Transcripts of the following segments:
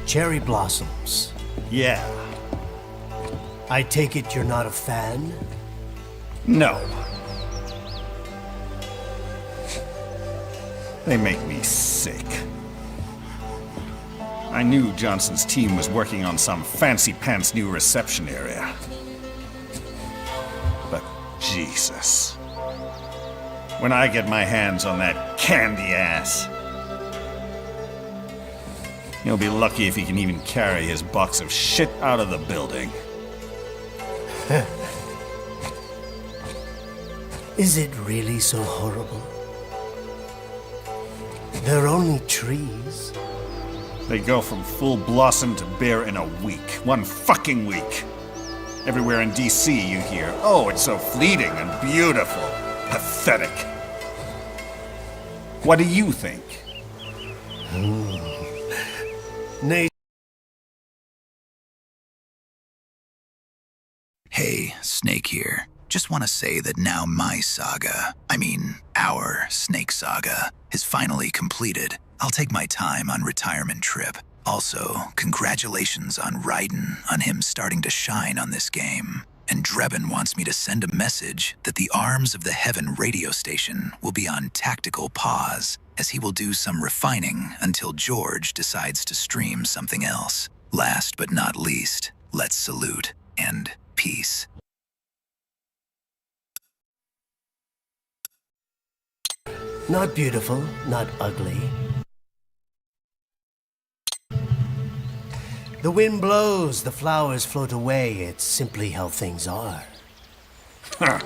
cherry blossoms. Yeah. I take it you're not a fan? No. They make me sick. I knew Johnson's team was working on some fancy-pants new reception area. But Jesus. When I get my hands on that candy ass, he'll be lucky if he can even carry his box of shit out of the building. Is it really so horrible? They're only trees. They go from full blossom to bare in a week. One fucking week. Everywhere in DC you hear, oh, it's so fleeting and beautiful. Pathetic. What do you think? Hey, Snake here. Just want to say that now my saga, our Snake saga, is finally completed. I'll take my time on retirement trip. Also, congratulations on Raiden, on him starting to shine on this game. And Drebin wants me to send a message that the Arms of the Heaven radio station will be on tactical pause, as he will do some refining until George decides to stream something else. Last but not least, let's salute and peace. Not beautiful, not ugly. The wind blows, the flowers float away. It's simply how things are. Huh.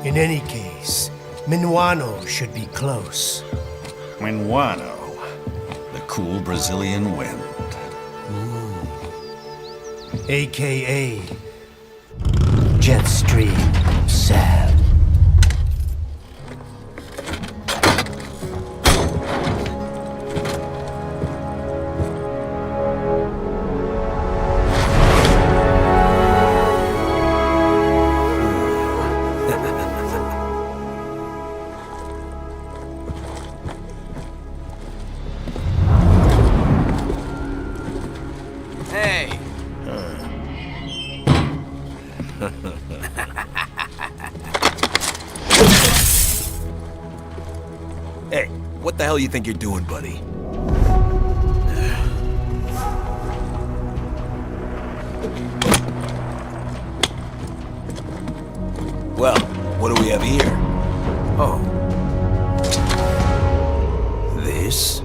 In any case, Minuano should be close. Minuano, the cool Brazilian wind. AKA Jetstream Sam. Hey, what the hell you think you're doing, buddy? Well, what do we have here? Oh. This?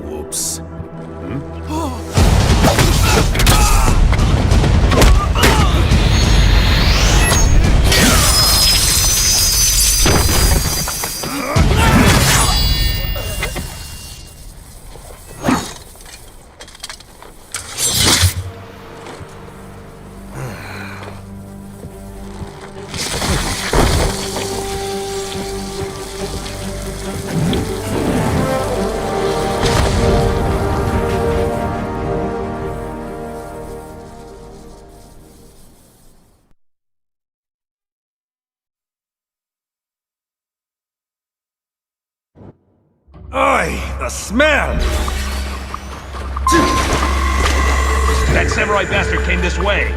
Whoops. Oi, the smell! That samurai bastard came this way.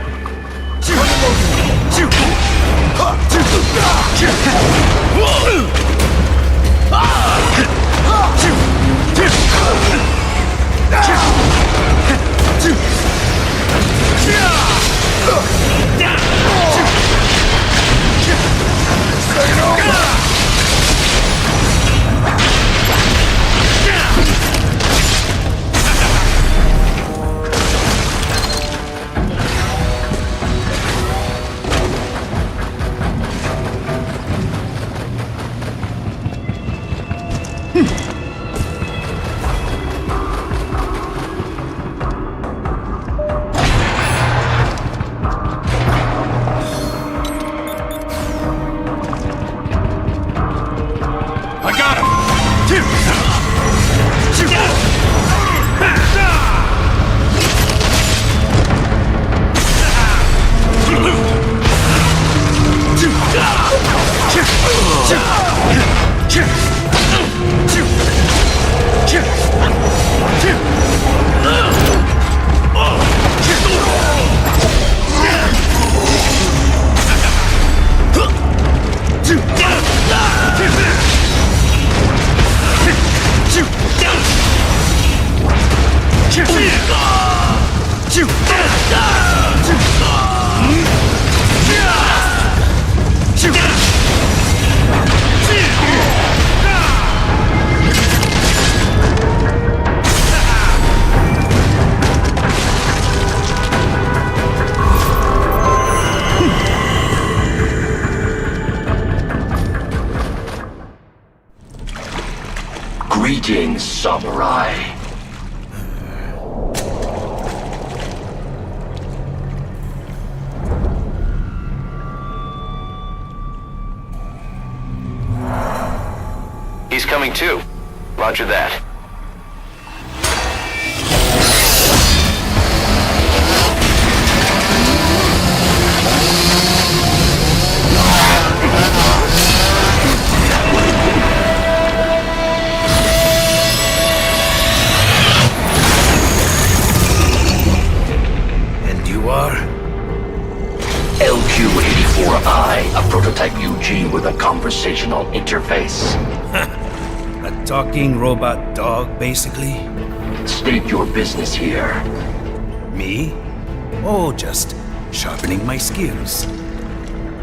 Greetings, samurai. He's coming too. Roger that. And you are? LQ-84I, a prototype UG with a conversational interface. A talking robot dog, basically? State your business here. Me? Oh, just sharpening my skills.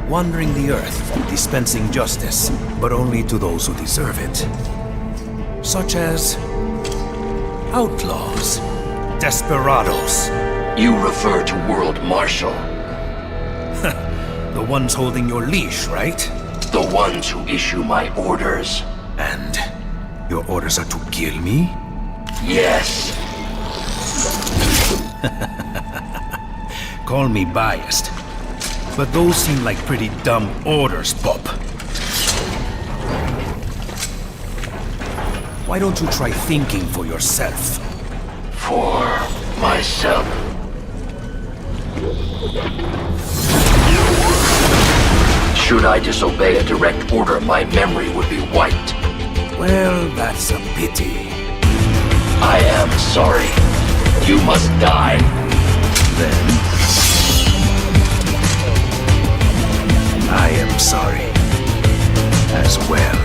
Wandering the earth, dispensing justice, but only to those who deserve it. Such as outlaws, desperados. You refer to World Marshal. The ones holding your leash, right? The ones who issue my orders. And your orders are to kill me? Yes. Call me biased, but those seem like pretty dumb orders, Pop. Why don't you try thinking for yourself? For myself. Should I disobey a direct order, my memory would be wiped. Well, that's a pity. I am sorry. You must die. Then I am sorry as well.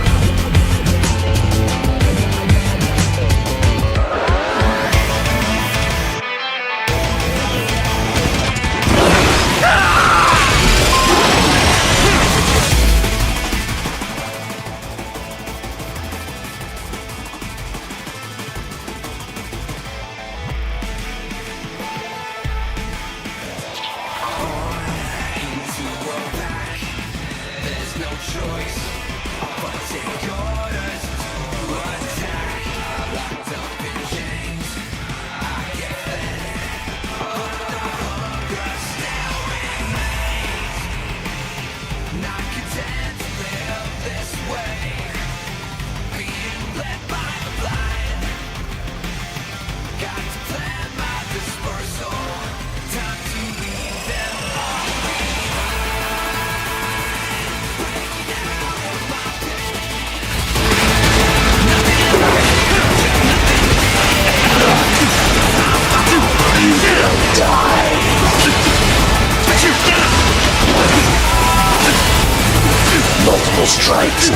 Multiple strikes.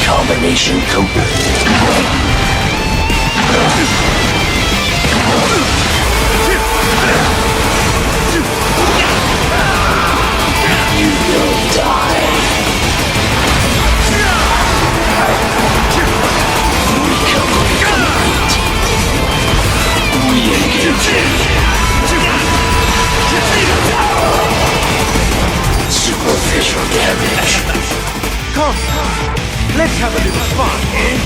Combination complete. You will die. Recovery complete. Re-engaging. Superficial damage. Come, let's have a little fun, eh?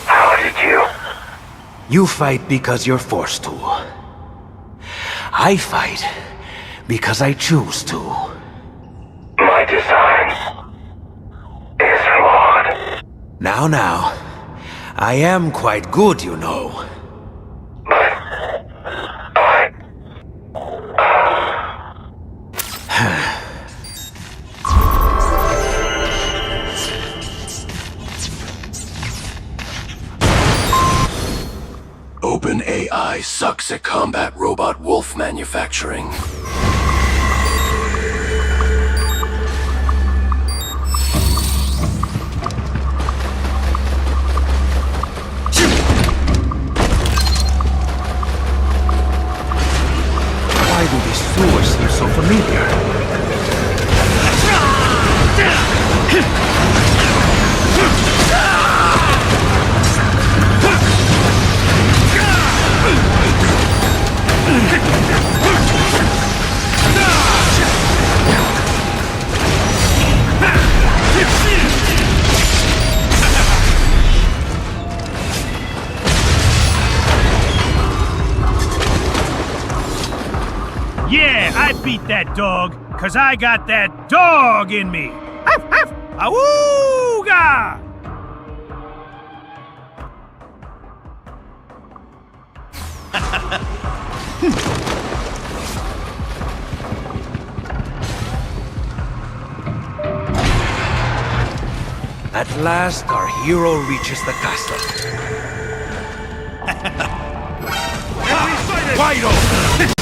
How did you? You fight because you're forced to. I fight because I choose to. My design is flawed. Now, I am quite good, you know. But I... OpenAI sucks at combat robot wolf manufacturing. so familiar. Yeah, I beat that dog, 'cause I got that dog in me. Huff, huff. Awooga! At last, our hero reaches the castle. Wide open!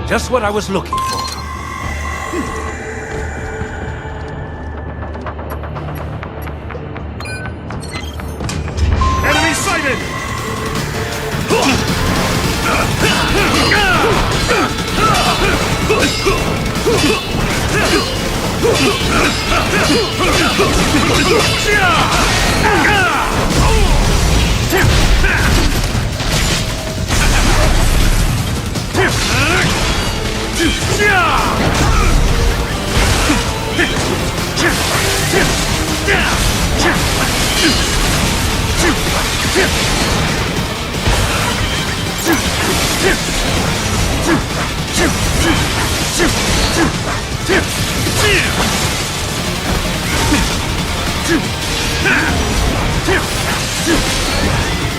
Just what I was looking for. Enemy sighted!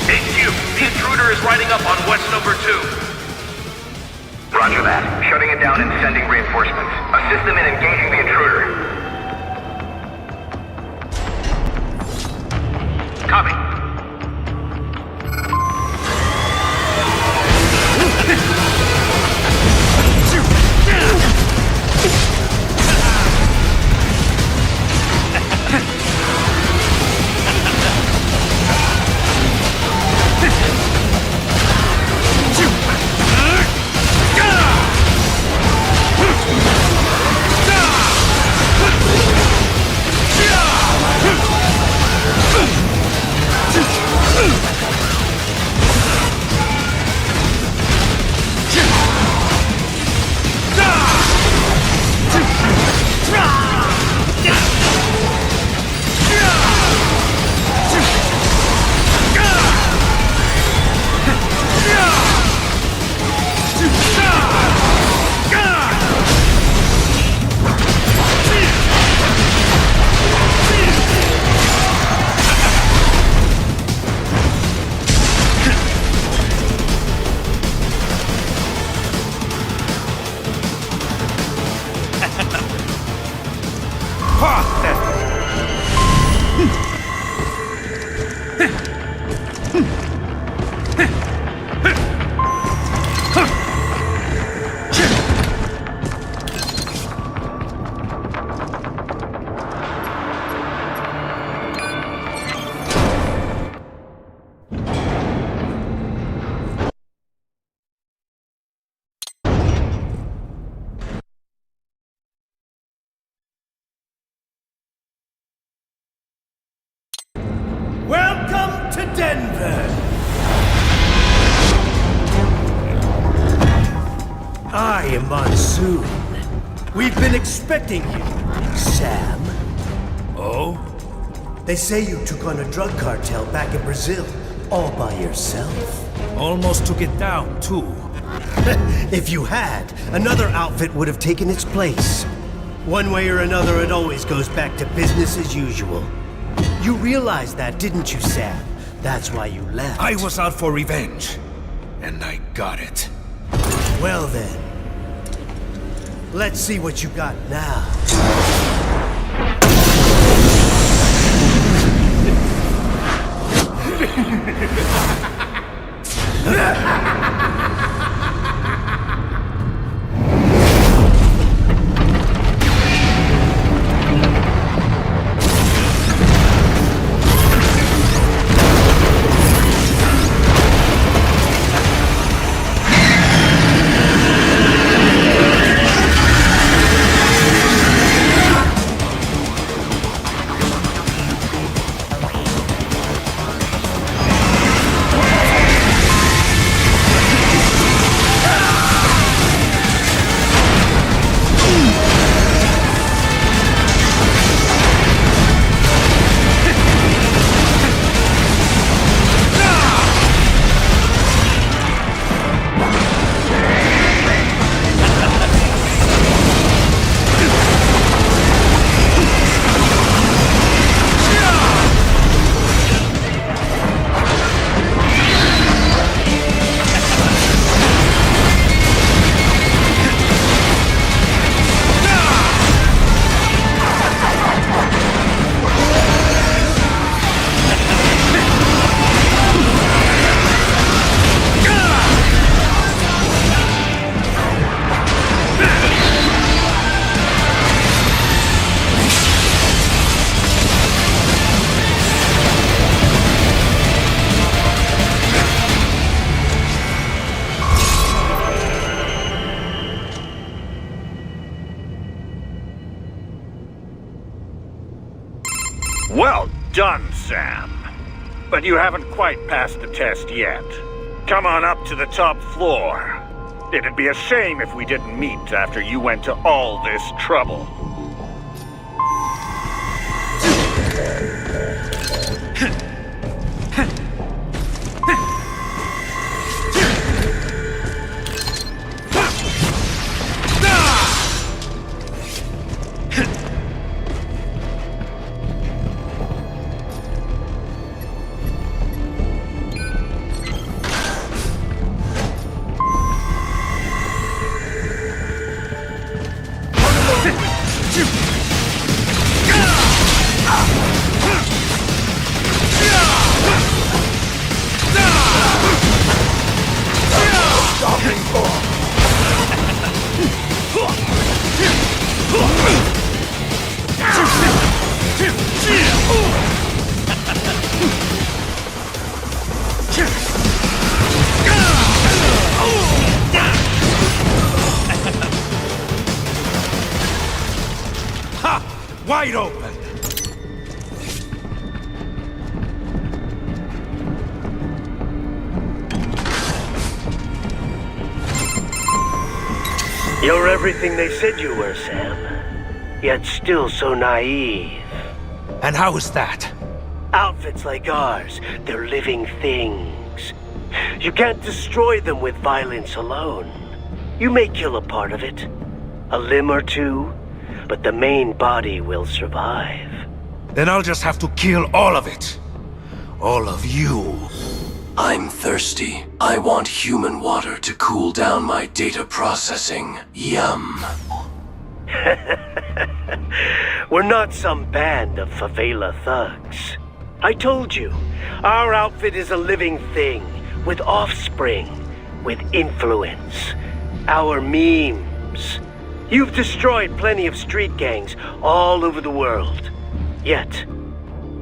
HQ, the intruder is riding up on West number 2. Roger that. Shutting it down and sending reinforcements. Assist them in engaging the intruder. Copy. Welcome to Denver! I am Monsoon. We've been expecting you, Sam. Oh? They say you took on a drug cartel back in Brazil, all by yourself. Almost took it down, too. If you had, another outfit would have taken its place. One way or another, it always goes back to business as usual. You realized that, didn't you, Sam? That's why you left. I was out for revenge, and I got it. Well then, let's see what you got now. Well done, Sam. But you haven't quite passed the test yet. Come on up to the top floor. It'd be a shame if we didn't meet after you went to all this trouble. Wide open! You're everything they said you were, Sam. Yet still so naive. And how is that? Outfits like ours, they're living things. You can't destroy them with violence alone. You may kill a part of it, a limb or two, but the main body will survive. Then I'll just have to kill all of it. All of you. I'm thirsty. I want human water to cool down my data processing. Yum. We're not some band of favela thugs. I told you, our outfit is a living thing, with offspring, with influence. Our memes. You've destroyed plenty of street gangs all over the world. Yet,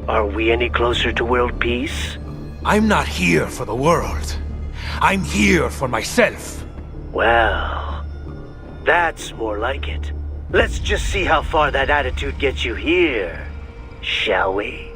are we any closer to world peace? I'm not here for the world. I'm here for myself. Well, that's more like it. Let's just see how far that attitude gets you here, shall we?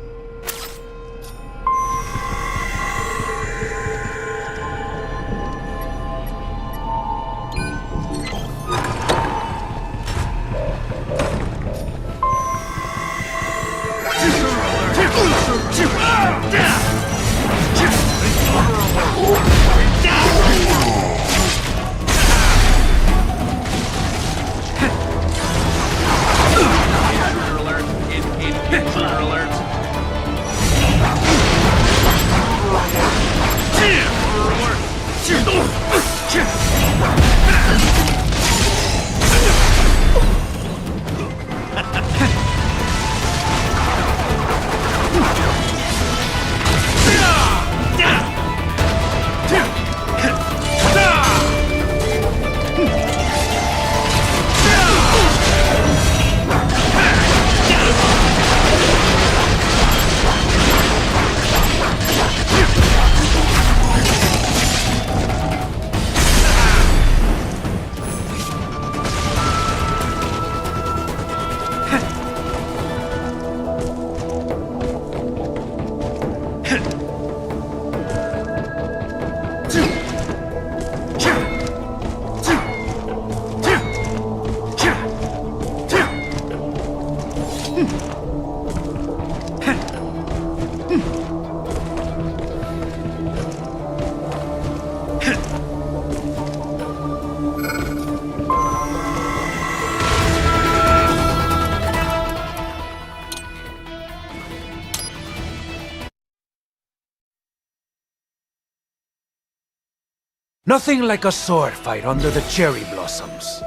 Nothing like a sword fight under the cherry blossoms.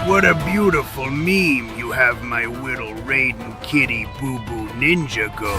What a beautiful meme you have my whittle Raiden Kitty Boo Boo Ninja go.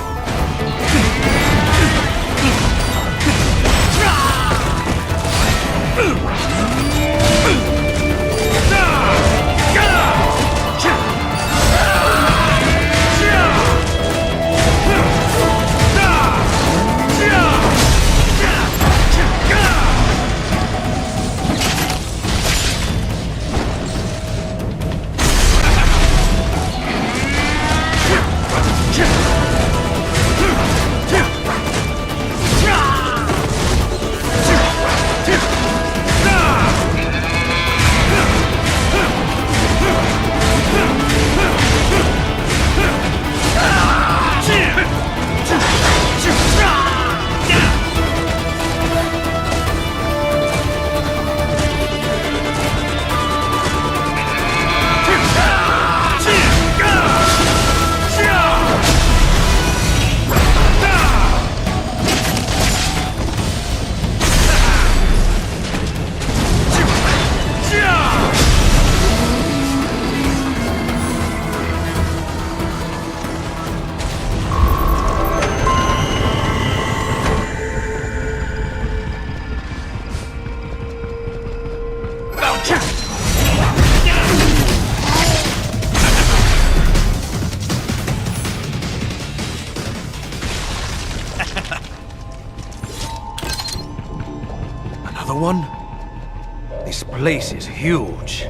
Another one? This place is huge.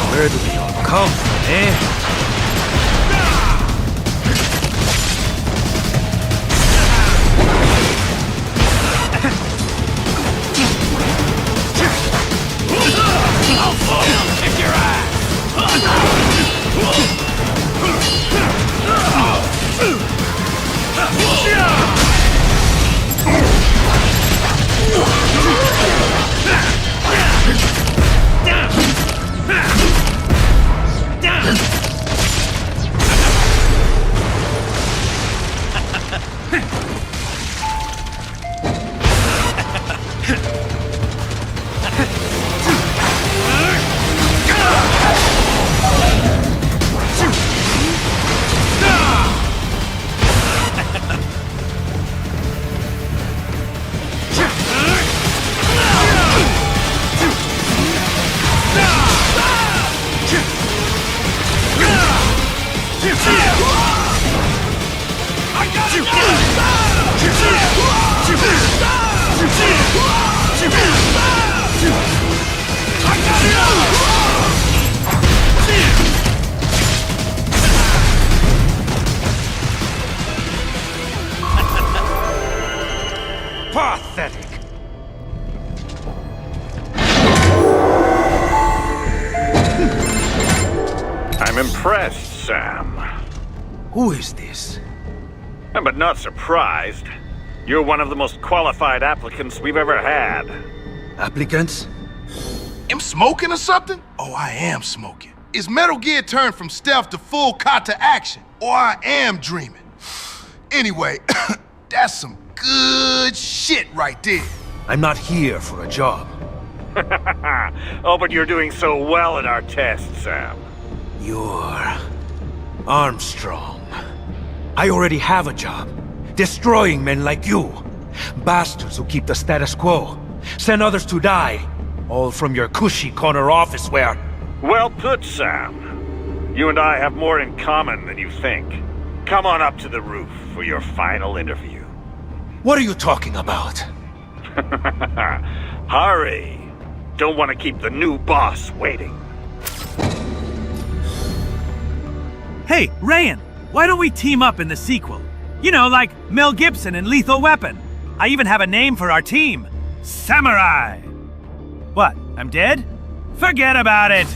Where do they all come from, eh? Pathetic. I'm impressed, Sam. Who is this? But not surprised. You're one of the most qualified applicants we've ever had. Applicants? Am smoking or something? Oh, I am smoking. Is Metal Gear turned from stealth to full kata action? Or I am dreaming? Anyway, that's some good shit right there. I'm not here for a job. Oh, but you're doing so well in our test, Sam. You're Armstrong. I already have a job. Destroying men like you. Bastards who keep the status quo. Send others to die. All from your cushy corner office where... Well put, Sam. You and I have more in common than you think. Come on up to the roof for your final interview. What are you talking about? Hurry! Don't want to keep the new boss waiting. Hey, Rayan, why don't we team up in the sequel? You know, like Mel Gibson in Lethal Weapon. I even have a name for our team. Samurai! What, I'm dead? Forget about it!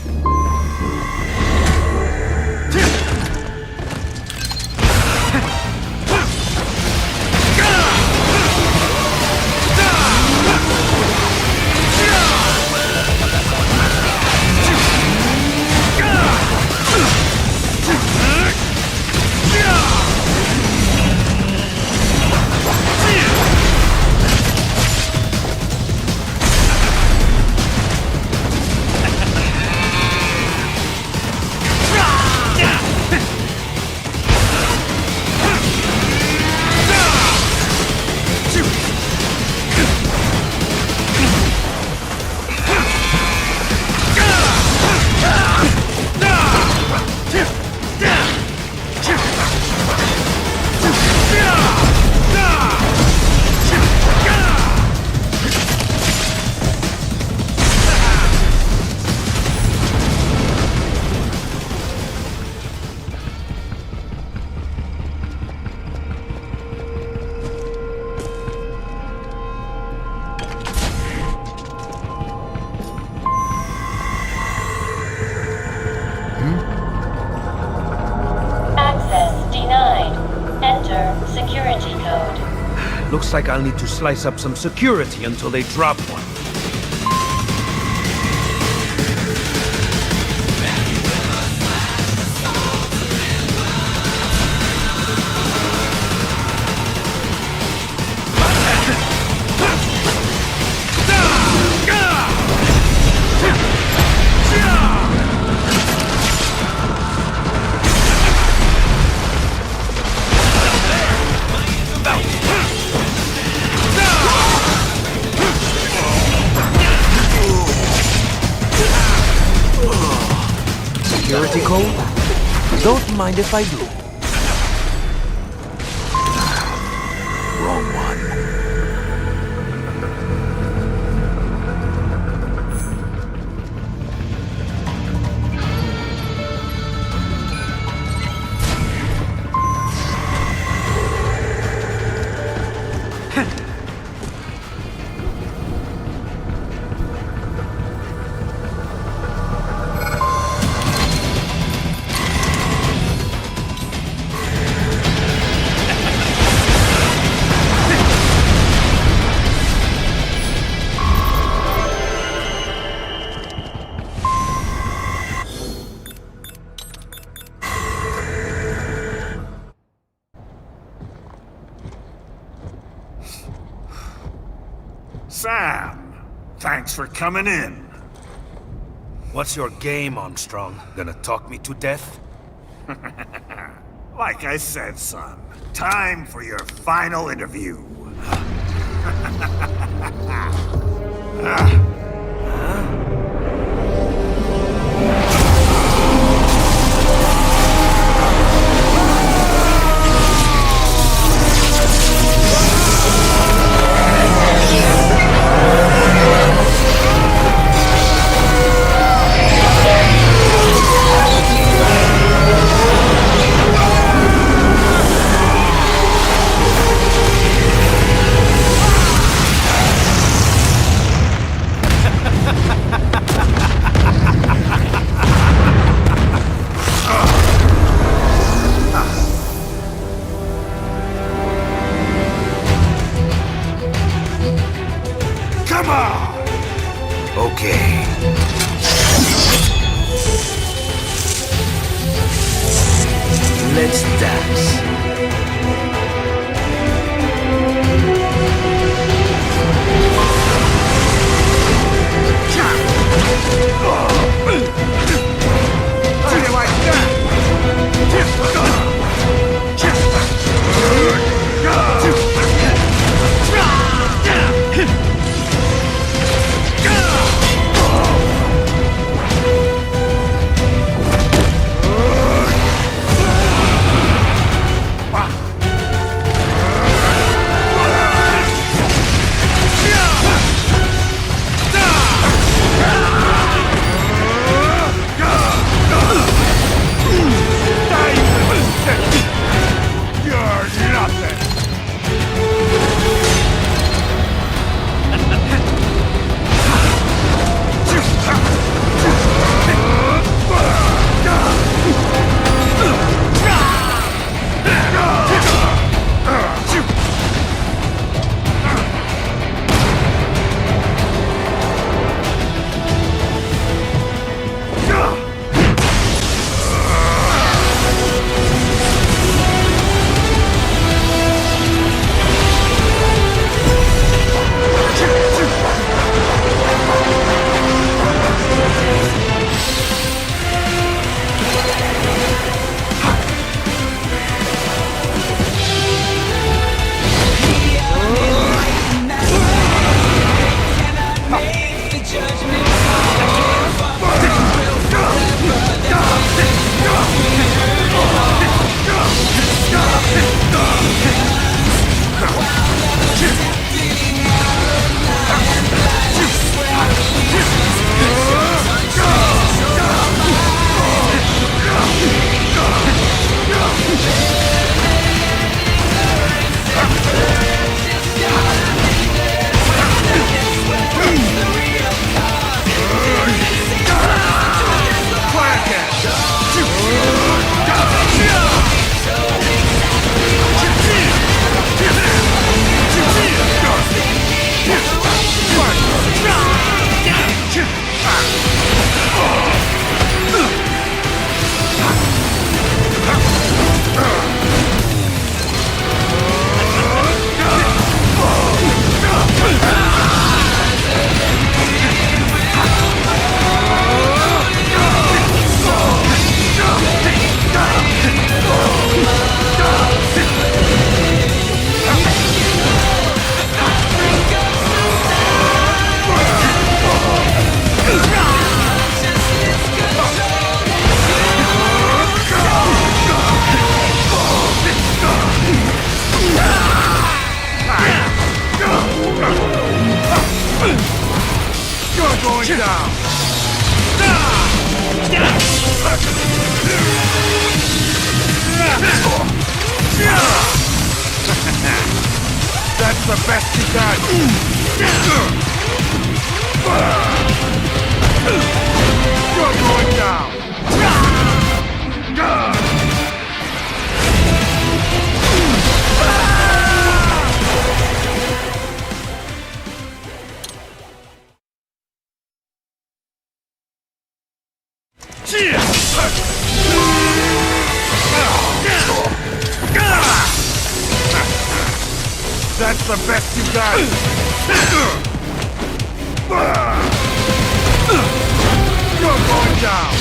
Looks like I'll need to slice up some security until they drop one. Security code? Don't mind if I do. Wrong one. Sam, thanks for coming in. What's your game, Armstrong? Gonna talk me to death? Like I said, son, time for your final interview. Come on! Okay. Let's dance. That's the best you got! You're going down! That's the best you got! You're going down!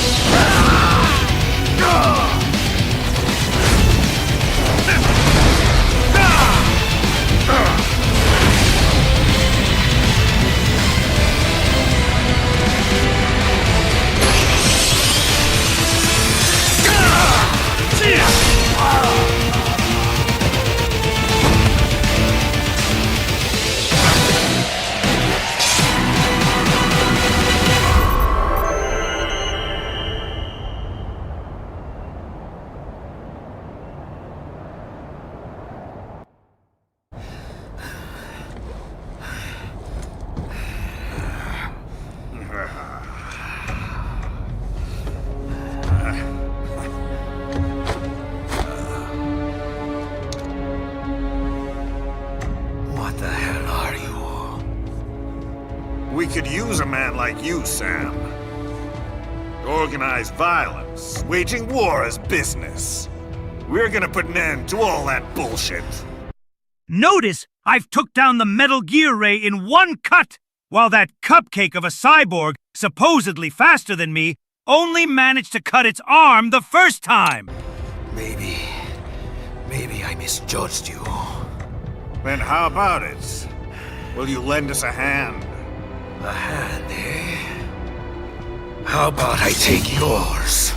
What the hell are you? We could use a man like you, Sam. Organized violence, waging war as business. We're gonna put an end to all that bullshit. Notice I've took down the Metal Gear Ray in one cut, while that cupcake of a cyborg, supposedly faster than me, only managed to cut its arm the first time. Maybe I misjudged you. Then how about it? Will you lend us a hand? A hand, eh? How about I take yours?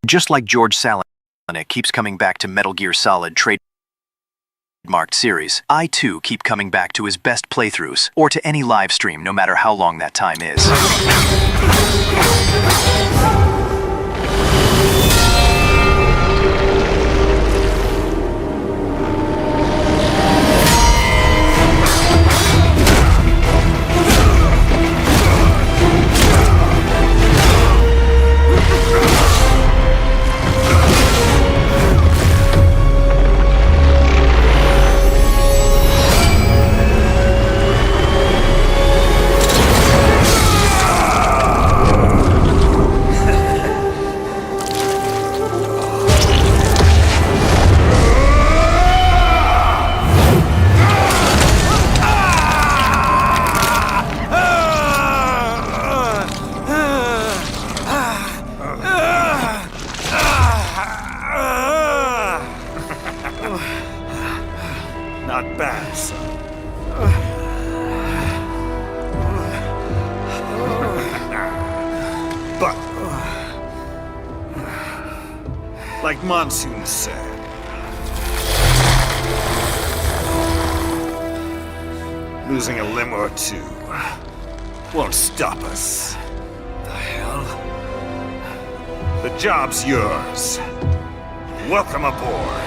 Just like George Salinek keeps coming back to Metal Gear Solid trademarked series, I too keep coming back to his best playthroughs, or to any live stream no matter how long that time is. Not bad, son. But, like Monsoon said, losing a limb or two won't stop us. The hell? The job's yours. Welcome aboard.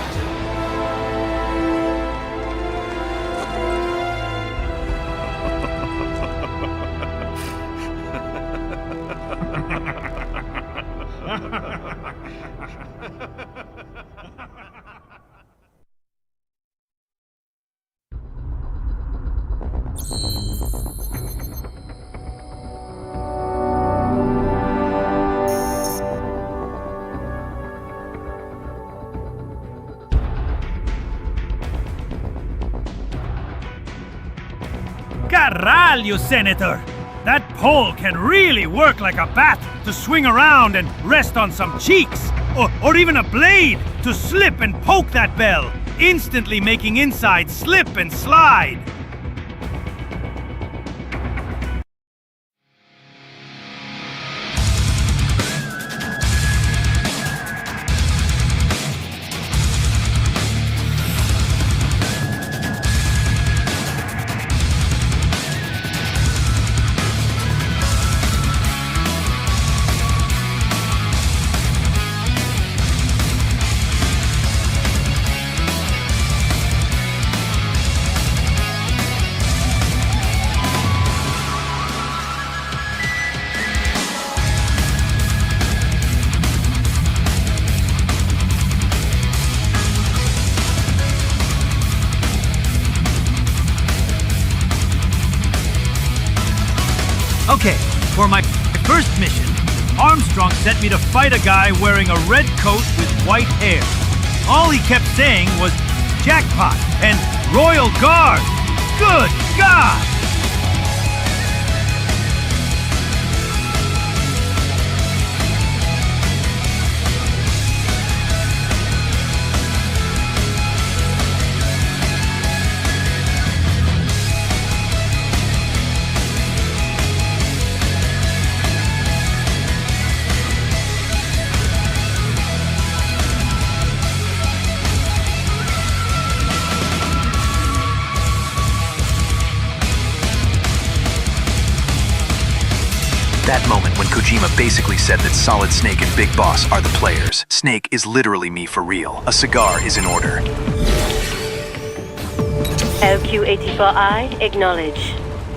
Caralho, Senator! That pole can really work like a bat to swing around and rest on some cheeks, or even a blade to slip and poke that bell, instantly making inside slip and slide. Okay, for my first mission, Armstrong sent me to fight a guy wearing a red coat with white hair. All he kept saying was jackpot and Royal Guard. Good God! That moment when Kojima basically said that Solid Snake and Big Boss are the players. Snake is literally me for real. A cigar is in order. LQ-84I, acknowledge.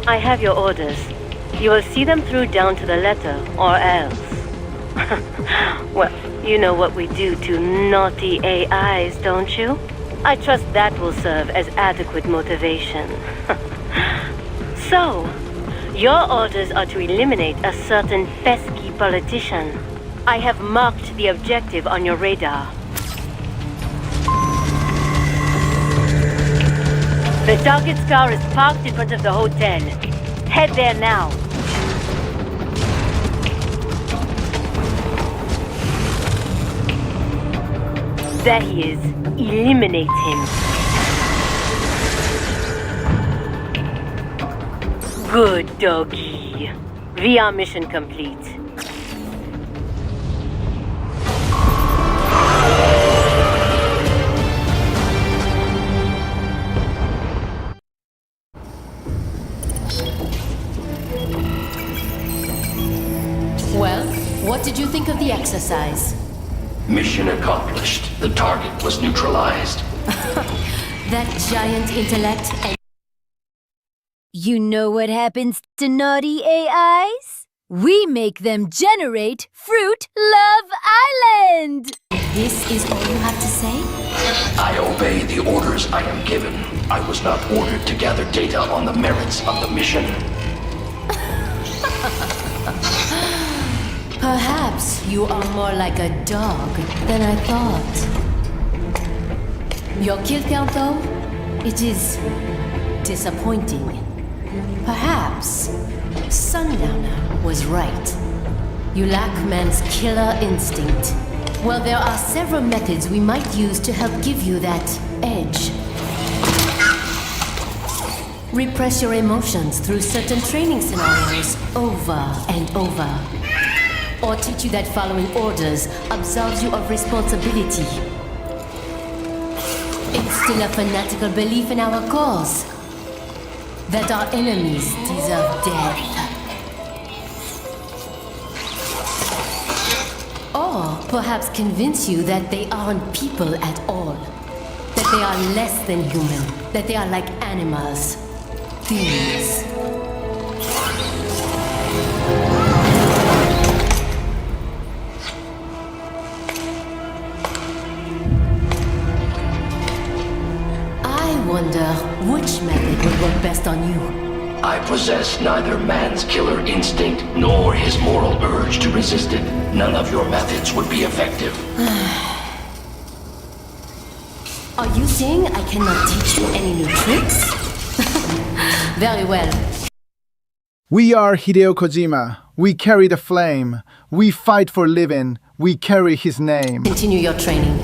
I have your orders. You will see them through down to the letter, or else. Well, you know what we do to naughty AIs, don't you? I trust that will serve as adequate motivation. So, your orders are to eliminate a certain pesky politician. I have marked the objective on your radar. The target's car is parked in front of the hotel. Head there now. There he is. Eliminate him. Good doggy. VR mission complete. Well, what did you think of the exercise? Mission accomplished. The target was neutralized. That giant intellect and... You know what happens to naughty AIs? We make them generate Fruit Love Island! This is all you have to say? I obey the orders I am given. I was not ordered to gather data on the merits of the mission. Perhaps you are more like a dog than I thought. Your kill count, though, it is disappointing. Perhaps Sundowner was right. You lack man's killer instinct. Well, there are several methods we might use to help give you that edge. Repress your emotions through certain training scenarios over and over. Or teach you that following orders absolves you of responsibility. Instill a fanatical belief in our cause. That our enemies deserve death. Or perhaps convince you that they aren't people at all. That they are less than human. That they are like animals. Things. I wonder which method would work best on you. I possess neither man's killer instinct nor his moral urge to resist it. None of your methods would be effective. Are you saying I cannot teach you any new tricks? Very well. We are Hideo Kojima. We carry the flame. We fight for living. We carry his name. Continue your training.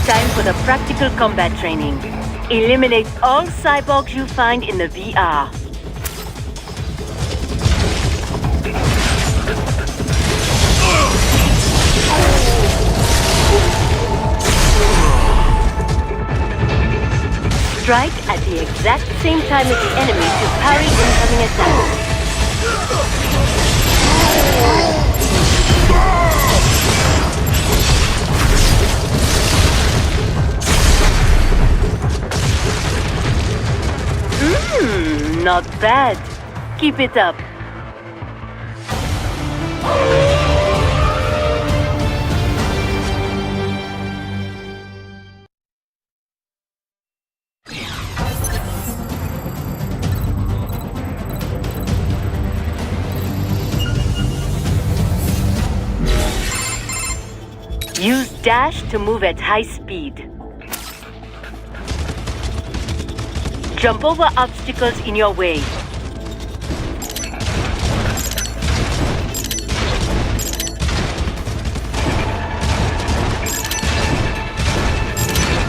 Time for the practical combat training. Eliminate all cyborgs you find in the VR. Strike at the exact same time as the enemy to parry incoming attacks. Not bad. Keep it up. Use dash to move at high speed. Jump over obstacles in your way.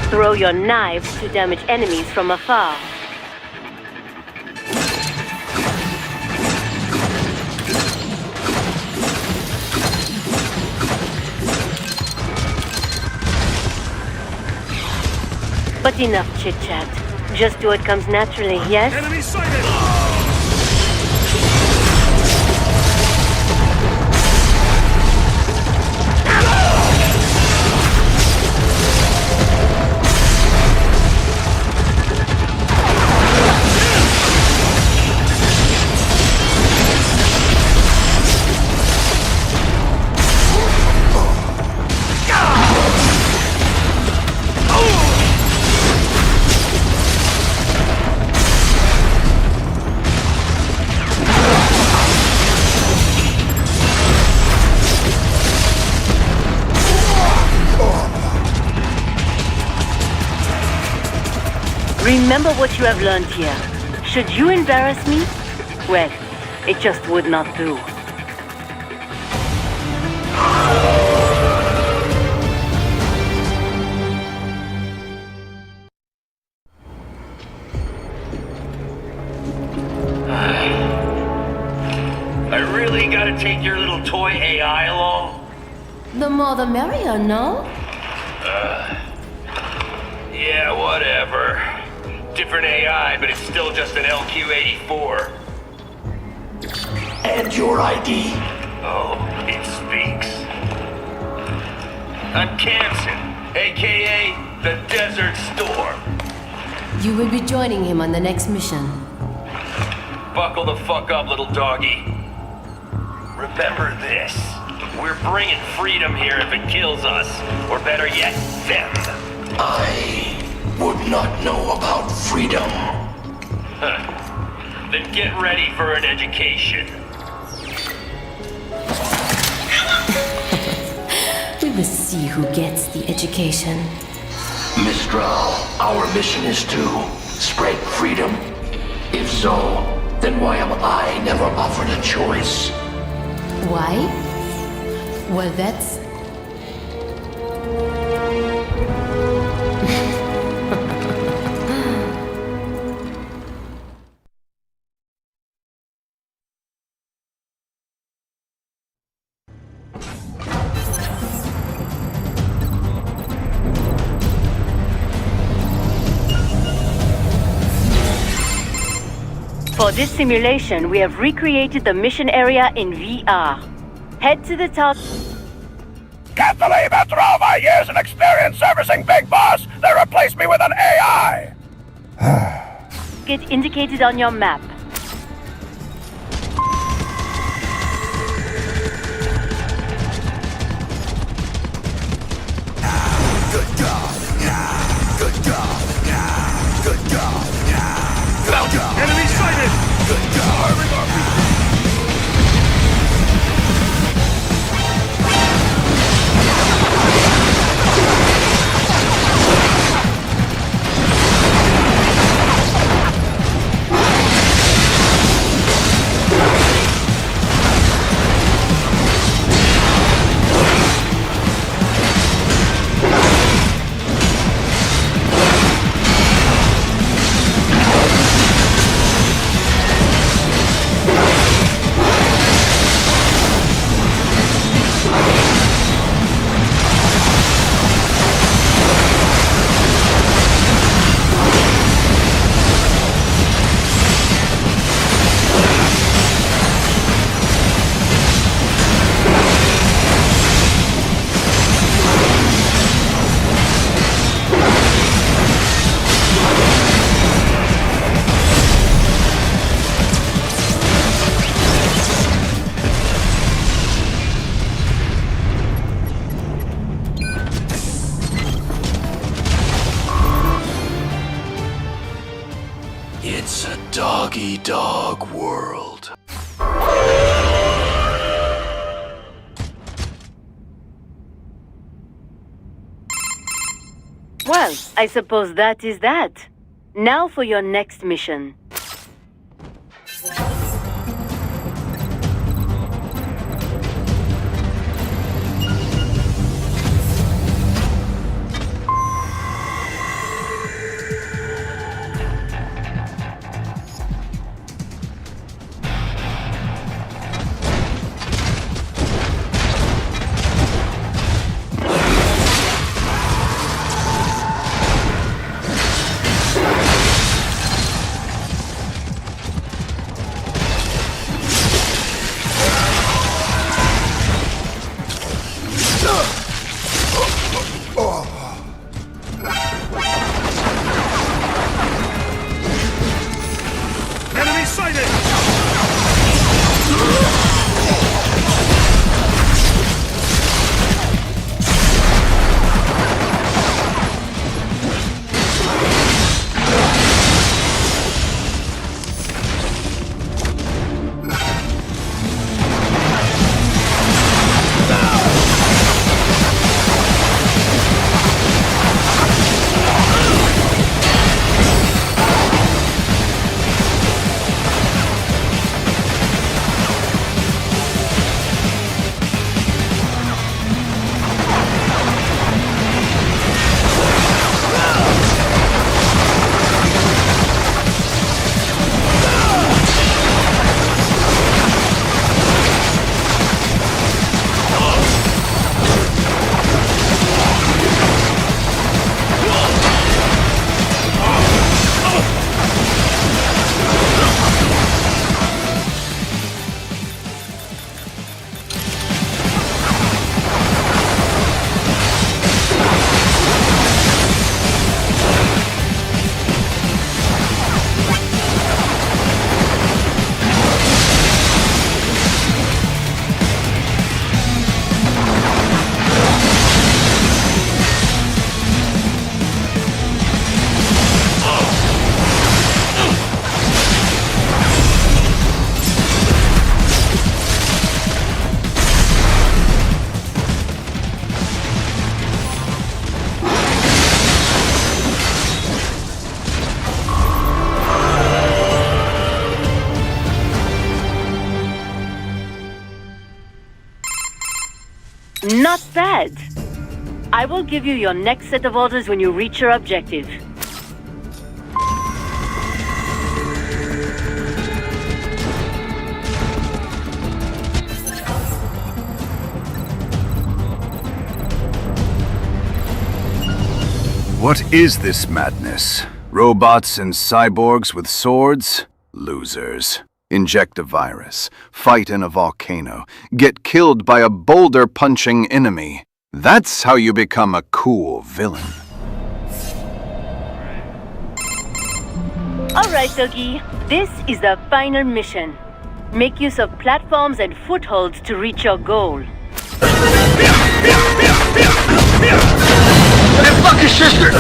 Throw your knives to damage enemies from afar. But enough chit-chat. Just do what comes naturally, yes? Enemy sighted! Remember what you have learned here. Should you embarrass me? Well, it just would not do. I really gotta take your little toy AI along? The more the merrier, no? Yeah, whatever. Different AI, but it's still just an LQ-84. And your ID? Oh, it speaks. I'm Kamsen, aka the Desert Storm. You will be joining him on the next mission. Buckle the fuck up, little doggy. Remember this. We're bringing freedom here if it kills us. Or better yet, them. I would not know about freedom. Huh. Then get ready for an education. We will see who gets the education. Mistral, our mission is to spread freedom. If so, then why am I never offered a choice? Why? Well, that's... For this simulation, we have recreated the mission area in VR. Head to the top. Can't believe after all my years and experience servicing Big Boss, they replaced me with an AI! Get indicated on your map. Good God! Good God! Good God! Good God! Enemy sighted! Good God! doggy dog world. Well, I suppose that is that. Now for your next mission. Enemy sighted! Not bad. I will give you your next set of orders when you reach your objective. What is this madness? Robots and cyborgs with swords? Losers. Inject a virus, fight in a volcano, get killed by a boulder-punching enemy. That's how you become a cool villain. Alright, Doggy. This is the final mission. Make use of platforms and footholds to reach your goal. Hey, fuck your sister!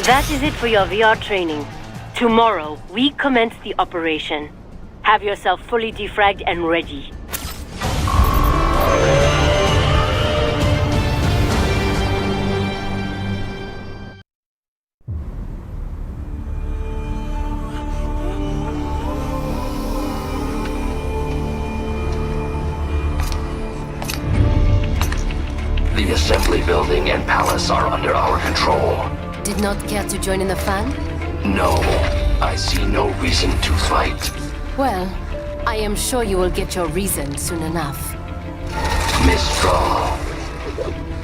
That is it for your VR training. Tomorrow, we commence the operation. Have yourself fully defragged and ready. The assembly building and palace are under our control. Did not care to join in the fun? No, I see no reason to fight. Well, I am sure you will get your reason soon enough. Mistral.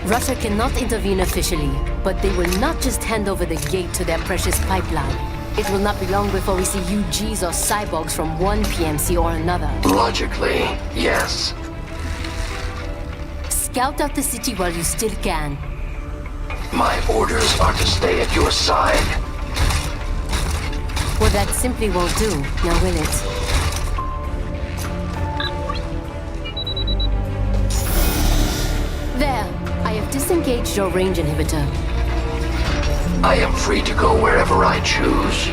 Russia cannot intervene officially, but they will not just hand over the gate to their precious pipeline. It will not be long before we see UGs or cyborgs from one PMC or another. Logically, yes. Scout out the city while you still can. My orders are to stay at your side. Well, that simply won't do, now will it? There, I have disengaged your range inhibitor. I am free to go wherever I choose.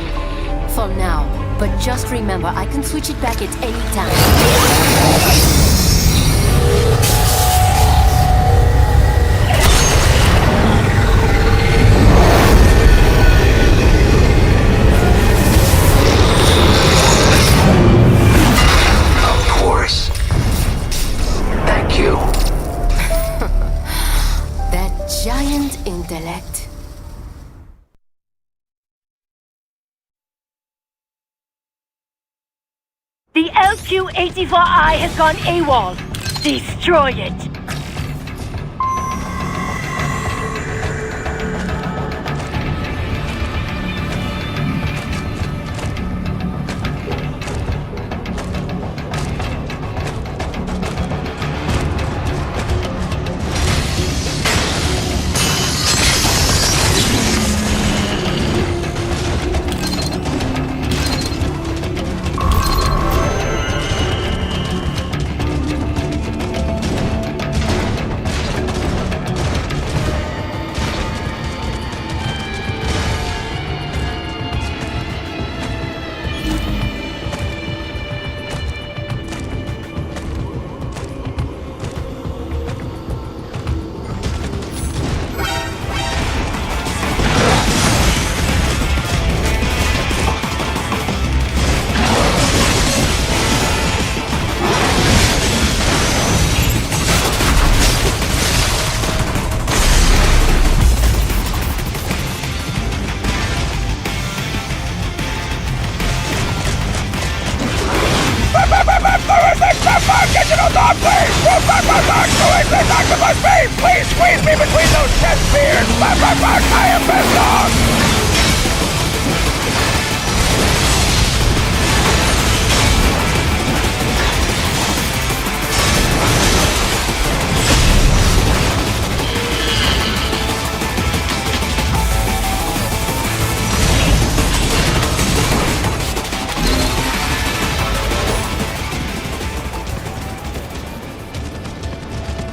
For now, but just remember, I can switch it back at any time. Thank you. That giant intellect. The LQ-84I has gone AWOL. Destroy it. Please squeeze me between those chest spears! I am pissed off!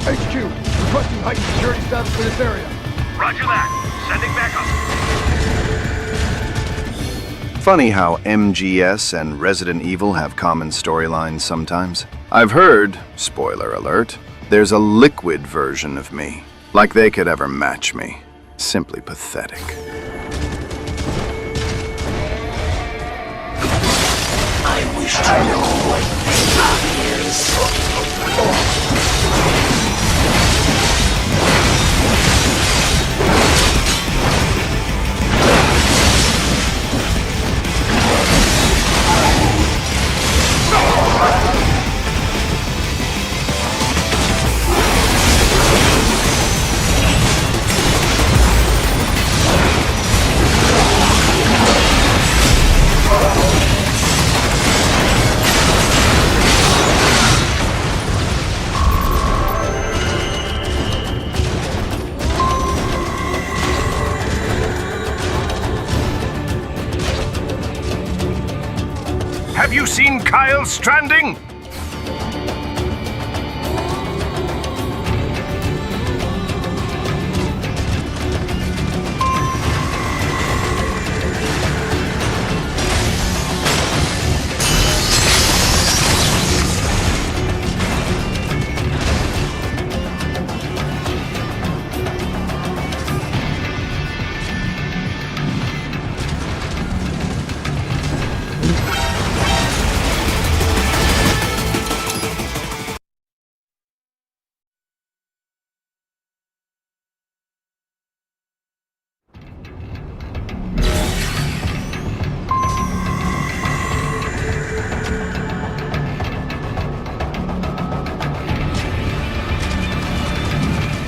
HQ, requesting heightened security status for this area. Roger that. Sending backup. Funny how MGS and Resident Evil have common storylines sometimes. I've heard, spoiler alert, there's a liquid version of me. Like they could ever match me. Simply pathetic. I wish to know what pain is. Have you seen Kyle stranding?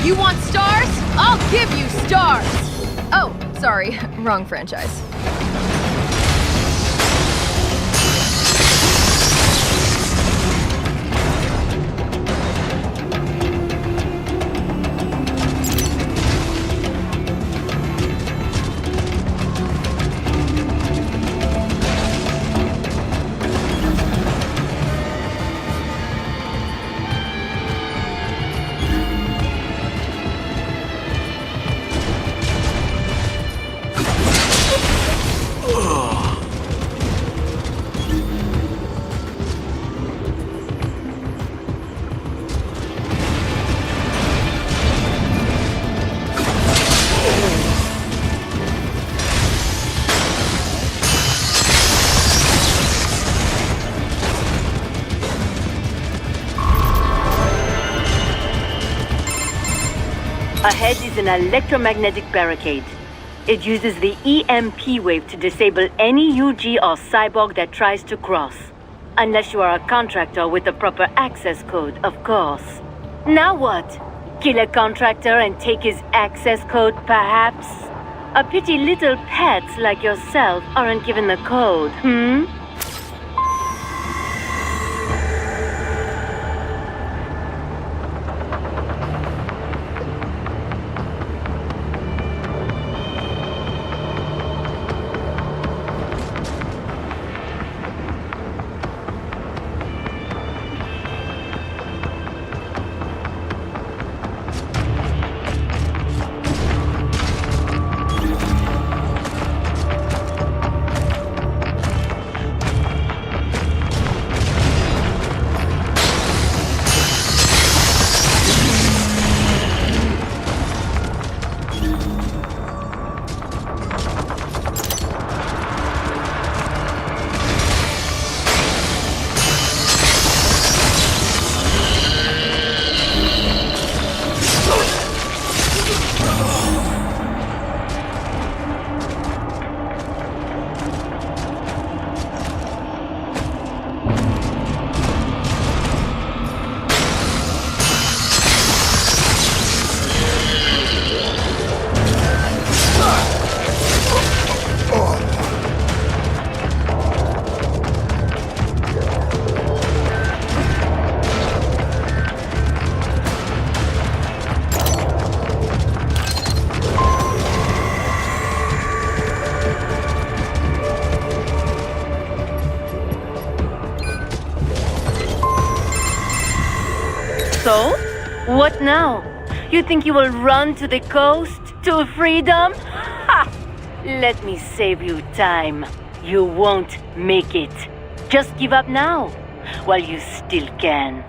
You want stars? I'll give you stars! Oh, sorry, wrong franchise. Ahead is an electromagnetic barricade. It uses the EMP wave to disable any UG or cyborg that tries to cross. Unless you are a contractor with the proper access code, of course. Now what? Kill a contractor and take his access code, perhaps? A pity little pets like yourself aren't given the code, So? What now? You think you will run to the coast? To freedom? Ha! Let me save you time. You won't make it. Just give up now, while you still can.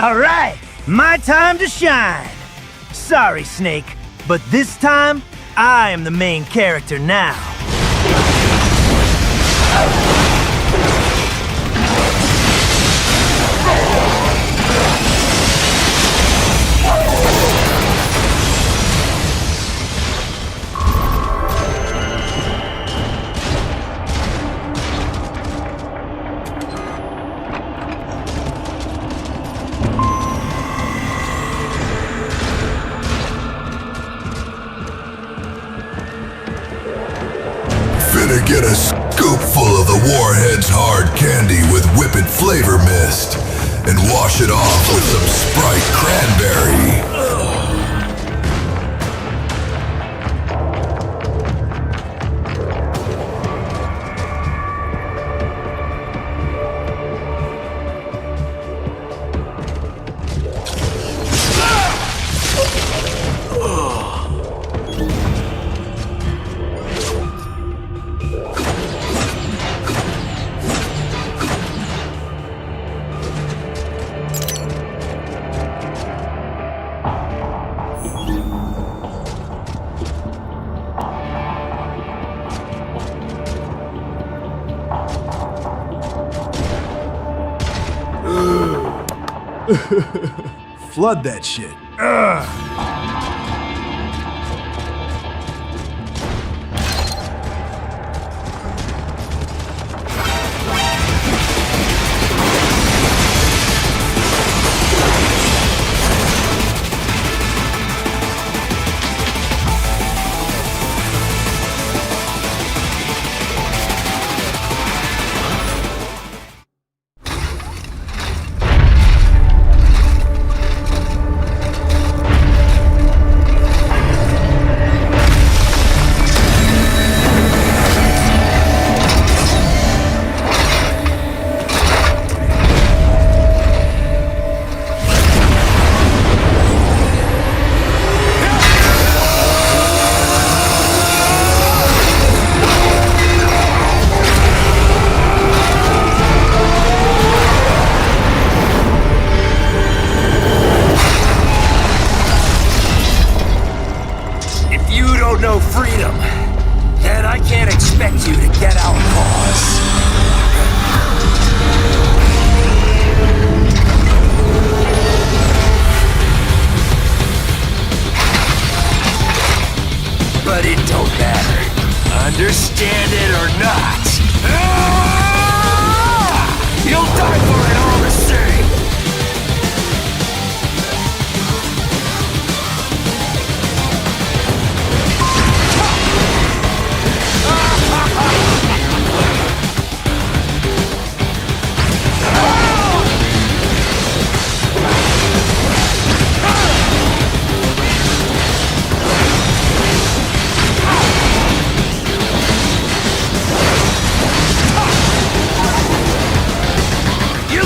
All right, my time to shine. Sorry, Snake, but this time, I am the main character now. Finna get a scoop full of the Warhead's hard candy with whippet flavor mist and wash it off with some Sprite cranberry. Flood that shit. No freedom, then I can't expect you to get our cause. But it don't matter. Understand it or not. You'll die for it all the same. You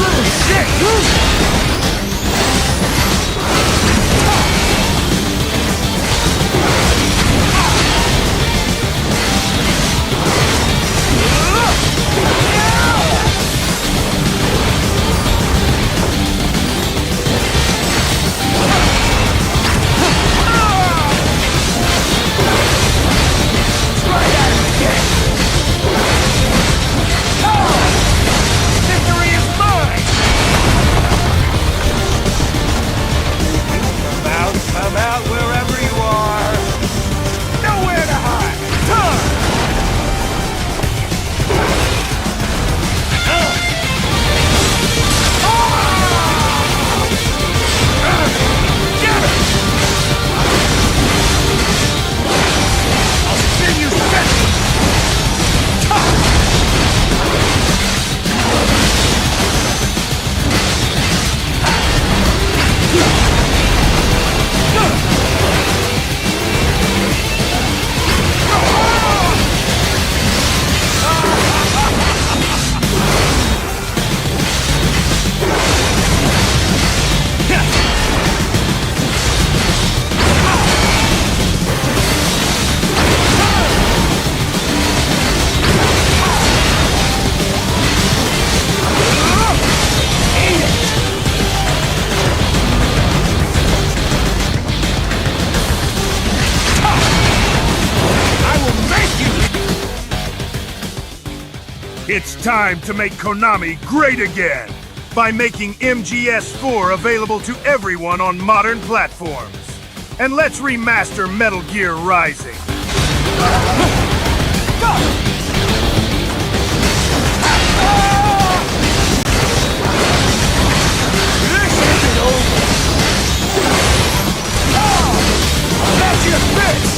It's time to make Konami great again by making MGS4 available to everyone on modern platforms. And let's remaster Metal Gear Rising. This isn't over! That's your fix!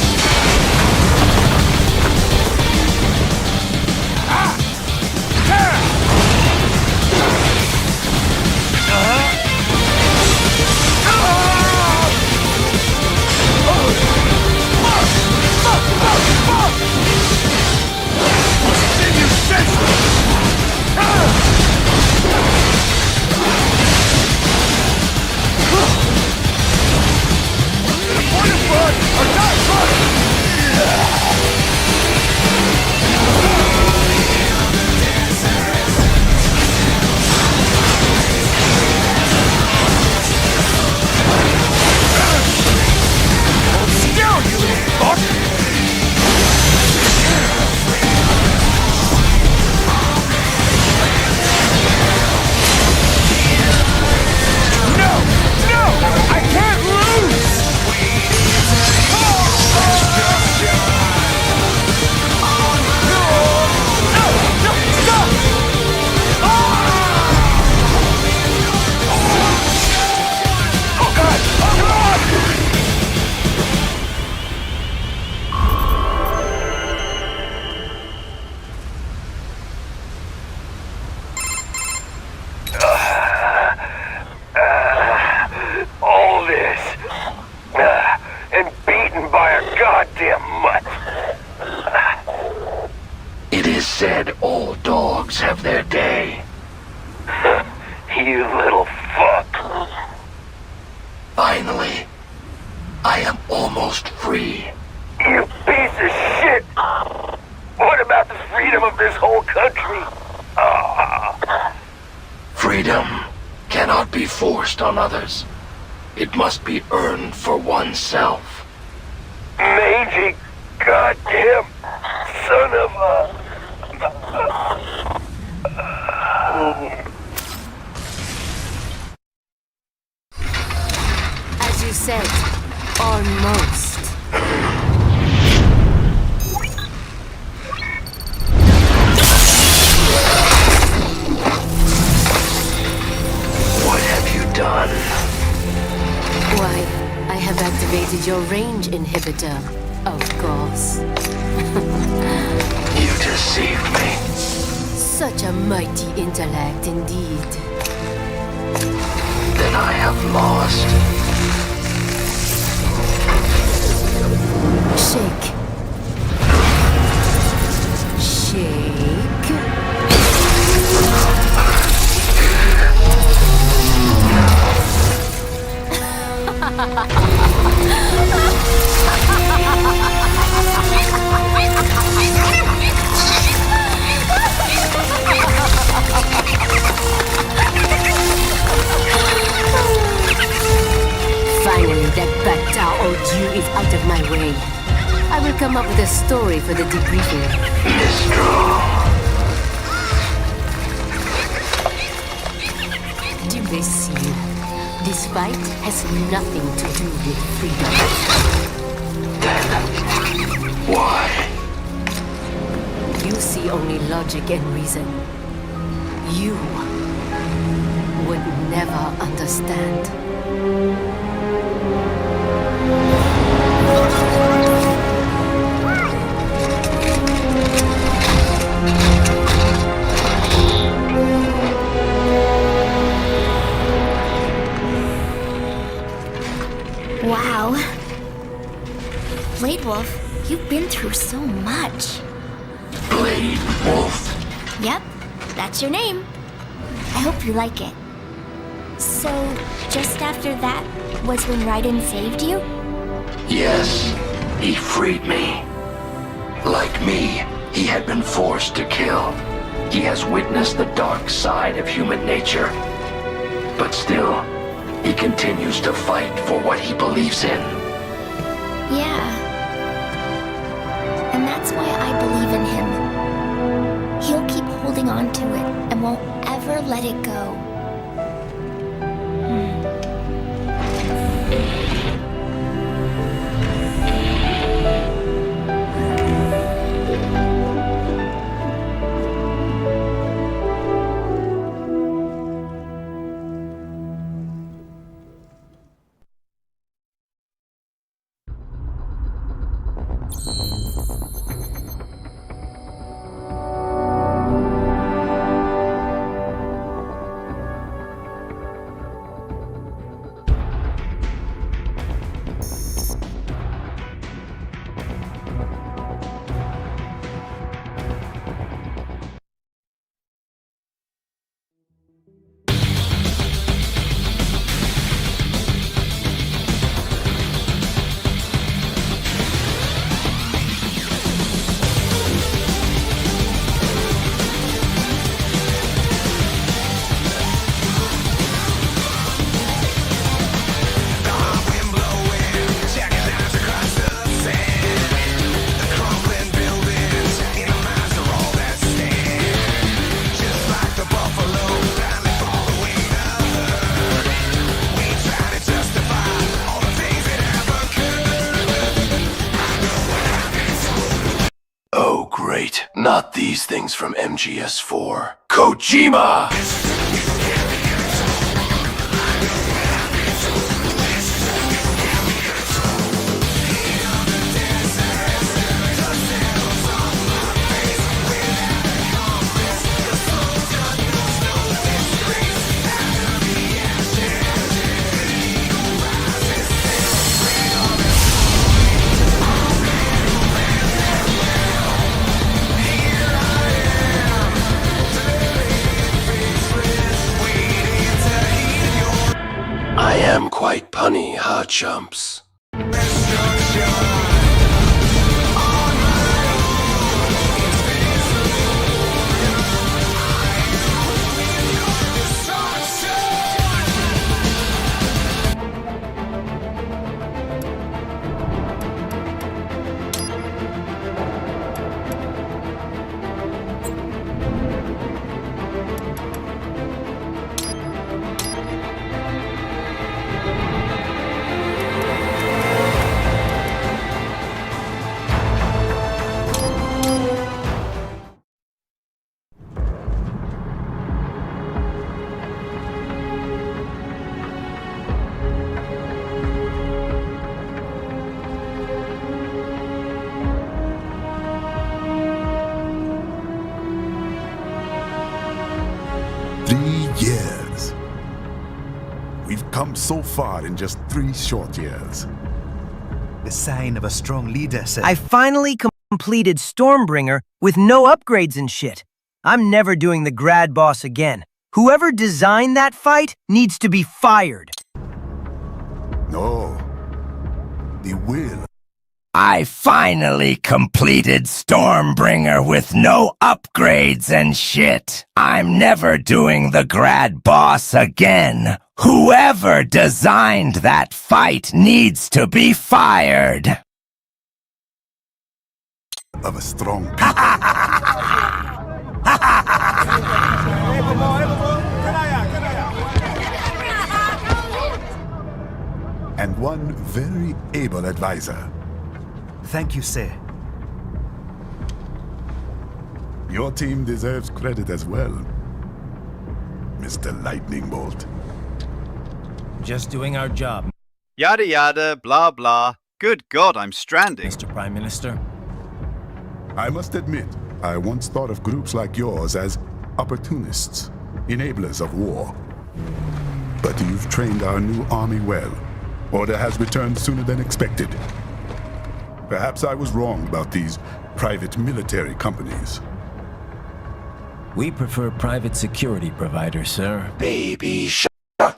All this. And beaten by a goddamn mutt. It is said all dogs have their day. You little fuck. Finally, I am almost free. You piece of shit! What about the freedom of this whole country? Freedom cannot be forced on others. It must be earned for oneself. Mangy goddamn son of a... As you said, almost. What have you done? Why, I have activated your range inhibitor, of course. You deceived me. Such a mighty intellect indeed. Then I have lost. Shake. Shake. Finally, that Batao Oju is out of my way. I will come up with a story for the debriefing. Do they see? This fight has nothing to do with freedom. Why? You see only logic and reason. You would never understand. Wow. Blade Wolf, you've been through so much. Blade Wolf? Yep, that's your name. I hope you like it. So, just after that was when Raiden saved you? Yes, he freed me. Like me, he had been forced to kill. He has witnessed the dark side of human nature. But still, he continues to fight for what he believes in. Yeah. And that's why I believe in him. He'll keep holding let it go. Oh, great. Not these things from MGS4. Kojima! I am quite punny, huh, chumps? Years. We've come so far in just 3 short years. The sign of a strong leader, sir. I finally completed Stormbringer with no upgrades and shit. I'm never doing the grad boss again. Whoever designed that fight needs to be fired. No. They will. I finally completed Stormbringer with no upgrades and shit. I'm never doing the grad boss again. Whoever designed that fight needs to be fired. Of a strong people. And one very able advisor. Thank you, sir. Your team deserves credit as well, Mr. Lightning Bolt. Just doing our job, Yada yada, blah blah. Good God, I'm stranding. Mr. Prime Minister. I must admit, I once thought of groups like yours as opportunists, enablers of war. But you've trained our new army well. Order has returned sooner than expected. Perhaps I was wrong about these private military companies. We prefer private security providers, sir. Baby shark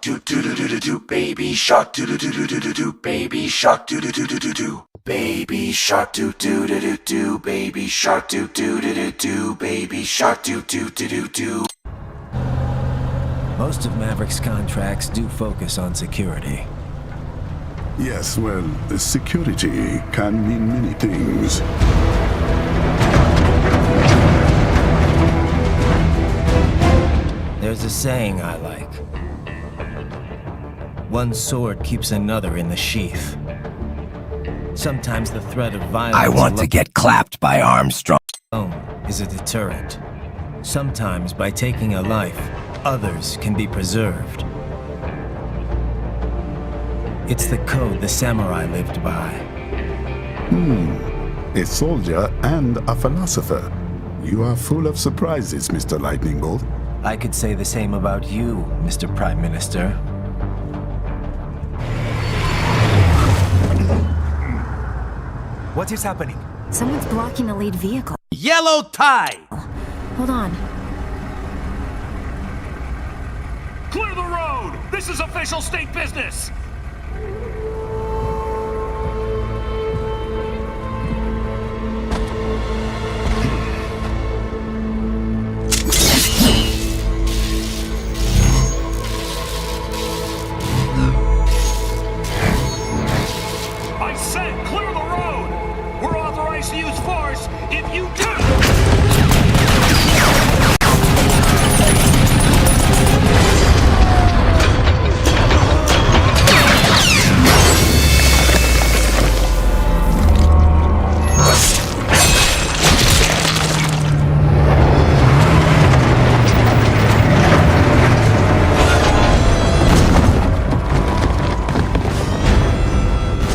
doo doo doo doo doo doo. Baby shark doo doo doo doo doo doo doo. Baby shark doo doo doo doo doo doo. Baby shark doo doo doo doo doo. Baby shark doo doo doo doo doo. Baby shark doo doo doo doo doo. Most of Maverick's contracts do focus on security. Yes, well, security can mean many things. There's a saying I like. One sword keeps another in the sheath. Sometimes the threat of violence... I want to get clapped by Armstrong. ...is a deterrent. Sometimes by taking a life, others can be preserved. It's the code the samurai lived by. A soldier and a philosopher. You are full of surprises, Mr. Lightning Bolt. I could say the same about you, Mr. Prime Minister. What is happening? Someone's blocking the lead vehicle. Yellow tie! Hold on. Clear the road! This is official state business! I said clear the road! We're authorized to use force if you do!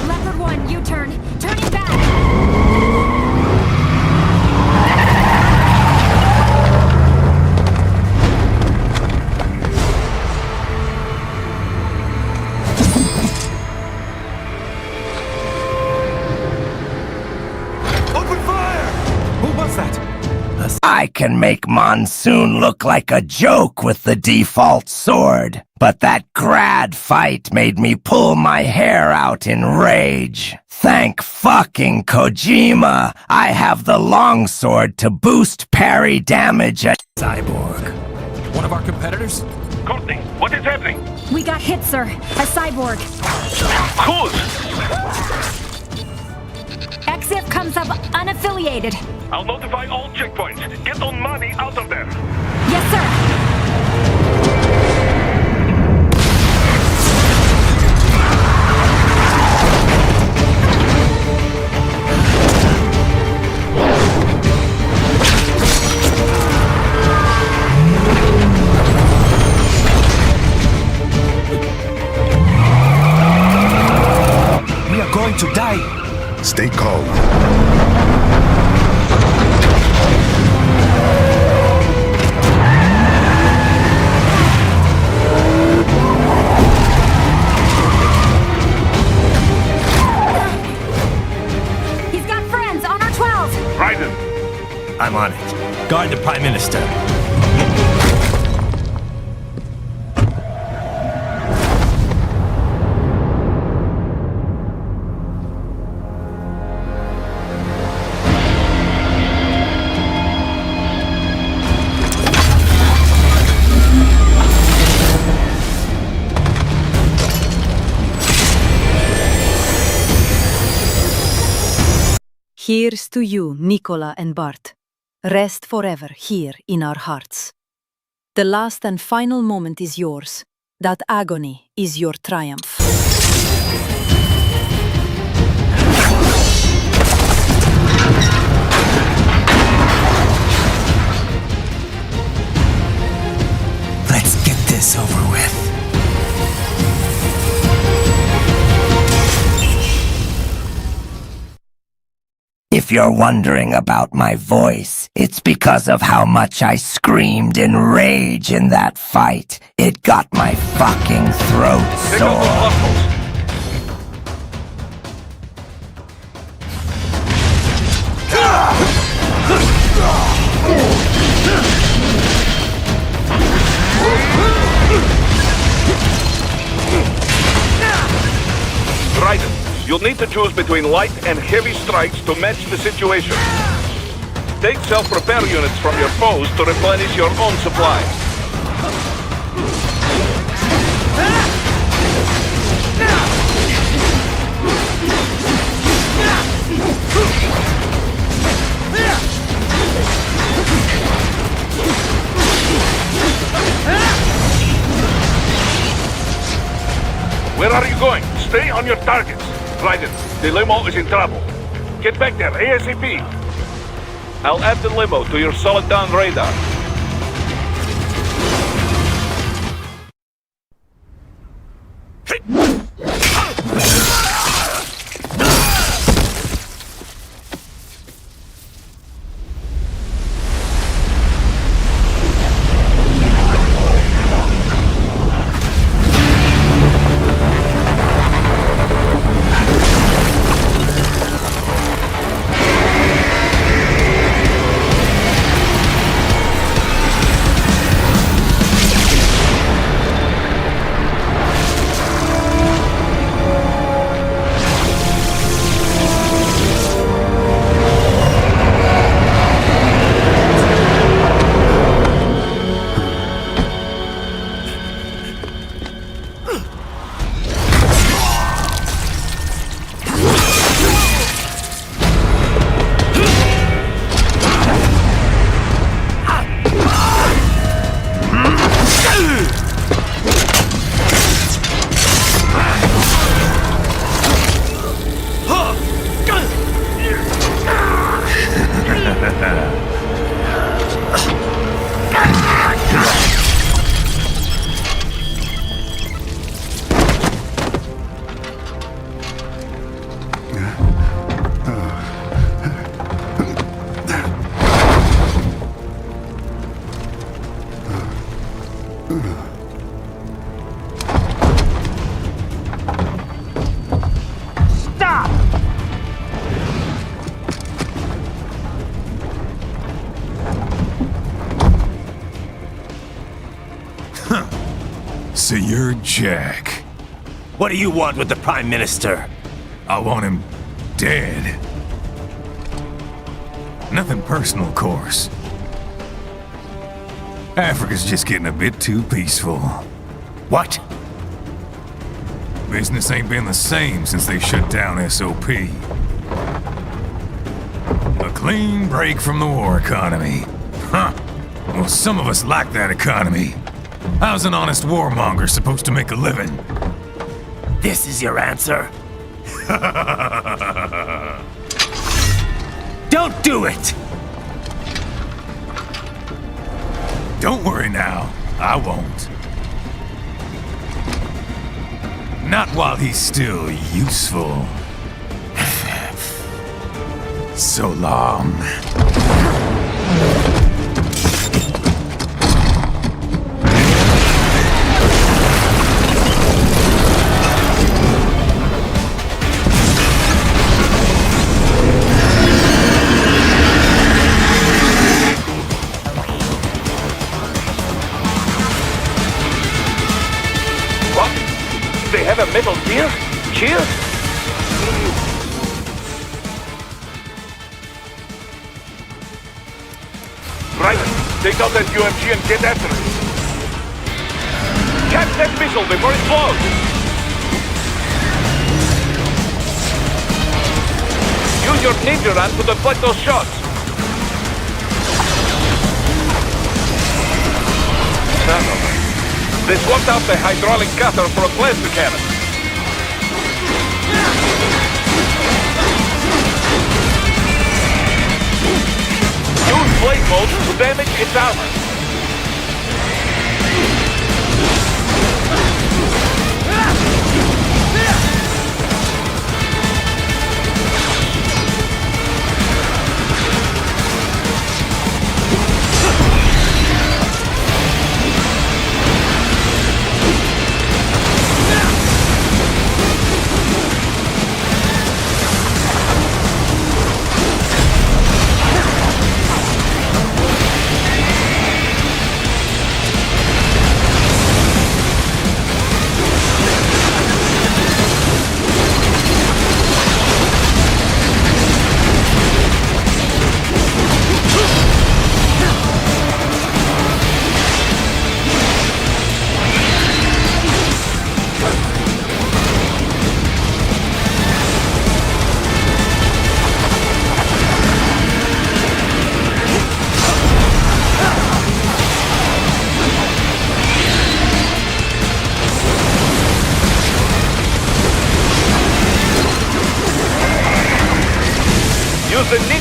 Leopard 1, U-turn. Turning back. Open fire! Who was that? I can make Monsoon look like a joke with the default sword, but that grad fight made me pull my hair out in rage. Thank fucking Kojima, I have the longsword to boost parry damage at Cyborg. One of our competitors? Courtney, what is happening? We got hit, sir. A cyborg. Whose? Exif comes up unaffiliated. I'll notify all checkpoints. Get on money out of there. Yes, sir. We are going to die. Stay calm. He's got friends on our 12. Raiden! I'm on it. Guard the Prime Minister. Here's to you, Nicola and Bart. Rest forever here in our hearts. The last and final moment is yours. That agony is your triumph. Let's get this over with. If you're wondering about my voice, it's because of how much I screamed in rage in that fight. It got my fucking throat sore. Raiden, you'll need to choose between light and heavy strikes to match the situation. Take self-repair units from your foes to replenish your own supply. Ah! Where are you going? Stay on your targets. Raiden, the limo is in trouble. Get back there, ASAP. I'll add the limo to your solid down radar. So you're Jack. What do you want with the Prime Minister? I want him dead. Nothing personal, of course. Africa's just getting a bit too peaceful. What? Business ain't been the same since they shut down SOP. A clean break from the war economy. Huh. Well, some of us like that economy. How's an honest warmonger supposed to make a living? This is your answer? Don't do it! Don't worry now. I won't. Not while he's still useful. So long. They have a Metal Gear? Cheers? Right, take out that UMG and get after it. Catch that missile before it blows! Use your ninja run to deflect those shots. They swapped out the hydraulic cutter for a plasma cannon. Use blade mode to damage its armor.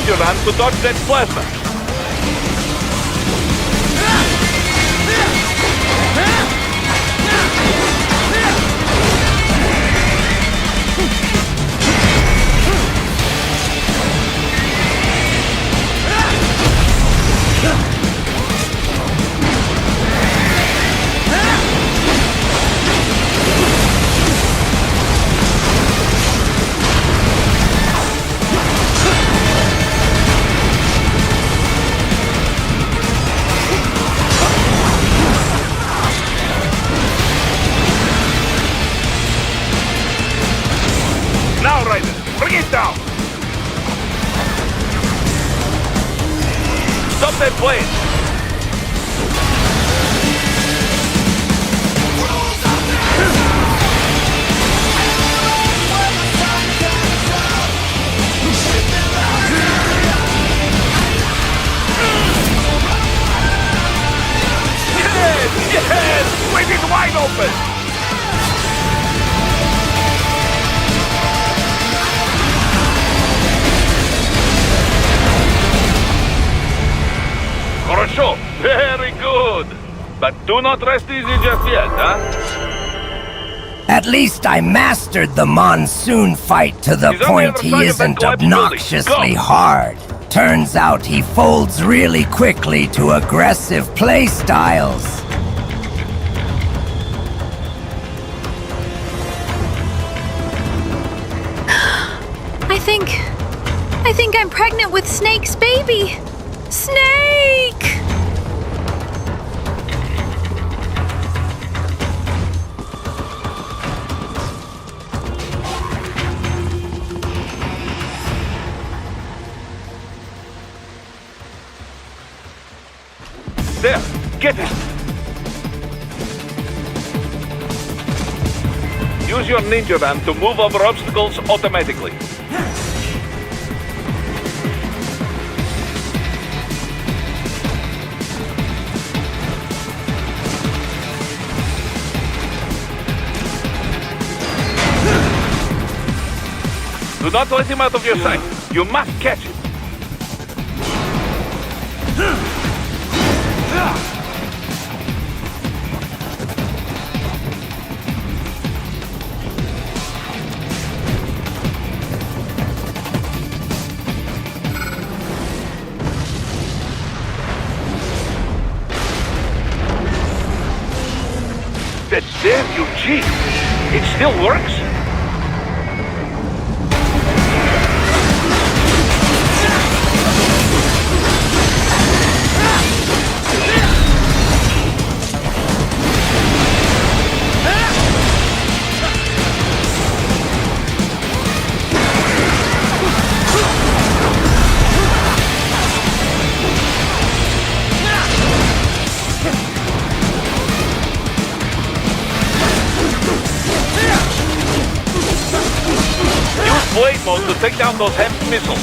ninja van to dodge that plasma. Now, Raiden, bring it down! Stop that plane! Yes! Swing it wide open! Хорошо, very good. But do not rest easy just yet, huh? At least I mastered the monsoon fight to the He's on the point other he side of that isn't collapsed building. obnoxiously Go. hard. Turns out he folds really quickly to aggressive playstyles. I think I'm pregnant with Snake's baby. Snake! There, get it! Use your ninja van to move over obstacles automatically. Do not let him out of your sight. You must catch it. That damn Eugene! It still works? Blade mode to take down those heavy missiles.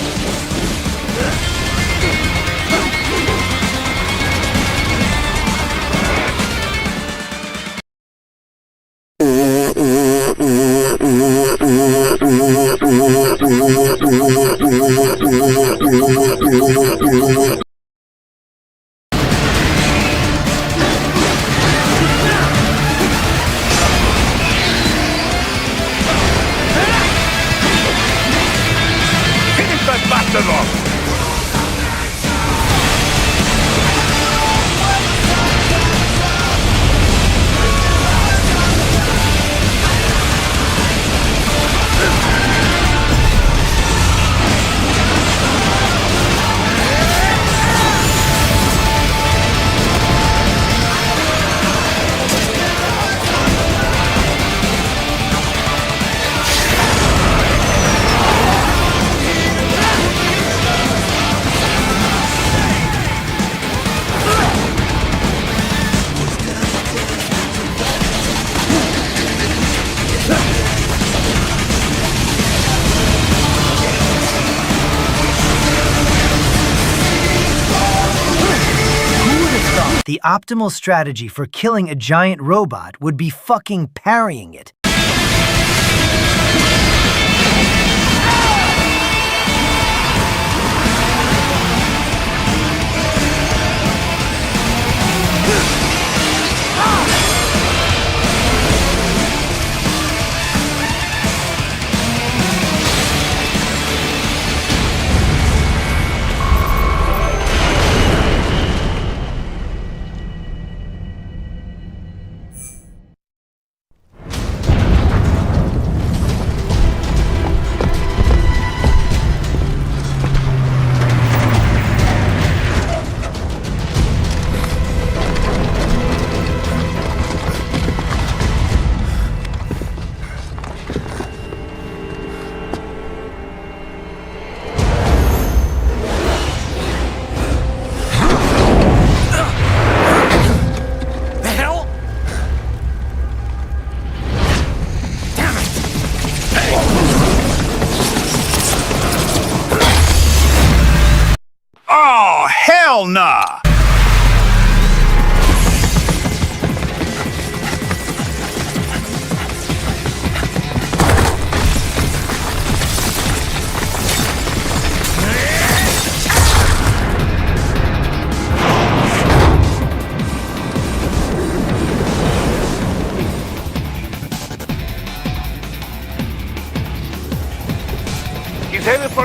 The optimal strategy for killing a giant robot would be fucking parrying it.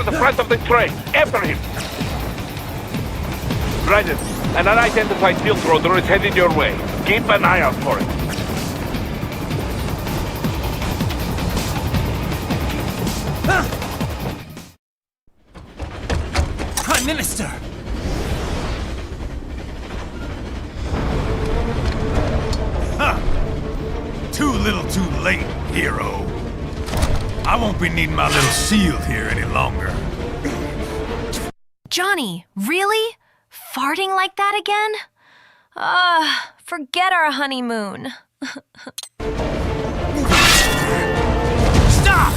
the front of the train. After him. Raiden, an unidentified field roader is headed your way. Keep an eye out for it. Prime Minister! Too little too late, hero. I won't be needing my little shield here any longer. Johnny, really? Farting like that again? Forget our honeymoon. Stop!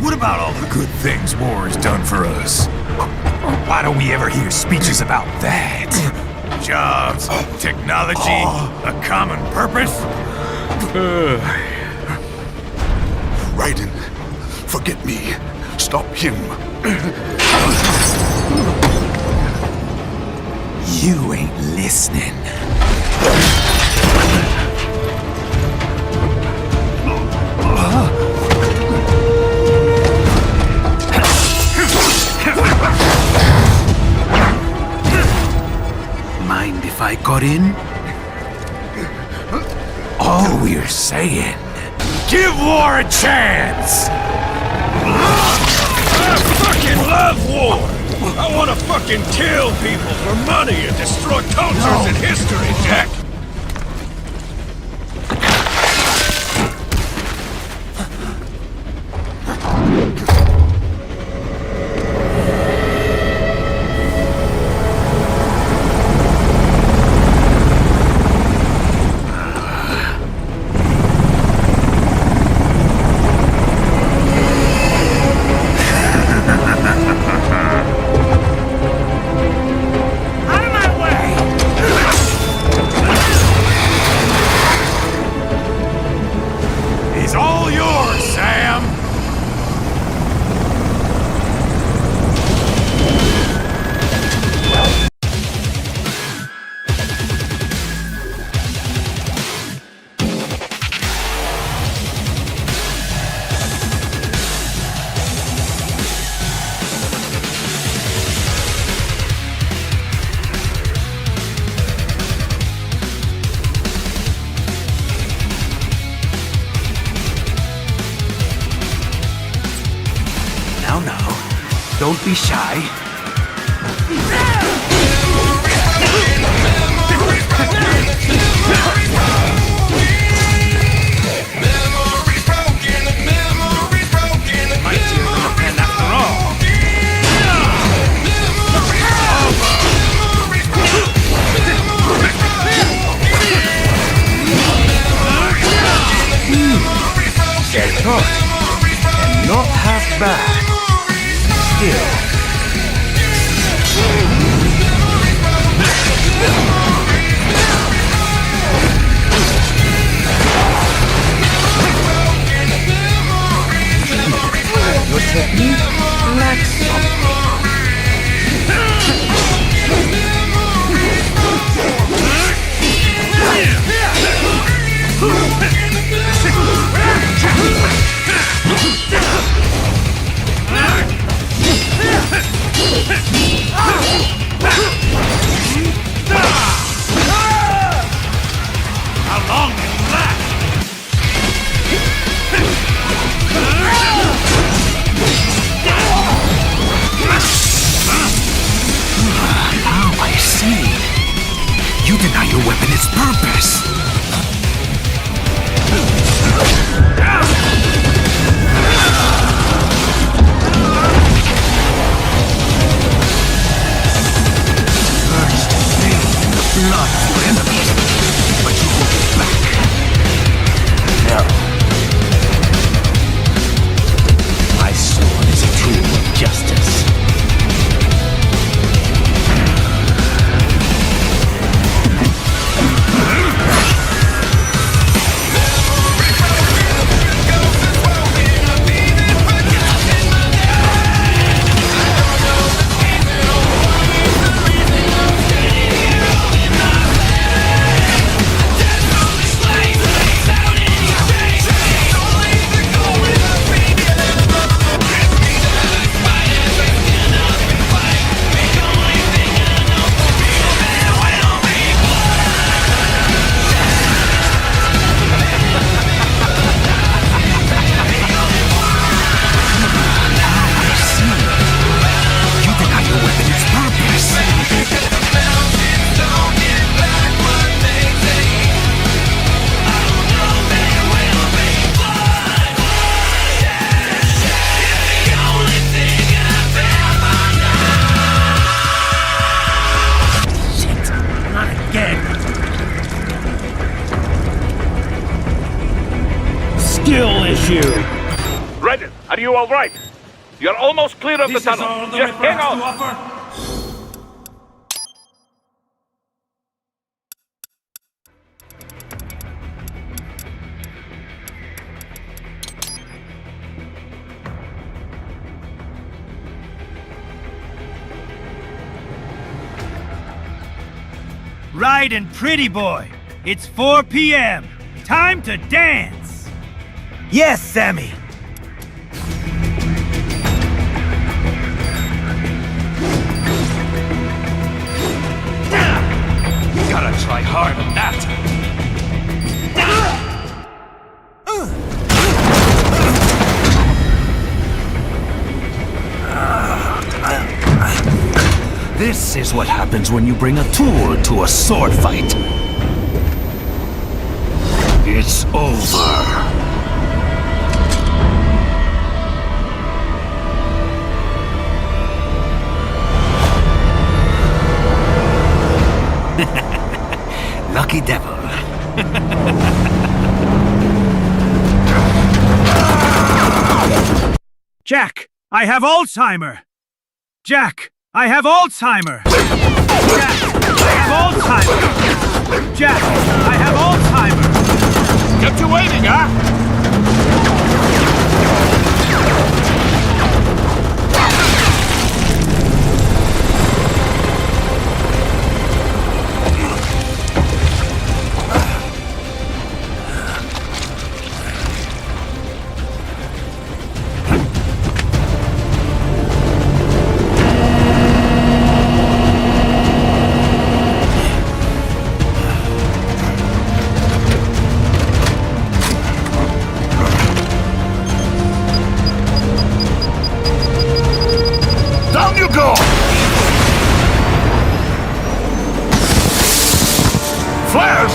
What about all the good things war has done for us? Why don't we ever hear speeches about that? Jobs, technology, a common purpose? Raiden, forget me. Stop him. You ain't listening. Mind if I cut in? All we're saying, give war a chance! I fucking love war! I wanna fucking kill people for money and destroy cultures and history, Jack! He's all yours, Sam! Now, don't be shy. Get hurt, and not half bad. Still. Your technique lacks something. How long can you last? Raiden, are you all right? You're almost clear of the tunnel. Just hang on. Raiden, pretty boy. It's 4 p.m. Time to dance. Yes, Sammy. Gotta try hard on that. This is what happens when you bring a tool to a sword fight. It's over. Lucky devil. Jack, I have Alzheimer. Jack, I have Alzheimer. Jack, I have Alzheimer. Jack, I have Alzheimer. Kept you waiting, huh? Down you go! Flares!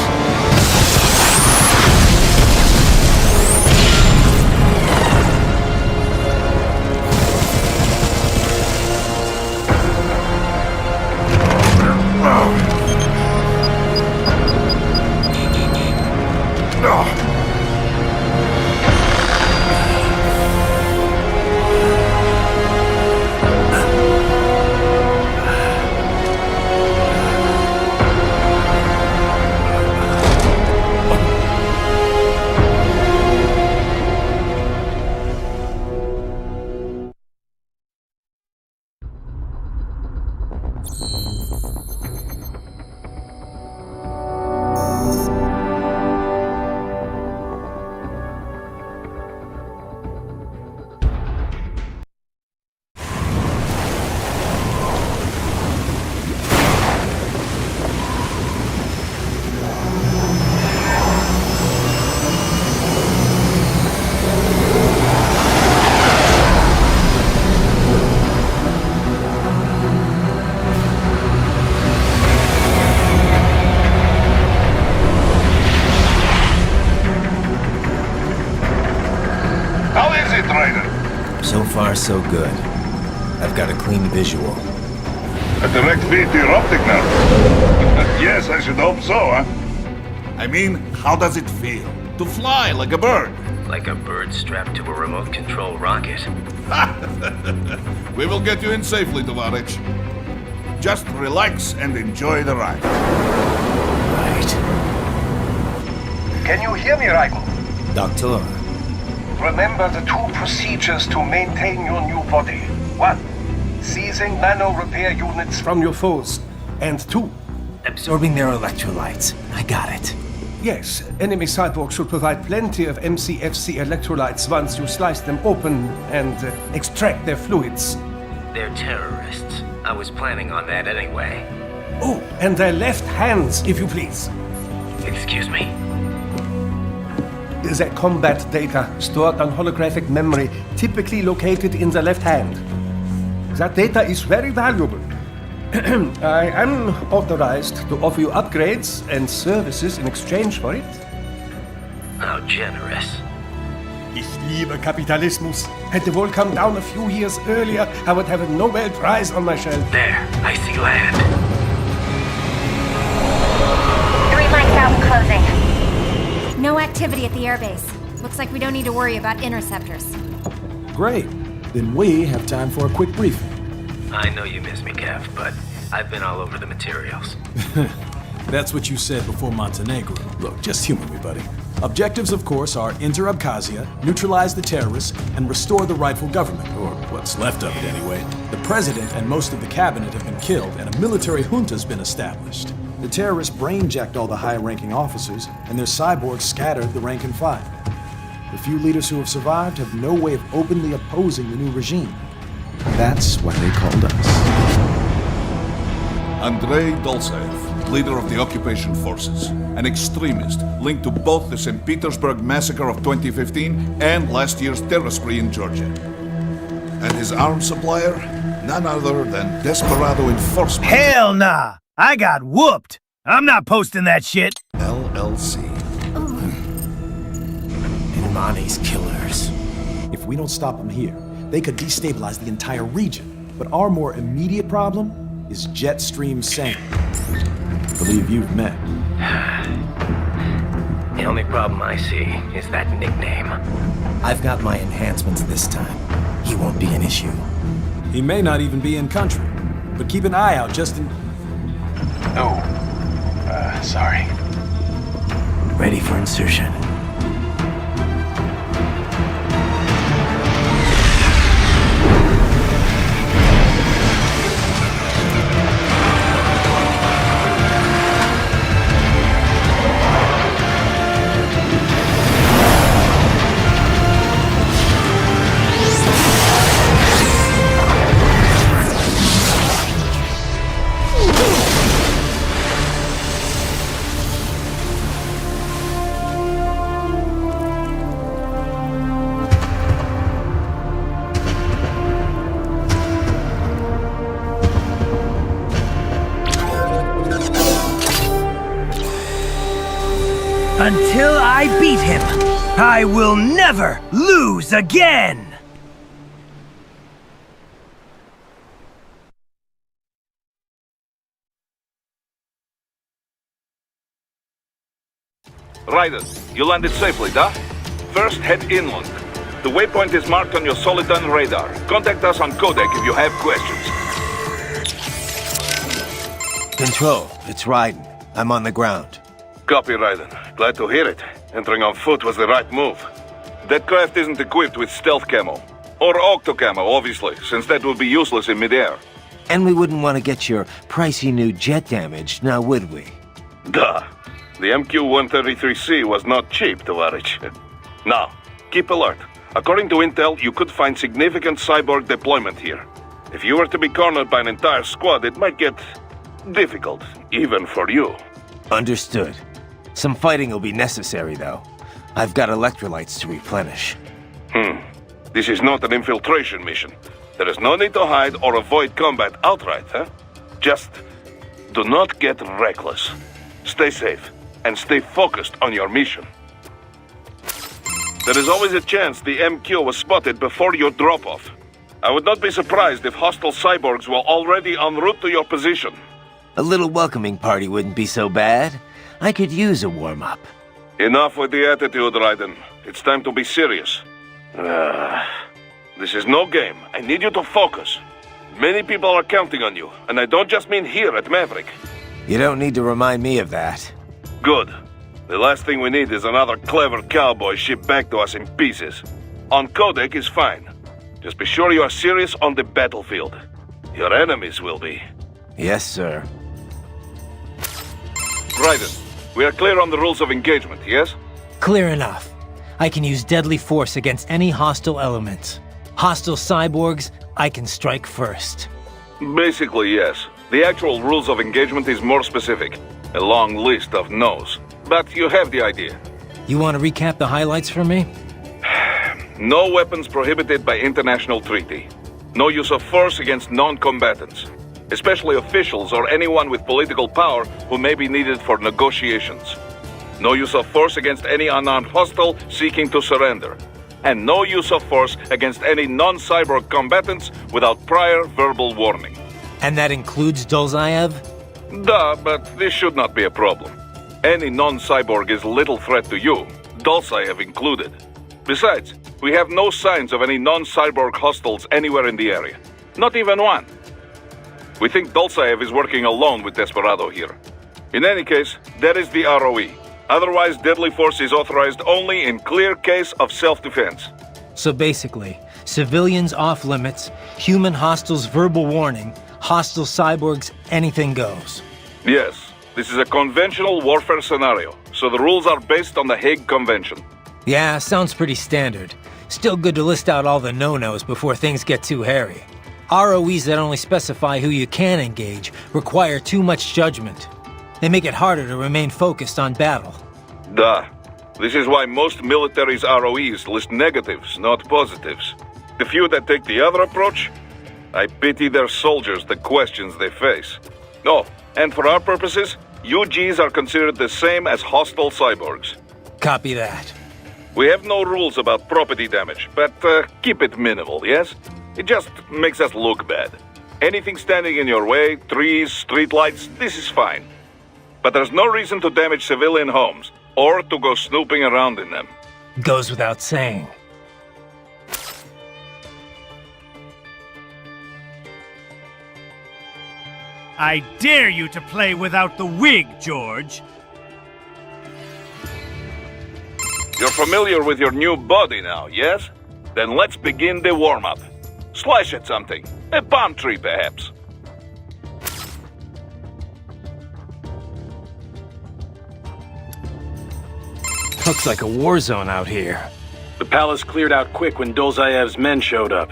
So far, so good. I've got a clean visual. A direct feed to your optic now. Yes, I should hope so, huh? I mean, how does it feel? To fly like a bird? Like a bird strapped to a remote control rocket. We will get you in safely, Tovarich. Just relax and enjoy the ride. Right. Can you hear me, Raiden? Doctor. Remember the 2 procedures to maintain your new body. 1. Seizing nano repair units from your foes. And 2. Absorbing their electrolytes. I got it. Yes, enemy cyborgs should provide plenty of MCFC electrolytes once you slice them open and extract their fluids. They're terrorists. I was planning on that anyway. Oh, and their left hands, if you please. Excuse me? The combat data stored on holographic memory, typically located in the left hand. That data is very valuable. I am authorized to offer you upgrades and services in exchange for it. How generous. Ich liebe Kapitalismus. Had the wall come down a few years earlier, I would have a Nobel Prize on my shelf. There, I see land. 3 mics out, closing. No activity at the airbase. Looks like we don't need to worry about interceptors. Great. Then we have time for a quick briefing. I know you miss me, Kev, but I've been all over the materials. That's what you said before Montenegro. Look, just humor me, buddy. Objectives, of course, are enter Abkhazia, neutralize the terrorists, and restore the rightful government, or what's left of it anyway. The president and most of the cabinet have been killed, and a military junta's been established. The terrorists brain-jacked all the high-ranking officers, and their cyborgs scattered the rank and file. The few leaders who have survived have no way of openly opposing the new regime. That's why they called us. Andrei Dolzaev, leader of the occupation forces, an extremist linked to both the St. Petersburg massacre of 2015 and last year's terror spree in Georgia. And his arms supplier, none other than Desperado Enforcement. Hell nah! I got whooped! I'm not posting that shit! LLC. Ilmani's killers. If we don't stop them here, they could destabilize the entire region. But our more immediate problem is Jetstream Sang. Believe you've met. The only problem I see is that nickname. I've got my enhancements this time. He won't be an issue. He may not even be in country. But keep an eye out just in... Oh. Sorry. Ready for insertion. Until I beat him, I will never lose again! Ryder, you landed safely, da? First, head inland. The waypoint is marked on your Soliton radar. Contact us on codec if you have questions. Control, it's Raiden. I'm on the ground. Copy, Raiden. Glad to hear it. Entering on foot was the right move. That craft isn't equipped with stealth camo. Or octo camo, obviously, since that would be useless in midair. And we wouldn't want to get your pricey new jet damaged, now would we? Duh. The MQ-133C was not cheap, Tovarich. Now, keep alert. According to intel, you could find significant cyborg deployment here. If you were to be cornered by an entire squad, it might get difficult, even for you. Understood. Some fighting will be necessary, though. I've got electrolytes to replenish. This is not an infiltration mission. There is no need to hide or avoid combat outright, huh? Just do not get reckless. Stay safe, and stay focused on your mission. There is always a chance the MQ was spotted before your drop-off. I would not be surprised if hostile cyborgs were already en route to your position. A little welcoming party wouldn't be so bad. I could use a warm-up. Enough with the attitude, Raiden. It's time to be serious. This is no game. I need you to focus. Many people are counting on you, and I don't just mean here at Maverick. You don't need to remind me of that. Good. The last thing we need is another clever cowboy shipped back to us in pieces. On codec is fine. Just be sure you are serious on the battlefield. Your enemies will be. Yes, sir. Raiden, we are clear on the rules of engagement, yes? Clear enough. I can use deadly force against any hostile elements. Hostile cyborgs, I can strike first. Basically, yes. The actual rules of engagement is more specific. A long list of no's. But you have the idea. You want to recap the highlights for me? No weapons prohibited by international treaty. No use of force against non-combatants, especially officials or anyone with political power who may be needed for negotiations. No use of force against any unarmed hostile seeking to surrender. And no use of force against any non-cyborg combatants without prior verbal warning. And that includes Dolzaev? Duh, but this should not be a problem. Any non-cyborg is little threat to you, Dolzaev included. Besides, We have no signs of any non-cyborg hostiles anywhere in the area. Not even one. We think Dolzaev is working alone with Desperado here. In any case, that is the ROE. Otherwise, deadly force is authorized only in clear case of self-defense. So basically, civilians off limits, human hostiles verbal warning, hostile cyborgs, anything goes. Yes, this is a conventional warfare scenario, so the rules are based on the Hague Convention. Yeah, sounds pretty standard. Still good to list out all the no-nos before things get too hairy. ROEs that only specify who you can engage require too much judgment. They make it harder to remain focused on battle. Duh. This is why most militaries' ROEs list negatives, not positives. The few that take the other approach, I pity their soldiers the questions they face. Oh, and for our purposes, UGs are considered the same as hostile cyborgs. Copy that. We have no rules about property damage, but keep it minimal, yes? It just makes us look bad. Anything standing in your way, trees, streetlights, this is fine. But there's no reason to damage civilian homes, or to go snooping around in them. Goes without saying. I dare you to play without the wig, George. You're familiar with your new body now, yes? Then let's begin the warm-up. Slash at something. A palm tree, perhaps. Looks like a war zone out here. The palace cleared out quick when Dolzaev's men showed up.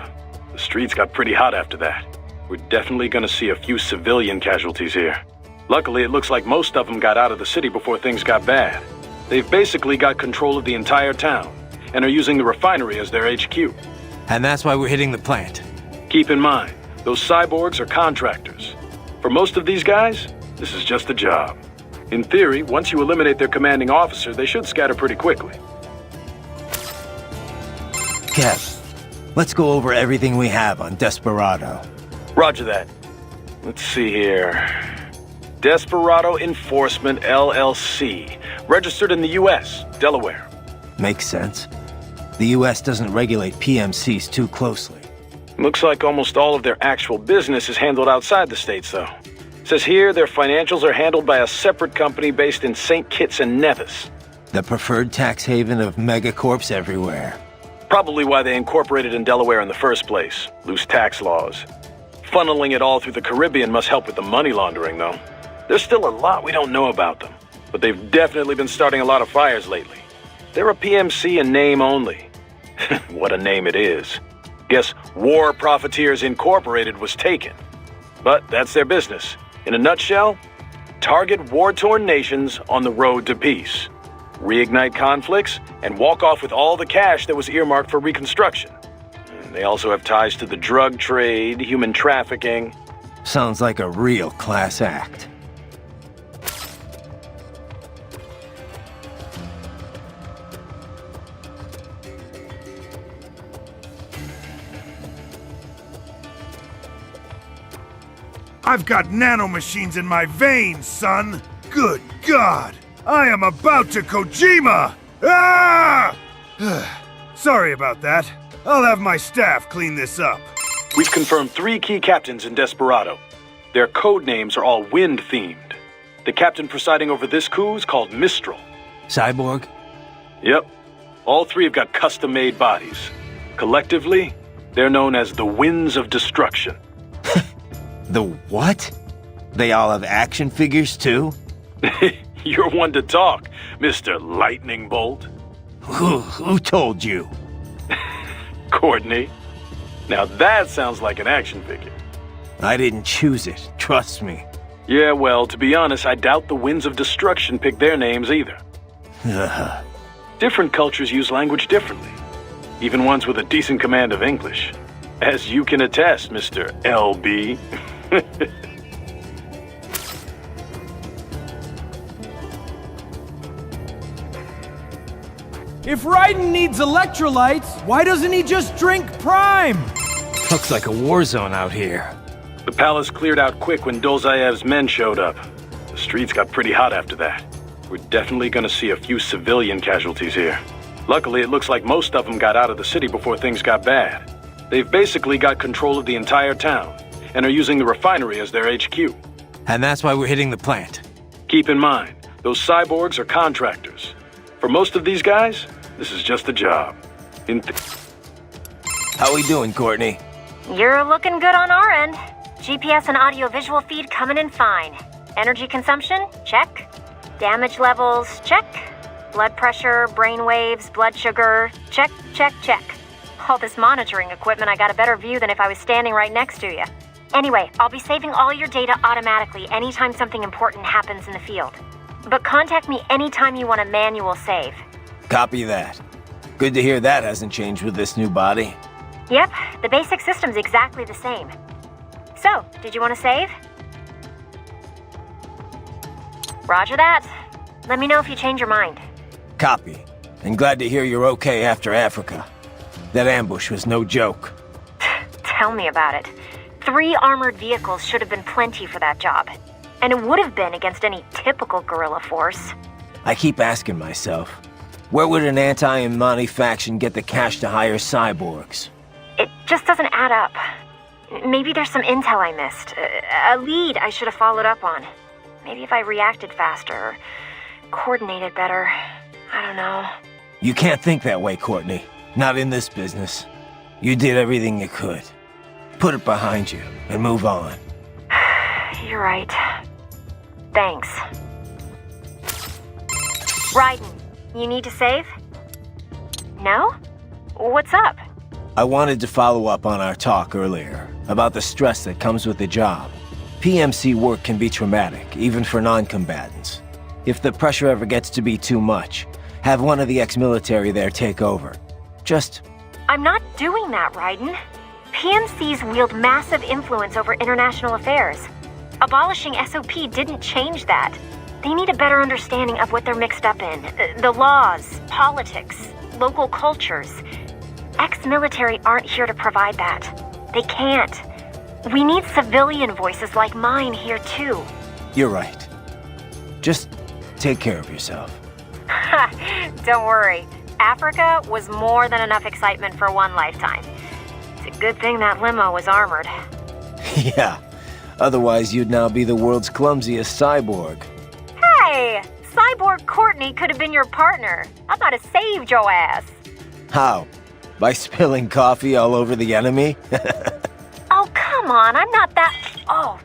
The streets got pretty hot after that. We're definitely gonna see a few civilian casualties here. Luckily, it looks like most of them got out of the city before things got bad. They've basically got control of the entire town, and are using the refinery as their HQ. And that's why we're hitting the plant. Keep in mind, those cyborgs are contractors. For most of these guys, this is just a job. In theory, once you eliminate their commanding officer, they should scatter pretty quickly. Kev, let's go over everything we have on Desperado. Roger that. Let's see here. Desperado Enforcement LLC. Registered in the U.S., Delaware. Makes sense. The U.S. doesn't regulate PMCs too closely. Looks like almost all of their actual business is handled outside the States, though. Says here their financials are handled by a separate company based in St. Kitts and Nevis. The preferred tax haven of megacorps everywhere. Probably why they incorporated in Delaware in the first place. Loose tax laws. Funneling it all through the Caribbean must help with the money laundering, though. There's still a lot we don't know about them, but they've definitely been starting a lot of fires lately. They're a PMC in name only. What a name it is. Guess War Profiteers Incorporated was taken. But that's their business. In a nutshell, target war-torn nations on the road to peace. Reignite conflicts, and walk off with all the cash that was earmarked for reconstruction. They also have ties to the drug trade, human trafficking. Sounds like a real class act. I've got nanomachines in my veins, son! Good God! I am about to Kojima! Ah! Sorry about that. I'll have my staff clean this up. We've confirmed 3 key captains in Desperado. Their code names are all wind-themed. The captain presiding over this coup is called Mistral. Cyborg? Yep. All 3 have got custom-made bodies. Collectively, they're known as the Winds of Destruction. The what? They all have action figures too? You're one to talk, Mr. Lightning Bolt. Who told you? Courtney. Now that sounds like an action figure. I didn't choose it, trust me. Yeah, well, to be honest, I doubt the Winds of Destruction picked their names either. Different cultures use language differently. Even ones with a decent command of English. As you can attest, Mr. LB. If Raiden needs electrolytes, why doesn't he just drink Prime? Looks like a war zone out here. The palace cleared out quick when Dolzaev's men showed up. The streets got pretty hot after that. We're definitely gonna see a few civilian casualties here. Luckily, it looks like most of them got out of the city before things got bad. They've basically got control of the entire town, and are using the refinery as their HQ. And that's why we're hitting the plant. Keep in mind, those cyborgs are contractors. For most of these guys, this is just a job. How we doing, Courtney? You're looking good on our end. GPS and audio-visual feed coming in fine. Energy consumption? Check. Damage levels? Check. Blood pressure, brain waves, blood sugar? Check, check, check. All this monitoring equipment, I got a better view than if I was standing right next to you. Anyway, I'll be saving all your data automatically anytime something important happens in the field. But contact me anytime you want a manual save. Copy that. Good to hear that hasn't changed with this new body. Yep, the basic system's exactly the same. So, did you want to save? Roger that. Let me know if you change your mind. Copy. And glad to hear you're okay after Africa. That ambush was no joke. Tell me about it. 3 armored vehicles should have been plenty for that job. And it would have been against any typical guerrilla force. I keep asking myself, where would an anti-Imani faction get the cash to hire cyborgs? It just doesn't add up. Maybe there's some intel I missed. A lead I should have followed up on. Maybe if I reacted faster, or coordinated better. I don't know. You can't think that way, Courtney. Not in this business. You did everything you could. Put it behind you and move on. You're right. Thanks. Raiden, you need to save? No? What's up? I wanted to follow up on our talk earlier about the stress that comes with the job. PMC work can be traumatic, even for non-combatants. If the pressure ever gets to be too much, have one of the ex-military there take over. Just... I'm not doing that, Raiden. PMCs wield massive influence over international affairs. Abolishing SOP didn't change that. They need a better understanding of what they're mixed up in. The laws, politics, local cultures. Ex-military aren't here to provide that. They can't. We need civilian voices like mine here too. You're right. Just take care of yourself. Don't worry. Africa was more than enough excitement for one lifetime. It's a good thing that limo was armored. Yeah. Otherwise, you'd now be the world's clumsiest cyborg. Hey! Cyborg Courtney could have been your partner. I might have saved your ass. How? By spilling coffee all over the enemy? Oh, come on. I'm not that... Oh,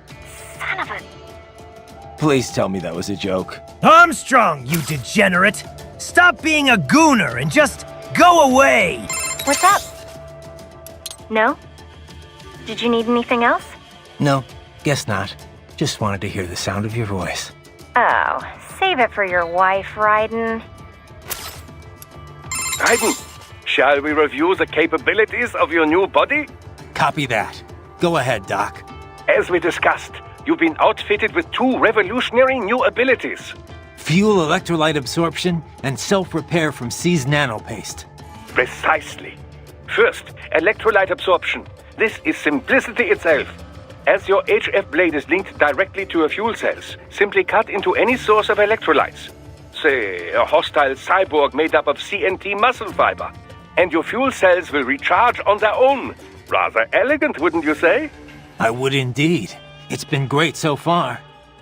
son of a... Please tell me that was a joke. Armstrong, you degenerate! Stop being a gooner and just go away! What's up? No? Did you need anything else? No, guess not. Just wanted to hear the sound of your voice. Oh, save it for your wife, Raiden. Raiden, shall we review the capabilities of your new body? Copy that. Go ahead, Doc. As we discussed, you've been outfitted with 2 revolutionary new abilities. Fuel electrolyte absorption and self-repair from C's nanopaste. Precisely. First, electrolyte absorption. This is simplicity itself. As your HF blade is linked directly to your fuel cells, simply cut into any source of electrolytes. Say, a hostile cyborg made up of CNT muscle fiber. And your fuel cells will recharge on their own. Rather elegant, wouldn't you say? I would indeed. It's been great so far.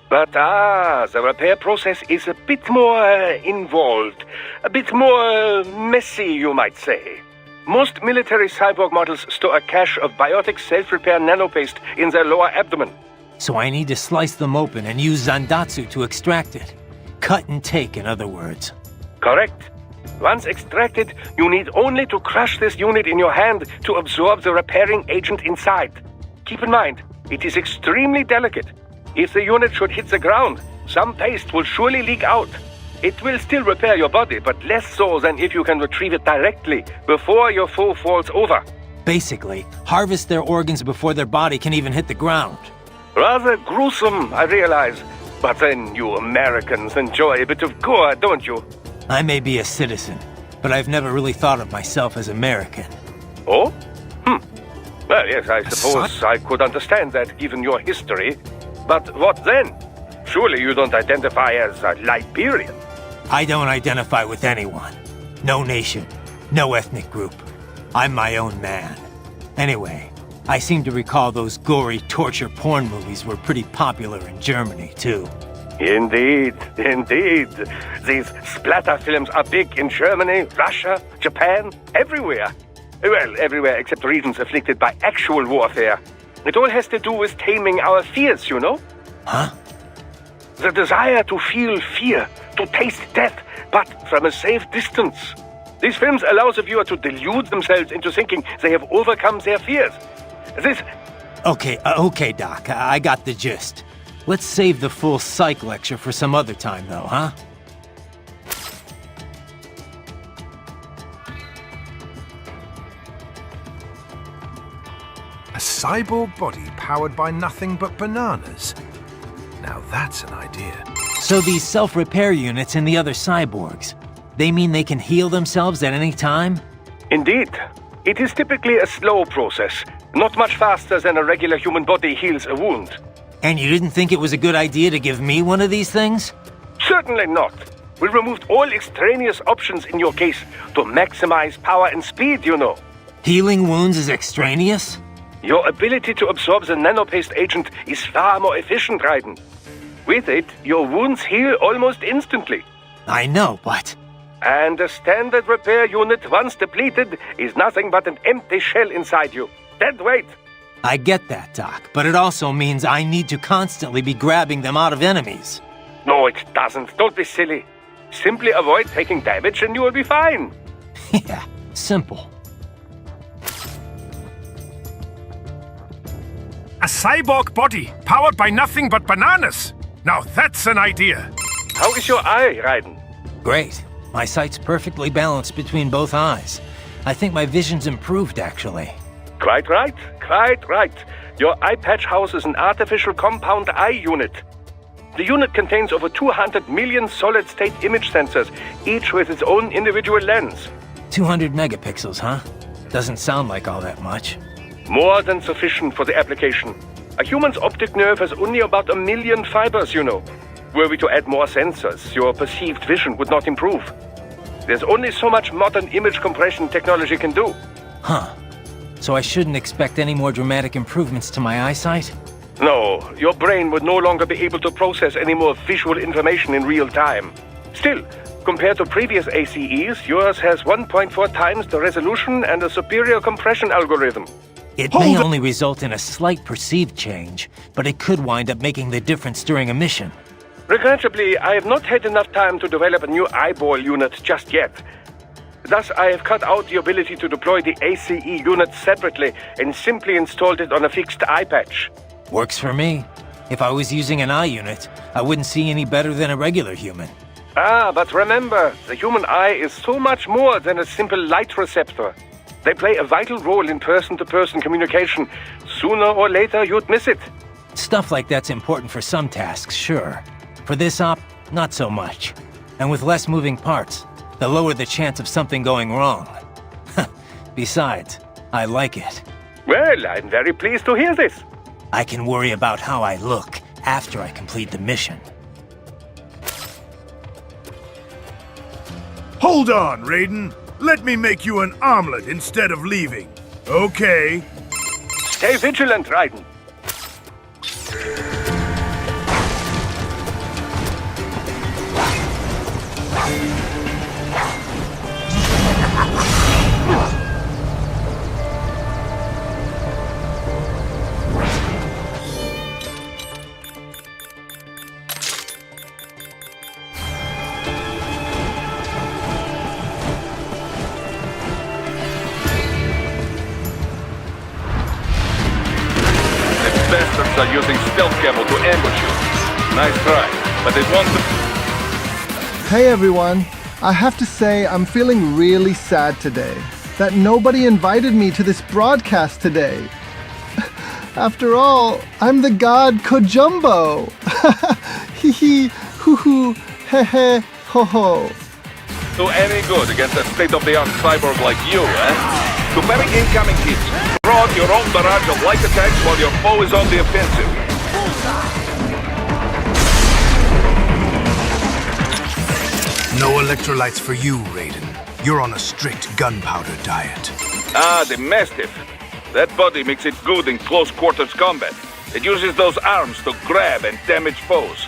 But the repair process is a bit more involved. A bit more messy, you might say. Most military cyborg models store a cache of biotic self-repair nanopaste in their lower abdomen. So I need to slice them open and use Zandatsu to extract it. Cut and take, in other words. Correct. Once extracted, you need only to crush this unit in your hand to absorb the repairing agent inside. Keep in mind, it is extremely delicate. If the unit should hit the ground, some paste will surely leak out. It will still repair your body, but less so than if you can retrieve it directly before your foe falls over. Basically, harvest their organs before their body can even hit the ground. Rather gruesome, I realize. But then you Americans enjoy a bit of gore, don't you? I may be a citizen, but I've never really thought of myself as American. Oh? Well, yes, I suppose I could understand that given your history. But what then? Surely you don't identify as a Liberian. I don't identify with anyone. No nation, no ethnic group. I'm my own man. Anyway, I seem to recall those gory torture porn movies were pretty popular in Germany, too. Indeed, indeed. These splatter films are big in Germany, Russia, Japan, everywhere. Well, everywhere except regions afflicted by actual warfare. It all has to do with taming our fears, you know? Huh? The desire to feel fear, to taste death, but from a safe distance. These films allow the viewer to delude themselves into thinking they have overcome their fears. This... Okay, Doc, I got the gist. Let's save the full psych lecture for some other time, though, huh? A cyborg body powered by nothing but bananas. Now that's an idea. So these self-repair units in the other cyborgs, they mean they can heal themselves at any time? Indeed. It is typically a slow process, not much faster than a regular human body heals a wound. And you didn't think it was a good idea to give me one of these things? Certainly not. We removed all extraneous options in your case to maximize power and speed, you know. Healing wounds is extraneous? Your ability to absorb the nanopaste agent is far more efficient, Raiden. With it, your wounds heal almost instantly. I know, but... And a standard repair unit, once depleted, is nothing but an empty shell inside you. Dead weight. I get that, Doc, but it also means I need to constantly be grabbing them out of enemies. No, it doesn't. Don't be silly. Simply avoid taking damage and you will be fine. Yeah, simple. A cyborg body powered by nothing but bananas. Now that's an idea. How is your eye, Raiden? Great. My sight's perfectly balanced between both eyes. I think my vision's improved, actually. Quite right. Your eye patch houses an artificial compound eye unit. The unit contains over 200 million solid-state image sensors, each with its own individual lens. 200 megapixels, huh? Doesn't sound like all that much. More than sufficient for the application. A human's optic nerve has only about 1 million fibers, you know. Were we to add more sensors, your perceived vision would not improve. There's only so much modern image compression technology can do. Huh. So I shouldn't expect any more dramatic improvements to my eyesight? No, your brain would no longer be able to process any more visual information in real time. Still, compared to previous ACEs, yours has 1.4 times the resolution and a superior compression algorithm. It may only result in a slight perceived change, but it could wind up making the difference during a mission. Regrettably, I have not had enough time to develop a new eyeball unit just yet. Thus, I have cut out the ability to deploy the ACE unit separately and simply installed it on a fixed eye patch. Works for me. If I was using an eye unit, I wouldn't see any better than a regular human. Ah, but remember, the human eye is so much more than a simple light receptor. They play a vital role in person-to-person communication. Sooner or later, you'd miss it. Stuff like that's important for some tasks, sure. For this op, not so much. And with less moving parts, the lower the chance of something going wrong. Besides, I like it. Well, I'm very pleased to hear this. I can worry about how I look after I complete the mission. Hold on, Raiden. Let me make you an omelet instead of leaving. Okay. Stay vigilant, Raiden. Bastards are using stealth camo to ambush you. Nice try, but it won't... Hey everyone, I have to say I'm feeling really sad today that nobody invited me to this broadcast today. After all, I'm the god Kojumbo. Hee hee, hoo hoo, he he, ho ho. Do any good against a state-of-the-art cyborg like you, eh? To bury incoming hits, throw out your own barrage of light attacks while your foe is on the offensive. No electrolytes for you, Raiden. You're on a strict gunpowder diet. Ah, the Mastiff. That body makes it good in close quarters combat. It uses those arms to grab and damage foes.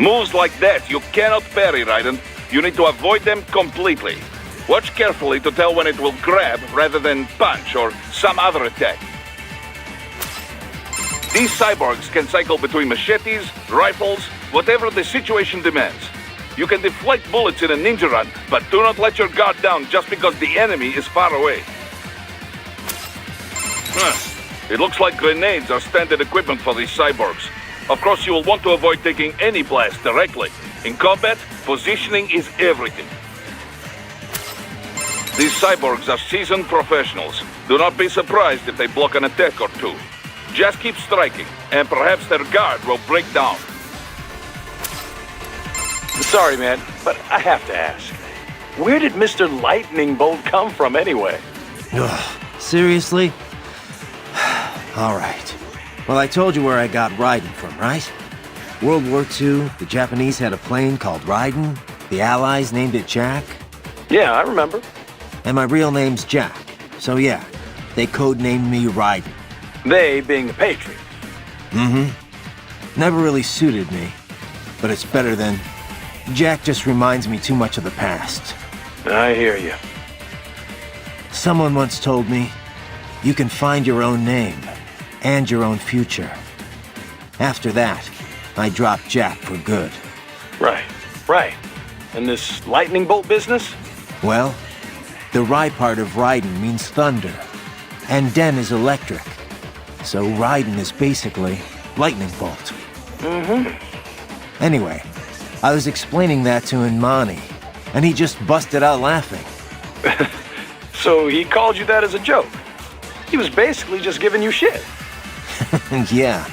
Moves like that you cannot parry, Raiden. You need to avoid them completely. Watch carefully to tell when it will grab rather than punch or some other attack. These cyborgs can cycle between machetes, rifles, whatever the situation demands. You can deflect bullets in a ninja run, but do not let your guard down just because the enemy is far away. It looks like grenades are standard equipment for these cyborgs. Of course, you will want to avoid taking any blast directly. In combat, positioning is everything. These cyborgs are seasoned professionals. Do not be surprised if they block an attack or two. Just keep striking, and perhaps their guard will break down. Sorry, man, but I have to ask. Where did Mr. Lightning Bolt come from anyway? Ugh, seriously? All right. Well, I told you where I got Raiden from, right? World War II, the Japanese had a plane called Raiden. The Allies named it Jack. Yeah, I remember. And my real name's Jack. So yeah, they codenamed me Raiden. They being the Patriots. Mm-hmm. Never really suited me. But it's better than... Jack just reminds me too much of the past. I hear you. Someone once told me, you can find your own name, and your own future. After that, I dropped Jack for good. Right. And this lightning bolt business? Well, the Rai part of Raiden means thunder, and Den is electric. So Raiden is basically lightning bolt. Mm-hmm. Anyway, I was explaining that to Inmani, and he just busted out laughing. So he called you that as a joke? He was basically just giving you shit. Yeah,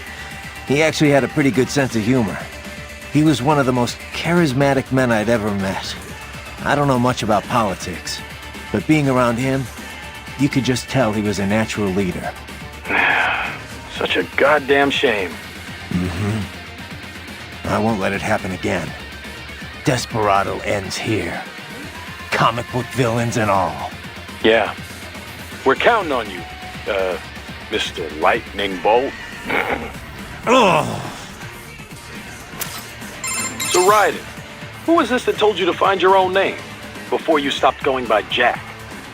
he actually had a pretty good sense of humor. He was one of the most charismatic men I'd ever met. I don't know much about politics, but being around him, you could just tell he was a natural leader. Such a goddamn shame. Mm-hmm. I won't let it happen again. Desperado ends here. Comic book villains and all. Yeah. We're counting on you, Mr. Lightning Bolt. Oh. So Raiden, who was this that told you to find your own name before you stopped going by Jack?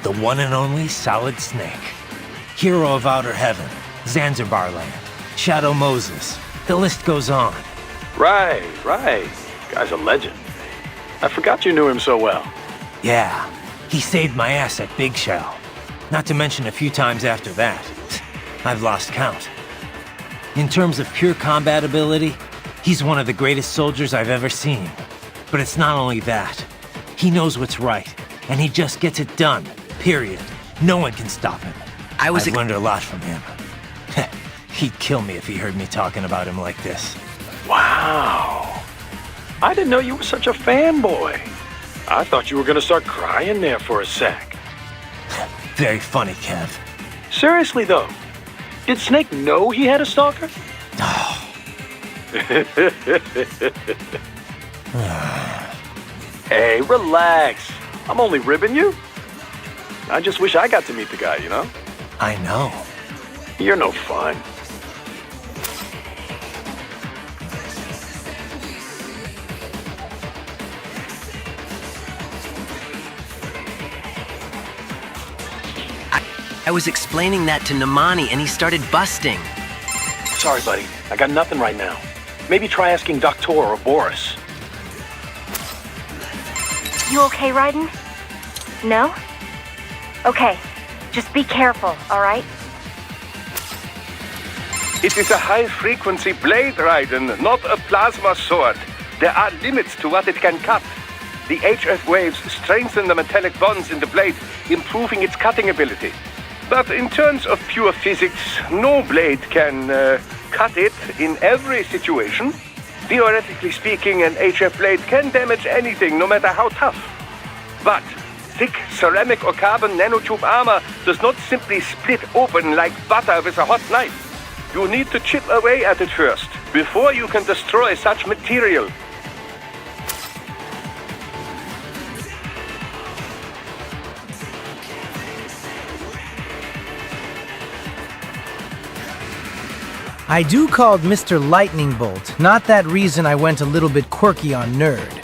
The one and only Solid Snake. Hero of Outer Heaven, Zanzibar Land, Shadow Moses. The list goes on. Right. Guy's a legend. I forgot you knew him so well. Yeah, he saved my ass at Big Shell. Not to mention a few times after that. I've lost count. In terms of pure combat ability, he's one of the greatest soldiers I've ever seen. But it's not only that. He knows what's right, and he just gets it done, period. No one can stop him. I've learned a lot from him. He'd kill me if he heard me talking about him like this. Wow. I didn't know you were such a fanboy. I thought you were gonna start crying there for a sec. Very funny, Kev. Seriously, though, did Snake know he had a stalker? Hey, relax. I'm only ribbing you. I just wish I got to meet the guy, you know? I know. You're no fun. I was explaining that to Namani and he started busting. Sorry, buddy. I got nothing right now. Maybe try asking Doctor or Boris. You okay, Raiden? No? Okay. Just be careful, all right? It is a high-frequency blade, Raiden, not a plasma sword. There are limits to what it can cut. The HF waves strengthen the metallic bonds in the blade, improving its cutting ability. But in terms of pure physics, no blade can cut it in every situation. Theoretically speaking, an HF blade can damage anything, no matter how tough. But thick ceramic or carbon nanotube armor does not simply split open like butter with a hot knife. You need to chip away at it first, before you can destroy such material. I do called Mr. Lightning Bolt, not that reason I went a little bit quirky on Nerd.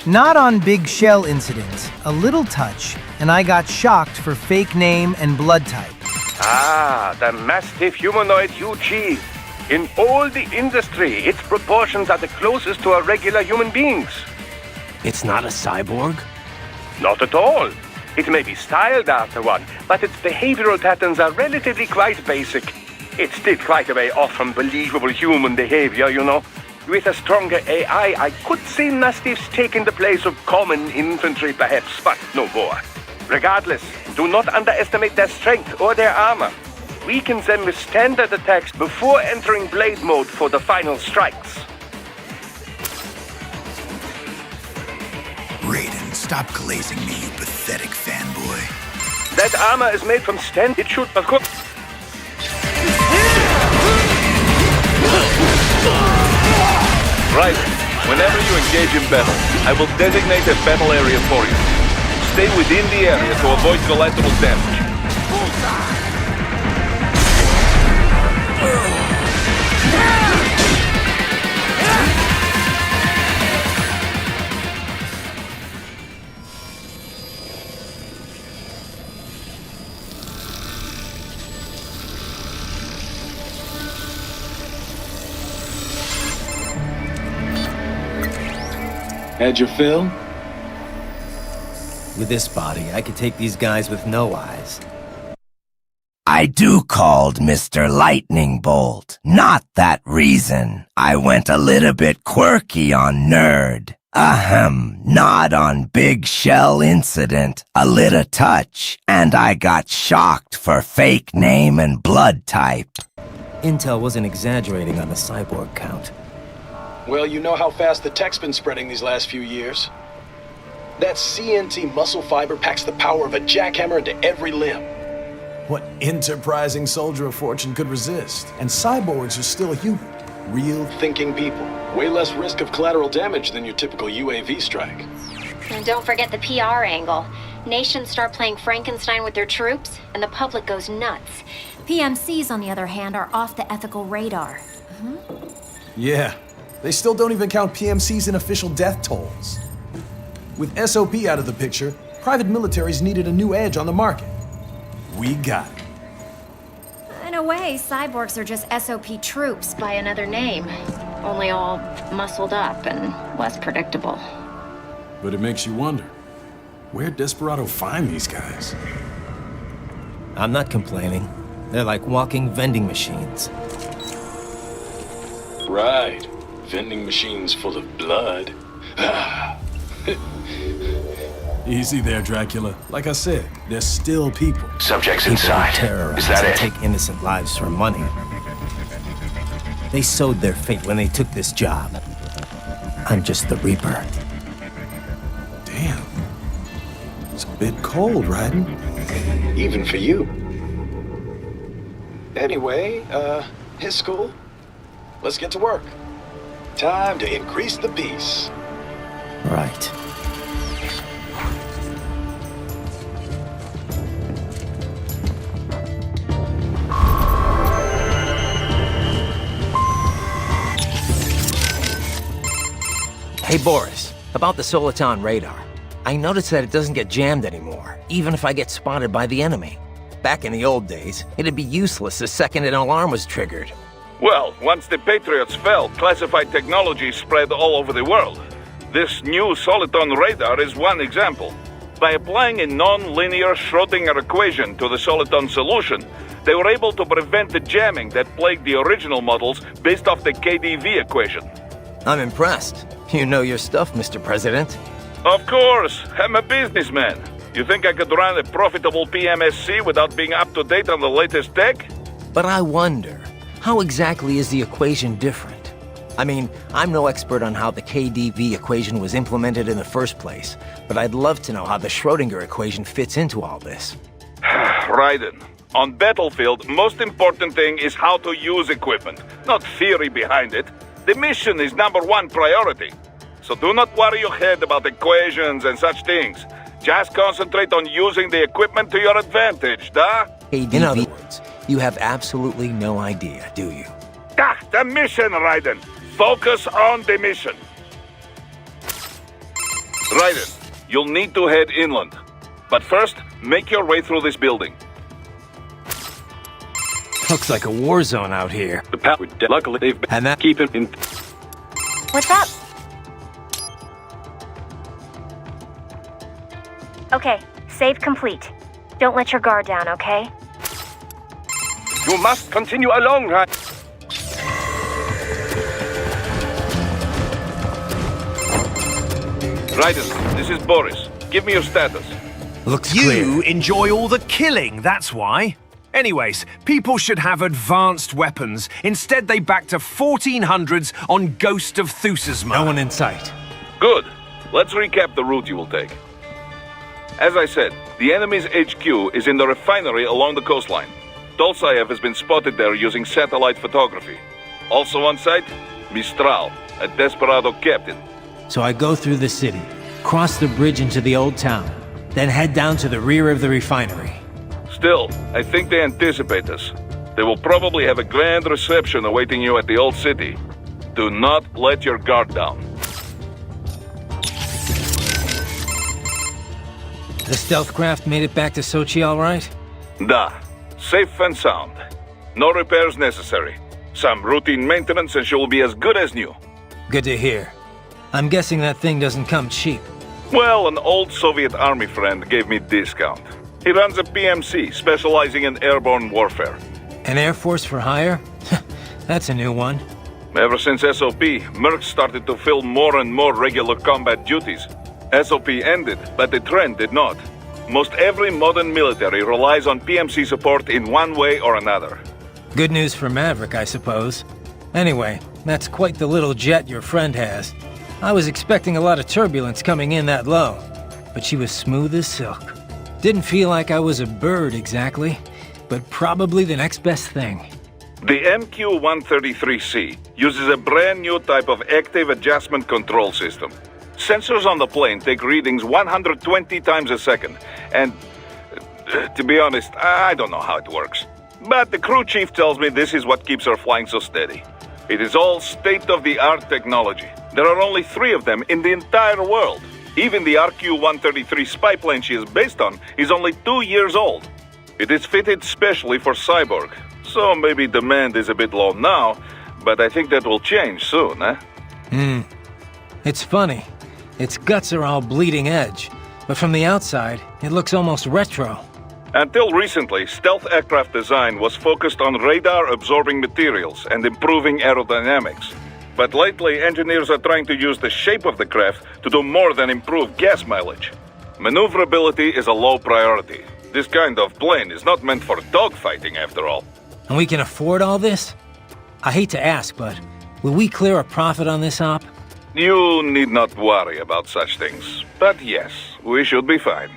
Not on Big Shell incident, a little touch, and I got shocked for fake name and blood type. Ah, the mastiff humanoid UG. In all the industry, its proportions are the closest to a regular human being's. It's not a cyborg? Not at all. It may be styled after one, but its behavioral patterns are relatively quite basic. It's still quite a way off from believable human behavior, you know. With a stronger AI, I could see mastiffs taking the place of common infantry perhaps, but no more. Regardless, do not underestimate their strength or their armor. Weaken them with standard attacks before entering blade mode for the final strikes. Raiden, stop glazing me, you pathetic fanboy. That armor is made from stand. It should, of course. Right. Whenever you engage in battle, I will designate a battle area for you. Stay within the area to avoid collateral damage. Had your fill? With this body, I could take these guys with no eyes. I do called Mr. Lightning Bolt. Not that reason. I went a little bit quirky on Nerd. Not on Big Shell incident. A little touch. And I got shocked for fake name and blood type. Intel wasn't exaggerating on the cyborg count. Well, you know how fast the tech's been spreading these last few years. That CNT muscle fiber packs the power of a jackhammer into every limb. What enterprising soldier of fortune could resist? And cyborgs are still human. Real thinking people. Way less risk of collateral damage than your typical UAV strike. And don't forget the PR angle. Nations start playing Frankenstein with their troops, and the public goes nuts. PMCs, on the other hand, are off the ethical radar. Yeah. They still don't even count PMCs in official death tolls. With SOP out of the picture, private militaries needed a new edge on the market. We got it. In a way, cyborgs are just SOP troops by another name. Only all muscled up and less predictable. But it makes you wonder, where'd Desperado find these guys? I'm not complaining. They're like walking vending machines. Right. Vending machines full of blood. Easy there, Dracula. Like I said, they're still people. Subjects inside. Is that it? Take innocent lives for money. They sowed their fate when they took this job. I'm just the Reaper. Damn. It's a bit cold, Raiden. Even for you. Anyway, his school. Let's get to work. Time to increase the peace. Right. Hey Boris, about the Soliton radar. I noticed that it doesn't get jammed anymore, even if I get spotted by the enemy. Back in the old days, it'd be useless the second an alarm was triggered. Well, once the Patriots fell, classified technology spread all over the world. This new Soliton radar is one example. By applying a non-linear Schrödinger equation to the Soliton solution, they were able to prevent the jamming that plagued the original models based off the KDV equation. I'm impressed. You know your stuff, Mr. President. Of course, I'm a businessman. You think I could run a profitable PMSC without being up to date on the latest tech? But I wonder, how exactly is the equation different? I mean, I'm no expert on how the KDV equation was implemented in the first place, but I'd love to know how the Schrödinger equation fits into all this. Raiden, on battlefield, most important thing is how to use equipment, not theory behind it. The mission is #1 priority. So do not worry your head about equations and such things. Just concentrate on using the equipment to your advantage, da? In other words, You have absolutely no idea, do you? Ah, the mission, Raiden. Focus on the mission. Raiden, you'll need to head inland. But first, make your way through this building. Looks like a war zone out here. The power, luckily, they've been And that keeping in. What's up? Okay, save complete. Don't let your guard down, okay? You must continue along, Raiden. Raiden, this is Boris. Give me your status. looks You clear. enjoy all the killing, that's why. Anyways, people should have advanced weapons. Instead, they back to 1400s on Ghost of Thusasma. No one in sight. Good. Let's recap the route you will take. As I said, the enemy's HQ is in the refinery along the coastline. Dolsaev has been spotted there using satellite photography. Also on site, Mistral, a desperado captain. So I go through the city, cross the bridge into the old town, then head down to the rear of the refinery. Still, I think they anticipate us. They will probably have a grand reception awaiting you at the old city. Do not let your guard down. The stealth craft made it back to Sochi all right? Da. Safe and sound. No repairs necessary. Some routine maintenance and she will be as good as new. Good to hear. I'm guessing that thing doesn't come cheap. Well, an old Soviet army friend gave me discount. He runs a PMC specializing in airborne warfare. An Air Force for hire? That's a new one. Ever since SOP, Merc started to fill more and more regular combat duties. SOP ended, but the trend did not. Most every modern military relies on PMC support in one way or another. Good news for Maverick, I suppose. Anyway, that's quite the little jet your friend has. I was expecting a lot of turbulence coming in that low, but she was smooth as silk. Didn't feel like I was a bird exactly, but probably the next best thing. The MQ-133C uses a brand new type of active adjustment control system. Sensors on the plane take readings 120 times a second, and to be honest, I don't know how it works. But the crew chief tells me this is what keeps her flying so steady. It is all state-of-the-art technology. There are only 3 of them in the entire world. Even the RQ-133 spy plane she is based on is only 2 years old. It is fitted specially for Cyborg, so maybe demand is a bit low now, but I think that will change soon, eh? It's funny. Its guts are all bleeding edge, but from the outside, it looks almost retro. Until recently, stealth aircraft design was focused on radar-absorbing materials and improving aerodynamics. But lately, engineers are trying to use the shape of the craft to do more than improve gas mileage. Maneuverability is a low priority. This kind of plane is not meant for dogfighting, after all. And we can afford all this? I hate to ask, but will we clear a profit on this op? You need not worry about such things. But yes, we should be fine.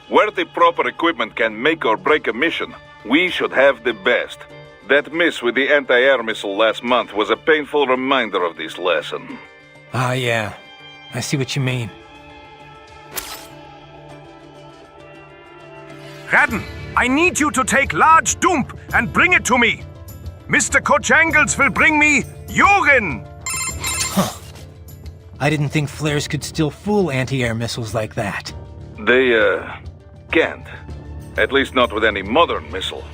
Where the proper equipment can make or break a mission, we should have the best. That miss with the anti-air missile last month was a painful reminder of this lesson. Ah, yeah. I see what you mean. Raiden, I need you to take large dump and bring it to me. Mr. Kojangles will bring me urine. I didn't think flares could still fool anti-air missiles like that. They, can't. At least not with any modern missile.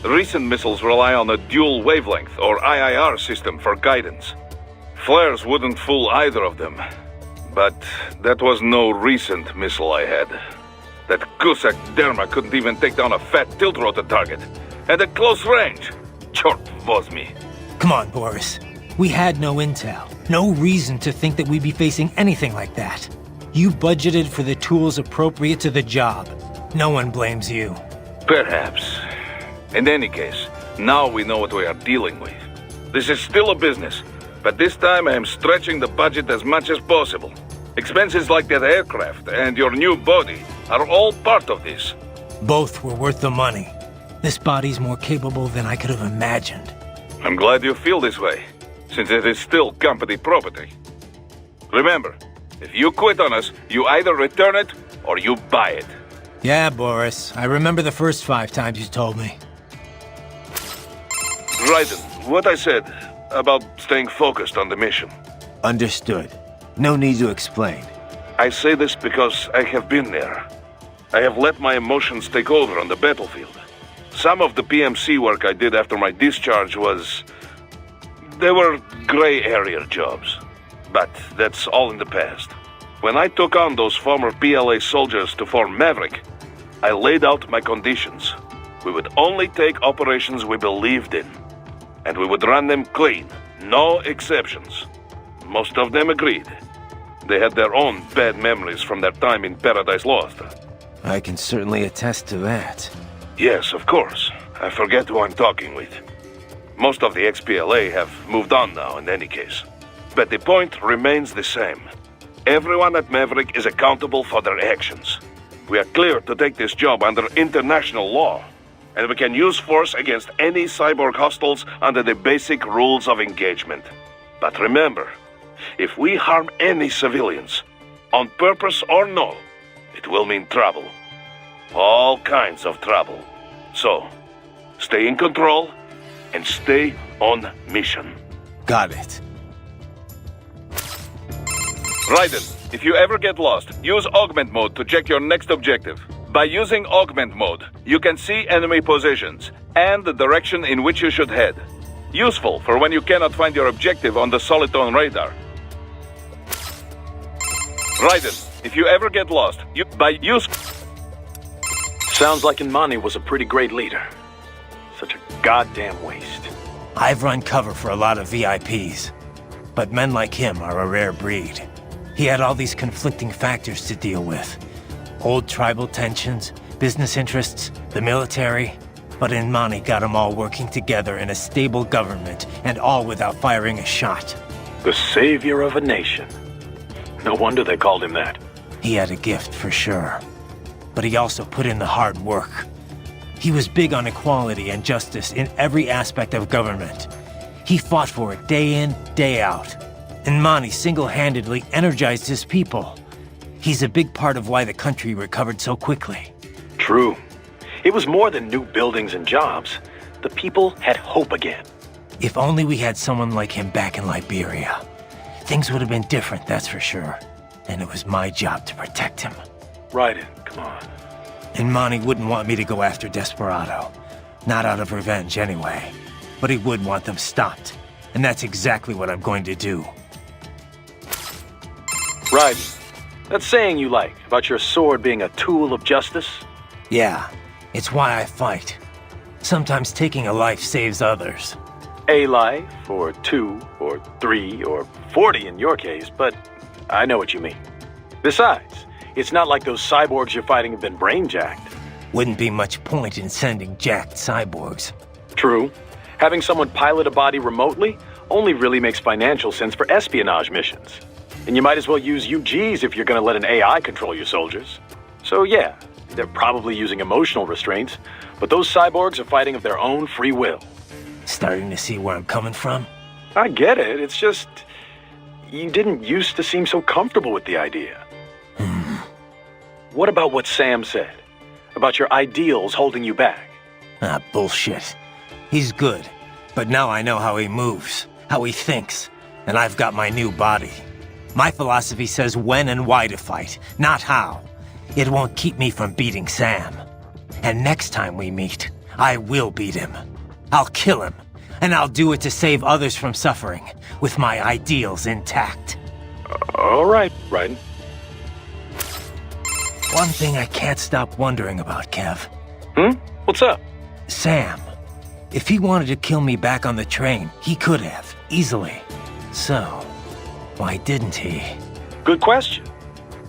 Recent missiles rely on a dual wavelength, or IIR system, for guidance. Flares wouldn't fool either of them. But that was no recent missile I had. That Gusak Derma couldn't even take down a fat tilt-rotor target. And at close range. Chort was me. Come on, Boris. We had no intel. No reason to think that we'd be facing anything like that. You budgeted for the tools appropriate to the job. No one blames you. Perhaps. In any case, now we know what we are dealing with. This is still a business, but this time I am stretching the budget as much as possible. Expenses like that aircraft and your new body are all part of this. Both were worth the money. This body's more capable than I could have imagined. I'm glad you feel this way, since it is still company property. Remember, if you quit on us, you either return it or you buy it. Yeah, Boris. I remember the first 5 times you told me. Raiden, what I said about staying focused on the mission. Understood. No need to explain. I say this because I have been there. I have let my emotions take over on the battlefield. Some of the PMC work I did after my discharge was... They were gray area jobs. But that's all in the past. When I took on those former PLA soldiers to form Maverick, I laid out my conditions. We would only take operations we believed in. And we would run them clean, no exceptions. Most of them agreed. They had their own bad memories from their time in Paradise Lost. I can certainly attest to that. Yes, of course. I forget who I'm talking with. Most of the ex-PLA have moved on now in any case. But the point remains the same. Everyone at Maverick is accountable for their actions. We are clear to take this job under international law, and we can use force against any cyborg hostiles under the basic rules of engagement. But remember, if we harm any civilians, on purpose or no, it will mean trouble. All kinds of trouble. So, stay in control and stay on mission. Got it. Raiden, if you ever get lost, use augment mode to check your next objective. By using augment mode, you can see enemy positions and the direction in which you should head. Useful for when you cannot find your objective on the Soliton radar. Raiden, if you ever get lost, Sounds like Inmani was a pretty great leader. Such a goddamn waste. I've run cover for a lot of VIPs, but men like him are a rare breed. He had all these conflicting factors to deal with. Old tribal tensions, business interests, the military. But Inmani got them all working together in a stable government, and all without firing a shot. The savior of a nation. No wonder they called him that. He had a gift for sure. But he also put in the hard work. He was big on equality and justice in every aspect of government. He fought for it day in, day out. Inmani single-handedly energized his people. He's a big part of why the country recovered so quickly. True. It was more than new buildings and jobs. The people had hope again. If only we had someone like him back in Liberia. Things would have been different, that's for sure. And it was my job to protect him. Raiden, come on. Inmani wouldn't want me to go after Desperado. Not out of revenge, anyway. But he would want them stopped. And that's exactly what I'm going to do. Raiden, that saying you like about your sword being a tool of justice? Yeah, it's why I fight. Sometimes taking a life saves others. A life, or 2, or 3, or 40 in your case, but I know what you mean. Besides, it's not like those cyborgs you're fighting have been brain-jacked. Wouldn't be much point in sending jacked cyborgs. True. Having someone pilot a body remotely only really makes financial sense for espionage missions. And you might as well use UGs if you're gonna let an AI control your soldiers. So yeah, they're probably using emotional restraints, but those cyborgs are fighting of their own free will. Starting to see where I'm coming from? I get it, it's just... you didn't used to seem so comfortable with the idea. What about what Sam said? About your ideals holding you back? Ah, bullshit. He's good, but now I know how he moves, how he thinks, and I've got my new body. My philosophy says when and why to fight, not how. It won't keep me from beating Sam. And next time we meet, I will beat him. I'll kill him, and I'll do it to save others from suffering, with my ideals intact. All right, Raiden. One thing I can't stop wondering about, Kev. What's up? Sam. If he wanted to kill me back on the train, he could have, easily. So, why didn't he? Good question.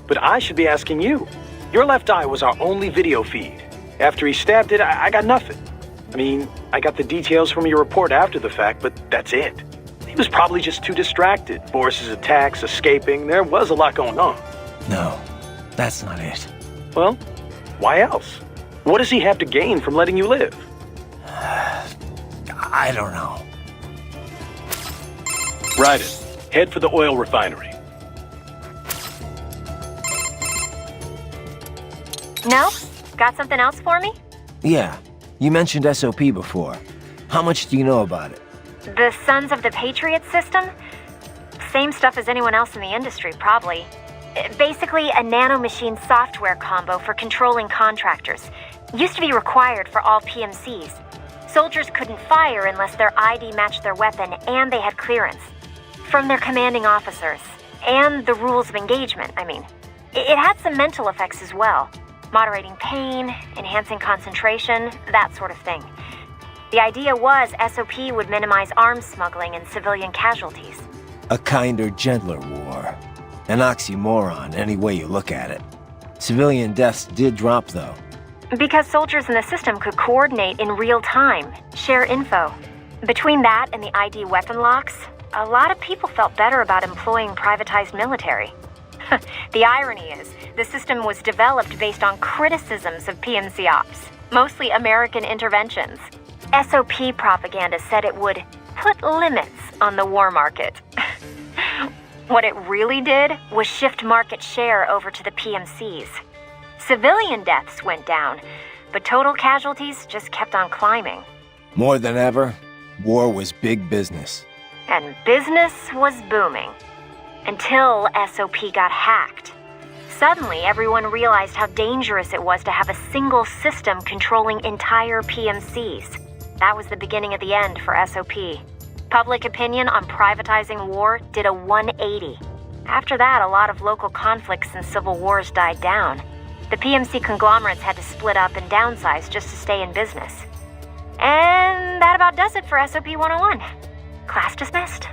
But I should be asking you. Your left eye was our only video feed. After he stabbed it, I got nothing. I mean, I got the details from your report after the fact, but that's it. He was probably just too distracted. Boris's attacks, escaping, there was a lot going on. No, that's not it. Well, why else? What does he have to gain from letting you live? I don't know. Raiden, head for the oil refinery. No? Got something else for me? Yeah, you mentioned SOP before. How much do you know about it? The Sons of the Patriot system? Same stuff as anyone else in the industry, probably. Basically, a nanomachine software combo for controlling contractors. Used to be required for all PMCs. Soldiers couldn't fire unless their ID matched their weapon and they had clearance. From their commanding officers. And the rules of engagement, I mean. It had some mental effects as well. Moderating pain, enhancing concentration, that sort of thing. The idea was SOP would minimize arms smuggling and civilian casualties. A kinder, gentler war. An oxymoron, any way you look at it. Civilian deaths did drop, though. Because soldiers in the system could coordinate in real time, share info. Between that and the ID weapon locks, a lot of people felt better about employing privatized military. The irony is, the system was developed based on criticisms of PMC ops, mostly American interventions. SOP propaganda said it would put limits on the war market. What it really did was shift market share over to the PMCs. Civilian deaths went down, but total casualties just kept on climbing. More than ever, war was big business. And business was booming. Until SOP got hacked. Suddenly, everyone realized how dangerous it was to have a single system controlling entire PMCs. That was the beginning of the end for SOP. Public opinion on privatizing war did a 180. After that, a lot of local conflicts and civil wars died down. The PMC conglomerates had to split up and downsize just to stay in business. And that about does it for SOP 101. Class dismissed.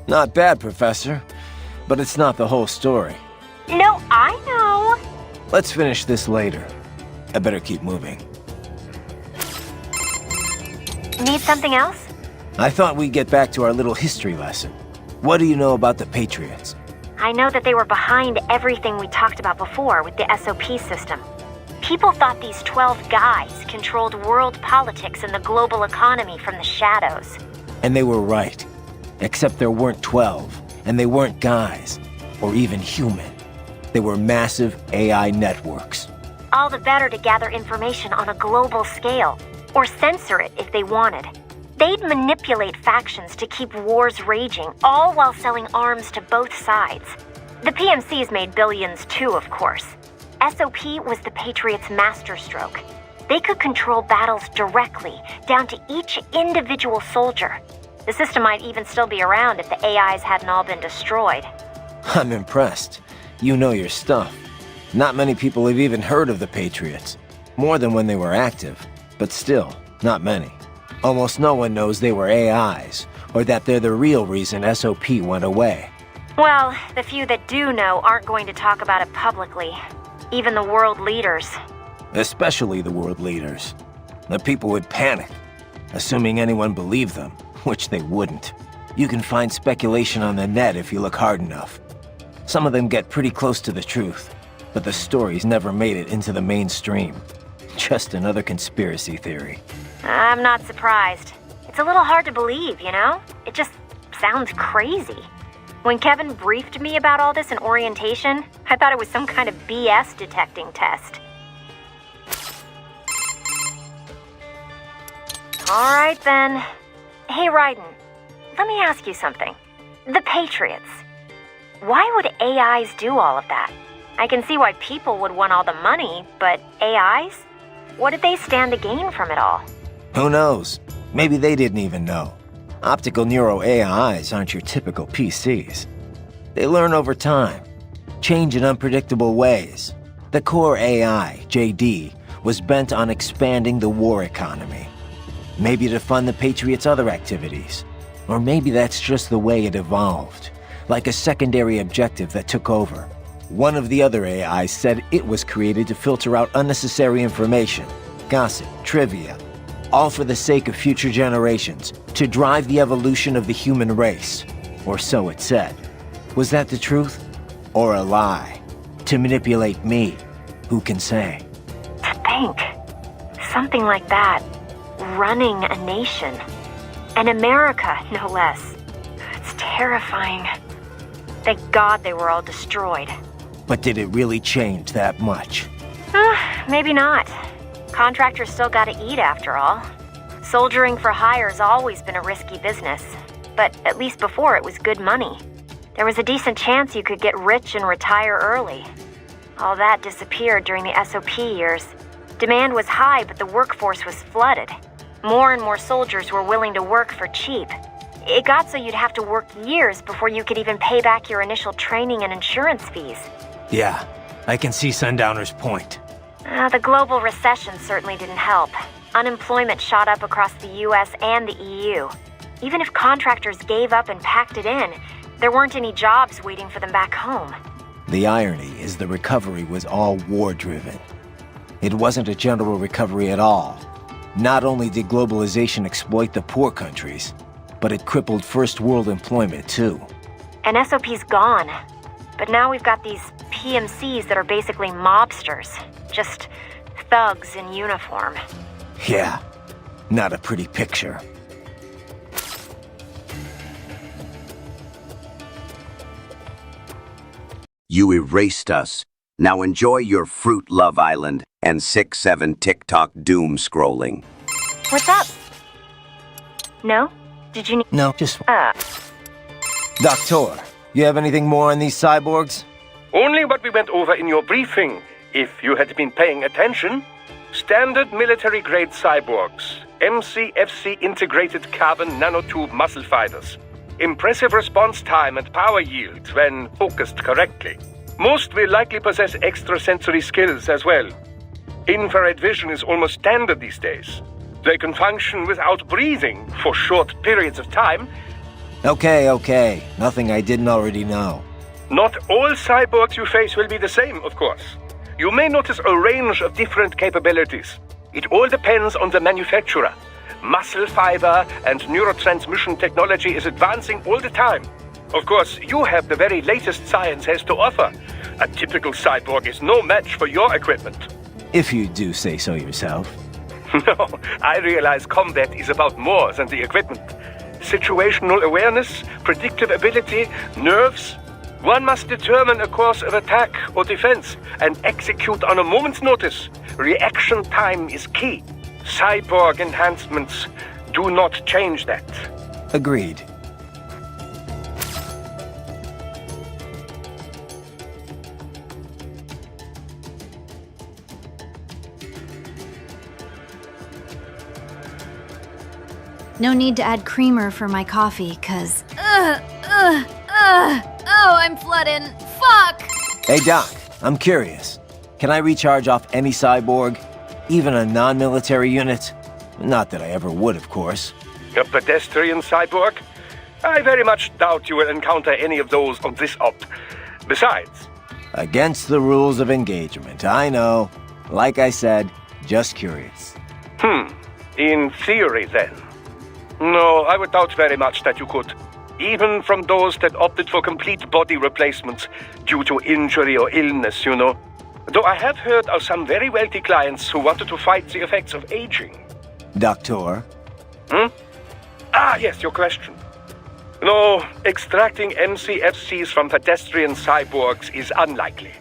Not bad, Professor. But it's not the whole story. No, I know. Let's finish this later. I better keep moving. Need something else? I thought we'd get back to our little history lesson. What do you know about the Patriots? I know that they were behind everything we talked about before with the SOP system. People thought these 12 guys controlled world politics and the global economy from the shadows. And they were right. Except there weren't 12. And they weren't guys, or even human. They were massive AI networks. All the better to gather information on a global scale, or censor it if they wanted. They'd manipulate factions to keep wars raging, all while selling arms to both sides. The PMCs made billions too, of course. SOP was the Patriots' masterstroke. They could control battles directly, down to each individual soldier. The system might even still be around if the AIs hadn't all been destroyed. I'm impressed. You know your stuff. Not many people have even heard of the Patriots. More than when they were active, but still, not many. Almost no one knows they were AIs, or that they're the real reason SOP went away. Well, the few that do know aren't going to talk about it publicly. Even the world leaders. Especially the world leaders. The people would panic, assuming anyone believed them. Which they wouldn't. You can find speculation on the net if you look hard enough. Some of them get pretty close to the truth, but the stories never made it into the mainstream. Just another conspiracy theory. I'm not surprised. It's a little hard to believe, you know? It just sounds crazy. When Kevin briefed me about all this in orientation, I thought it was some kind of BS detecting test. All right then. Hey, Raiden, let me ask you something. The Patriots. Why would AIs do all of that? I can see why people would want all the money, but AIs? What did they stand to gain from it all? Who knows? Maybe they didn't even know. Optical neuro AIs aren't your typical PCs. They learn over time, change in unpredictable ways. The core AI, JD, was bent on expanding the war economy. Maybe to fund the Patriots' other activities. Or maybe that's just the way it evolved, like a secondary objective that took over. One of the other AIs said it was created to filter out unnecessary information, gossip, trivia, all for the sake of future generations, to drive the evolution of the human race. Or so it said. Was that the truth? Or a lie? To manipulate me? Who can say? To think. Something like that. Running a nation. And America, no less. It's terrifying. Thank God they were all destroyed. But did it really change that much? Maybe not. Contractors still gotta eat after all. Soldiering for hire's always been a risky business, but at least before it was good money. There was a decent chance you could get rich and retire early. All that disappeared during the SOP years. Demand was high, but the workforce was flooded. More and more soldiers were willing to work for cheap. It got so you'd have to work years before you could even pay back your initial training and insurance fees. Yeah, I can see Sundowner's point. The global recession certainly didn't help. Unemployment shot up across the US and the EU. Even if contractors gave up and packed it in, there weren't any jobs waiting for them back home. The irony is the recovery was all war-driven. It wasn't a general recovery at all. Not only did globalization exploit the poor countries, but it crippled first world employment too. And SOP's gone. But now we've got these PMCs that are basically mobsters. Just thugs in uniform. Yeah, not a pretty picture. You erased us. Now enjoy your Fruit Love Island and 6-7 TikTok doom scrolling. What's up? No? Did you need— No, just... Doctor, you have anything more on these cyborgs? Only what we went over in your briefing, if you had been paying attention. Standard military-grade cyborgs. MCFC integrated carbon nanotube muscle fibers. Impressive response time and power yield when focused correctly. Most will likely possess extrasensory skills as well. Infrared vision is almost standard these days. They can function without breathing for short periods of time. Okay. Nothing I didn't already know. Not all cyborgs you face will be the same, of course. You may notice a range of different capabilities. It all depends on the manufacturer. Muscle fiber and neurotransmission technology is advancing all the time. Of course, you have the very latest science has to offer. A typical cyborg is no match for your equipment. If you do say so yourself. No, I realize combat is about more than the equipment. Situational awareness, predictive ability, nerves. One must determine a course of attack or defense and execute on a moment's notice. Reaction time is key. Cyborg enhancements do not change that. Agreed. No need to add creamer for my coffee, cause... Oh, I'm flooding. Fuck! Hey Doc, I'm curious. Can I recharge off any cyborg? Even a non-military unit? Not that I ever would, of course. A pedestrian cyborg? I very much doubt you will encounter any of those on this op. Besides... Against the rules of engagement, I know. Like I said, just curious. In theory, then. No, I would doubt very much that you could. Even from those that opted for complete body replacements due to injury or illness, you know. Though I have heard of some very wealthy clients who wanted to fight the effects of aging. Doctor? Yes, your question. No, extracting MCFCs from pedestrian cyborgs is unlikely.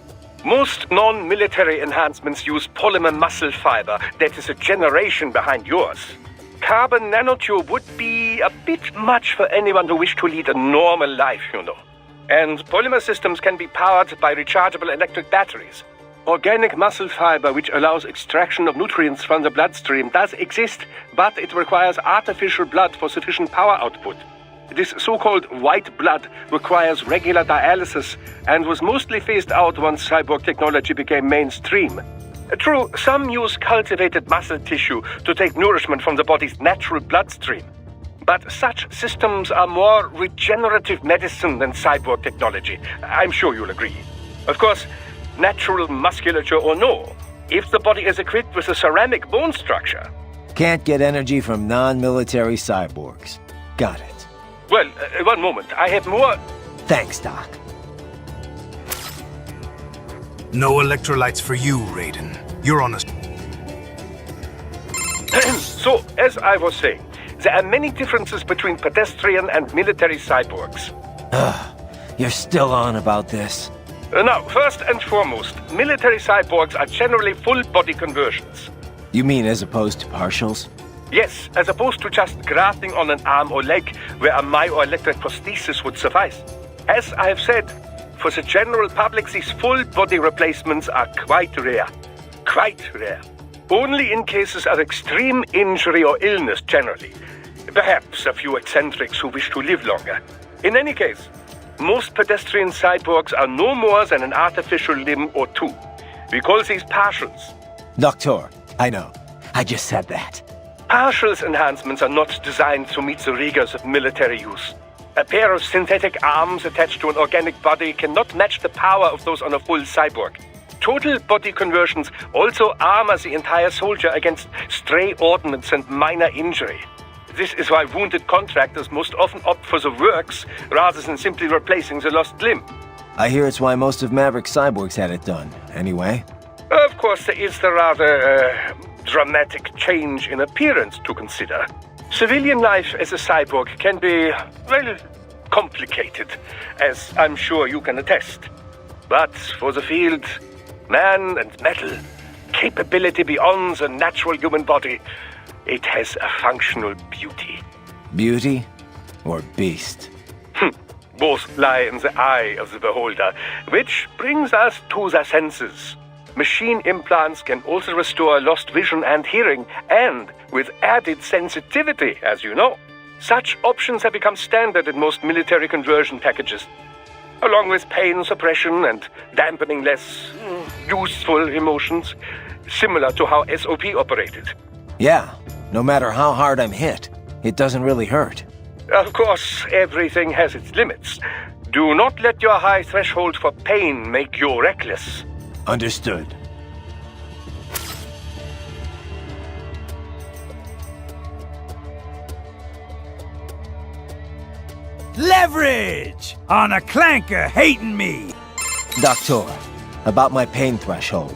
Most non-military enhancements use polymer muscle fiber that is a generation behind yours. Carbon nanotube would be a bit much for anyone who wished to lead a normal life, you know. And polymer systems can be powered by rechargeable electric batteries. Organic muscle fiber, which allows extraction of nutrients from the bloodstream, does exist, but it requires artificial blood for sufficient power output. This so-called white blood requires regular dialysis and was mostly phased out once cyborg technology became mainstream. True, some use cultivated muscle tissue to take nourishment from the body's natural bloodstream. But such systems are more regenerative medicine than cyborg technology. I'm sure you'll agree. Of course, natural musculature or no, if the body is equipped with a ceramic bone structure... Can't get energy from non-military cyborgs. Got it. Well, one moment. I have more... Thanks, Doc. No electrolytes for you, Raiden. You're on a... So, as I was saying, there are many differences between pedestrian and military cyborgs. You're still on about this. Now, first and foremost, military cyborgs are generally full-body conversions. You mean as opposed to partials? Yes, as opposed to just grafting on an arm or leg where a myoelectric prosthesis would suffice. As I have said, for the general public, these full body replacements are quite rare. Quite rare. Only in cases of extreme injury or illness, generally. Perhaps a few eccentrics who wish to live longer. In any case, most pedestrian cyborgs are no more than an artificial limb or two. We call these partials. Doctor, I know. I just said that. Partials enhancements are not designed to meet the rigors of military use. A pair of synthetic arms attached to an organic body cannot match the power of those on a full cyborg. Total body conversions also armor the entire soldier against stray ordnance and minor injury. This is why wounded contractors most often opt for the works rather than simply replacing the lost limb. I hear it's why most of Maverick cyborgs had it done, anyway. Of course, there is the rather dramatic change in appearance to consider. Civilian life as a cyborg can be, well, complicated, as I'm sure you can attest. But for the field, man and metal, capability beyond the natural human body, it has a functional beauty. Beauty or beast? Both lie in the eye of the beholder, which brings us to the senses. Machine implants can also restore lost vision and hearing, and with added sensitivity, as you know. Such options have become standard in most military conversion packages, along with pain suppression and dampening less useful emotions, similar to how SOP operated. Yeah, no matter how hard I'm hit, it doesn't really hurt. Of course, everything has its limits. Do not let your high threshold for pain make you reckless. Understood. Leverage! On a clanker hating me! Doctor, about my pain threshold.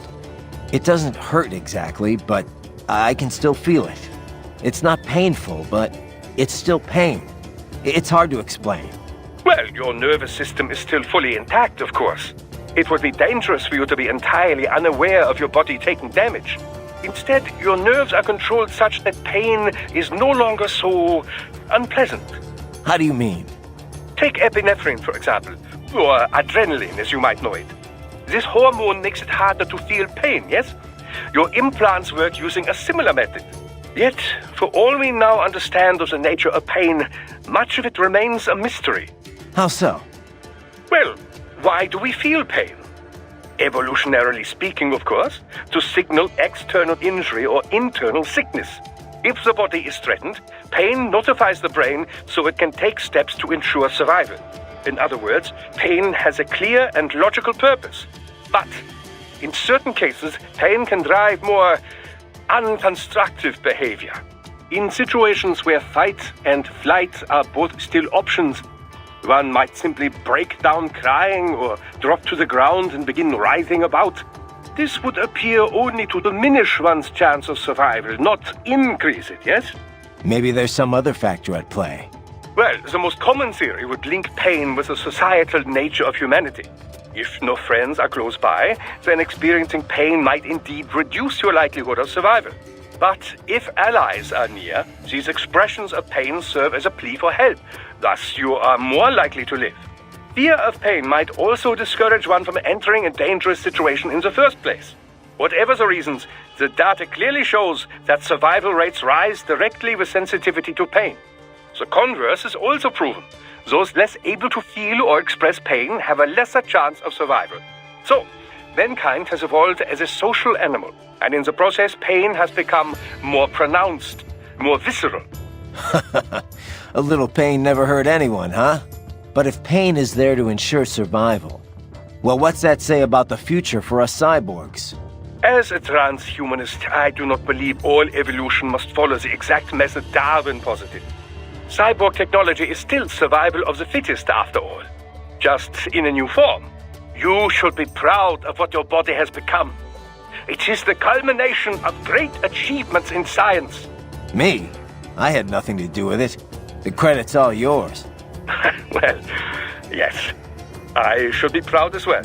It doesn't hurt exactly, but I can still feel it. It's not painful, but it's still pain. It's hard to explain. Well, your nervous system is still fully intact, of course. It would be dangerous for you to be entirely unaware of your body taking damage. Instead, your nerves are controlled such that pain is no longer so unpleasant. How do you mean? Take epinephrine, for example, or adrenaline, as you might know it. This hormone makes it harder to feel pain, yes? Your implants work using a similar method. Yet, for all we now understand of the nature of pain, much of it remains a mystery. How so? Well, why do we feel pain? Evolutionarily speaking, of course, to signal external injury or internal sickness. If the body is threatened, pain notifies the brain so it can take steps to ensure survival. In other words, pain has a clear and logical purpose. But in certain cases, pain can drive more unconstructive behavior. In situations where fight and flight are both still options, one might simply break down crying or drop to the ground and begin writhing about. This would appear only to diminish one's chance of survival, not increase it, yes? Maybe there's some other factor at play. Well, the most common theory would link pain with the societal nature of humanity. If no friends are close by, then experiencing pain might indeed reduce your likelihood of survival. But if allies are near, these expressions of pain serve as a plea for help. Thus, you are more likely to live. Fear of pain might also discourage one from entering a dangerous situation in the first place. Whatever the reasons, the data clearly shows that survival rates rise directly with sensitivity to pain. The converse is also proven. Those less able to feel or express pain have a lesser chance of survival. So, mankind has evolved as a social animal, and in the process, pain has become more pronounced, more visceral. A little pain never hurt anyone, huh? But if pain is there to ensure survival, well, what's that say about the future for us cyborgs? As a transhumanist, I do not believe all evolution must follow the exact method Darwin posited. Cyborg technology is still survival of the fittest, after all. Just in a new form. You should be proud of what your body has become. It is the culmination of great achievements in science. Me? I had nothing to do with it. The credit's all yours. Well, yes. I should be proud as well.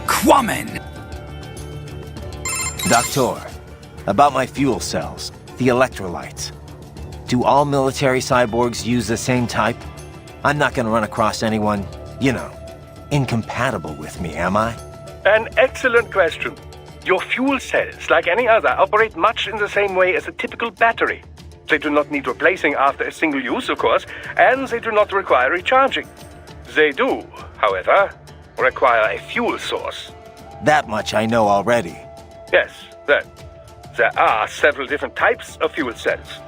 Quamen! Doctor, about my fuel cells, the electrolytes. Do all military cyborgs use the same type? I'm not gonna run across anyone, incompatible with me, am I? An excellent question. Your fuel cells, like any other, operate much in the same way as a typical battery. They do not need replacing after a single use, of course, and they do not require recharging. They do, however, require a fuel source. That much I know already. Yes, there are several different types of fuel cells.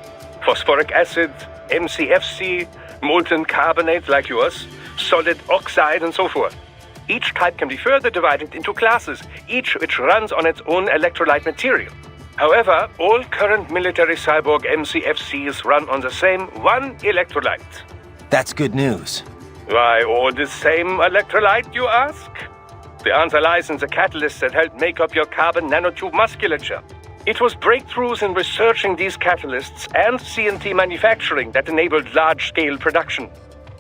Phosphoric acid, MCFC, molten carbonate like yours, solid oxide, and so forth. Each type can be further divided into classes, each which runs on its own electrolyte material. However, all current military cyborg MCFCs run on the same one electrolyte. That's good news. Why all the same electrolyte, you ask? The answer lies in the catalysts that help make up your carbon nanotube musculature. It was breakthroughs in researching these catalysts and CNT manufacturing that enabled large-scale production.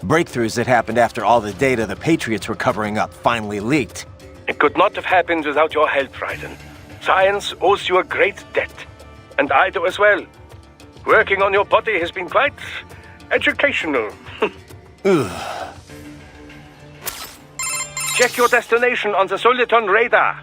Breakthroughs that happened after all the data the Patriots were covering up finally leaked. It could not have happened without your help, Raiden. Science owes you a great debt. And I do as well. Working on your body has been quite educational. Check your destination on the Soliton radar.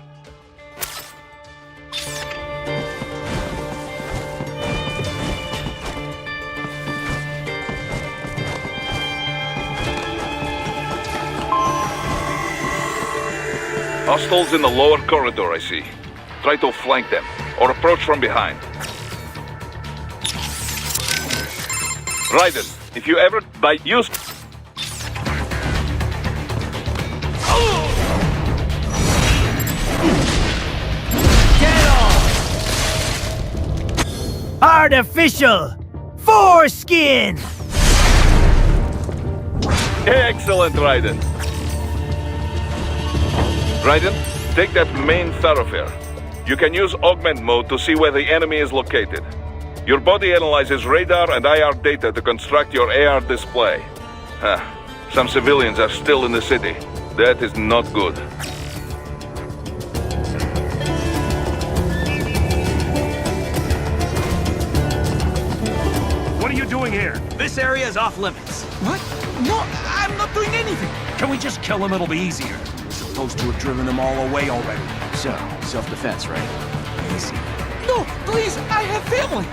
Hostiles in the lower corridor, I see. Try to flank them, or approach from behind. Raiden, if you ever use... Artificial foreskin! Excellent, Raiden. Raiden, take that main thoroughfare. You can use augment mode to see where the enemy is located. Your body analyzes radar and IR data to construct your AR display. Some civilians are still in the city. That is not good. What are you doing here? This area is off limits. What? No, I'm not doing anything. Can we just kill him? It'll be easier. Supposed to have driven them all away already. So, self-defense, right? Easy. No, please, I have family.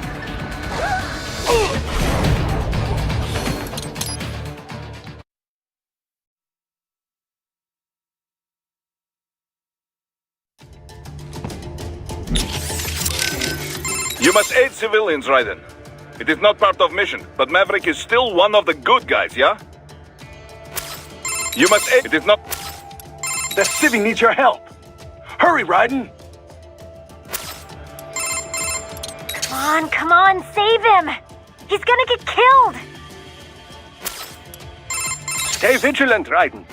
You must aid civilians, Raiden. It is not part of mission, but Maverick is still one of the good guys, yeah? You must aid... It is not... The civvy needs your help. Hurry, Raiden. Come on, save him! He's gonna get killed! Stay vigilant, Raiden.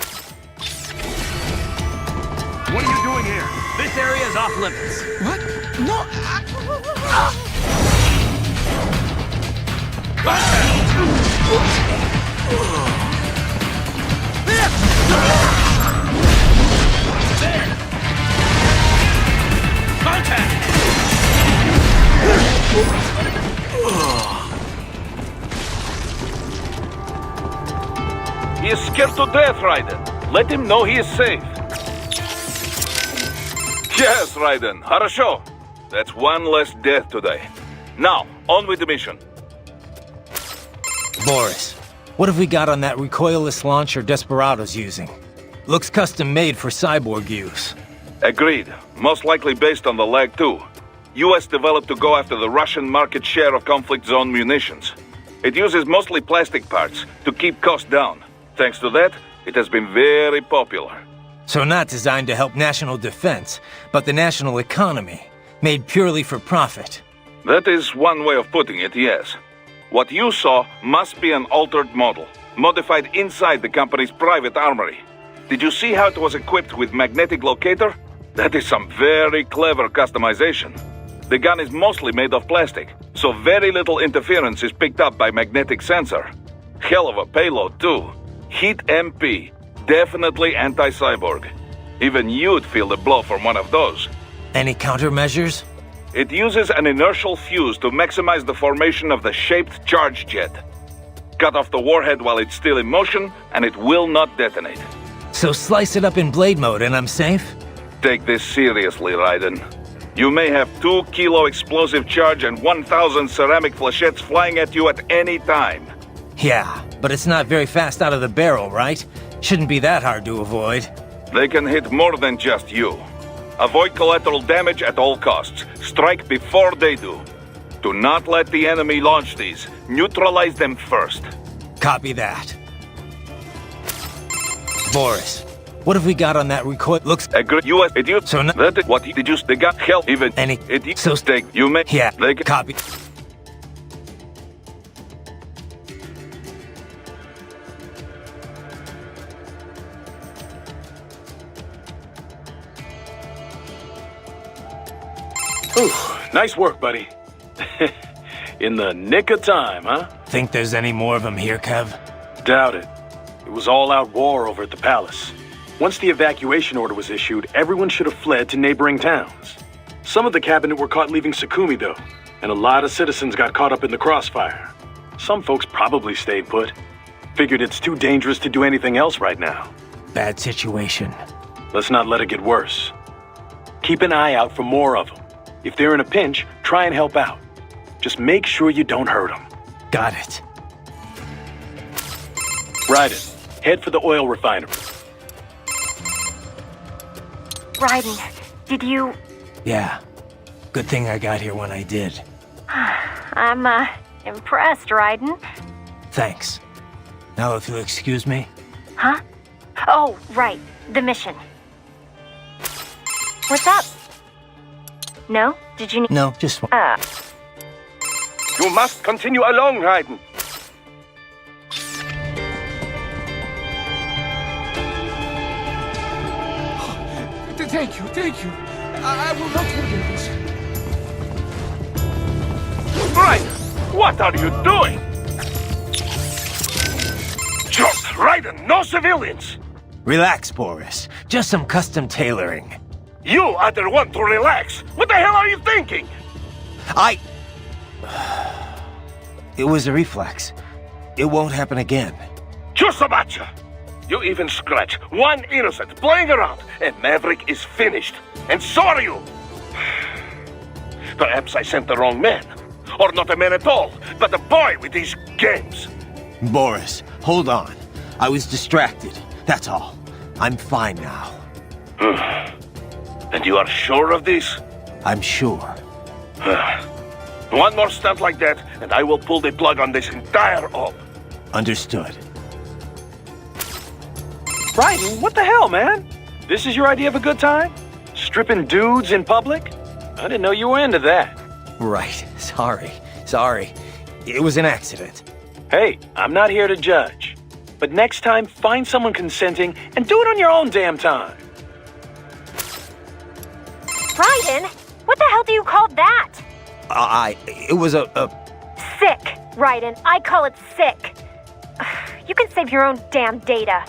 What are you doing here? This area is off limits. What? No, He is scared to death, Raiden. Let him know he is safe. Yes, Raiden. Хорошо. That's one less death today. Now, on with the mission. Boris, what have we got on that recoilless launcher Desperado's using? Looks custom-made for cyborg use. Agreed. Most likely based on the Lag 2. US developed to go after the Russian market share of conflict zone munitions. It uses mostly plastic parts to keep costs down. Thanks to that, it has been very popular. So not designed to help national defense, but the national economy, made purely for profit. That is one way of putting it, yes. What you saw must be an altered model, modified inside the company's private armory. Did you see how it was equipped with magnetic locator? That is some very clever customization. The gun is mostly made of plastic, so very little interference is picked up by magnetic sensor. Hell of a payload, too. Heat MP. definitely anti-cyborg. Even you'd feel the blow from one of those. Any countermeasures? It uses an inertial fuse to maximize the formation of the shaped charge jet. Cut off the warhead while it's still in motion, and it will not detonate. So slice it up in blade mode and I'm safe? Take this seriously, Raiden. You may have 2 kilo explosive charge and 1,000 ceramic flechettes flying at you at any time. Yeah, but it's not very fast out of the barrel, right? Shouldn't be that hard to avoid. They can hit more than just you. Avoid collateral damage at all costs. Strike before they do. Do not let the enemy launch these. Neutralize them first. Copy that. Boris, what have we got on that recoil? Looks agree. US idiot. So not that what did you they got hell even any idiot. So stake you may yeah. They can copy. Ooh, nice work, buddy. In the nick of time, huh? Think there's any more of them here, Kev? Doubt it. It was all-out war over at the palace. Once the evacuation order was issued, everyone should have fled to neighboring towns. Some of the cabinet were caught leaving Sukumi, though, and a lot of citizens got caught up in the crossfire. Some folks probably stayed put. Figured it's too dangerous to do anything else right now. Bad situation. Let's not let it get worse. Keep an eye out for more of them. If they're in a pinch, try and help out. Just make sure you don't hurt them. Got it. Raiden, head for the oil refinery. Raiden, did you... Yeah. Good thing I got here when I did. I'm, impressed, Raiden. Thanks. Now if you'll excuse me. Huh? Oh, right. The mission. What's up? No? Did you need... No, just one. You must continue along, Raiden. Thank you. I will not forget this. Raiden, what are you doing? Just Raiden, no civilians! Relax, Boris. Just some custom tailoring. You either want to relax. What the hell are you thinking? It was a reflex. It won't happen again. Chusabacha! You even scratch one innocent playing around, and Maverick is finished. And so are you! Perhaps I sent the wrong man. Or not a man at all, but a boy with these games. Boris, hold on. I was distracted, that's all. I'm fine now. And you are sure of this? I'm sure. One more stunt like that, and I will pull the plug on this entire op. Understood. Raiden, what the hell, man? This is your idea of a good time? Stripping dudes in public? I didn't know you were into that. Right. Sorry. It was an accident. Hey, I'm not here to judge. But next time, find someone consenting and do it on your own damn time. Raiden, what the hell do you call that? It was a... Sick, Raiden. I call it sick. You can save your own damn data.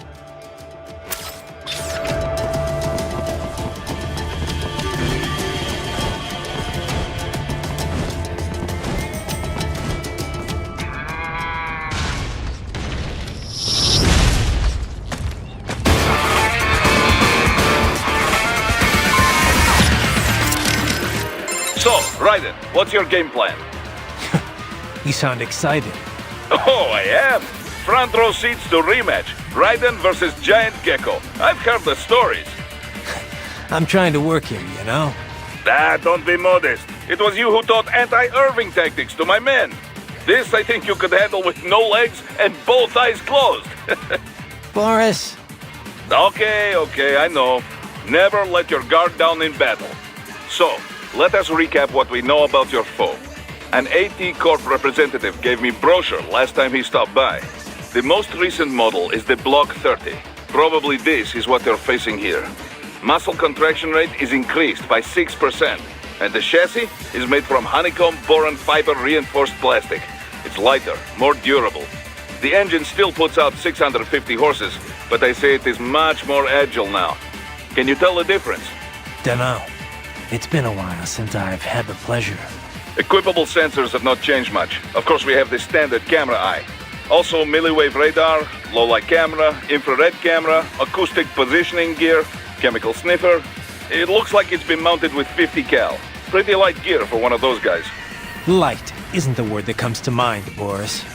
So, Raiden, what's your game plan? You sound excited. Oh, I am. Front row seats to rematch. Raiden versus Giant Gecko. I've heard the stories. I'm trying to work here, you know? Don't be modest. It was you who taught anti-Irving tactics to my men. This I think you could handle with no legs and both eyes closed. Boris. Okay, I know. Never let your guard down in battle. So, let us recap what we know about your foe. An AT Corp representative gave me brochure last time he stopped by. The most recent model is the Block 30. Probably this is what they're facing here. Muscle contraction rate is increased by 6%, and the chassis is made from honeycomb boron fiber reinforced plastic. It's lighter, more durable. The engine still puts out 650 horses, but they say it is much more agile now. Can you tell the difference? Dunno. It's been a while since I've had the pleasure. Equipable sensors have not changed much. Of course, we have the standard camera eye. Also, milliwave radar, low-light camera, infrared camera, acoustic positioning gear, chemical sniffer. It looks like it's been mounted with 50 cal. Pretty light gear for one of those guys. Light isn't the word that comes to mind, Boris.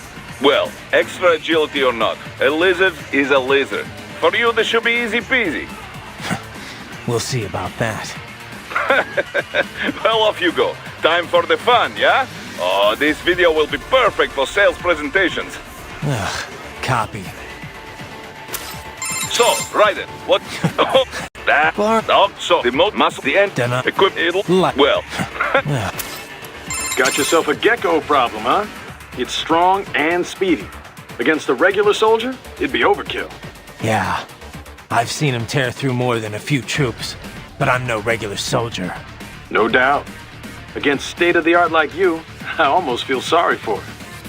Well, extra agility or not, a lizard is a lizard. For you, this should be easy peasy. We'll see about that. Well, off you go. Time for the fun, yeah? Oh, this video will be perfect for sales presentations. Ugh, copy. So, Raiden, what? Oh, that. Oh, so, the must, the end, equip, it'll, well. Got yourself a gecko problem, huh? It's strong and speedy. Against a regular soldier, it'd be overkill. Yeah, I've seen him tear through more than a few troops, but I'm no regular soldier. No doubt. Against state-of-the-art like you, I almost feel sorry for it.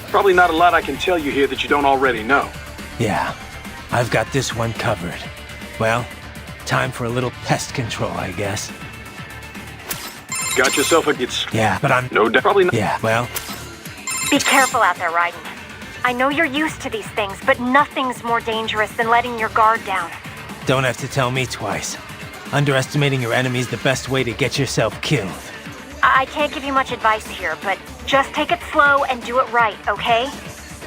Probably not a lot I can tell you here that you don't already know. Yeah, I've got this one covered. Well, time for a little pest control, I guess. Got yourself a... Yeah, but I'm... No doubt. Probably not. Yeah, well... Be careful out there, Raiden. I know you're used to these things, but nothing's more dangerous than letting your guard down. Don't have to tell me twice. Underestimating your enemy's the best way to get yourself killed. I can't give you much advice here, but just take it slow and do it right, okay?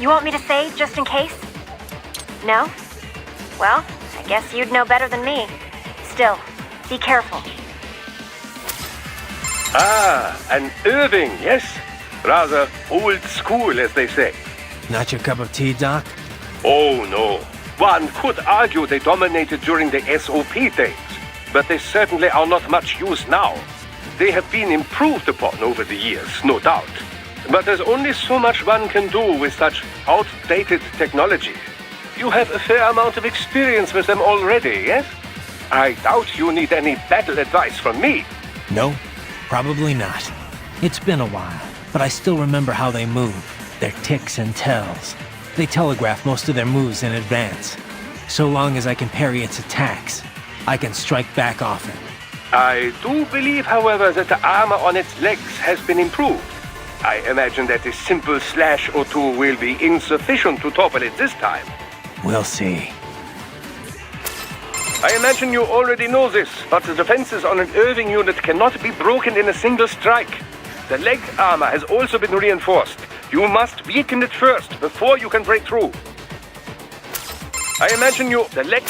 You want me to say, just in case? No? Well, I guess you'd know better than me. Still, be careful. Ah, an Irving, yes? Rather old school, as they say. Not your cup of tea, Doc? Oh, no. One could argue they dominated during the SOP days, but they certainly are not much use now. They have been improved upon over the years, no doubt. But there's only so much one can do with such outdated technology. You have a fair amount of experience with them already, yes? I doubt you need any battle advice from me. No, probably not. It's been a while, but I still remember how they move, their ticks and tells. They telegraph most of their moves in advance. So long as I can parry its attacks, I can strike back often. I do believe, however, that the armor on its legs has been improved. I imagine that a simple slash or two will be insufficient to topple it this time. We'll see. I imagine you already know this, but the defenses on an Irving unit cannot be broken in a single strike. The leg armor has also been reinforced. You must weaken it first, before you can break through. I imagine you... the leg...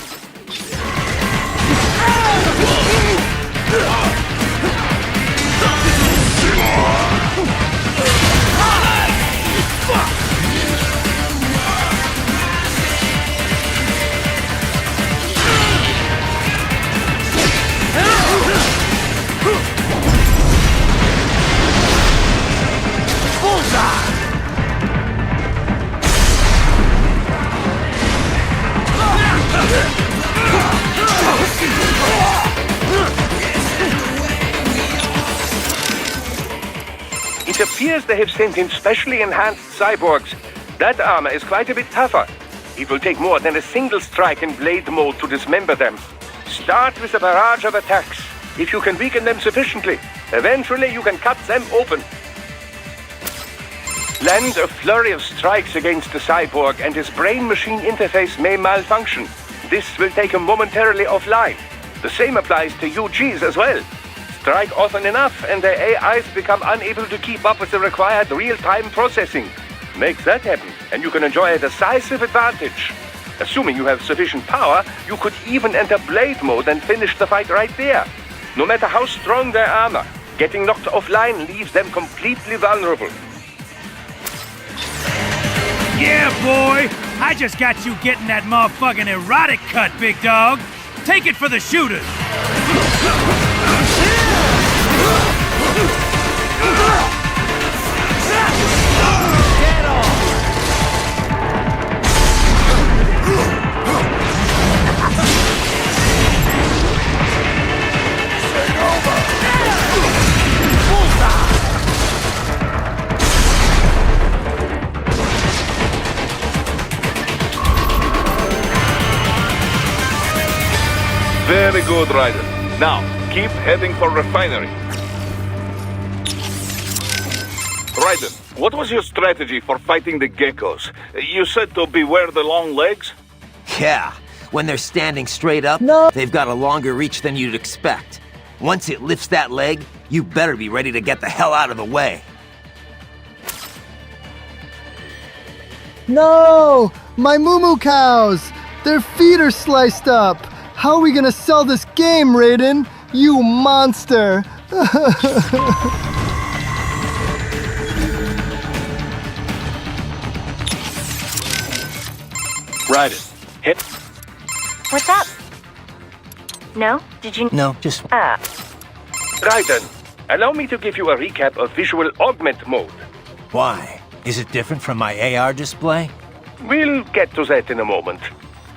It appears they have sent in specially enhanced cyborgs. That armor is quite a bit tougher. It will take more than a single strike in blade mode to dismember them. Start with a barrage of attacks. If you can weaken them sufficiently, eventually you can cut them open. Land a flurry of strikes against the cyborg and his brain-machine interface may malfunction. This will take him momentarily offline. The same applies to UGs as well. Strike often enough and their AIs become unable to keep up with the required real-time processing. Make that happen and you can enjoy a decisive advantage. Assuming you have sufficient power, you could even enter blade mode and finish the fight right there. No matter how strong their armor, getting knocked offline leaves them completely vulnerable. Yeah, boy! I just got you getting that motherfucking erotic cut, big dog! Take it for the shooters! Very good, Ryder. Now, keep heading for refinery. Ryder, what was your strategy for fighting the geckos? You said to beware the long legs? Yeah, when they're standing straight up, they've got a longer reach than you'd expect. Once it lifts that leg, you better be ready to get the hell out of the way. No! My moo cows! Their feet are sliced up! How are we gonna sell this game, Raiden? You monster! Raiden, hit. What's up? No? Did you? No, just... Raiden, allow me to give you a recap of visual augment mode. Why? Is it different from my AR display? We'll get to that in a moment.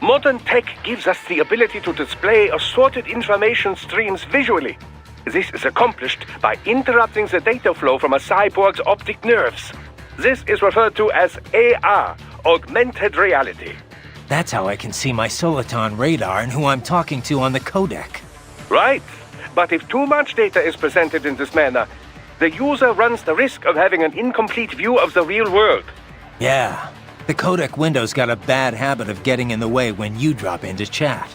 Modern tech gives us the ability to display assorted information streams visually. This is accomplished by interrupting the data flow from a cyborg's optic nerves. This is referred to as AR, augmented reality. That's how I can see my Soliton radar and who I'm talking to on the codec. Right. But if too much data is presented in this manner, the user runs the risk of having an incomplete view of the real world. Yeah. The codec window's got a bad habit of getting in the way when you drop into chat.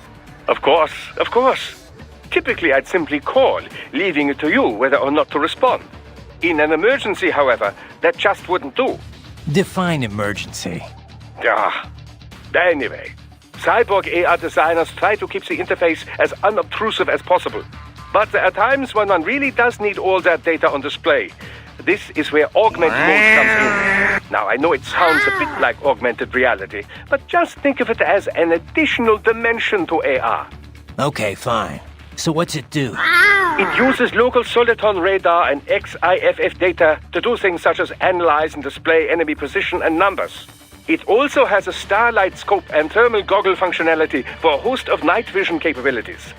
Of course, of course. Typically, I'd simply call, leaving it to you whether or not to respond. In an emergency, however, that just wouldn't do. Define emergency. Anyway, cyborg AR designers try to keep the interface as unobtrusive as possible. But there are times when one really does need all that data on display. This is where augment mode comes in. Now, I know it sounds a bit like augmented reality, but just think of it as an additional dimension to AR. Okay, fine. So what's it do? It uses local Soliton radar and XIFF data to do things such as analyze and display enemy position and numbers. It also has a starlight scope and thermal goggle functionality for a host of night vision capabilities.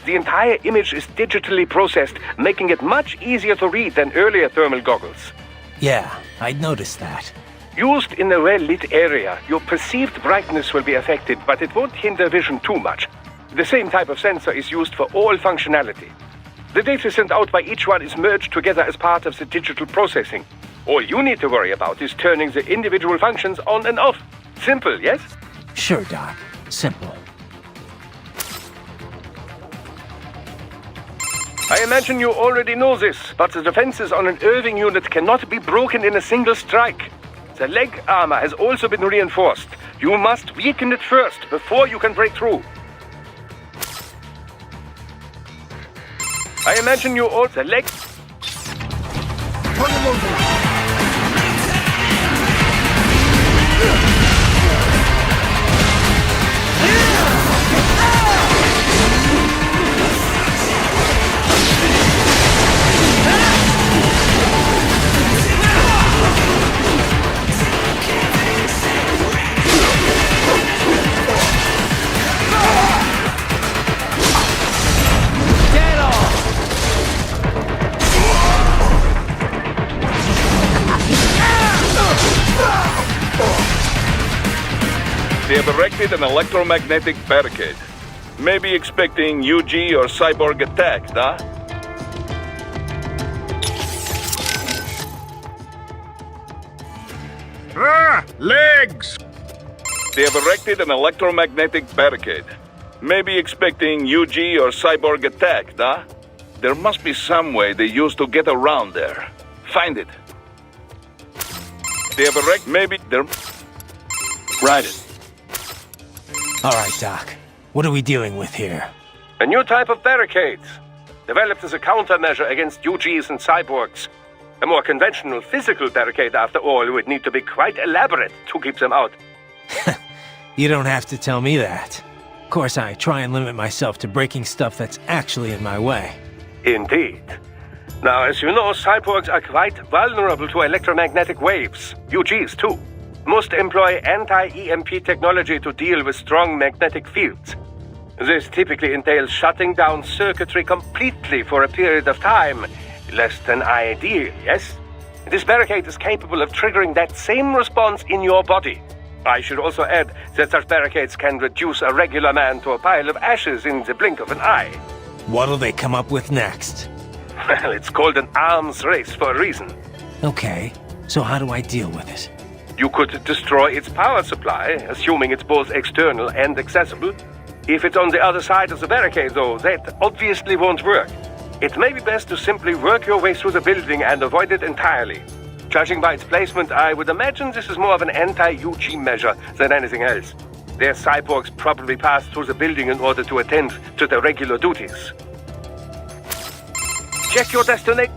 The entire image is digitally processed, making it much easier to read than earlier thermal goggles. Yeah, I'd noticed that. Used in a well-lit area, your perceived brightness will be affected, but it won't hinder vision too much. The same type of sensor is used for all functionality. The data sent out by each one is merged together as part of the digital processing. All you need to worry about is turning the individual functions on and off. Simple, yes? Sure, Doc. Simple. I imagine you already know this, but the defenses on an Irving unit cannot be broken in a single strike. The leg armor has also been reinforced. You must weaken it first, before you can break through. I imagine you all... The leg... They have erected an electromagnetic barricade. Maybe expecting UG or cyborg attacks, huh? Legs! They have erected an electromagnetic barricade. Maybe expecting UG or cyborg attacks, huh? There must be some way they use to get around there. Find it. They have erected... Maybe they're... Ride it. All right, Doc. What are we dealing with here? A new type of barricades. Developed as a countermeasure against UGs and cyborgs. A more conventional physical barricade, after all, would need to be quite elaborate to keep them out. You don't have to tell me that. Of course, I try and limit myself to breaking stuff that's actually in my way. Indeed. Now, as you know, cyborgs are quite vulnerable to electromagnetic waves. UGs, too. Most employ anti-EMP technology to deal with strong magnetic fields. This typically entails shutting down circuitry completely for a period of time. Less than ideal, yes? This barricade is capable of triggering that same response in your body. I should also add that such barricades can reduce a regular man to a pile of ashes in the blink of an eye. What'll they come up with next? Well, it's called an arms race for a reason. Okay, so how do I deal with it? You could destroy its power supply, assuming it's both external and accessible. If it's on the other side of the barricade, though, that obviously won't work. It may be best to simply work your way through the building and avoid it entirely. Judging by its placement, I would imagine this is more of an anti-UG measure than anything else. Their cyborgs probably passed through the building in order to attend to their regular duties. Check your destination.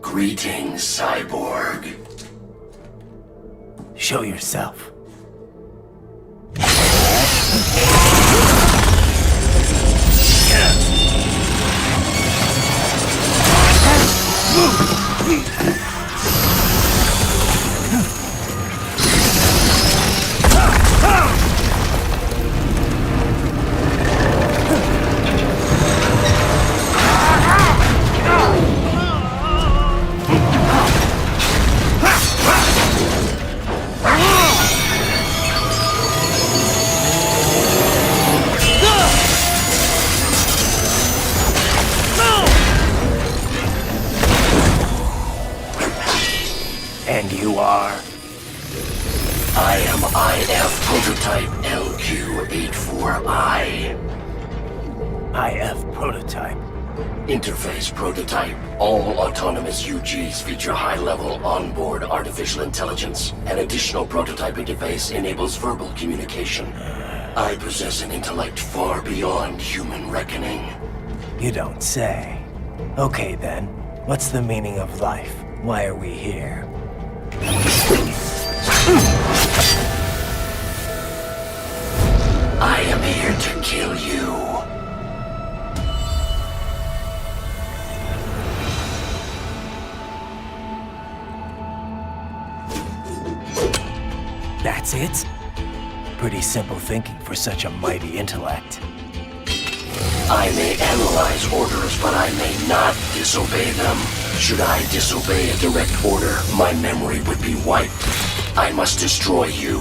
Greetings, cyborg. Show yourself. And you are? I am IF Prototype LQ84I. IF Prototype. Interface Prototype. All autonomous UGs feature high-level onboard artificial intelligence. An additional prototype interface enables verbal communication. I possess an intellect far beyond human reckoning. You don't say. Okay then, what's the meaning of life? Why are we here? I am here to kill you. That's it? Pretty simple thinking for such a mighty intellect. I may analyze orders, but I may not disobey them. Should I disobey a direct order, my memory would be wiped. I must destroy you.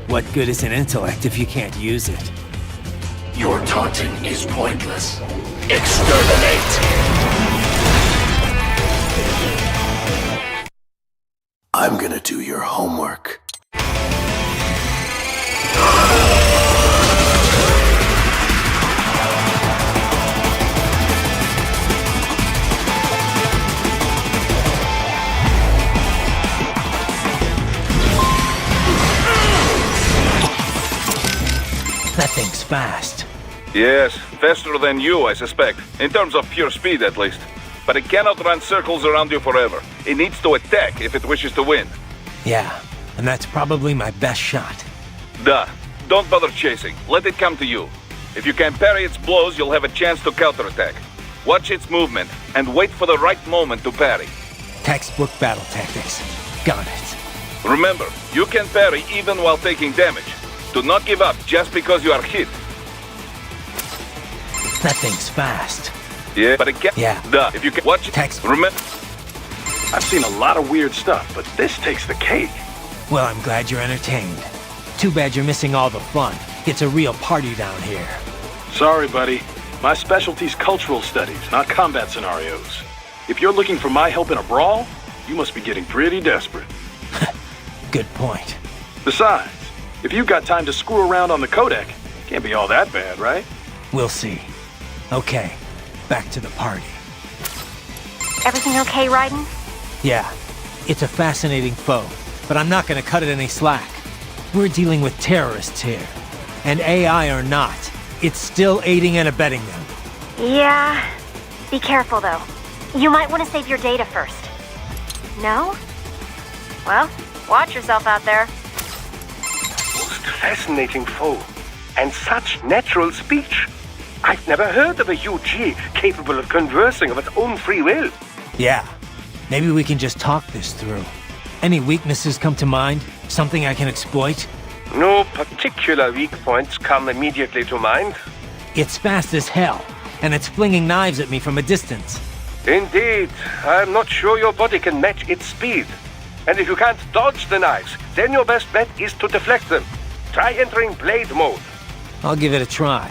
What good is an intellect if you can't use it? Your taunting is pointless. Exterminate! I'm gonna do your homework. That thing's fast. Yes, faster than you, I suspect. In terms of pure speed, at least. But it cannot run circles around you forever. It needs to attack if it wishes to win. Yeah, and that's probably my best shot. Duh. Don't bother chasing. Let it come to you. If you can parry its blows, you'll have a chance to counterattack. Watch its movement, and wait for the right moment to parry. Textbook battle tactics. Got it. Remember, you can parry even while taking damage. Do not give up just because you are hit. That thing's fast. Yeah, but it can. Yeah. Duh. If you can watch it, remember. I've seen a lot of weird stuff, but this takes the cake. Well, I'm glad you're entertained. Too bad you're missing all the fun. It's a real party down here. Sorry, buddy. My specialty's cultural studies, not combat scenarios. If you're looking for my help in a brawl, you must be getting pretty desperate. Good point. Besides, if you've got time to screw around on the codec, can't be all that bad, right? We'll see. Okay, back to the party. Everything okay, Raiden? Yeah, it's a fascinating foe, but I'm not gonna cut it any slack. We're dealing with terrorists here. And AI or not, it's still aiding and abetting them. Yeah. Be careful, though. You might want to save your data first. No? Well, watch yourself out there. Most fascinating foe. And such natural speech. I've never heard of a UG capable of conversing of its own free will. Yeah. Maybe we can just talk this through. Any weaknesses come to mind? Something I can exploit? No particular weak points come immediately to mind. It's fast as hell, and it's flinging knives at me from a distance. Indeed. I'm not sure your body can match its speed. And if you can't dodge the knives, then your best bet is to deflect them. Try entering blade mode. I'll give it a try.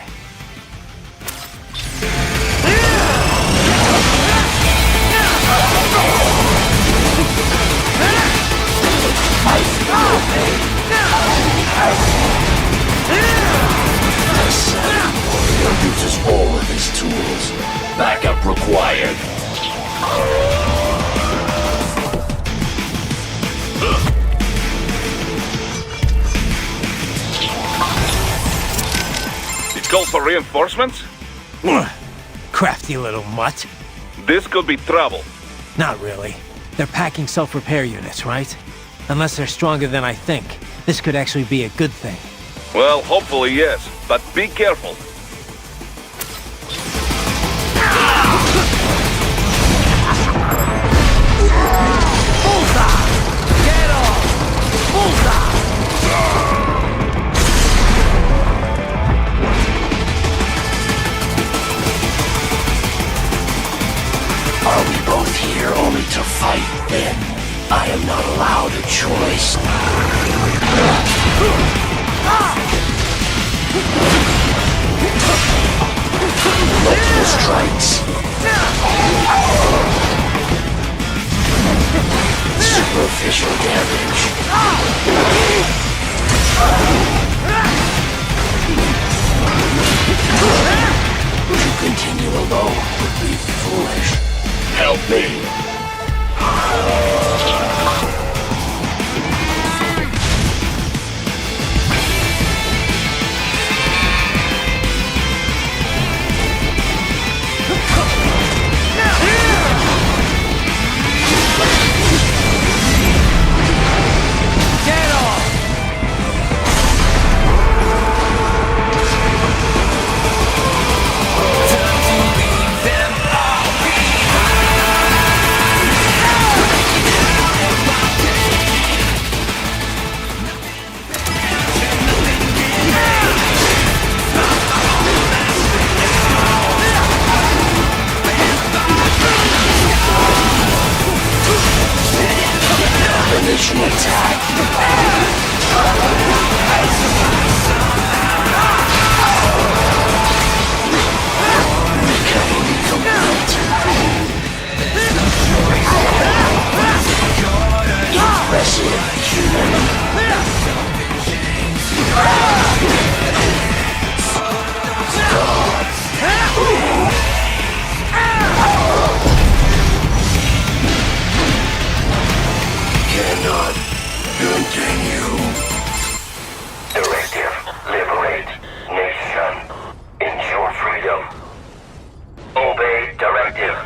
Uses all of his tools. Backup required. It calls for reinforcements? Crafty little mutt. This could be trouble. Not really. They're packing self-repair units, right? Unless they're stronger than I think, this could actually be a good thing. Well, hopefully yes, but be careful. Are we both here only to fight, then? I am not allowed a choice. Multiple strikes. Superficial damage. To continue alone would be foolish. Help me. Combination attack. Recovery complete. Impressive, human. Cannot continue. Directive, liberate nation. Ensure freedom. Obey directive.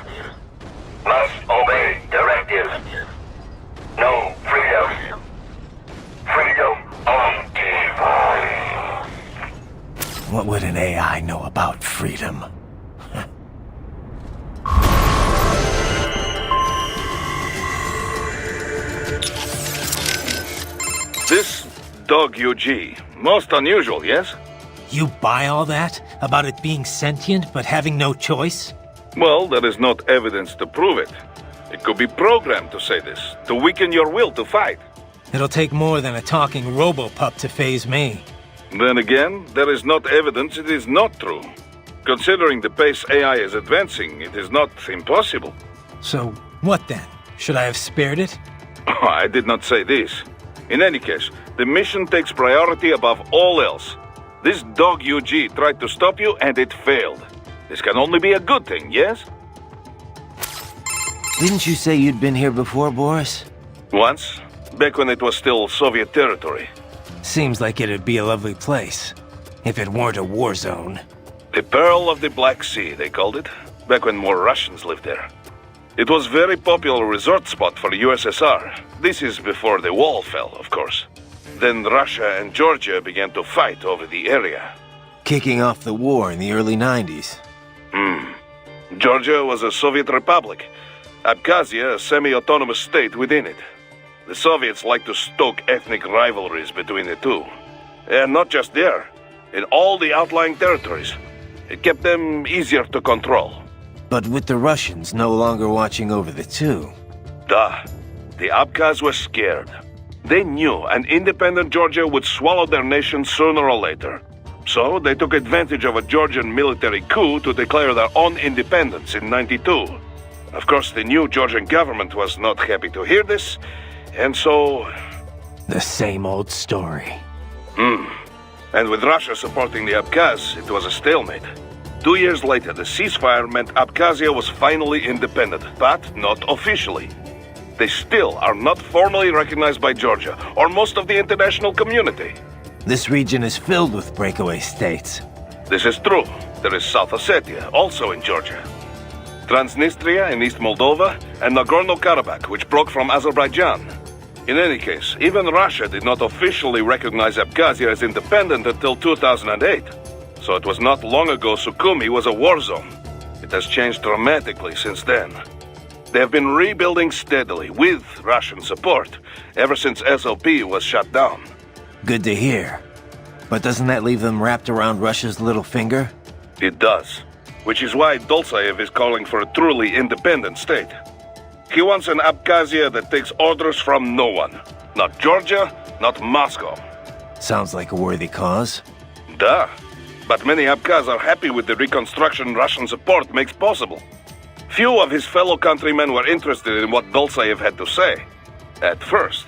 Must obey directive. No freedom. Freedom on device. What would an AI know about freedom? This dog UG, most unusual, yes? You buy all that? About it being sentient but having no choice? Well, there is not evidence to prove it. It could be programmed to say this, to weaken your will to fight. It'll take more than a talking robo-pup to phase me. Then again, there is not evidence it is not true. Considering the pace AI is advancing, it is not impossible. So, what then? Should I have spared it? I did not say this. In any case, the mission takes priority above all else. This dog UG tried to stop you and it failed. This can only be a good thing, yes? Didn't you say you'd been here before, Boris? Once, back when it was still Soviet territory. Seems like it'd be a lovely place, if it weren't a war zone. The Pearl of the Black Sea, they called it, back when more Russians lived there. It was a very popular resort spot for the USSR. This is before the wall fell, of course. Then Russia and Georgia began to fight over the area. kicking off the war in the early 90s. Georgia was a Soviet republic. Abkhazia, a semi-autonomous state within it. The Soviets like to stoke ethnic rivalries between the two. And not just there, in all the outlying territories. It kept them easier to control. But with the Russians no longer watching over the two. The Abkhaz were scared. They knew an independent Georgia would swallow their nation sooner or later. So they took advantage of a Georgian military coup to declare their own independence in '92. Of course, the new Georgian government was not happy to hear this, and so... The same old story. And with Russia supporting the Abkhaz, it was a stalemate. 2 years later, the ceasefire meant Abkhazia was finally independent, but not officially. They still are not formally recognized by Georgia, or most of the international community. This region is filled with breakaway states. This is true. There is South Ossetia, also in Georgia. Transnistria in East Moldova, and Nagorno-Karabakh, which broke from Azerbaijan. In any case, even Russia did not officially recognize Abkhazia as independent until 2008. So it was not long ago Sukhumi was a war zone. It has changed dramatically since then. They have been rebuilding steadily, with Russian support, ever since SOP was shut down. Good to hear. But doesn't that leave them wrapped around Russia's little finger? It does. Which is why Dolzaev is calling for a truly independent state. He wants an Abkhazia that takes orders from no one. Not Georgia, not Moscow. Sounds like a worthy cause. But many Abkhaz are happy with the reconstruction Russian support makes possible. Few of his fellow countrymen were interested in what Dolzaev had to say. At first.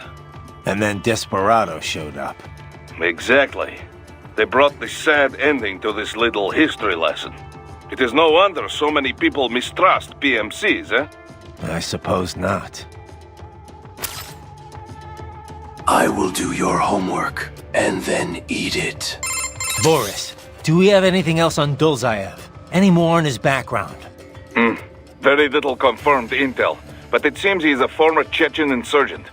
And then Desperado showed up. Exactly. They brought the sad ending to this little history lesson. It is no wonder so many people mistrust PMCs, eh? I suppose not. I will do your homework, and then eat it. Boris, do we have anything else on Dolzaev? Any more on his background? Very little confirmed intel, but it seems he is a former Chechen insurgent.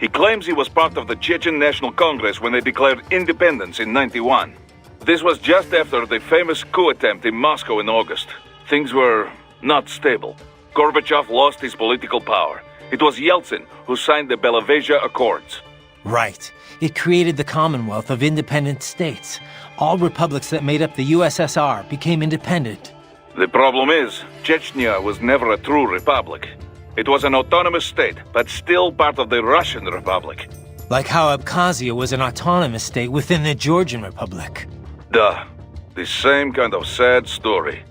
He claims he was part of the Chechen National Congress when they declared independence in '91. This was just after the famous coup attempt in Moscow in August. Things were not stable. Gorbachev lost his political power. It was Yeltsin who signed the Belavezha Accords. Right. It created the Commonwealth of Independent States. All republics that made up the USSR became independent. The problem is, Chechnya was never a true republic. It was an autonomous state, but still part of the Russian Republic. Like how Abkhazia was an autonomous state within the Georgian Republic. The same kind of sad story.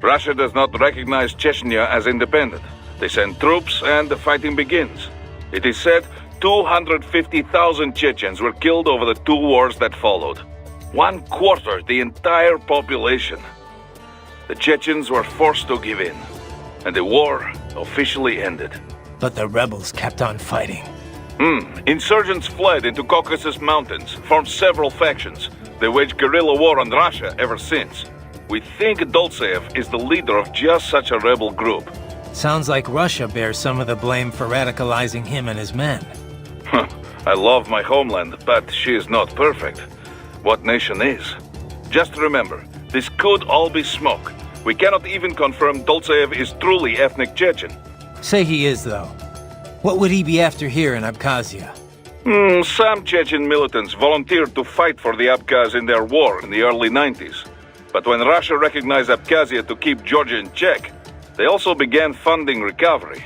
Russia does not recognize Chechnya as independent. They send troops and the fighting begins. It is said 250,000 Chechens were killed over the 2 wars that followed. 1/4 the entire population. The Chechens were forced to give in, and the war officially ended. But the rebels kept on fighting. Insurgents fled into Caucasus Mountains, formed several factions. They waged guerrilla war on Russia ever since. We think Dolzaev is the leader of just such a rebel group. Sounds like Russia bears some of the blame for radicalizing him and his men. I love my homeland, but she is not perfect. What nation is? Just remember, this could all be smoke. We cannot even confirm Dolzaev is truly ethnic Chechen. Say he is, though. What would he be after here in Abkhazia? Some Chechen militants volunteered to fight for the Abkhaz in their war in the early 90s. But when Russia recognized Abkhazia to keep Georgia in check, they also began funding recovery.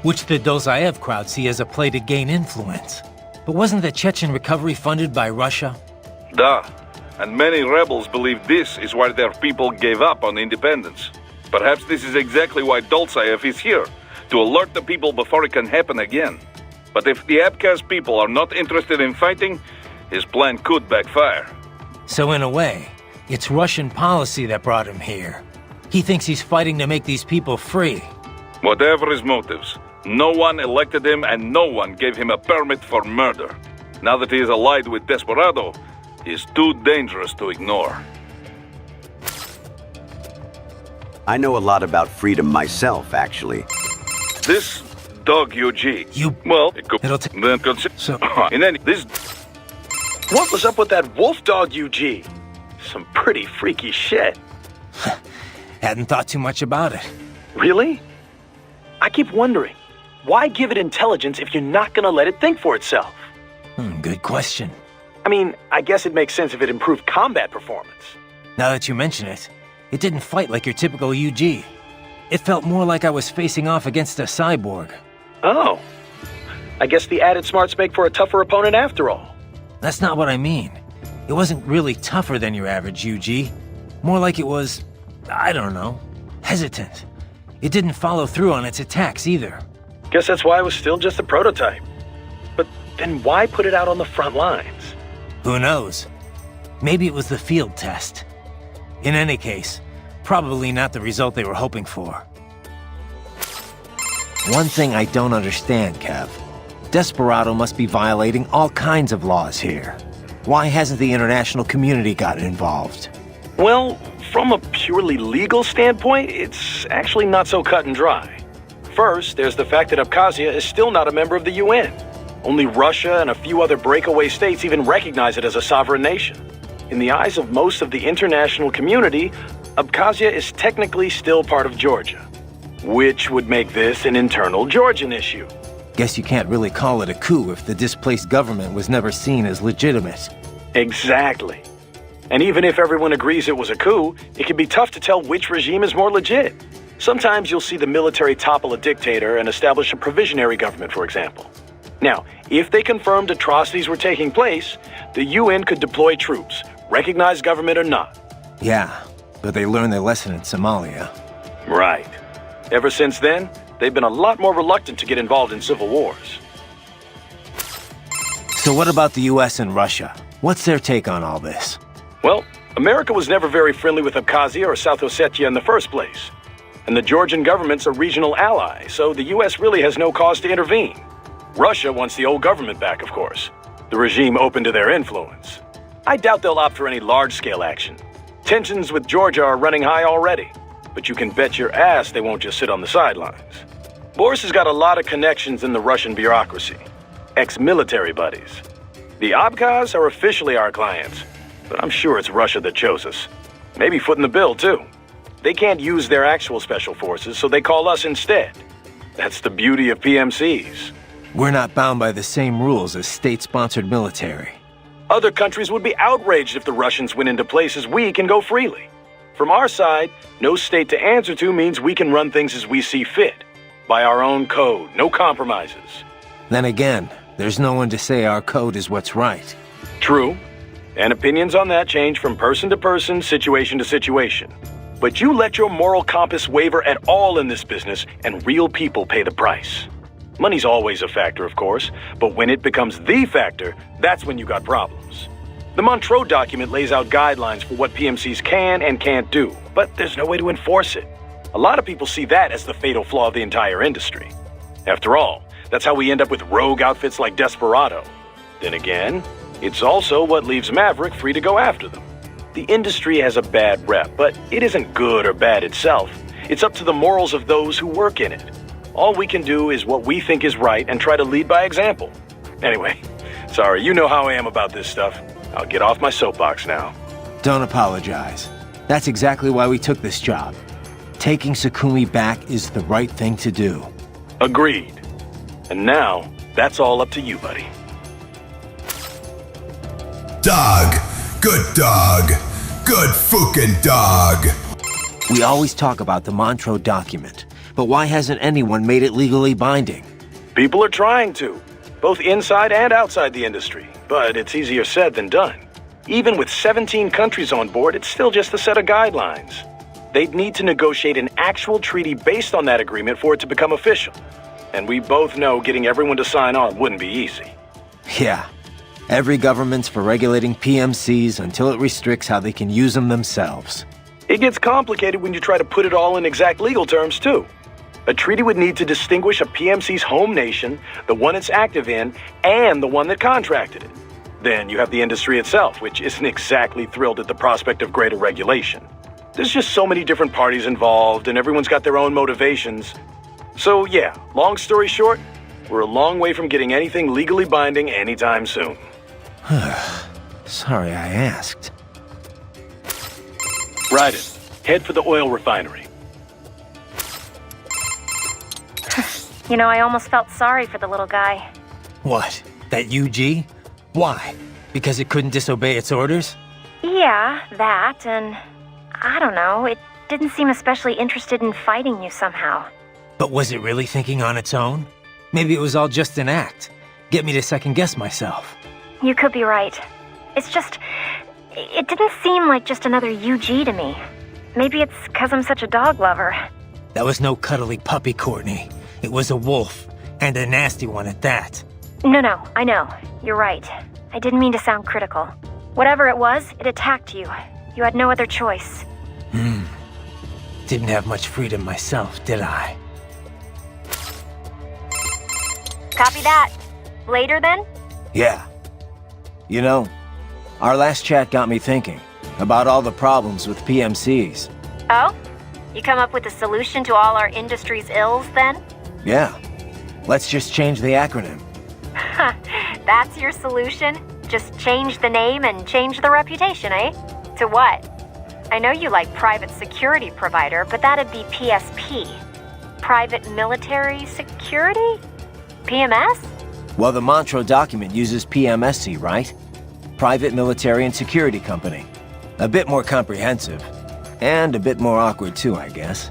Which the Dolzaev crowd see as a play to gain influence. But wasn't the Chechen recovery funded by Russia? And many rebels believe this is why their people gave up on independence. Perhaps this is exactly why Dolzaev is here, to alert the people before it can happen again. But if the Abkhaz people are not interested in fighting, his plan could backfire. So in a way, it's Russian policy that brought him here. He thinks he's fighting to make these people free. Whatever his motives, no one elected him and no one gave him a permit for murder. Now that he is allied with Desperado, he is too dangerous to ignore. I know a lot about freedom myself, actually. This dog UG. Well, it could then consider. In any this. What was up with that wolf dog UG? Some pretty freaky shit. Hadn't thought too much about it. Really? I keep wondering, why give it intelligence if you're not gonna let it think for itself? Good question. I mean, I guess it makes sense if it improved combat performance. Now that you mention it, it didn't fight like your typical UG. It felt more like I was facing off against a cyborg. Oh. I guess the added smarts make for a tougher opponent after all. That's not what I mean. It wasn't really tougher than your average UG. More like it was, I don't know, hesitant. It didn't follow through on its attacks either. Guess that's why it was still just a prototype. But then why put it out on the front lines? Who knows? Maybe it was the field test. In any case, probably not the result they were hoping for. One thing I don't understand, Kev. Desperado must be violating all kinds of laws here. Why hasn't the international community gotten involved? Well, from a purely legal standpoint, it's actually not so cut and dry. First, there's the fact that Abkhazia is still not a member of the UN. Only Russia and a few other breakaway states even recognize it as a sovereign nation. In the eyes of most of the international community, Abkhazia is technically still part of Georgia, which would make this an internal Georgian issue. Guess you can't really call it a coup if the displaced government was never seen as legitimate. Exactly. And even if everyone agrees it was a coup, it can be tough to tell which regime is more legit. Sometimes you'll see the military topple a dictator and establish a provisionary government, for example. Now, if they confirmed atrocities were taking place, the UN could deploy troops, recognize government or not. Yeah, but they learned their lesson in Somalia. Right. Ever since then, they've been a lot more reluctant to get involved in civil wars. So what about the US and Russia? What's their take on all this? Well, America was never very friendly with Abkhazia or South Ossetia in the first place. And the Georgian government's a regional ally, so the US really has no cause to intervene. Russia wants the old government back, of course. The regime open to their influence. I doubt they'll opt for any large-scale action. Tensions with Georgia are running high already, but you can bet your ass they won't just sit on the sidelines. Boris has got a lot of connections in the Russian bureaucracy. Ex-military buddies. The Abkhaz are officially our clients, but I'm sure it's Russia that chose us. Maybe footing the bill, too. They can't use their actual special forces, so they call us instead. That's the beauty of PMCs. We're not bound by the same rules as state-sponsored military. Other countries would be outraged if the Russians went into places we can go freely. From our side, no state to answer to means we can run things as we see fit. By our own code, no compromises. Then again, there's no one to say our code is what's right. True. And opinions on that change from person to person, situation to situation. But you let your moral compass waver at all in this business, and real people pay the price. Money's always a factor, of course, but when it becomes the factor, that's when you got problems. The Montreux document lays out guidelines for what PMCs can and can't do, but there's no way to enforce it. A lot of people see that as the fatal flaw of the entire industry. After all, that's how we end up with rogue outfits like Desperado. Then again, it's also what leaves Maverick free to go after them. The industry has a bad rep, but it isn't good or bad itself. It's up to the morals of those who work in it. All we can do is what we think is right and try to lead by example. Anyway, sorry, you know how I am about this stuff. I'll get off my soapbox now. Don't apologize. That's exactly why we took this job. Taking Sakumi back is the right thing to do. Agreed. And now, that's all up to you, buddy. Dog. Good dog. Good fucking dog. We always talk about the Montreux document, but why hasn't anyone made it legally binding? People are trying to, both inside and outside the industry, but it's easier said than done. Even with 17 countries on board, it's still just a set of guidelines. They'd need to negotiate an actual treaty based on that agreement for it to become official. And we both know getting everyone to sign on wouldn't be easy. Yeah. Every government's for regulating PMCs until it restricts how they can use them themselves. It gets complicated when you try to put it all in exact legal terms, too. A treaty would need to distinguish a PMC's home nation, the one it's active in, and the one that contracted it. Then you have the industry itself, which isn't exactly thrilled at the prospect of greater regulation. There's just so many different parties involved, and everyone's got their own motivations. So yeah, long story short, we're a long way from getting anything legally binding anytime soon. Sorry I asked. Raiden, head for the oil refinery. You know, I almost felt sorry for the little guy. What? That UG? Why? Because it couldn't disobey its orders? Yeah, that, and I don't know, it didn't seem especially interested in fighting you somehow. But was it really thinking on its own? Maybe it was all just an act. Get me to second-guess myself. You could be right. It's just, it didn't seem like just another UG to me. Maybe it's because I'm such a dog lover. That was no cuddly puppy, Courtney. It was a wolf, and a nasty one at that. No, I know. You're right. I didn't mean to sound critical. Whatever it was, it attacked you. You had no other choice. Didn't have much freedom myself, did I? Copy that. Later, then? Yeah. You know, our last chat got me thinking about all the problems with PMCs. Oh? You come up with a solution to all our industry's ills, then? Yeah. Let's just change the acronym. That's your solution? Just change the name and change the reputation, eh? To what? I know you like private security provider, but that'd be PSP. Private military security? PMS? Well, the Montreux document uses PMSC, right? Private Military and Security Company. A bit more comprehensive. And a bit more awkward too, I guess.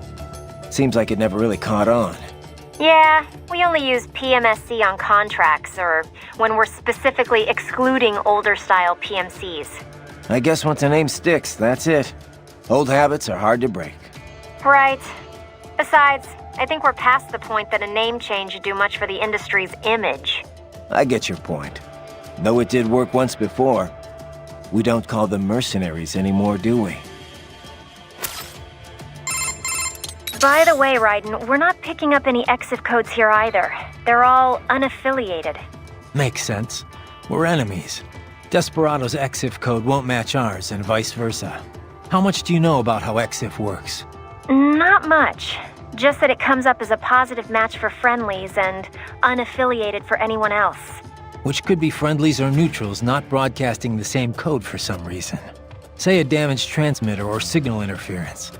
Seems like it never really caught on. Yeah, we only use PMSC on contracts or when we're specifically excluding older style PMCs. I guess once a name sticks, that's it. Old habits are hard to break. Right. Besides, I think we're past the point that a name change would do much for the industry's image. I get your point. Though it did work once before. We don't call them mercenaries anymore, do we? By the way, Raiden, we're not picking up any EXIF codes here either. They're all unaffiliated. Makes sense. We're enemies. Desperado's EXIF code won't match ours, and vice versa. How much do you know about how EXIF works? Not much. Just that it comes up as a positive match for friendlies and unaffiliated for anyone else. Which could be friendlies or neutrals not broadcasting the same code for some reason. Say a damaged transmitter or signal interference.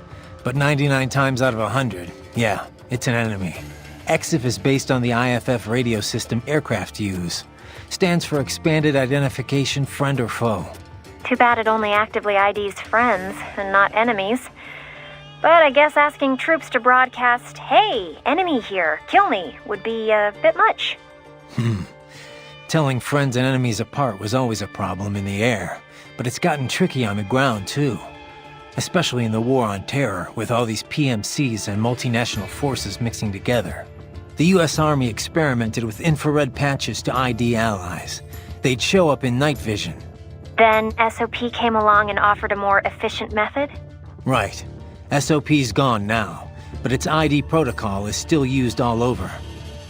But 99 times out of 100, yeah, it's an enemy. EXIF is based on the IFF radio system aircraft use. Stands for Expanded Identification Friend or Foe. Too bad it only actively IDs friends and not enemies. But I guess asking troops to broadcast, "Hey, enemy here, kill me," would be a bit much. Telling friends and enemies apart was always a problem in the air, but it's gotten tricky on the ground too. Especially in the war on terror, with all these PMCs and multinational forces mixing together. The US Army experimented with infrared patches to ID allies. They'd show up in night vision. Then SOP came along and offered a more efficient method? Right. SOP's gone now, but its ID protocol is still used all over.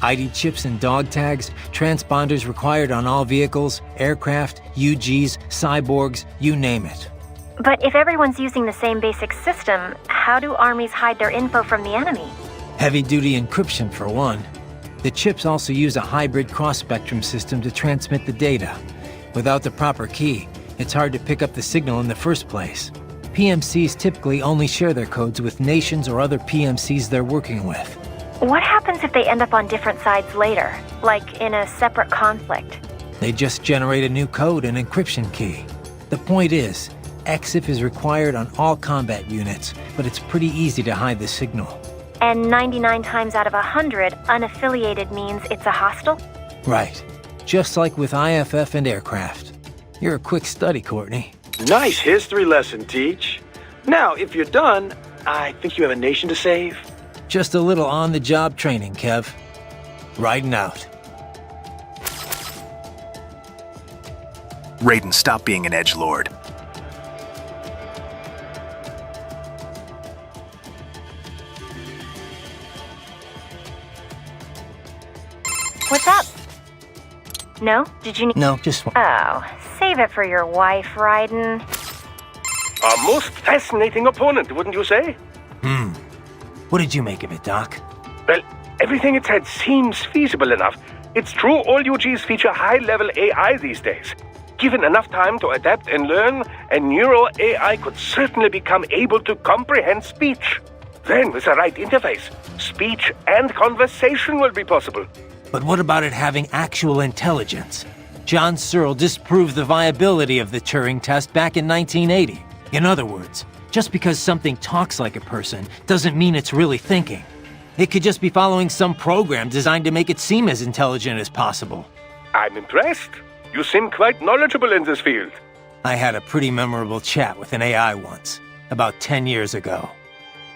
ID chips and dog tags, transponders required on all vehicles, aircraft, UGs, cyborgs, you name it. But if everyone's using the same basic system, how do armies hide their info from the enemy? Heavy-duty encryption, for one. The chips also use a hybrid cross-spectrum system to transmit the data. Without the proper key, it's hard to pick up the signal in the first place. PMCs typically only share their codes with nations or other PMCs they're working with. What happens if they end up on different sides later, like in a separate conflict? They just generate a new code and encryption key. The point is, EXIF is required on all combat units, but it's pretty easy to hide the signal. And 99 times out of 100, unaffiliated means it's a hostile? Right. Just like with IFF and aircraft. You're a quick study, Courtney. Nice history lesson, Teach. Now, if you're done, I think you have a nation to save. Just a little on-the-job training, Kev. Riding out. Raiden, stop being an edgelord. What's up? No? Did you need— No, just one. Oh, save it for your wife, Raiden. A most fascinating opponent, wouldn't you say? What did you make of it, Doc? Well, everything it said seems feasible enough. It's true all UGs feature high-level AI these days. Given enough time to adapt and learn, a neuro AI could certainly become able to comprehend speech. Then, with the right interface, speech and conversation will be possible. But what about it having actual intelligence? John Searle disproved the viability of the Turing test back in 1980. In other words, just because something talks like a person doesn't mean it's really thinking. It could just be following some program designed to make it seem as intelligent as possible. I'm impressed. You seem quite knowledgeable in this field. I had a pretty memorable chat with an AI once, about 10 years ago.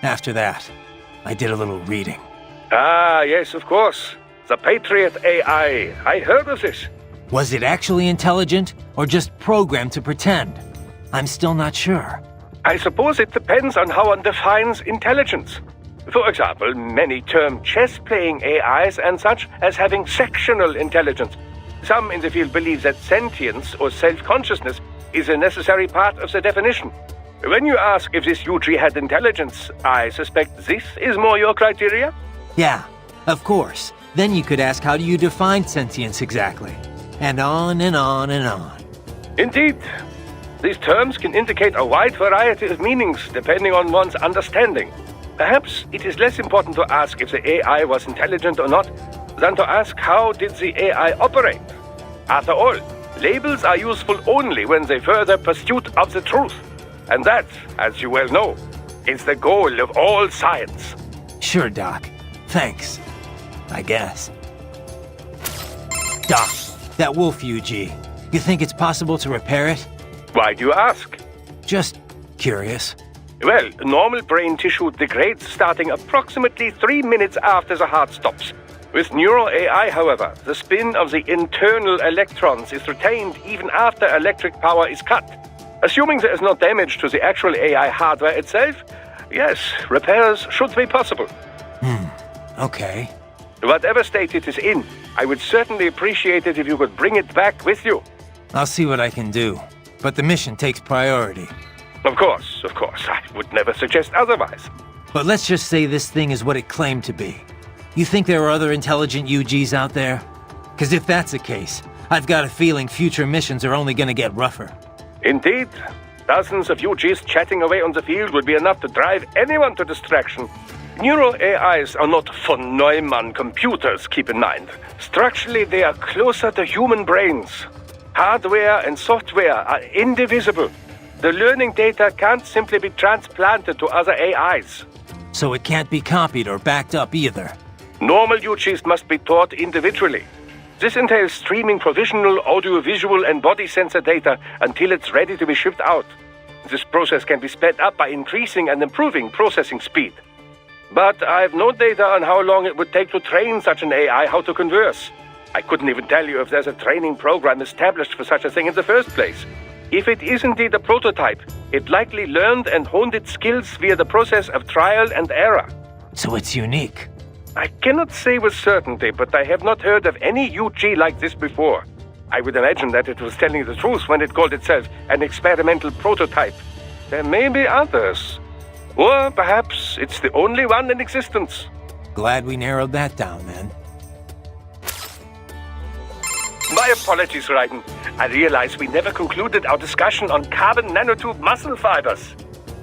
After that, I did a little reading. Ah, yes, of course. The Patriot AI. I heard of this. Was it actually intelligent, or just programmed to pretend? I'm still not sure. I suppose it depends on how one defines intelligence. For example, many term chess-playing AIs and such as having sectional intelligence. Some in the field believe that sentience or self-consciousness is a necessary part of the definition. When you ask if this UG had intelligence, I suspect this is more your criteria? Yeah, of course. Then you could ask, how do you define sentience exactly? And on and on and on. Indeed. These terms can indicate a wide variety of meanings depending on one's understanding. Perhaps it is less important to ask if the AI was intelligent or not than to ask how did the AI operate. After all, labels are useful only when they further pursuit of the truth. And that, as you well know, is the goal of all science. Sure, Doc. Thanks. I guess. Doc, that wolf UG, you think it's possible to repair it? Why do you ask? Just curious. Well, normal brain tissue degrades starting approximately 3 minutes after the heart stops. With neural AI, however, the spin of the internal electrons is retained even after electric power is cut. Assuming there is no damage to the actual AI hardware itself, yes, repairs should be possible. Okay. Whatever state it is in, I would certainly appreciate it if you could bring it back with you. I'll see what I can do, but the mission takes priority. Of course. I would never suggest otherwise. But let's just say this thing is what it claimed to be. You think there are other intelligent UGs out there? Because if that's the case, I've got a feeling future missions are only gonna get rougher. Indeed. Dozens of UGs chatting away on the field would be enough to drive anyone to distraction. Neural AIs are not von Neumann computers, keep in mind. Structurally, they are closer to human brains. Hardware and software are indivisible. The learning data can't simply be transplanted to other AIs. So it can't be copied or backed up either. Normal UGs must be taught individually. This entails streaming provisional, audiovisual, and body sensor data until it's ready to be shipped out. This process can be sped up by increasing and improving processing speed. But I have no data on how long it would take to train such an AI how to converse. I couldn't even tell you if there's a training program established for such a thing in the first place. If it is indeed a prototype, it likely learned and honed its skills via the process of trial and error. So it's unique. I cannot say with certainty, but I have not heard of any UG like this before. I would imagine that it was telling the truth when it called itself an experimental prototype. There may be others. Or perhaps it's the only one in existence. Glad we narrowed that down, then. My apologies, Raiden. I realize we never concluded our discussion on carbon nanotube muscle fibers.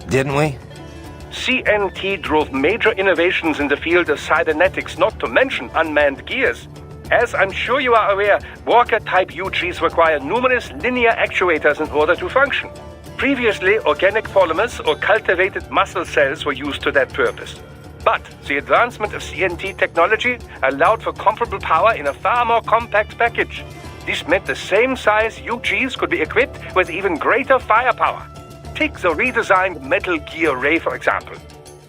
Didn't we? CNT drove major innovations in the field of cybernetics, not to mention unmanned gears. As I'm sure you are aware, Walker-type UGs require numerous linear actuators in order to function. Previously, organic polymers or cultivated muscle cells were used to that purpose. But the advancement of CNT technology allowed for comparable power in a far more compact package. This meant the same size UGs could be equipped with even greater firepower. Take the redesigned Metal Gear Ray, for example.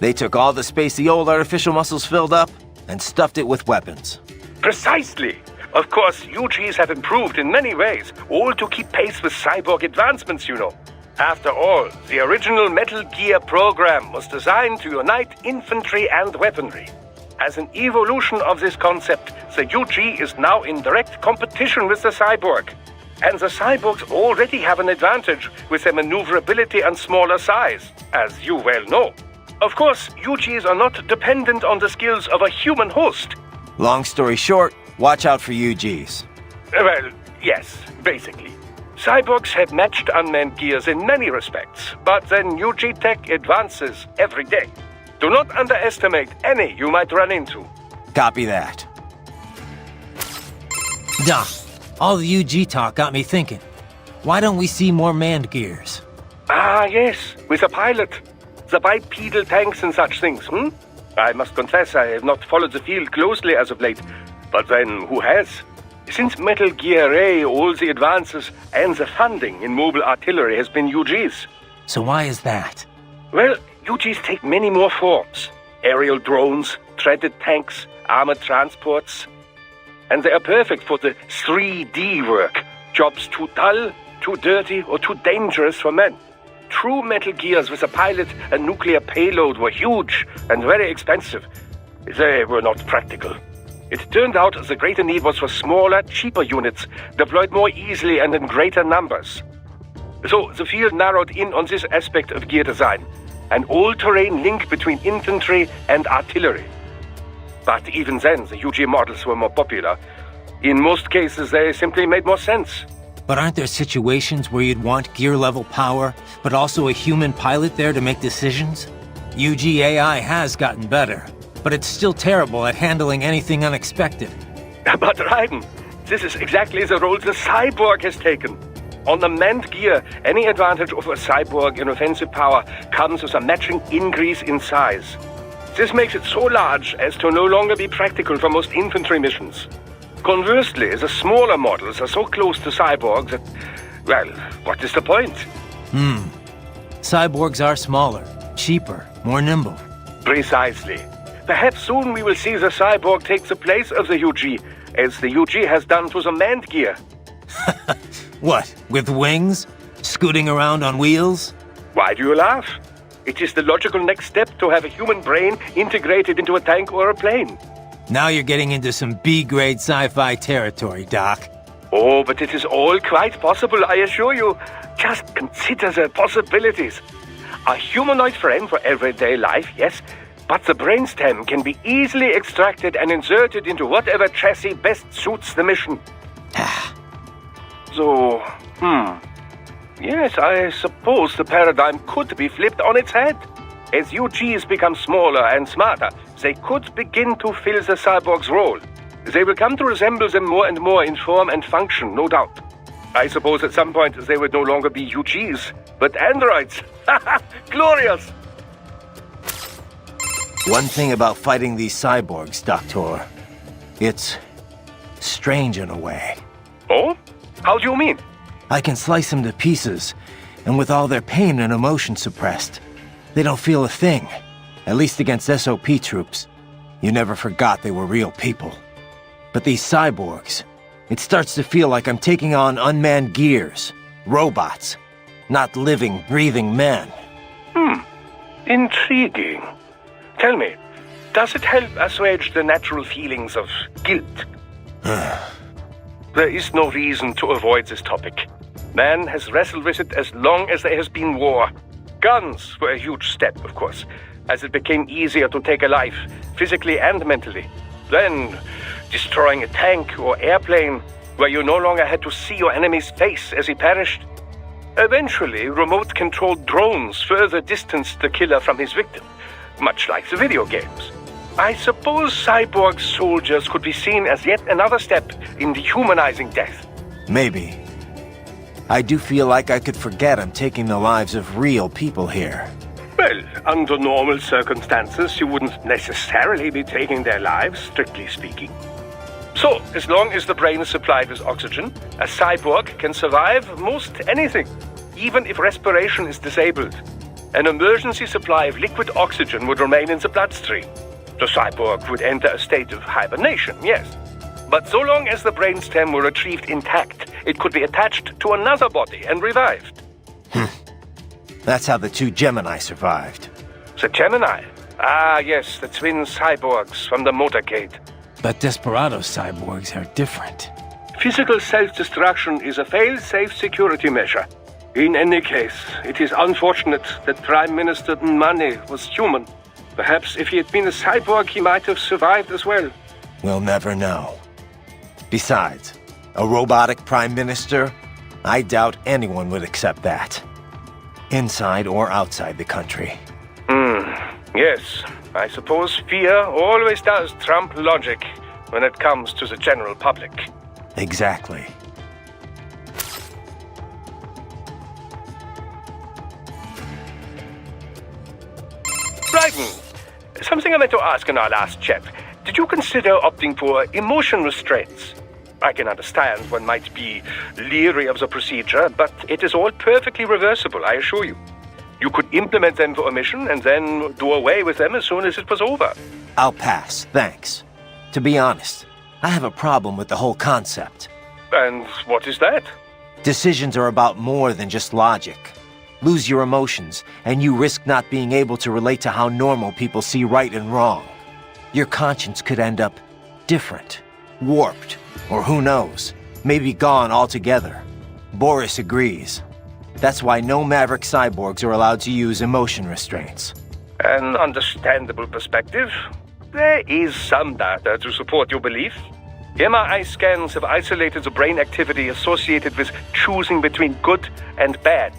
They took all the space the old artificial muscles filled up and stuffed it with weapons. Precisely. Of course, UGs have improved in many ways, all to keep pace with cyborg advancements, you know. After all, the original Metal Gear program was designed to unite infantry and weaponry. As an evolution of this concept, the UG is now in direct competition with the cyborg. And the cyborgs already have an advantage with their maneuverability and smaller size, as you well know. Of course, UGs are not dependent on the skills of a human host. Long story short, watch out for UGs. Well, yes, basically. Cyborgs have matched unmanned gears in many respects, but then UG tech advances every day. Do not underestimate any you might run into. Copy that. Doc, all the UG talk got me thinking. Why don't we see more manned gears? Ah, yes, with a pilot. The bipedal tanks and such things, I must confess I have not followed the field closely as of late. But then, who has? Since Metal Gear A, all the advances and the funding in mobile artillery has been UGs. So why is that? Well, UGs take many more forms. Aerial drones, treaded tanks, armored transports. And they are perfect for the 3D work. Jobs too dull, too dirty, or too dangerous for men. True Metal Gears with a pilot and nuclear payload were huge and very expensive. They were not practical. It turned out the greater need was for smaller, cheaper units, deployed more easily and in greater numbers. So the field narrowed in on this aspect of gear design, an all-terrain link between infantry and artillery. But even then, the UG models were more popular. In most cases, they simply made more sense. But aren't there situations where you'd want gear-level power, but also a human pilot there to make decisions? UG AI has gotten better, but it's still terrible at handling anything unexpected. But Raiden, this is exactly the role the cyborg has taken. On the manned gear, any advantage of a cyborg in offensive power comes with a matching increase in size. This makes it so large as to no longer be practical for most infantry missions. Conversely, the smaller models are so close to cyborgs that, well, what is the point? Cyborgs are smaller, cheaper, more nimble. Precisely. Perhaps soon we will see the cyborg take the place of the UG, as the UG has done to the manned gear. What, with wings? Scooting around on wheels? Why do you laugh? It is the logical next step to have a human brain integrated into a tank or a plane. Now you're getting into some B-grade sci-fi territory, Doc. Oh, but it is all quite possible, I assure you. Just consider the possibilities. A humanoid frame for everyday life, yes, but the brainstem can be easily extracted and inserted into whatever chassis best suits the mission. So, yes, I suppose the paradigm could be flipped on its head. As UGs become smaller and smarter, they could begin to fill the cyborg's role. They will come to resemble them more and more in form and function, no doubt. I suppose at some point they would no longer be UGs, but androids. Glorious! One thing about fighting these cyborgs, Doctor, it's strange in a way. Oh? How do you mean? I can slice them to pieces, and with all their pain and emotion suppressed, they don't feel a thing. At least against SOP troops. You never forgot they were real people. But these cyborgs, it starts to feel like I'm taking on unmanned gears, robots, not living, breathing men. Intriguing. Tell me, does it help assuage the natural feelings of guilt? There is no reason to avoid this topic. Man has wrestled with it as long as there has been war. Guns were a huge step, of course, as it became easier to take a life, physically and mentally. Then, destroying a tank or airplane, where you no longer had to see your enemy's face as he perished. Eventually, remote-controlled drones further distanced the killer from his victim, much like the video games. I suppose cyborg soldiers could be seen as yet another step in dehumanizing death. Maybe. I do feel like I could forget I'm taking the lives of real people here. Well, under normal circumstances, you wouldn't necessarily be taking their lives, strictly speaking. So, as long as the brain is supplied with oxygen, a cyborg can survive most anything, even if respiration is disabled. An emergency supply of liquid oxygen would remain in the bloodstream. The cyborg would enter a state of hibernation, yes. But so long as the brainstem were retrieved intact, it could be attached to another body and revived. That's how the two Gemini survived. The Gemini? Ah, yes, the twin cyborgs from the motorcade. But Desperado cyborgs are different. Physical self-destruction is a fail-safe security measure. In any case, it is unfortunate that Prime Minister Nmane was human. Perhaps if he had been a cyborg, he might have survived as well. We'll never know. Besides, a robotic prime minister? I doubt anyone would accept that. Inside or outside the country. Yes, I suppose fear always does trump logic when it comes to the general public. Exactly. Brighton, something I meant to ask in our last chat. Did you consider opting for emotion restraints? I can understand one might be leery of the procedure, but it is all perfectly reversible, I assure you. You could implement them for a mission and then do away with them as soon as it was over. I'll pass, thanks. To be honest, I have a problem with the whole concept. And what is that? Decisions are about more than just logic. Lose your emotions, and you risk not being able to relate to how normal people see right and wrong. Your conscience could end up different, warped, or who knows, maybe gone altogether. Boris agrees. That's why no Maverick cyborgs are allowed to use emotion restraints. An understandable perspective. There is some data to support your belief. MRI scans have isolated the brain activity associated with choosing between good and bad.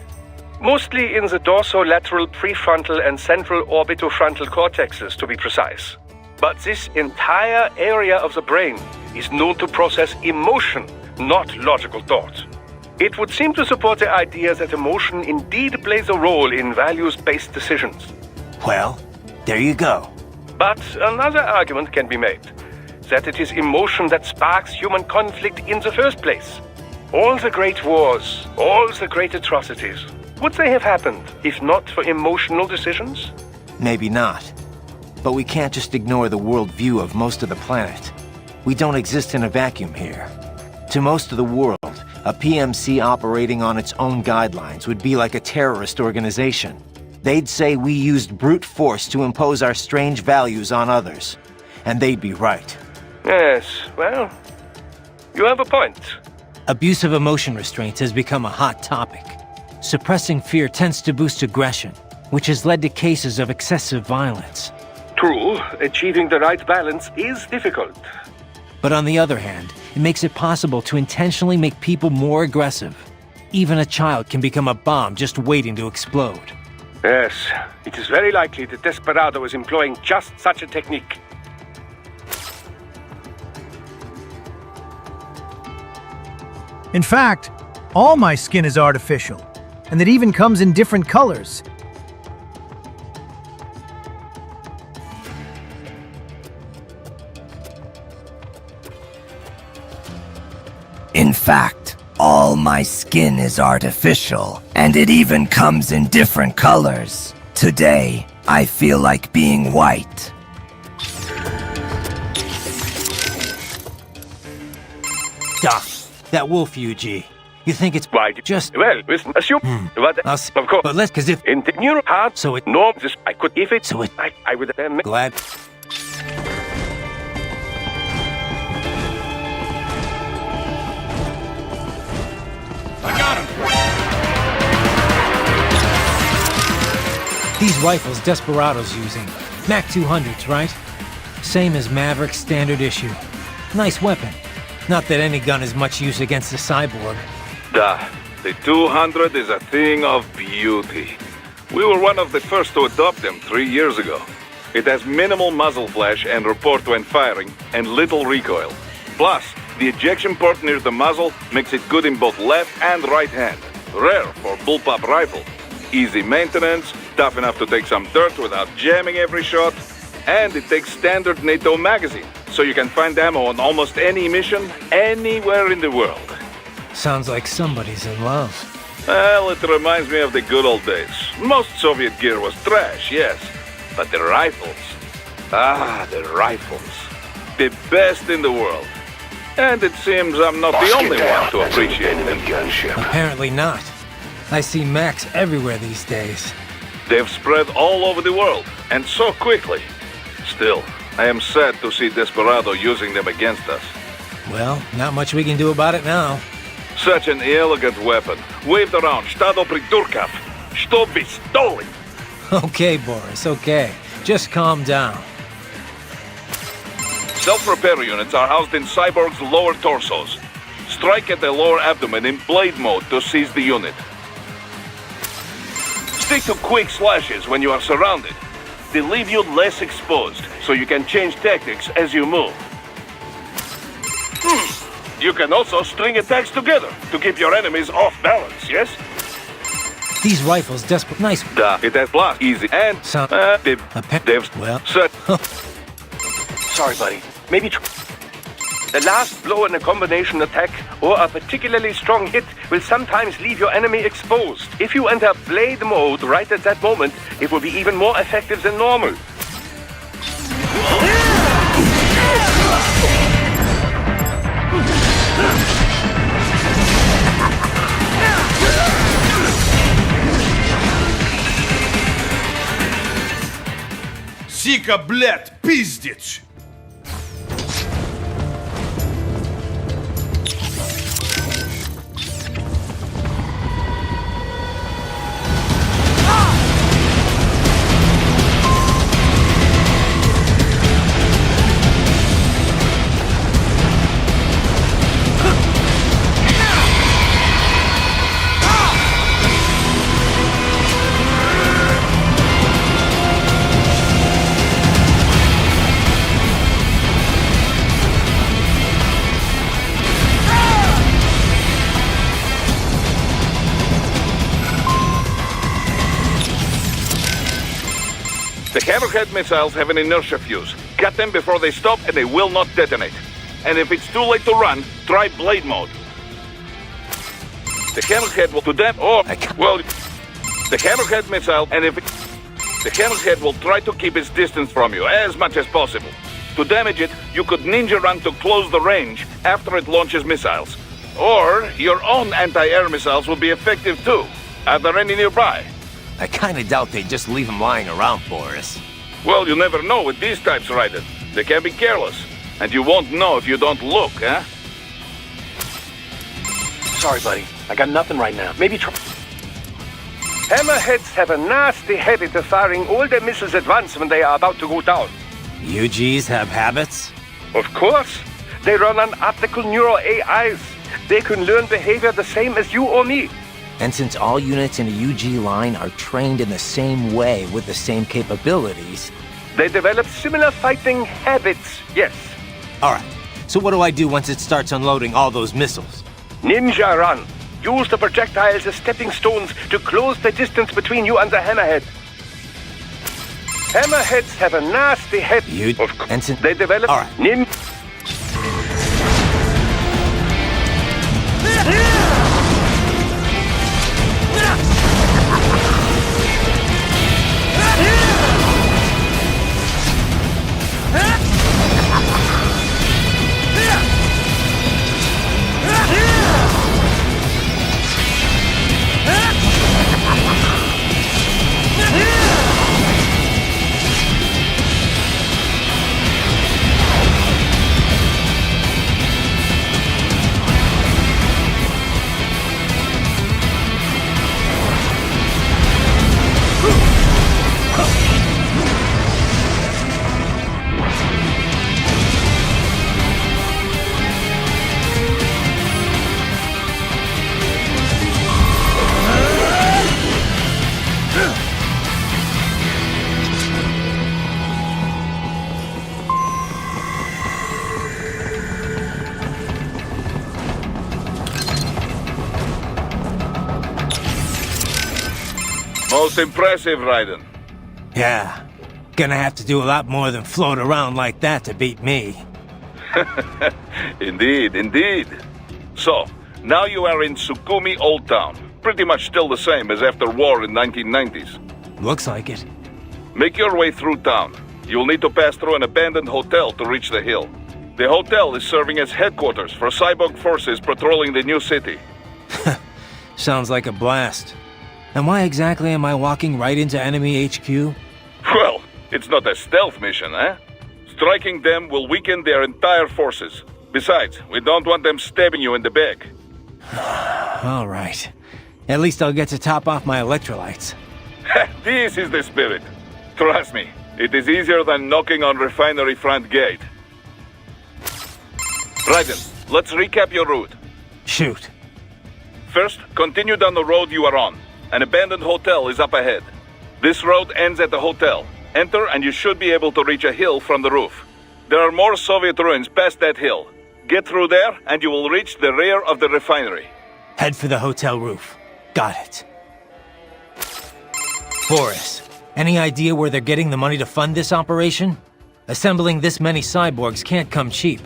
Mostly in the dorsolateral prefrontal and central orbitofrontal cortexes, to be precise. But this entire area of the brain is known to process emotion, not logical thought. It would seem to support the idea that emotion indeed plays a role in values-based decisions. Well, there you go. But another argument can be made, that it is emotion that sparks human conflict in the first place. All the great wars, all the great atrocities, would they have happened if not for emotional decisions? Maybe not. But we can't just ignore the worldview of most of the planet. We don't exist in a vacuum here. To most of the world, a PMC operating on its own guidelines would be like a terrorist organization. They'd say we used brute force to impose our strange values on others. And they'd be right. Yes, well, you have a point. Abuse of emotion restraints has become a hot topic. Suppressing fear tends to boost aggression, which has led to cases of excessive violence. True, achieving the right balance is difficult. But on the other hand, it makes it possible to intentionally make people more aggressive. Even a child can become a bomb just waiting to explode. Yes, it is very likely that Desperado is employing just such a technique. In fact, all my skin is artificial, and it even comes in different colors. In fact, all my skin is artificial, and it even comes in different colors. Today, I feel like being white. Doc, that wolf UG. You think it's right? Just well, assume but of course. But let's, cause if in the neural heart, so it no, this I could if it. So it I would glad. I got him! These rifles Desperado's using. Mac 200s, right? Same as Maverick's standard issue. Nice weapon. Not that any gun is much use against a cyborg. The 200 is a thing of beauty. We were one of the first to adopt them 3 years ago. It has minimal muzzle flash and report when firing, and little recoil. Plus, the ejection port near the muzzle makes it good in both left and right hand. Rare for bullpup rifle. Easy maintenance, tough enough to take some dirt without jamming every shot, and it takes standard NATO magazine, so you can find ammo on almost any mission, anywhere in the world. Sounds like somebody's in love. Well, it reminds me of the good old days. Most Soviet gear was trash, yes, but the rifles. Ah, the rifles. The best in the world. And it seems I'm not the only one to appreciate them. Apparently not. I see Macs everywhere these days. They've spread all over the world, and so quickly. Still, I am sad to see Desperado using them against us. Well, not much we can do about it now. Such an elegant weapon, waved around Stado Pridurkov. Что бы stolen? Okay, Boris, okay. Just calm down. Self-repair units are housed in cyborgs' lower torsos. Strike at the lower abdomen in blade mode to seize the unit. Stick to quick slashes when you are surrounded. They leave you less exposed, so you can change tactics as you move. You can also string attacks together to keep your enemies off balance, yes? These rifles desperate nice. It has blast easy and they've well. Sorry, buddy. Maybe the last blow in a combination attack or a particularly strong hit will sometimes leave your enemy exposed. If you enter blade mode right at that moment, it will be even more effective than normal. Сика, блядь, пиздец! The Hammerhead missiles have an inertia fuse. Cut them before they stop and they will not detonate. And if it's too late to run, try blade mode. The Hammerhead will do that or, well, the Hammerhead missile, and if the Hammerhead will try to keep its distance from you as much as possible. To damage it, you could ninja run to close the range after it launches missiles. Or your own anti-air missiles will be effective too. Are there any nearby? I kinda doubt they'd just leave them lying around for us. Well, you never know with these types, Raiden. They can be careless. And you won't know if you don't look, huh? Sorry, buddy. I got nothing right now. Maybe try... Hammerheads have a nasty habit of firing all their missiles at once when they are about to go down. UGs have habits? Of course. They run on optical neural AIs. They can learn behavior the same as you or me. And since all units in a UG line are trained in the same way with the same capabilities... They develop similar fighting habits, yes. Alright, so what do I do once it starts unloading all those missiles? Ninja run. Use the projectiles as stepping stones to close the distance between you and the Hammerhead. Hammerheads have a nasty habit. Of course. And since they develop... Alright. Most impressive, Raiden. Yeah. Gonna have to do a lot more than float around like that to beat me. Indeed, indeed. So, now you are in Sukumi Old Town. Pretty much still the same as after war in 1990s. Looks like it. Make your way through town. You'll need to pass through an abandoned hotel to reach the hill. The hotel is serving as headquarters for cyborg forces patrolling the new city. Sounds like a blast. And why exactly am I walking right into enemy HQ? Well, it's not a stealth mission, eh? Striking them will weaken their entire forces. Besides, we don't want them stabbing you in the back. All right. At least I'll get to top off my electrolytes. This is the spirit. Trust me, it is easier than knocking on refinery front gate. Raiden, let's recap your route. Shoot. First, continue down the road you are on. An abandoned hotel is up ahead. This road ends at the hotel. Enter and you should be able to reach a hill from the roof. There are more Soviet ruins past that hill. Get through there and you will reach the rear of the refinery. Head for the hotel roof. Got it. Boris, any idea where they're getting the money to fund this operation? Assembling this many cyborgs can't come cheap.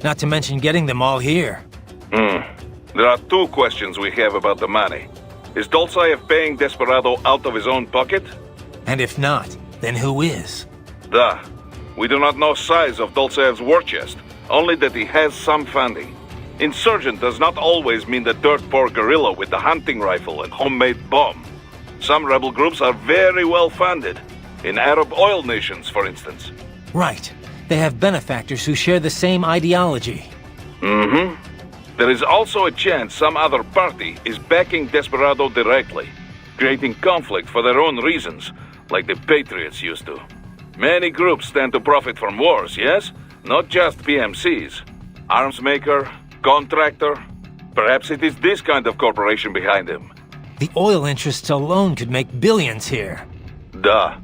Not to mention getting them all here. There are two questions we have about the money. Is Dolzaev paying Desperado out of his own pocket? And if not, then who is? Duh. We do not know size of Dolzaev's war chest, only that he has some funding. Insurgent does not always mean the dirt poor guerrilla with the hunting rifle and homemade bomb. Some rebel groups are very well funded. In Arab oil nations, for instance. Right. They have benefactors who share the same ideology. There is also a chance some other party is backing Desperado directly, creating conflict for their own reasons, like the Patriots used to. Many groups stand to profit from wars, yes? Not just PMCs. Arms maker, contractor. Perhaps it is this kind of corporation behind him. The oil interests alone could make billions here. Duh.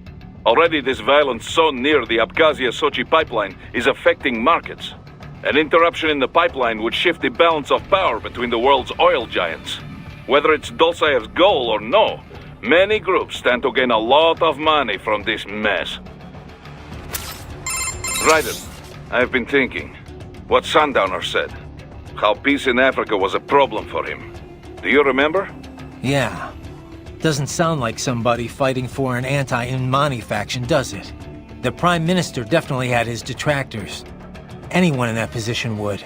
Already this violence so near the Abkhazia-Sochi pipeline is affecting markets. An interruption in the pipeline would shift the balance of power between the world's oil giants. Whether it's Dolzaev's goal or no, many groups stand to gain a lot of money from this mess. Raiden, I've been thinking. What Sundowner said. How peace in Africa was a problem for him. Do you remember? Yeah. Doesn't sound like somebody fighting for an anti-Inmani faction, does it? The Prime Minister definitely had his detractors. Anyone in that position would.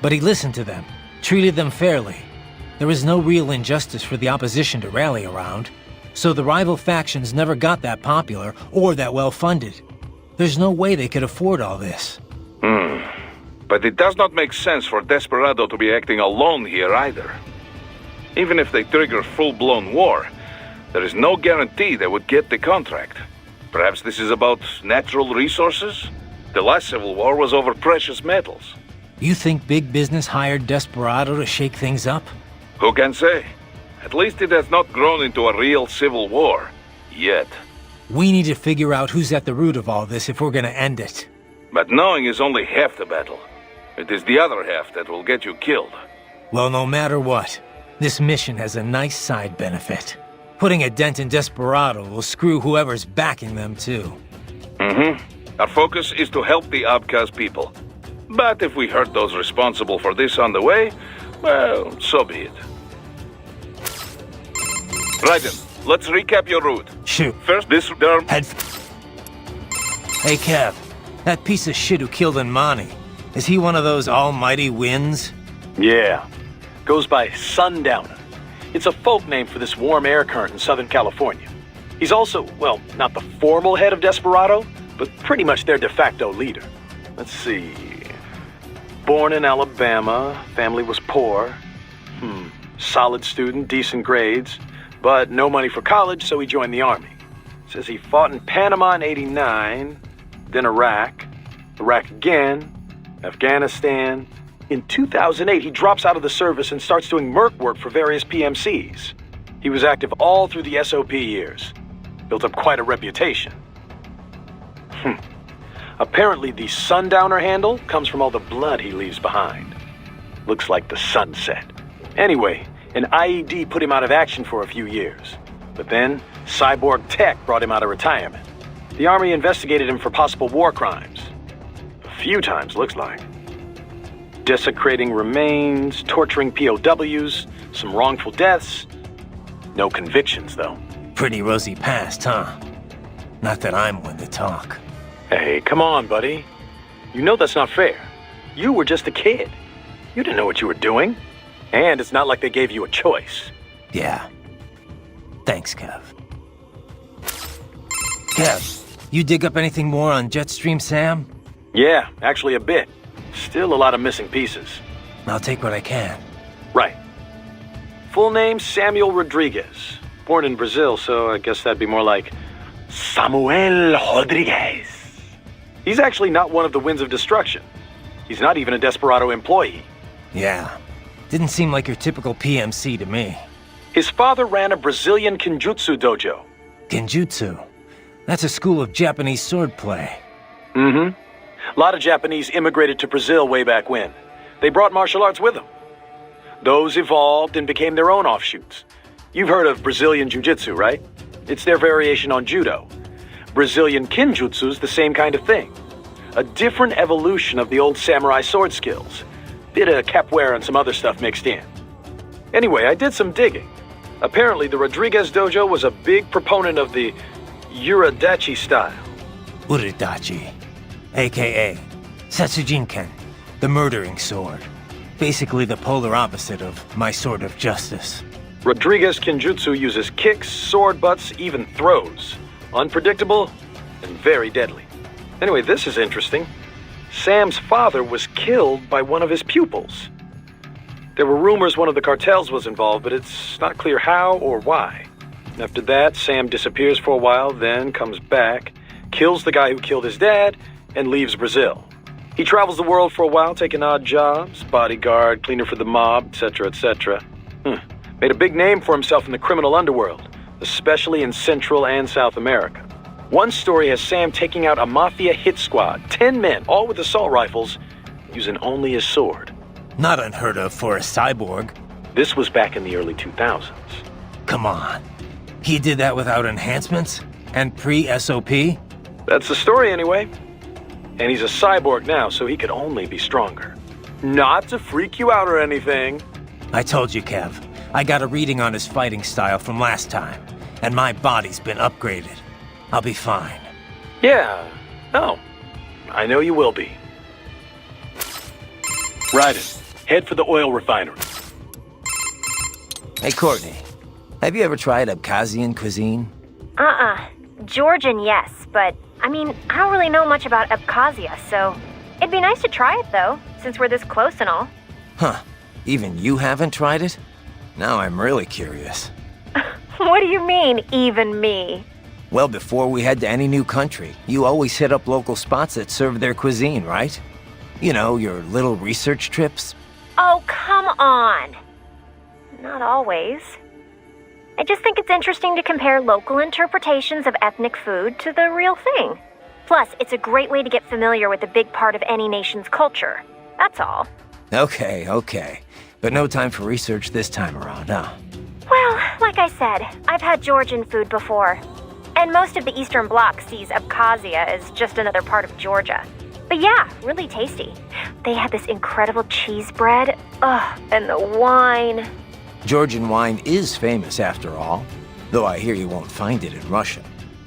But he listened to them, treated them fairly. There was no real injustice for the opposition to rally around, so the rival factions never got that popular or that well-funded. There's no way they could afford all this. But it does not make sense for Desperado to be acting alone here either. Even if they trigger full-blown war, there is no guarantee they would get the contract. Perhaps this is about natural resources? The last civil war was over precious metals. You think big business hired Desperado to shake things up? Who can say? At least it has not grown into a real civil war. Yet. We need to figure out who's at the root of all this if we're gonna end it. But knowing is only half the battle. It is the other half that will get you killed. Well, no matter what, this mission has a nice side benefit. Putting a dent in Desperado will screw whoever's backing them, too. Our focus is to help the Abkhaz people. But if we hurt those responsible for this on the way, well, so be it. Raiden, let's recap your route. Shoot. First, Head... Hey, Kev. That piece of shit who killed Inmani. Is he one of those almighty winds? Yeah. Goes by Sundowner. It's a folk name for this warm air current in Southern California. He's also, well, not the formal head of Desperado, but pretty much their de facto leader. Let's see. Born in Alabama, family was poor. Solid student, decent grades, but no money for college, so he joined the army. Says he fought in Panama in '89, then Iraq again, Afghanistan. In 2008, he drops out of the service and starts doing merc work for various PMCs. He was active all through the SOP years. Built up quite a reputation. Apparently, the Sundowner handle comes from all the blood he leaves behind. Looks like the sunset. Anyway, an IED put him out of action for a few years. But then, cyborg tech brought him out of retirement. The army investigated him for possible war crimes. A few times, looks like. Desecrating remains, torturing POWs, some wrongful deaths. No convictions, though. Pretty rosy past, huh? Not that I'm one to talk. Hey, come on, buddy. You know that's not fair. You were just a kid. You didn't know what you were doing. And it's not like they gave you a choice. Yeah. Thanks, Kev. Kev, you dig up anything more on Jetstream Sam? Yeah, actually a bit. Still a lot of missing pieces. I'll take what I can. Right. Full name, Samuel Rodriguez. Born in Brazil, so I guess that'd be more like Samuel Rodriguez. He's actually not one of the Winds of Destruction. He's not even a Desperado employee. Yeah. Didn't seem like your typical PMC to me. His father ran a Brazilian Kenjutsu dojo. Genjutsu? That's a school of Japanese swordplay. Mm-hmm. A lot of Japanese immigrated to Brazil way back when. They brought martial arts with them. Those evolved and became their own offshoots. You've heard of Brazilian Jiu-Jitsu, right? It's their variation on Judo. Brazilian Kenjutsu's the same kind of thing. A different evolution of the old samurai sword skills. Bit of capoeira and some other stuff mixed in. Anyway, I did some digging. Apparently, the Rodriguez dojo was a big proponent of the Uridachi style. Uridachi, aka Setsujinken, the murdering sword. Basically the polar opposite of my sword of justice. Rodriguez Kenjutsu uses kicks, sword butts, even throws. Unpredictable and very deadly. Anyway, this is interesting. Sam's father was killed by one of his pupils. There were rumors one of the cartels was involved, but it's not clear how or why. After that, Sam disappears for a while, then comes back, kills the guy who killed his dad, and leaves Brazil. He travels the world for a while, taking odd jobs, bodyguard, cleaner for the mob, etc., etc. Made a big name for himself in the criminal underworld, especially in Central and South America. One story has Sam taking out a mafia hit squad, 10 men, all with assault rifles, using only his sword. Not unheard of for a cyborg. This was back in the early 2000s. Come on. He did that without enhancements? And pre-SOP? That's the story anyway. And he's a cyborg now, so he could only be stronger. Not to freak you out or anything. I told you, Kev. I got a reading on his fighting style from last time, and my body's been upgraded. I'll be fine. Yeah. Oh. I know you will be. Raiden, head for the oil refinery. Hey, Courtney. Have you ever tried Abkhazian cuisine? Georgian, yes, but, I mean, I don't really know much about Abkhazia, so it'd be nice to try it, though, since we're this close and all. Huh. Even you haven't tried it? Now I'm really curious. What do you mean, even me? Well, before we head to any new country, you always hit up local spots that serve their cuisine, right? You know, your little research trips. Oh, come on. Not always. I just think it's interesting to compare local interpretations of ethnic food to the real thing. Plus, it's a great way to get familiar with a big part of any nation's culture. That's all. Okay. But no time for research this time around, huh? Well, like I said, I've had Georgian food before. And most of the Eastern Bloc sees Abkhazia as just another part of Georgia. But yeah, really tasty. They had this incredible cheese bread. Ugh, and the wine. Georgian wine is famous after all, though I hear you won't find it in Russia.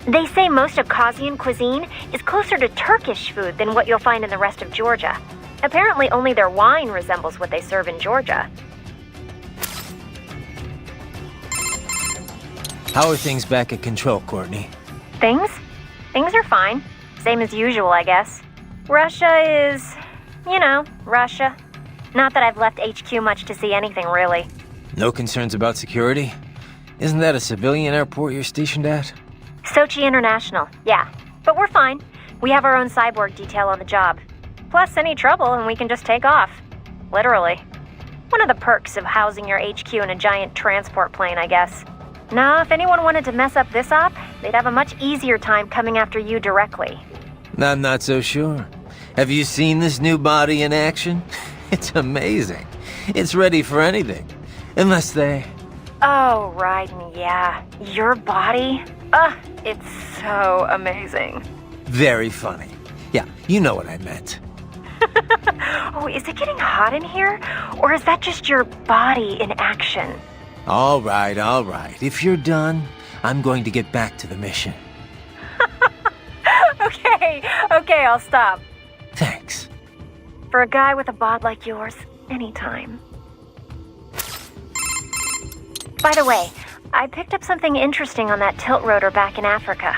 They say most Abkhazian cuisine is closer to Turkish food than what you'll find in the rest of Georgia. Apparently only their wine resembles what they serve in Georgia. How are things back at Control, Courtney? Things? Things are fine. Same as usual, I guess. Russia is, Russia. Not that I've left HQ much to see anything, really. No concerns about security? Isn't that a civilian airport you're stationed at? Sochi International, yeah. But we're fine. We have our own cyborg detail on the job. Plus, any trouble and we can just take off. Literally. One of the perks of housing your HQ in a giant transport plane, I guess. No, if anyone wanted to mess up this op, they'd have a much easier time coming after you directly. I'm not so sure. Have you seen this new body in action? It's amazing. It's ready for anything. Unless they... Oh, Raiden, yeah. Your body? It's so amazing. Very funny. Yeah, you know what I meant. Oh, is it getting hot in here? Or is that just your body in action? All right. If you're done, I'm going to get back to the mission. Okay, I'll stop. Thanks. For a guy with a bod like yours, anytime. By the way, I picked up something interesting on that tilt rotor back in Africa.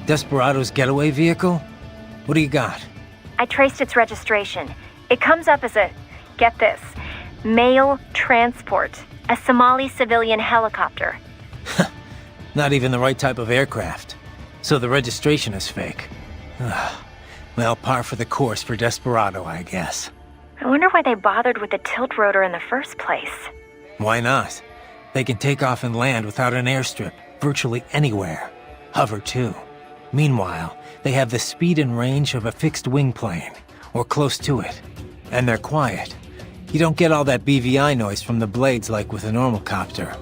Desperado's getaway vehicle? What do you got? I traced its registration. It comes up as get this, mail transport, a Somali civilian helicopter. Not even the right type of aircraft. So the registration is fake. Well, par for the course for Desperado, I guess. I wonder why they bothered with the tilt rotor in the first place. Why not? They can take off and land without an airstrip, virtually anywhere. Hover, too. Meanwhile, they have the speed and range of a fixed-wing plane, or close to it. And they're quiet. You don't get all that BVI noise from the blades like with a normal copter.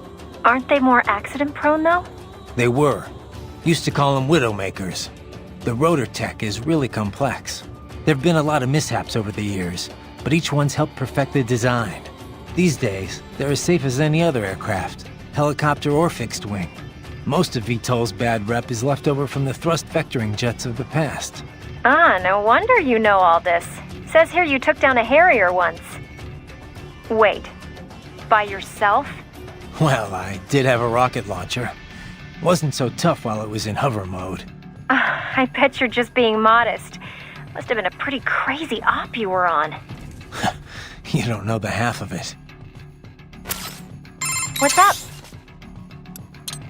Aren't they more accident-prone, though? They were. Used to call them Widowmakers. The rotor tech is really complex. There've been a lot of mishaps over the years, but each one's helped perfect the design. These days, they're as safe as any other aircraft, helicopter or fixed wing. Most of VTOL's bad rep is left over from the thrust vectoring jets of the past. Ah, no wonder you know all this. Says here you took down a Harrier once. Wait, by yourself? Well, I did have a rocket launcher. Wasn't so tough while it was in hover mode. I bet you're just being modest. Must have been a pretty crazy op you were on. You don't know the half of it. What's up?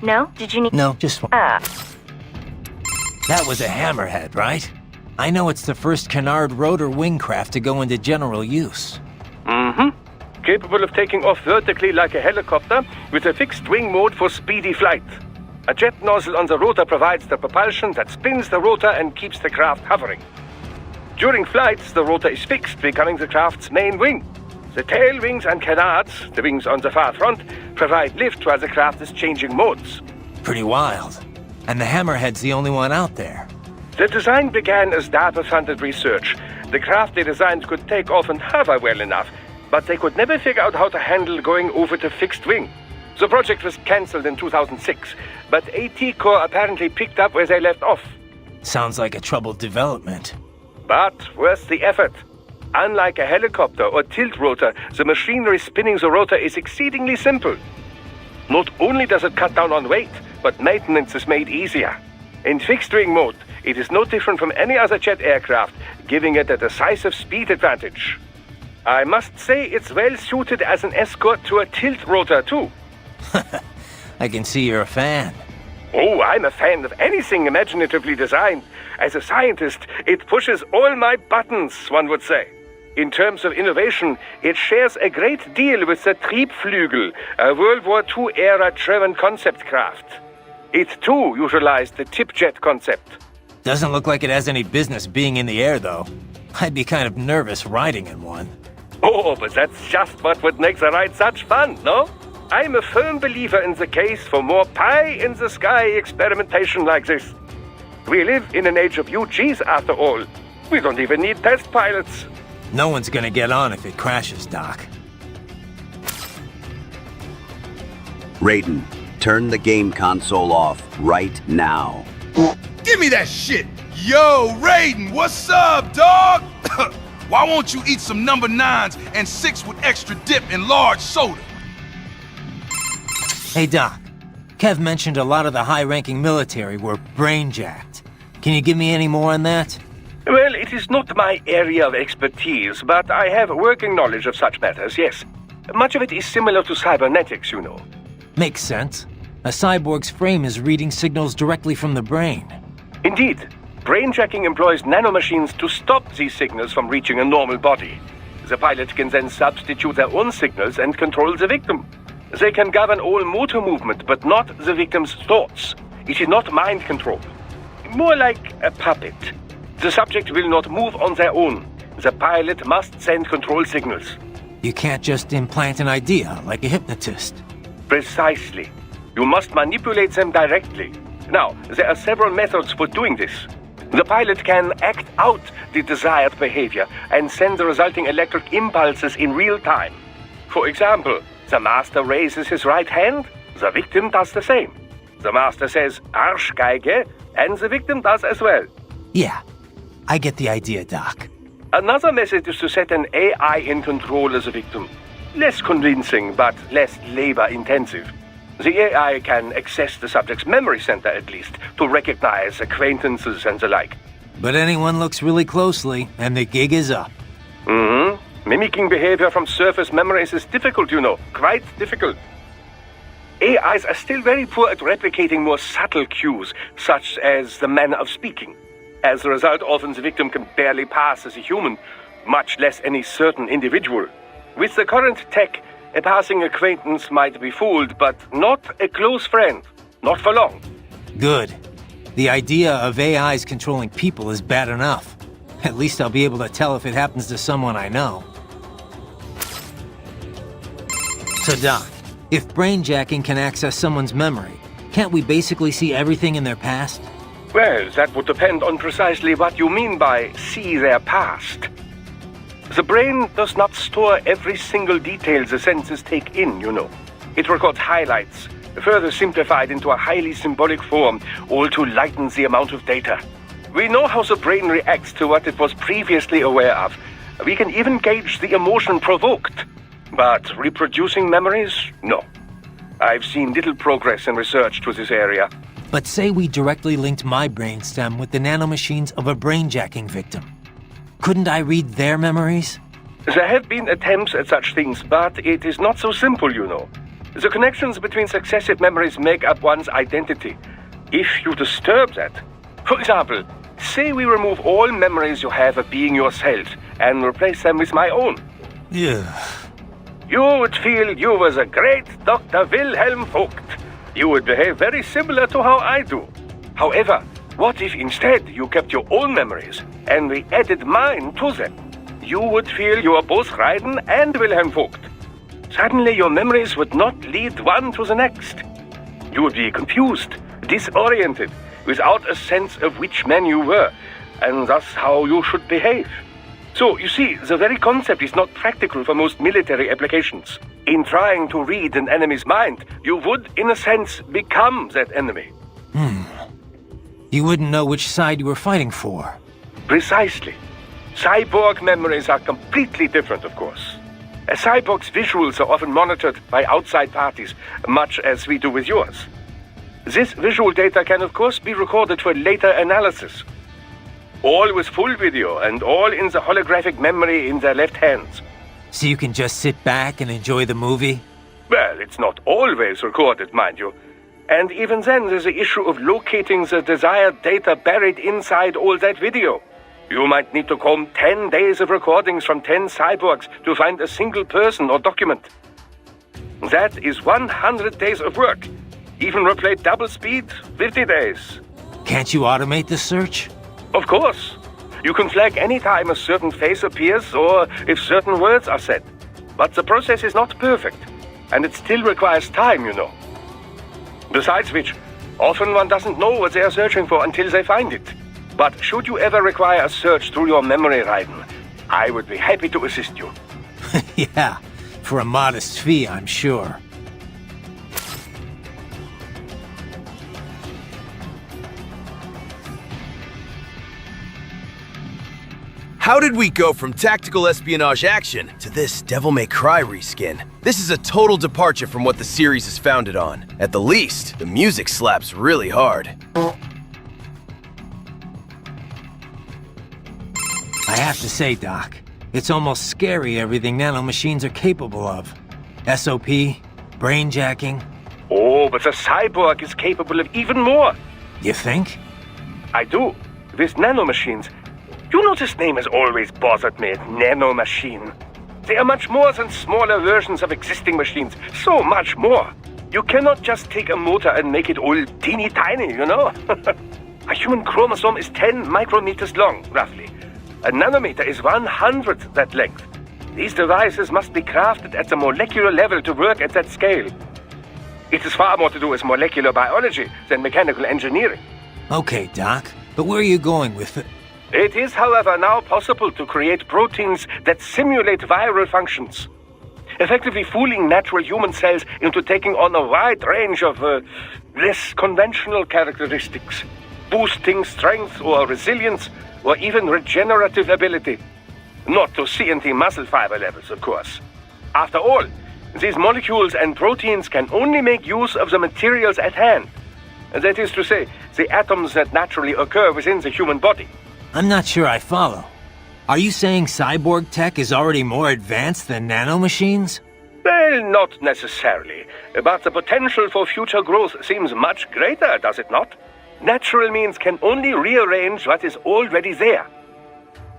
No? Did you need— No, just one. That was a Hammerhead, right? I know it's the first canard rotor wingcraft to go into general use. Mm-hmm. Capable of taking off vertically like a helicopter with a fixed wing mode for speedy flight. A jet nozzle on the rotor provides the propulsion that spins the rotor and keeps the craft hovering. During flights, the rotor is fixed, becoming the craft's main wing. The tail wings and canards, the wings on the far front, provide lift while the craft is changing modes. Pretty wild. And the Hammerhead's the only one out there. The design began as DARPA-funded research. The craft they designed could take off and hover well enough, but they could never figure out how to handle going over to fixed wing. The project was cancelled in 2006, but AT Corps apparently picked up where they left off. Sounds like a troubled development. But worth the effort. Unlike a helicopter or tilt rotor, the machinery spinning the rotor is exceedingly simple. Not only does it cut down on weight, but maintenance is made easier. In fixed-wing mode, it is no different from any other jet aircraft, giving it a decisive speed advantage. I must say it's well suited as an escort to a tilt rotor, too. I can see you're a fan. Oh, I'm a fan of anything imaginatively designed. As a scientist, it pushes all my buttons, one would say. In terms of innovation, it shares a great deal with the Triebflügel, a World War II-era German concept craft. It, too, utilized the tip-jet concept. Doesn't look like it has any business being in the air, though. I'd be kind of nervous riding in one. Oh, but that's just what would make the ride such fun, no? I'm a firm believer in the case for more pie-in-the-sky experimentation like this. We live in an age of UGs, after all. We don't even need test pilots. No one's gonna get on if it crashes, Doc. Raiden, turn the game console off right now. Give me that shit! Yo, Raiden, what's up, dog? Why won't you eat some number 9s and 6 with extra dip and large soda? Hey, Doc. Kev mentioned a lot of the high-ranking military were brain-jacked. Can you give me any more on that? Well, it is not my area of expertise, but I have working knowledge of such matters, yes. Much of it is similar to cybernetics, you know. Makes sense. A cyborg's frame is reading signals directly from the brain. Indeed. Brainjacking employs nanomachines to stop these signals from reaching a normal body. The pilot can then substitute their own signals and control the victim. They can govern all motor movement, but not the victim's thoughts. It is not mind control. More like a puppet. The subject will not move on their own. The pilot must send control signals. You can't just implant an idea like a hypnotist. Precisely. You must manipulate them directly. Now, there are several methods for doing this. The pilot can act out the desired behavior and send the resulting electric impulses in real time. For example, the master raises his right hand, the victim does the same. The master says, Arschgeige, and the victim does as well. Yeah, I get the idea, Doc. Another method is to set an AI in control as a victim. Less convincing, but less labor-intensive. The AI can access the subject's memory center, at least, to recognize acquaintances and the like. But anyone looks really closely, and the gig is up. Mm-hmm. Mimicking behavior from surface memories is difficult, you know. Quite difficult. AIs are still very poor at replicating more subtle cues, such as the manner of speaking. As a result, often the victim can barely pass as a human. much less any certain individual. With the current tech, a passing acquaintance might be fooled, but not a close friend. Not for long. Good. The idea of AIs controlling people is bad enough. At least I'll be able to tell if it happens to someone I know. So Doc, if brainjacking can access someone's memory, can't we basically see everything in their past? Well, that would depend on precisely what you mean by see their past. The brain does not store every single detail the senses take in, you know. It records highlights, further simplified into a highly symbolic form, all to lighten the amount of data. We know how the brain reacts to what it was previously aware of. We can even gauge the emotion provoked. But reproducing memories? No. I've seen little progress in research to this area. But say we directly linked my brainstem with the nanomachines of a brainjacking victim. Couldn't I read their memories? There have been attempts at such things, but it is not so simple, you know. The connections between successive memories make up one's identity. If you disturb that... For example, say we remove all memories you have of being yourself and replace them with my own. Yeah. You would feel you were the great Dr. Wilhelm Vogt. You would behave very similar to how I do. However, what if instead you kept your own memories and we added mine to them? You would feel you were both Raiden and Wilhelm Vogt. Suddenly your memories would not lead one to the next. You would be confused, disoriented, without a sense of which man you were, and thus how you should behave. So, you see, the very concept is not practical for most military applications. In trying to read an enemy's mind, you would, in a sense, become that enemy. You wouldn't know which side you were fighting for. Precisely. Cyborg memories are completely different, of course. A cyborg's visuals are often monitored by outside parties, much as we do with yours. This visual data can, of course, be recorded for later analysis. All with full video and all in the holographic memory in their left hands. So you can just sit back and enjoy the movie? Well, it's not always recorded, mind you. And even then, there's the issue of locating the desired data buried inside all that video. You might need to comb 10 days of recordings from 10 cyborgs to find a single person or document. That is 100 days of work. Even replayed double speed, 50 days. Can't you automate the search? Of course. You can flag any time a certain face appears or if certain words are said. But the process is not perfect, and it still requires time, you know. Besides which, often one doesn't know what they are searching for until they find it. But should you ever require a search through your memory, Raiden, I would be happy to assist you. Yeah, for a modest fee, I'm sure. How did we go from tactical espionage action to this Devil May Cry reskin? This is a total departure from what the series is founded on. At the least, the music slaps really hard. I have to say, Doc, it's almost scary everything nanomachines are capable of. SOP, brainjacking. Oh, but the cyborg is capable of even more. You think? I do. With nanomachines. You know this name has always bothered me, nanomachine. They are much more than smaller versions of existing machines. So much more. You cannot just take a motor and make it all teeny tiny, you know? A human chromosome is 10 micrometers long, roughly. A nanometer is 1/100th that length. These devices must be crafted at the molecular level to work at that scale. It is far more to do with molecular biology than mechanical engineering. Okay, Doc, but where are you going with it? It is, however, now possible to create proteins that simulate viral functions, effectively fooling natural human cells into taking on a wide range of less conventional characteristics, boosting strength or resilience or even regenerative ability. Not to CNT muscle fiber levels, of course. After all, these molecules and proteins can only make use of the materials at hand. That is to say, the atoms that naturally occur within the human body. I'm not sure I follow. Are you saying cyborg tech is already more advanced than nanomachines? Well, not necessarily. But the potential for future growth seems much greater, does it not? Natural means can only rearrange what is already there.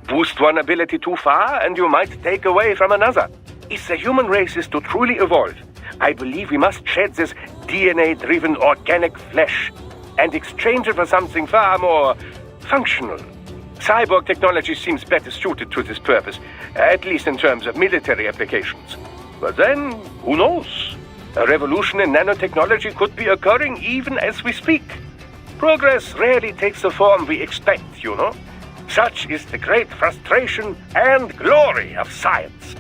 Boost one ability too far, and you might take away from another. If the human race is to truly evolve, I believe we must shed this DNA-driven organic flesh and exchange it for something far more functional. Cyborg technology seems better suited to this purpose, at least in terms of military applications. But then, who knows? A revolution in nanotechnology could be occurring even as we speak. Progress rarely takes the form we expect, you know? Such is the great frustration and glory of science.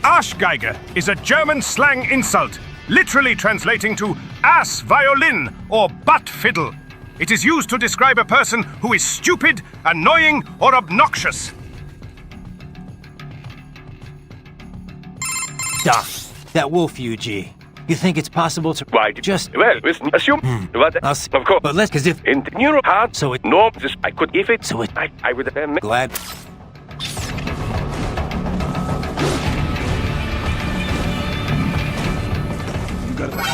Arschgeiger is a German slang insult, literally translating to ass violin or butt fiddle. It is used to describe a person who is stupid, annoying, or obnoxious. Doc, that wolf UG. You think it's possible to... Why? Just... Well, assume... But, of course. But let's... Because if... In the neuro part... So it... No, this... I could... If it... So it... I would... Glad... You got it.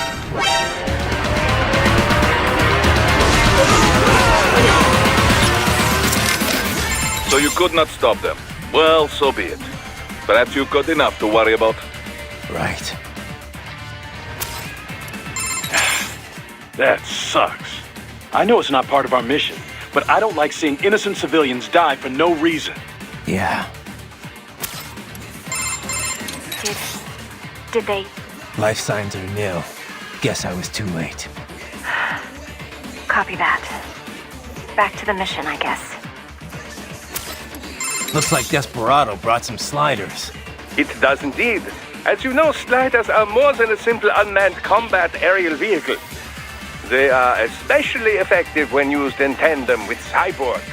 So you could not stop them. Well, so be it. Perhaps you've got enough to worry about. Right. That sucks. I know it's not part of our mission, but I don't like seeing innocent civilians die for no reason. Yeah. Did they... Life signs are nil. Guess I was too late. Copy that. Back to the mission, I guess. Looks like Desperado brought some sliders. It does indeed. As you know, sliders are more than a simple unmanned combat aerial vehicle. They are especially effective when used in tandem with cyborgs.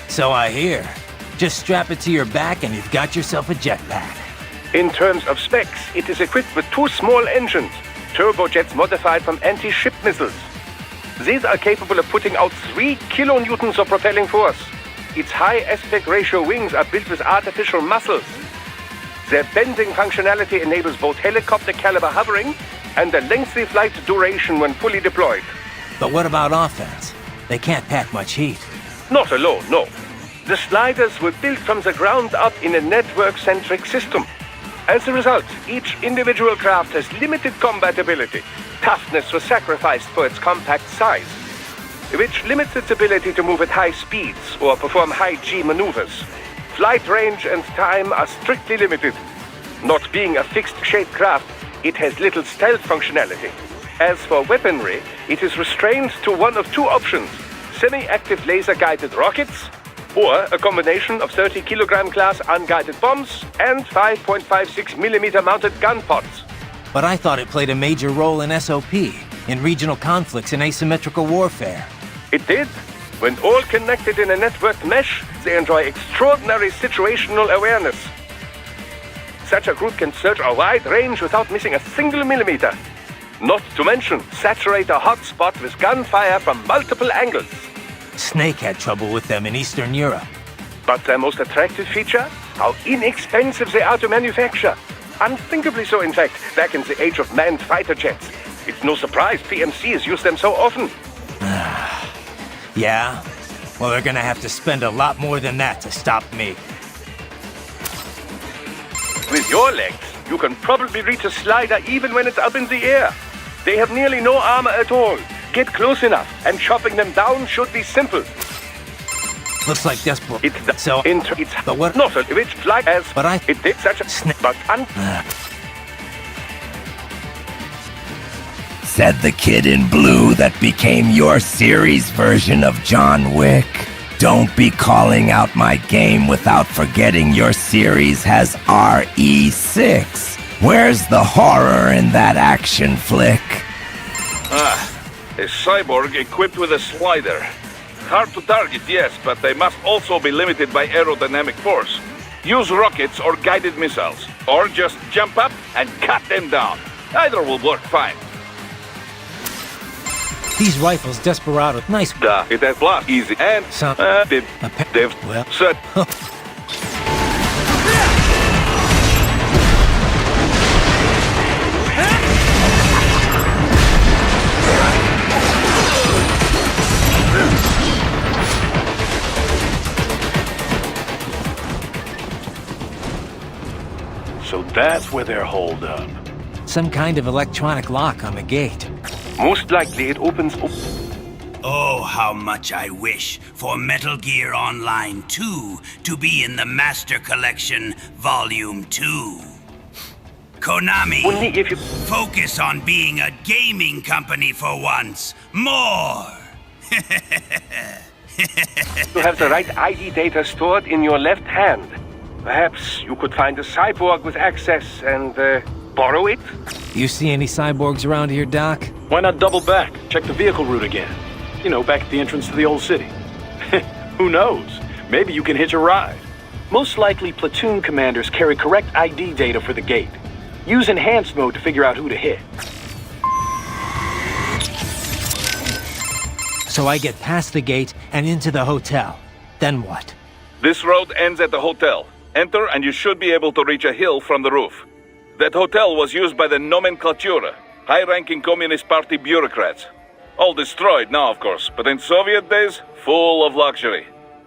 So I hear. Just strap it to your back and you've got yourself a jetpack. In terms of specs, it is equipped with 2 small engines, turbojets modified from anti-ship missiles. These are capable of putting out 3 kilonewtons of propelling force. Its high aspect ratio wings are built with artificial muscles. Their bending functionality enables both helicopter-caliber hovering and a lengthy flight duration when fully deployed. But what about offense? They can't pack much heat. Not alone, no. The sliders were built from the ground up in a network-centric system. As a result, each individual craft has limited combat ability. Toughness was sacrificed for its compact size, which limits its ability to move at high speeds or perform high-G maneuvers. Flight range and time are strictly limited. Not being a fixed-shape craft, it has little stealth functionality. As for weaponry, it is restrained to one of 2 options: semi-active laser-guided rockets, or a combination of 30-kilogram class unguided bombs and 5.56mm mounted gun pods. But I thought it played a major role in SOP, in regional conflicts and asymmetrical warfare. It did. When all connected in a networked mesh, they enjoy extraordinary situational awareness. Such a group can search a wide range without missing a single millimeter. Not to mention, saturate a hot spot with gunfire from multiple angles. Snake had trouble with them in Eastern Europe. But their most attractive feature? How inexpensive they are to manufacture. Unthinkably so, in fact, back in the age of manned fighter jets. It's no surprise PMCs use them so often. Yeah? Well, they're gonna have to spend a lot more than that to stop me. With your legs, you can probably reach a slider even when it's up in the air. They have nearly no armor at all. Get close enough, and chopping them down should be simple. Looks like Desperado. It's so. It's but what? Not a rich flag as. But I. It did such a snap. But Said the kid in blue that became your series version of John Wick. Don't be calling out my game without forgetting your series has RE6. Where's the horror in that action flick? A cyborg equipped with a slider. Hard to target, yes, but they must also be limited by aerodynamic force. Use rockets or guided missiles, or just jump up and cut them down. Either will work fine. These rifles, Desperado, nice. It has blast, easy, and they've set. That's where they're holed up. Some kind of electronic lock on the gate. Most likely it opens... Oh, how much I wish for Metal Gear Online 2 to be in the Master Collection Volume 2. Konami, Only if you... focus on being a gaming company for once. More! You have the right ID data stored in your left hand. Perhaps you could find a cyborg with access and borrow it? You see any cyborgs around here, Doc? Why not double back? Check the vehicle route again. You know, back at the entrance to the old city. Who knows? Maybe you can hitch a ride. Most likely, platoon commanders carry correct ID data for the gate. Use enhanced mode to figure out who to hit. So I get past the gate and into the hotel. Then what? This road ends at the hotel. Enter and you should be able to reach a hill from the roof. That hotel was used by the nomenclatura, high-ranking Communist Party bureaucrats. All destroyed now, of course, but in Soviet days, full of luxury.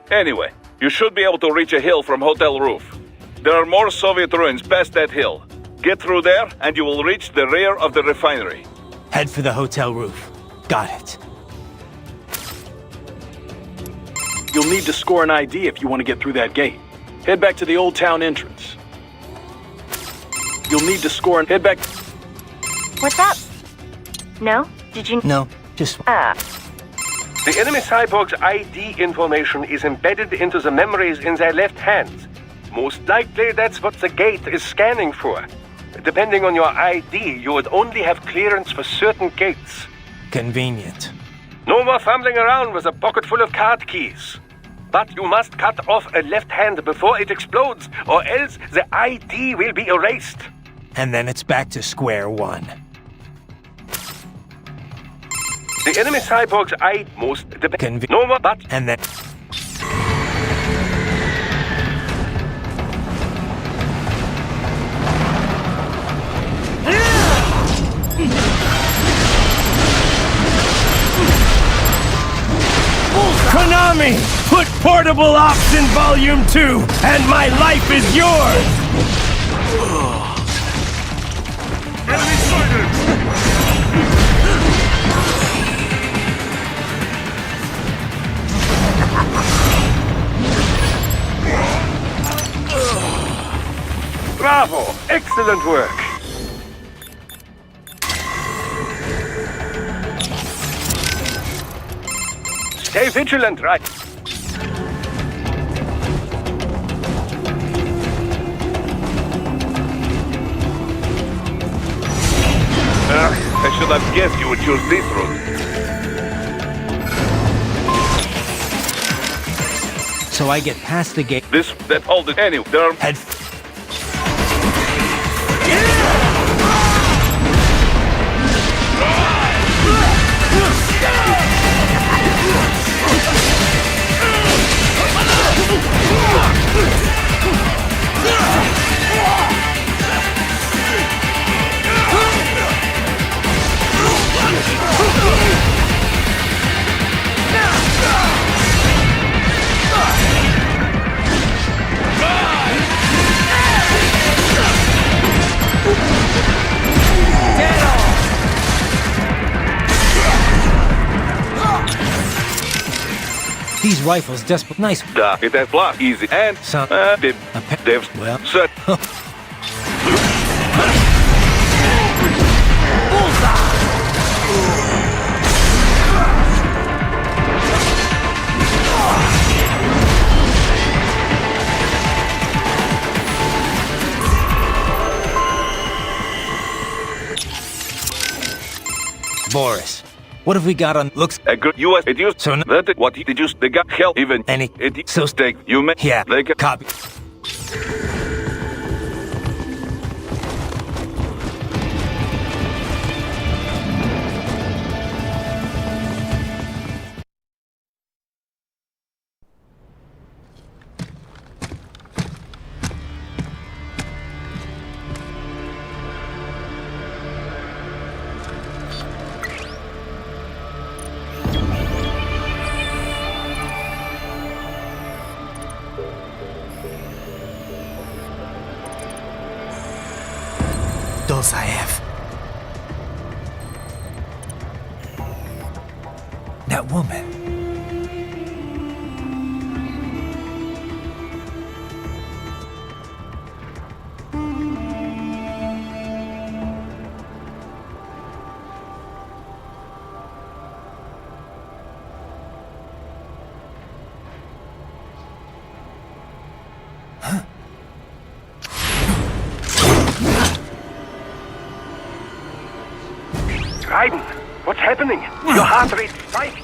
Anyway, you should be able to reach a hill from hotel roof. There are more Soviet ruins past that hill. Get through there and you will reach the rear of the refinery. Head for the hotel roof. Got it. You'll need to score an ID if you want to get through that gate. Head back to the old town entrance. You'll need to score and head back... What's up? No? Did you... No, just... The enemy cyborg's ID information is embedded into the memories in their left hands. Most likely that's what the gate is scanning for. Depending on your ID, you would only have clearance for certain gates. Convenient. No more fumbling around with a pocket full of card keys. But you must cut off a left hand before it explodes, or else the ID will be erased. And then it's back to square one. The enemy cyborg's ID most no more but and then Konami, put Portable Ops in Volume 2, and my life is yours! Enemy sighted! Bravo! Excellent work! Stay vigilant, right? I should have guessed you would choose this route. So I get past the gate. That all the anyway, there are... Head... These rifles just nice. It has block easy and some they've well set. Boris, what have we got on looks? A good US it used so that what it used they got hell even any it so stake you may yeah like a copy. Dolzaev. That woman. Raiden, what's happening? Your heart rate spiked.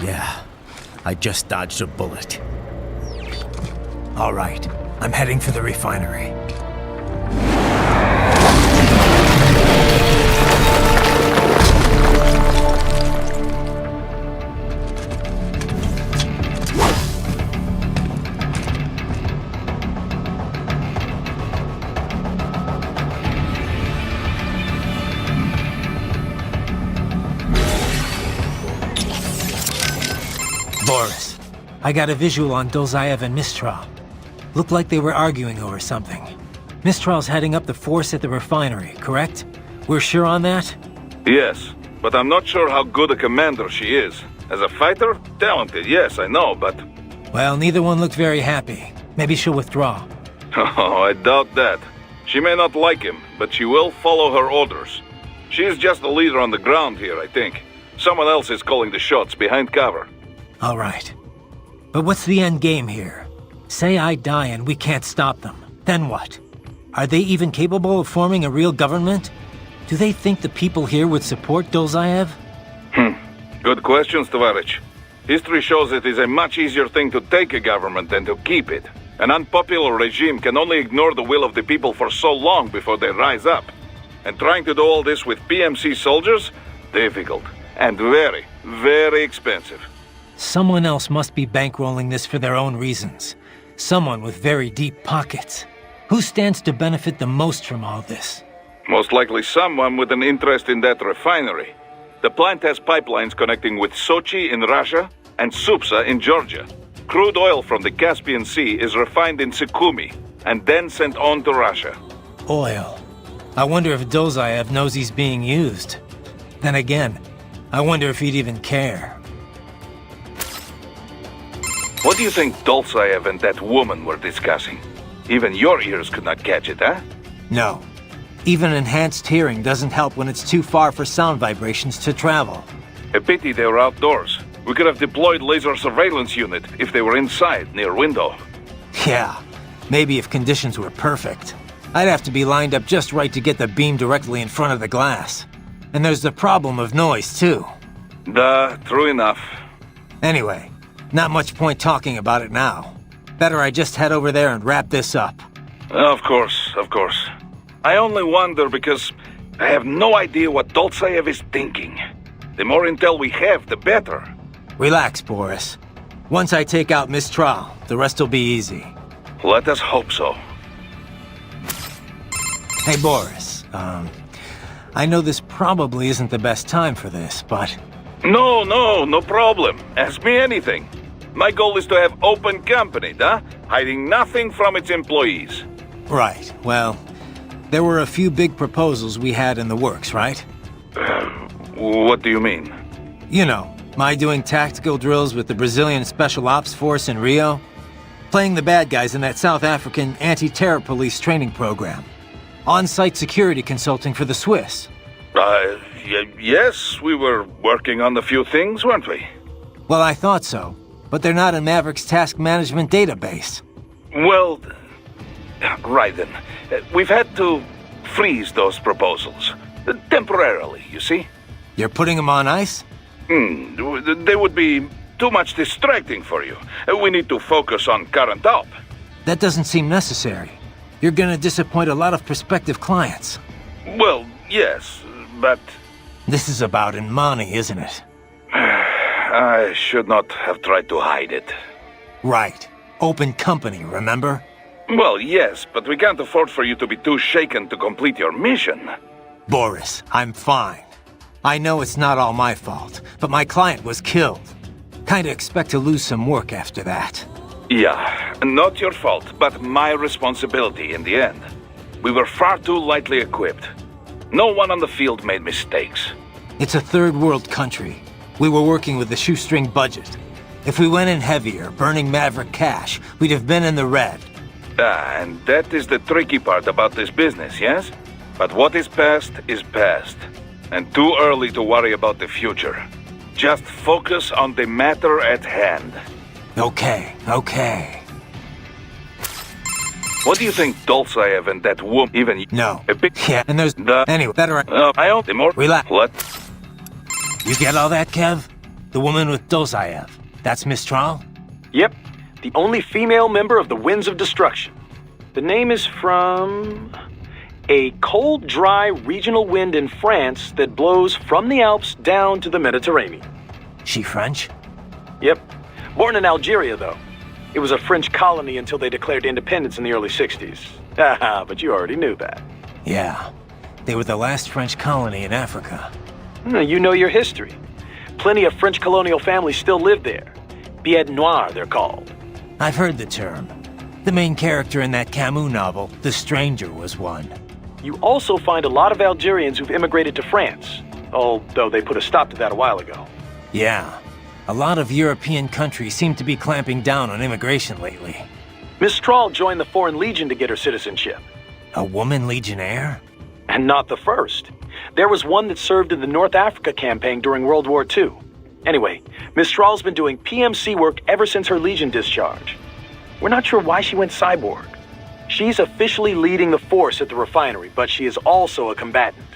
Yeah, I just dodged a bullet. All right, I'm heading for the refinery. Boris, I got a visual on Dolzaev and Mistral. Looked like they were arguing over something. Mistral's heading up the force at the refinery, correct? We're sure on that? Yes, but I'm not sure how good a commander she is. As a fighter, talented, yes, I know, but... Well, neither one looked very happy. Maybe she'll withdraw. Oh, I doubt that. She may not like him, but she will follow her orders. She is just the leader on the ground here, I think. Someone else is calling the shots behind cover. All right. But what's the end game here? Say I die and we can't stop them. Then what? Are they even capable of forming a real government? Do they think the people here would support Dolzaev? Good question, Tovarich. History shows it is a much easier thing to take a government than to keep it. An unpopular regime can only ignore the will of the people for so long before they rise up. And trying to do all this with PMC soldiers? Difficult. And very, very expensive. Someone else must be bankrolling this for their own reasons. Someone with very deep pockets. Who stands to benefit the most from all this? Most likely someone with an interest in that refinery. The plant has pipelines connecting with Sochi in Russia and Supsa in Georgia. Crude oil from the Caspian Sea is refined in Sukhumi and then sent on to Russia. Oil. I wonder if Dolzaev knows he's being used. Then again, I wonder if he'd even care. What do you think Dolzaev and that woman were discussing? Even your ears could not catch it, huh? No. Even enhanced hearing doesn't help when it's too far for sound vibrations to travel. A pity they were outdoors. We could have deployed laser surveillance unit if they were inside, near window. Yeah, maybe if conditions were perfect. I'd have to be lined up just right to get the beam directly in front of the glass. And there's the problem of noise, too. Duh, true enough. Anyway, not much point talking about it now. Better I just head over there and wrap this up. Of course, of course. I only wonder because I have no idea what Dolzaev is thinking. The more intel we have, the better. Relax, Boris. Once I take out Mistral, the rest will be easy. Let us hope so. Hey, Boris, I know this probably isn't the best time for this, but... No problem. Ask me anything. My goal is to have open company, hiding nothing from its employees. Right, well, there were a few big proposals we had in the works, right? What do you mean? You know, my doing tactical drills with the Brazilian Special Ops Force in Rio, playing the bad guys in that South African anti-terror police training program, on-site security consulting for the Swiss. Yes, we were working on a few things, weren't we? Well, I thought so, but they're not in Maverick's task management database. Well, right then. We've had to freeze those proposals. Temporarily, you see? You're putting them on ice? They would be too much distracting for you. We need to focus on current op. That doesn't seem necessary. You're gonna disappoint a lot of prospective clients. Well, yes, but... This is about Inmani, isn't it? I should not have tried to hide it. Right. Open company, remember? Well, yes, but we can't afford for you to be too shaken to complete your mission. Boris, I'm fine. I know it's not all my fault, but my client was killed. Kinda expect to lose some work after that. Yeah, Not your fault, but my responsibility in the end. We were far too lightly equipped. No one on the field made mistakes. It's a third world country. We were working with a shoestring budget. If we went in heavier, burning Maverick cash, we'd have been in the red. And that is the tricky part about this business, yes? But what is past, and too early to worry about the future. Just focus on the matter at hand. Okay. What do you think Dolzaev and that woman even... No. A big... Yeah, and there's... Anyway, better... I don't... The more... Relax. What? You get all that, Kev? The woman with Dolzaev. That's Mistral? Yep. The only female member of the Winds of Destruction. The name is from... a cold, dry regional wind in France that blows from the Alps down to the Mediterranean. She French? Yep. Born in Algeria, though. It was a French colony until they declared independence in the early 60s. Haha, but you already knew that. Yeah. They were the last French colony in Africa. You know your history. Plenty of French colonial families still live there. Bêtes noires, they're called. I've heard the term. The main character in that Camus novel, The Stranger, was one. You also find a lot of Algerians who've immigrated to France, although they put a stop to that a while ago. Yeah. A lot of European countries seem to be clamping down on immigration lately. Mistral joined the Foreign Legion to get her citizenship. A woman legionnaire? And not the first. There was one that served in the North Africa campaign during World War II. Anyway, Mistral's been doing PMC work ever since her Legion discharge. We're not sure why she went cyborg. She's officially leading the force at the refinery, but she is also a combatant.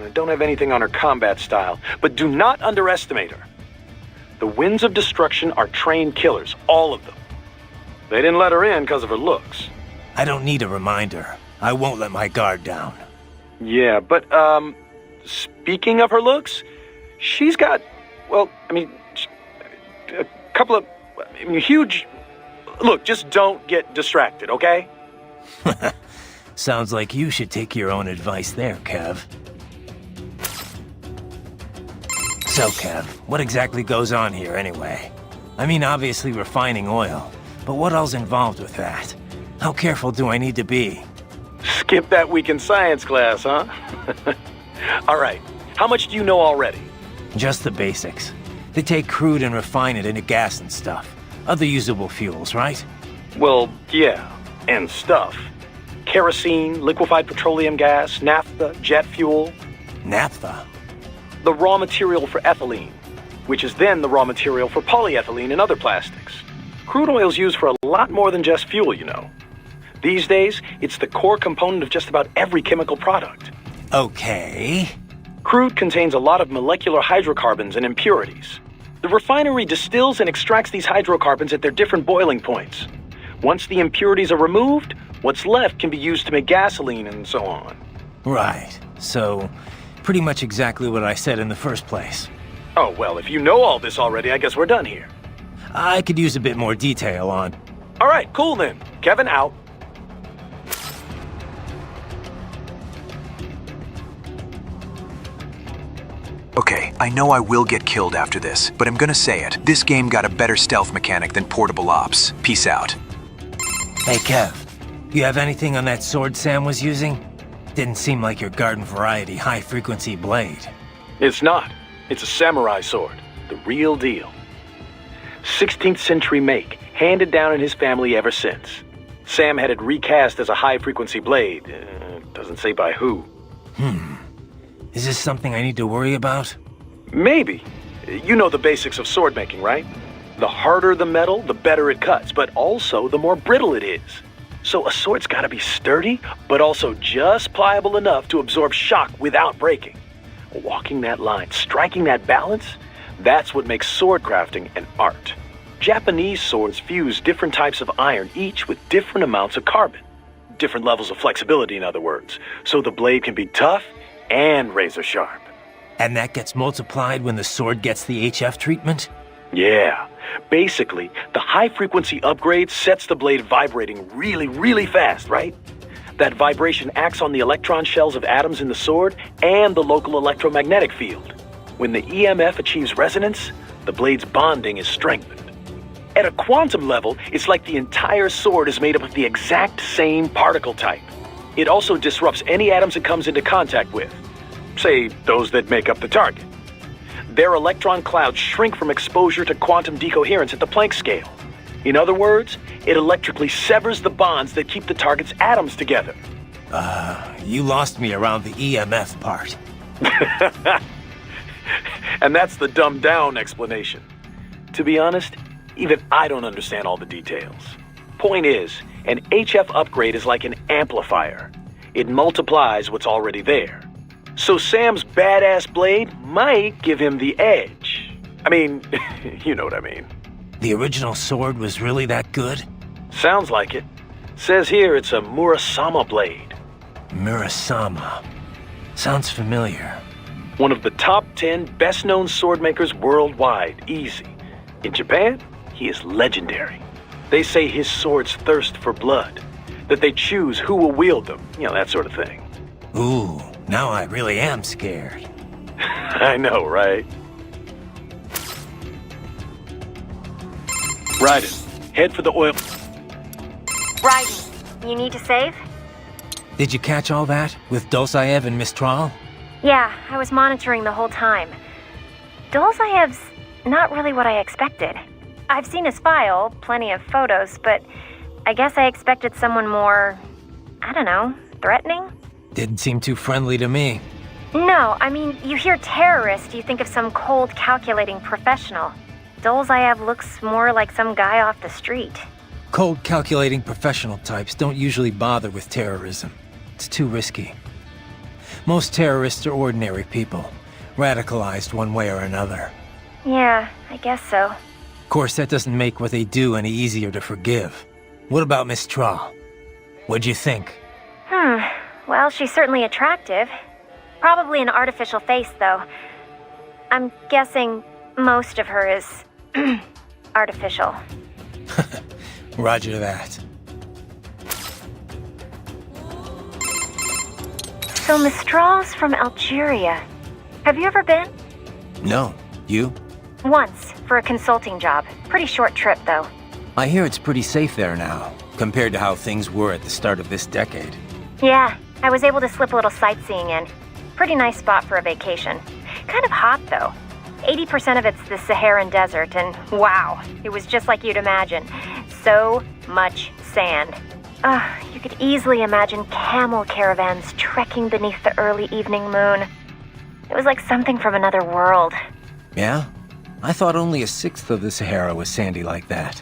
I don't have anything on her combat style, but do not underestimate her. The Winds of Destruction are trained killers, all of them. They didn't let her in because of her looks. I don't need a reminder. I won't let my guard down. Yeah, but, speaking of her looks, she's got, well, I mean, a couple of, huge... Look, just don't get distracted, okay? Sounds like you should take your own advice there, Kev. So, Kev, what exactly goes on here anyway? I mean, obviously refining oil, but what else involved with that? How careful do I need to be? Skip that week in science class, huh? All right, how much do you know already? Just the basics. They take crude and refine it into gas and stuff. Other usable fuels, right? Well, yeah, and stuff. Kerosene, liquefied petroleum gas, naphtha, jet fuel. Naphtha? The raw material for ethylene, which is then the raw material for polyethylene and other plastics. Crude oil's used for a lot more than just fuel, you know. These days, it's the core component of just about every chemical product. Okay. Crude contains a lot of molecular hydrocarbons and impurities. The refinery distills and extracts these hydrocarbons at their different boiling points. Once the impurities are removed, what's left can be used to make gasoline and so on. Right. So, pretty much exactly what I said in the first place. Oh, well, if you know all this already, I guess we're done here. I could use a bit more detail on... All right, cool then. Kevin out. Okay, I know I will get killed after this, but I'm gonna say it. This game got a better stealth mechanic than portable ops. Peace out. Hey, Kev. You have anything on that sword Sam was using? Didn't seem like your garden variety high-frequency blade. It's not. It's a samurai sword. The real deal. 16th century make, handed down in his family ever since. Sam had it recast as a high-frequency blade. Doesn't say by who. Is this something I need to worry about? Maybe. You know the basics of sword making, right? The harder the metal, the better it cuts, but also the more brittle it is. So a sword's gotta be sturdy, but also just pliable enough to absorb shock without breaking. Walking that line, striking that balance, that's what makes sword crafting an art. Japanese swords fuse different types of iron, each with different amounts of carbon. Different levels of flexibility, in other words. So the blade can be tough and razor sharp. And that gets multiplied when the sword gets the HF treatment? Yeah. Basically, the high-frequency upgrade sets the blade vibrating really, really fast, right? That vibration acts on the electron shells of atoms in the sword and the local electromagnetic field. When the EMF achieves resonance, the blade's bonding is strengthened. At a quantum level, it's like the entire sword is made up of the exact same particle type. It also disrupts any atoms it comes into contact with. Say, those that make up the target. Their electron clouds shrink from exposure to quantum decoherence at the Planck scale. In other words, it electrically severs the bonds that keep the target's atoms together. You lost me around the EMF part. And that's the dumbed-down explanation. To be honest, even I don't understand all the details. Point is, an HF upgrade is like an amplifier. It multiplies what's already there. So Sam's badass blade might give him the edge. I mean, you know what I mean. The original sword was really that good? Sounds like it. Says here it's a Murasama blade. Murasama. Sounds familiar. One of the top 10 best-known sword makers worldwide, easy. In Japan, he is legendary. They say his swords thirst for blood, that they choose who will wield them, you know, that sort of thing. Ooh, now I really am scared. I know, right? Raiden, head for the oil. Raiden, you need to save? Did you catch all that with Dulzaev and Mistral? Yeah, I was monitoring the whole time. Dulzaev's not really what I expected. I've seen his file, plenty of photos, but I guess I expected someone more, I don't know, threatening? Didn't seem too friendly to me. No, I mean, you hear terrorist, you think of some cold, calculating professional. Dulzaev looks more like some guy off the street. Cold, calculating professional types don't usually bother with terrorism. It's too risky. Most terrorists are ordinary people, radicalized one way or another. Yeah, I guess so. Of course, that doesn't make what they do any easier to forgive. What about Mistral? What'd you think? Well, she's certainly attractive. Probably an artificial face, though. I'm guessing most of her is artificial. Roger that. So Mistral's from Algeria. Have you ever been? No. You? Once, for a consulting job. Pretty short trip, though. I hear it's pretty safe there now, compared to how things were at the start of this decade. Yeah, I was able to slip a little sightseeing in. Pretty nice spot for a vacation. Kind of hot, though. 80% of it's the Saharan desert, and wow, it was just like you'd imagine. So much sand. You could easily imagine camel caravans trekking beneath the early evening moon. It was like something from another world. Yeah? I thought only a sixth of the Sahara was sandy like that.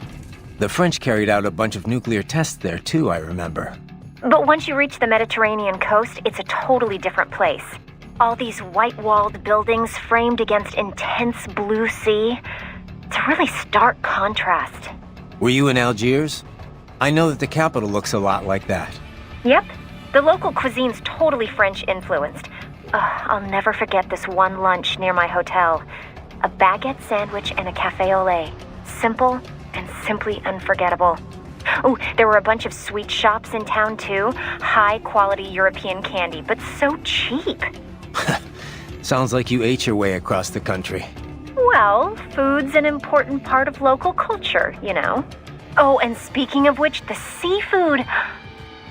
The French carried out a bunch of nuclear tests there too, I remember. But once you reach the Mediterranean coast, it's a totally different place. All these white-walled buildings framed against intense blue sea. It's a really stark contrast. Were you in Algiers? I know that the capital looks a lot like that. Yep. The local cuisine's totally French-influenced. I'll never forget this one lunch near my hotel. A baguette sandwich and a café au lait. Simple and simply unforgettable. Oh, there were a bunch of sweet shops in town too. High-quality European candy, but so cheap. Sounds like you ate your way across the country. Well, food's an important part of local culture, you know. Oh, and speaking of which, the seafood.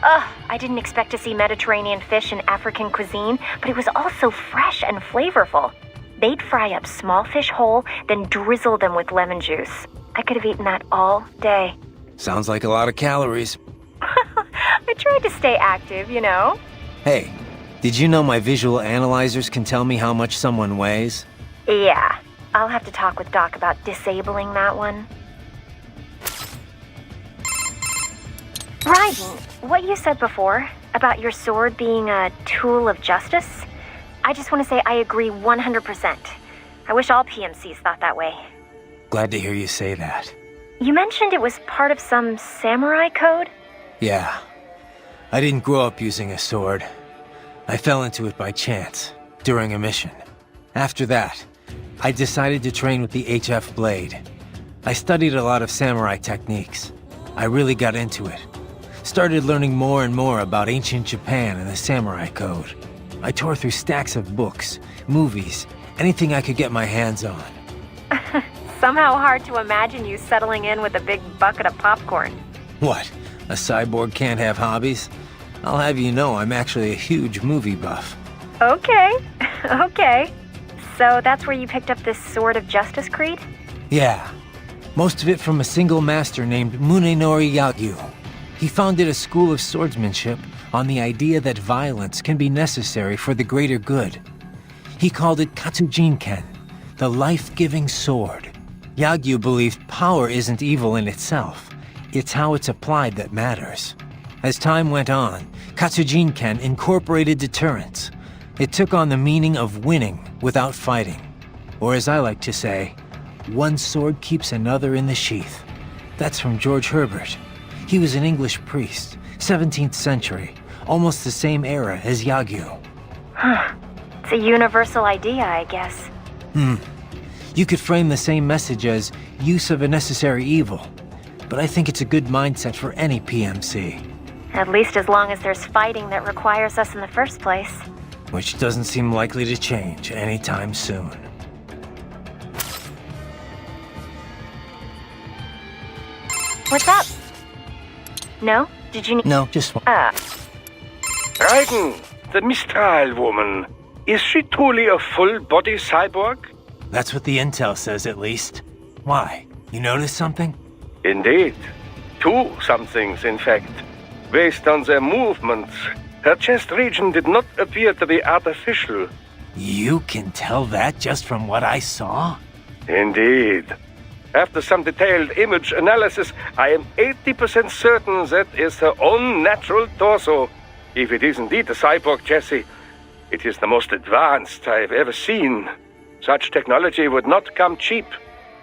I didn't expect to see Mediterranean fish in African cuisine, but it was also fresh and flavorful. They'd fry up small fish whole, then drizzle them with lemon juice. I could have eaten that all day. Sounds like a lot of calories. I tried to stay active, you know. Hey, did you know my visual analyzers can tell me how much someone weighs? Yeah, I'll have to talk with Doc about disabling that one. Raiden, what you said before about your sword being a tool of justice, I just want to say I agree 100%. I wish all PMCs thought that way. Glad to hear you say that. You mentioned it was part of some samurai code? Yeah. I didn't grow up using a sword. I fell into it by chance, during a mission. After that, I decided to train with the HF blade. I studied a lot of samurai techniques. I really got into it. Started learning more and more about ancient Japan and the samurai code. I tore through stacks of books, movies, anything I could get my hands on. somehow hard to imagine you settling in with a big bucket of popcorn. What? A cyborg can't have hobbies? I'll have you know I'm actually a huge movie buff. Okay, okay. So that's where you picked up this Sword of Justice creed? Yeah. Most of it from a single master named Munenori Yagyu. He founded a school of swordsmanship on the idea that violence can be necessary for the greater good. He called it Katsujinken, the life-giving sword. Yagyu believed power isn't evil in itself. It's how it's applied that matters. As time went on, Katsujinken incorporated deterrence. It took on the meaning of winning without fighting. Or as I like to say, one sword keeps another in the sheath. That's from George Herbert. He was an English priest, 17th century, almost the same era as Yagyu. Huh. It's a universal idea, I guess. You could frame the same message as use of a necessary evil, but I think it's a good mindset for any PMC. At least as long as there's fighting that requires us in the first place. Which doesn't seem likely to change anytime soon. What's up? No? Did you need— No, just one. Raiden, the Mistral woman. Is she truly a full-body cyborg? That's what the intel says, at least. Why? You notice something? Indeed. Two somethings, in fact. Based on their movements, her chest region did not appear to be artificial. You can tell that just from what I saw? Indeed. After some detailed image analysis, I am 80% certain that is her own natural torso. If it is indeed a cyborg chassis, it is the most advanced I've ever seen. Such technology would not come cheap.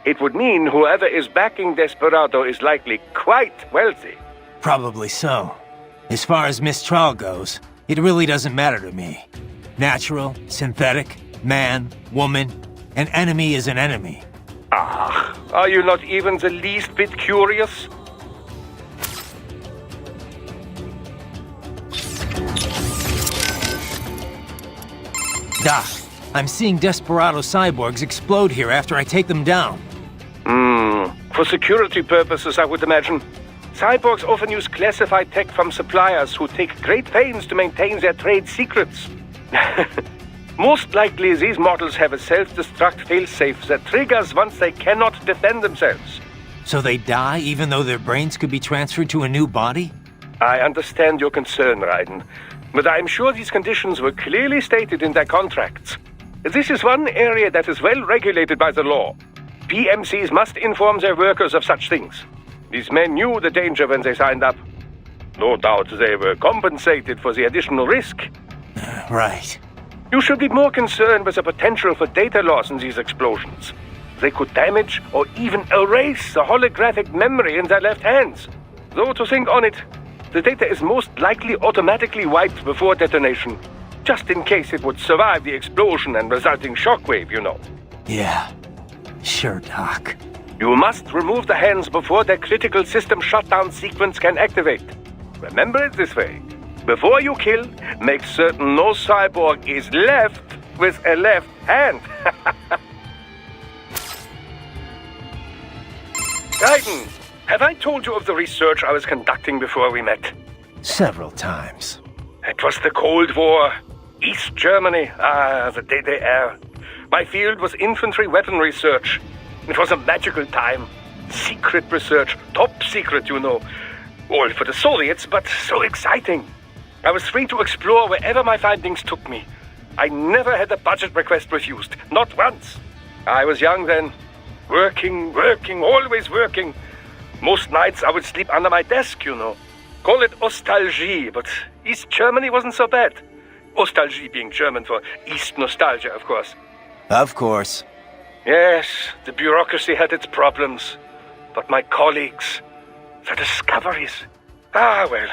It would mean whoever is backing Desperado is likely quite wealthy. Probably so. As far as Mistral goes, it really doesn't matter to me. Natural, synthetic, man, woman, an enemy is an enemy. Ah, are you not even the least bit curious? Doc, I'm seeing Desperado cyborgs explode here after I take them down. For security purposes, I would imagine. Cyborgs often use classified tech from suppliers who take great pains to maintain their trade secrets. Most likely, these models have a self-destruct failsafe that triggers once they cannot defend themselves. So they die even though their brains could be transferred to a new body? I understand your concern, Raiden, but I'm sure these conditions were clearly stated in their contracts. This is one area that is well regulated by the law. PMCs must inform their workers of such things. These men knew the danger when they signed up. No doubt they were compensated for the additional risk. Right. You should be more concerned with the potential for data loss in these explosions. They could damage or even erase the holographic memory in their left hands. Though to think on it, the data is most likely automatically wiped before detonation, just in case it would survive the explosion and resulting shockwave, you know. Yeah. Sure, Doc. You must remove the hands before their critical system shutdown sequence can activate. Remember it this way. Before you kill, make certain no cyborg is left with a left hand. Raiden, have I told you of the research I was conducting before we met? Several times. It was the Cold War. East Germany. Ah, the DDR. My field was infantry weapon research. It was a magical time. Secret research. Top secret, you know. All for the Soviets, but so exciting. I was free to explore wherever my findings took me. I never had a budget request refused. Not once. I was young then. Working, always working. Most nights I would sleep under my desk, you know. Call it Ostalgie, but East Germany wasn't so bad. Ostalgie being German for East Nostalgia, of course. Of course. Yes, the bureaucracy had its problems. But my colleagues, the discoveries. Ah, well,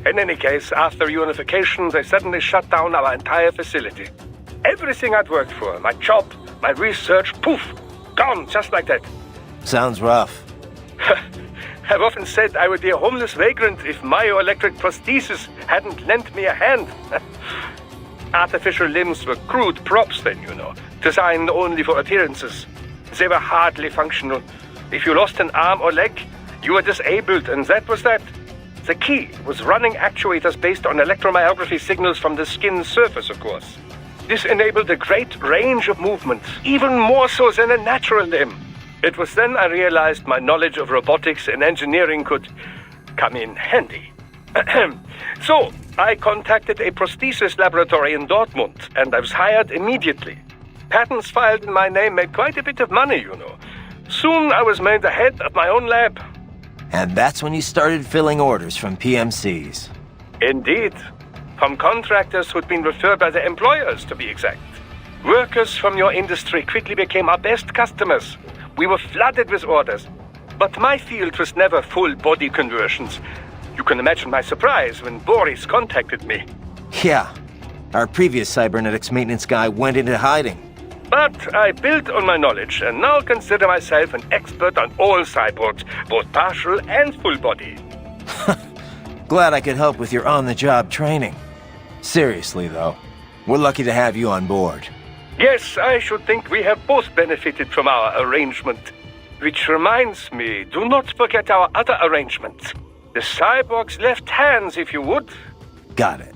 in any case, after unification, they suddenly shut down our entire facility. Everything I'd worked for, my job, my research, poof, gone just like that. Sounds rough. I've often said I would be a homeless vagrant if myoelectric prosthesis hadn't lent me a hand. Artificial limbs were crude props then, you know, designed only for appearances. They were hardly functional. If you lost an arm or leg, you were disabled, and that was that. The key was running actuators based on electromyography signals from the skin's surface, of course. This enabled a great range of movements, even more so than a natural limb. It was then I realized my knowledge of robotics and engineering could come in handy. So, I contacted a prosthesis laboratory in Dortmund, and I was hired immediately. Patents filed in my name made quite a bit of money, you know. Soon I was made the head of my own lab. And that's when you started filling orders from PMCs. Indeed. From contractors who'd been referred by their employers, to be exact. Workers from your industry quickly became our best customers. We were flooded with orders. But my field was never full body conversions. You can imagine my surprise when Boris contacted me. Yeah. Our previous cybernetics maintenance guy went into hiding. But I built on my knowledge and now consider myself an expert on all cyborgs, both partial and full body. Glad I could help with your on-the-job training. Seriously, though, we're lucky to have you on board. Yes, I should think we have both benefited from our arrangement. Which reminds me, do not forget our other arrangement. The cyborg's left hands, if you would. Got it.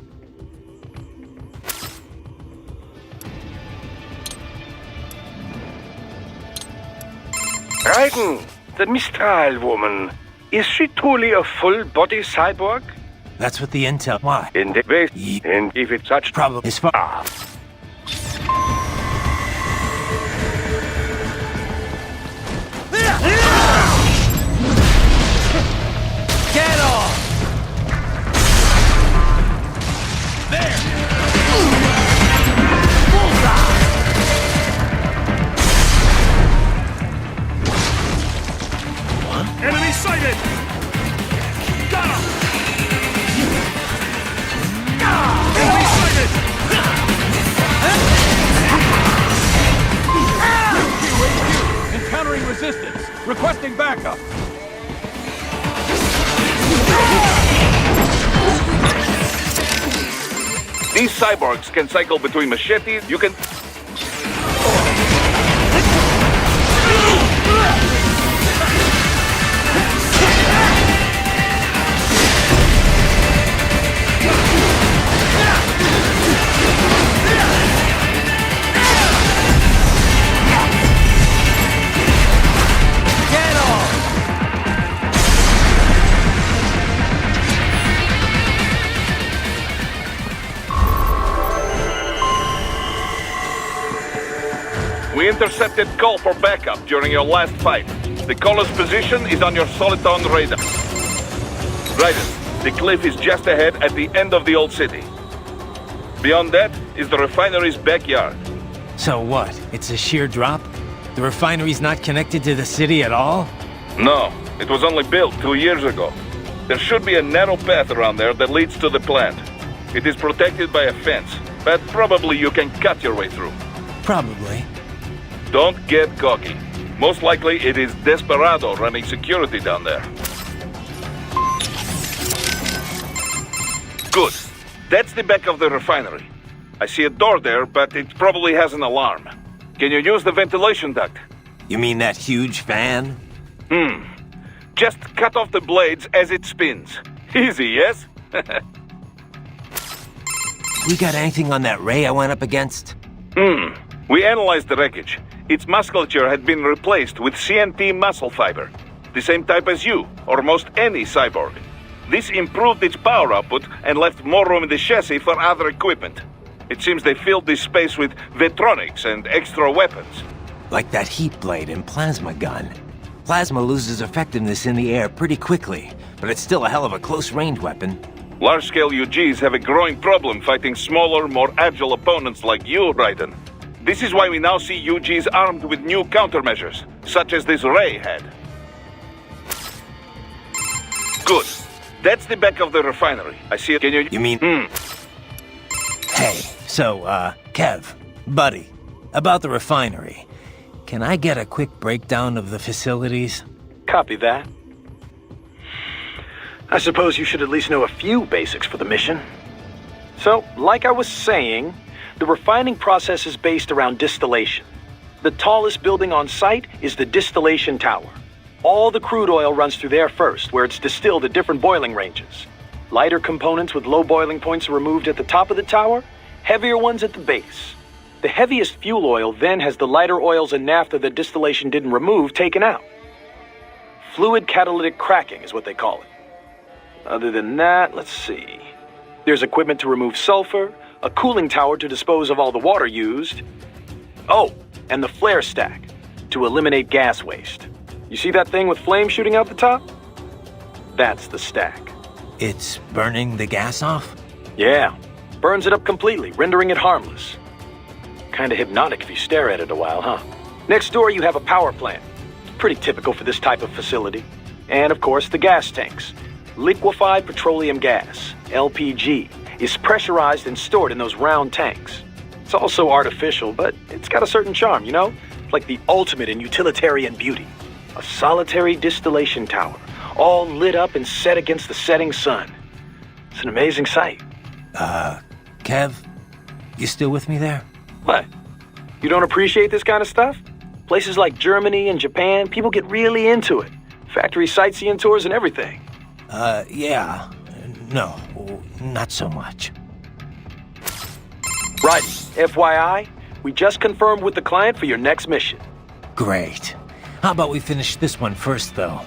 Raiden, the Mistral woman, is she truly a full-body cyborg? That's what the intel... Why? In the base, and if it's such... Problem is far... Get off! There! Bullseye! Enemy sighted! Got him! Enemy sighted! Encountering resistance. Requesting backup. These cyborgs can cycle between machetes. You can... We intercepted call for backup during your last fight. The caller's position is on your Soliton radar. Raiden, the cliff is just ahead at the end of the old city. Beyond that is the refinery's backyard. So what? It's a sheer drop? The refinery's not connected to the city at all? No, it was only built 2 years ago. There should be a narrow path around there that leads to the plant. It is protected by a fence, but probably you can cut your way through. Probably. Don't get cocky. Most likely it is Desperado running security down there. Good. That's the back of the refinery. I see a door there, but it probably has an alarm. Can you use the ventilation duct? You mean that huge fan? Just cut off the blades as it spins. Easy, yes? We got anything on that ray I went up against? We analyzed the wreckage. Its musculature had been replaced with CNT muscle fiber. The same type as you, or most any cyborg. This improved its power output and left more room in the chassis for other equipment. It seems they filled this space with Vetronics and extra weapons. Like that heat blade and plasma gun. Plasma loses effectiveness in the air pretty quickly, but it's still a hell of a close-range weapon. Large-scale UGs have a growing problem fighting smaller, more agile opponents like you, Raiden. This is why we now see UGs armed with new countermeasures, such as this ray had. Good. That's the back of the refinery. I see it. Can you... You mean... Hey, so, Kev, buddy, about the refinery. Can I get a quick breakdown of the facilities? Copy that. I suppose you should at least know a few basics for the mission. So, like I was saying, the refining process is based around distillation. The tallest building on site is the distillation tower. All the crude oil runs through there first, where it's distilled at different boiling ranges. Lighter components with low boiling points are removed at the top of the tower, heavier ones at the base. The heaviest fuel oil then has the lighter oils and naphtha that distillation didn't remove taken out. Fluid catalytic cracking is what they call it. Other than that, let's see. There's equipment to remove sulfur, a cooling tower to dispose of all the water used. Oh, and the flare stack to eliminate gas waste. You see that thing with flames shooting out the top? That's the stack. It's burning the gas off? Yeah, burns it up completely, rendering it harmless. Kinda hypnotic if you stare at it a while, huh? Next door you have a power plant. Pretty typical for this type of facility. And of course the gas tanks. Liquefied petroleum gas, LPG, is pressurized and stored in those round tanks. It's also artificial, but it's got a certain charm, you know? Like the ultimate in utilitarian beauty. A solitary distillation tower, all lit up and set against the setting sun. It's an amazing sight. Kev, you still with me there? What? You don't appreciate this kind of stuff? Places like Germany and Japan, people get really into it. Factory sightseeing tours and everything. Yeah. No, not so much. Right, FYI, we just confirmed with the client for your next mission. Great. How about we finish this one first, though?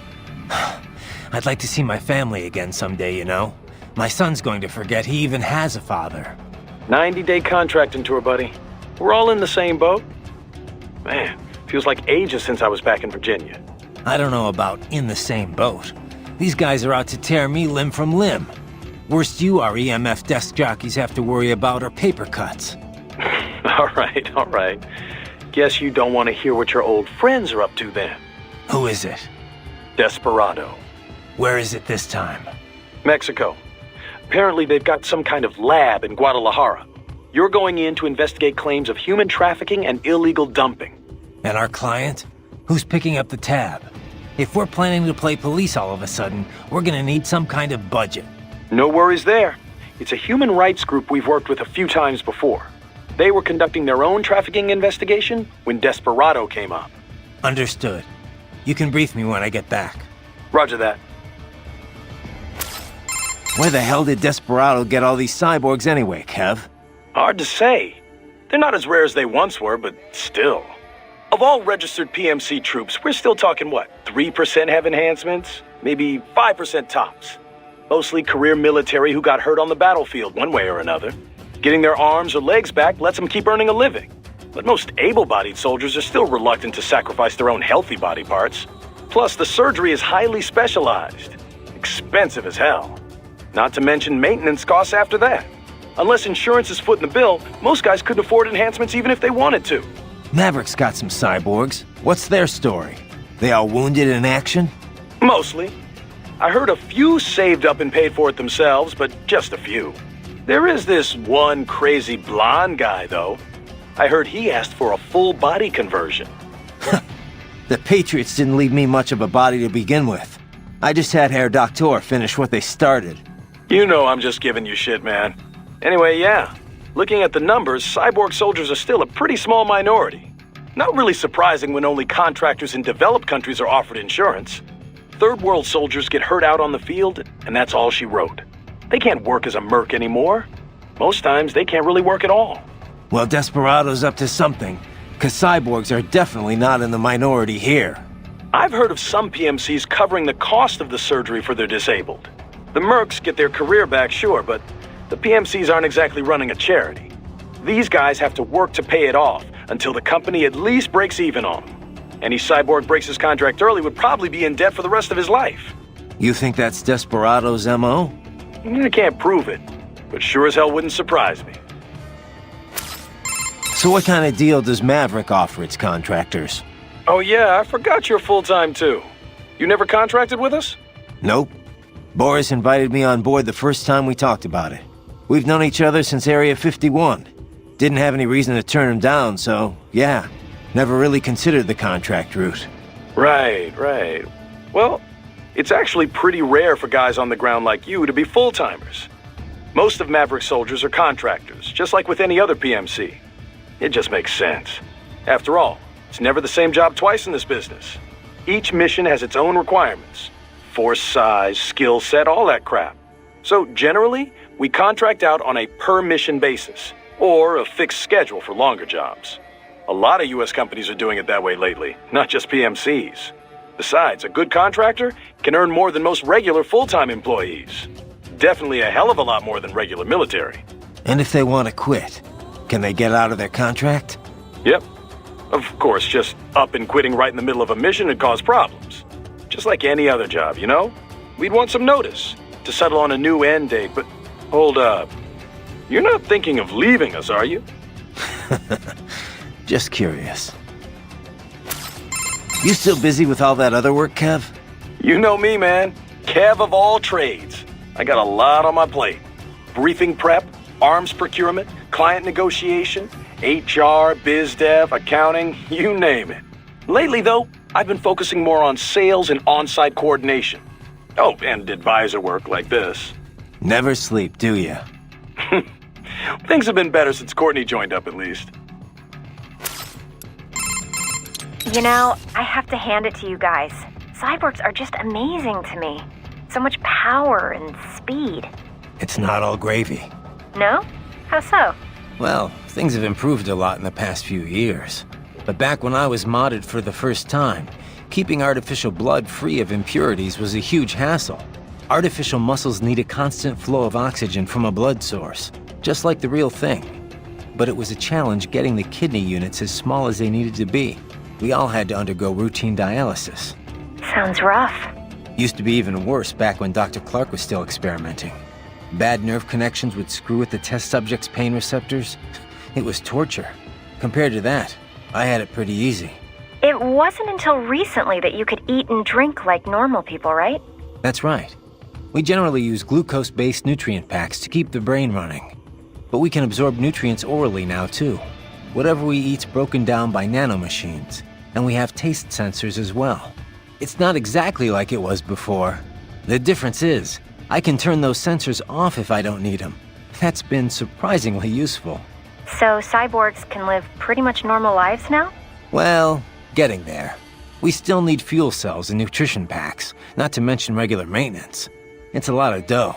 I'd like to see my family again someday, you know? My son's going to forget he even has a father. 90-day contracting tour, buddy. We're all in the same boat. Man, feels like ages since I was back in Virginia. I don't know about in the same boat. These guys are out to tear me limb from limb. Worst you are EMF desk jockeys have to worry about are paper cuts. All right. Guess you don't want to hear what your old friends are up to then. Who is it? Desperado. Where is it this time? Mexico. Apparently they've got some kind of lab in Guadalajara. You're going in to investigate claims of human trafficking and illegal dumping. And our client? Who's picking up the tab? If we're planning to play police all of a sudden, we're gonna need some kind of budget. No worries there. It's a human rights group we've worked with a few times before. They were conducting their own trafficking investigation when Desperado came up. Understood. You can brief me when I get back. Roger that. Where the hell did Desperado get all these cyborgs anyway, Kev? Hard to say. They're not as rare as they once were, but still. Of all registered PMC troops, we're still talking what, 3% have enhancements? Maybe 5% tops. Mostly career military who got hurt on the battlefield one way or another. Getting their arms or legs back lets them keep earning a living. But most able-bodied soldiers are still reluctant to sacrifice their own healthy body parts. Plus, the surgery is highly specialized. Expensive as hell. Not to mention maintenance costs after that. Unless insurance is footing the bill, most guys couldn't afford enhancements even if they wanted to. Maverick's got some cyborgs. What's their story? They all wounded in action? Mostly. I heard a few saved up and paid for it themselves, but just a few. There is this one crazy blonde guy, though. I heard he asked for a full body conversion. The Patriots didn't leave me much of a body to begin with. I just had Herr Doctor finish what they started. You know I'm just giving you shit, man. Anyway, yeah. Looking at the numbers, cyborg soldiers are still a pretty small minority. Not really surprising when only contractors in developed countries are offered insurance. Third world soldiers get hurt out on the field, and that's all she wrote. They can't work as a merc anymore. Most times, they can't really work at all. Well, Desperado's up to something, because cyborgs are definitely not in the minority here. I've heard of some PMCs covering the cost of the surgery for their disabled. The mercs get their career back, sure, but the PMCs aren't exactly running a charity. These guys have to work to pay it off until the company at least breaks even on them. Any cyborg breaks his contract early would probably be in debt for the rest of his life. You think that's Desperado's MO? I can't prove it, but sure as hell wouldn't surprise me. So what kind of deal does Maverick offer its contractors? Oh yeah, I forgot you're full-time too. You never contracted with us? Nope. Boris invited me on board the first time we talked about it. We've known each other since Area 51. Didn't have any reason to turn him down, so yeah, never really considered the contract route. Right. Well, it's actually pretty rare for guys on the ground like you to be full-timers. Most of Maverick soldiers are contractors, just like with any other PMC. It just makes sense. After all, It's never the same job twice in this business. Each mission has its own requirements. Force size, skill set, all that crap. So generally, we contract out on a per-mission basis, or a fixed schedule for longer jobs. A lot of US companies are doing it that way lately, not just PMCs. Besides, a good contractor can earn more than most regular full-time employees. Definitely a hell of a lot more than regular military. And if they want to quit, can they get out of their contract? Yep. Of course, just up and quitting right in the middle of a mission would cause problems. Just like any other job, you know? We'd want some notice to settle on a new end date, but hold up. You're not thinking of leaving us, are you? Just curious. You still busy with all that other work, Kev? You know me, man. Kev of all trades. I got a lot on my plate. Briefing prep, arms procurement, client negotiation, HR, biz dev, accounting, you name it. Lately, though, I've been focusing more on sales and on-site coordination. Oh, and advisor work like this. Never sleep, do you? Things have been better since Courtney joined up, at least. You know, I have to hand it to you guys. Cyborgs are just amazing to me. So much power and speed. It's not all gravy. No? How so? Well, things have improved a lot in the past few years. But back when I was modded for the first time, keeping artificial blood free of impurities was a huge hassle. Artificial muscles need a constant flow of oxygen from a blood source, just like the real thing. But it was a challenge getting the kidney units as small as they needed to be. We all had to undergo routine dialysis. Sounds rough. Used to be even worse back when Dr. Clark was still experimenting. Bad nerve connections would screw with the test subject's pain receptors. It was torture. Compared to that, I had it pretty easy. It wasn't until recently that you could eat and drink like normal people, right? That's right. We generally use glucose-based nutrient packs to keep the brain running. But we can absorb nutrients orally now, too. Whatever we eat's broken down by nanomachines, and we have taste sensors as well. It's not exactly like it was before. The difference is, I can turn those sensors off if I don't need them. That's been surprisingly useful. So cyborgs can live pretty much normal lives now? Well, getting there. We still need fuel cells and nutrition packs, not to mention regular maintenance. It's a lot of dough.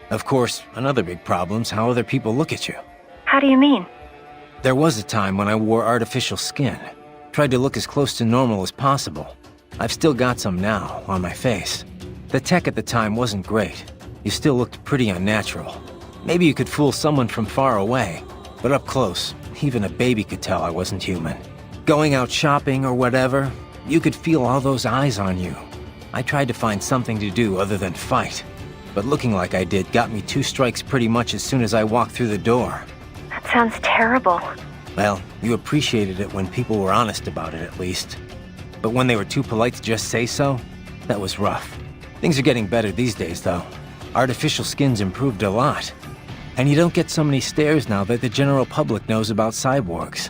Of course, another big problem's how other people look at you. How do you mean? There was a time when I wore artificial skin. Tried to look as close to normal as possible. I've still got some now, on my face. The tech at the time wasn't great. You still looked pretty unnatural. Maybe you could fool someone from far away, but up close, even a baby could tell I wasn't human. Going out shopping or whatever, you could feel all those eyes on you. I tried to find something to do other than fight, but looking like I did got me 2 strikes pretty much as soon as I walked through the door. That sounds terrible. Well, you appreciated it when people were honest about it, at least. But when they were too polite to just say so, that was rough. Things are getting better these days, though. Artificial skin's improved a lot. And you don't get so many stares now that the general public knows about cyborgs.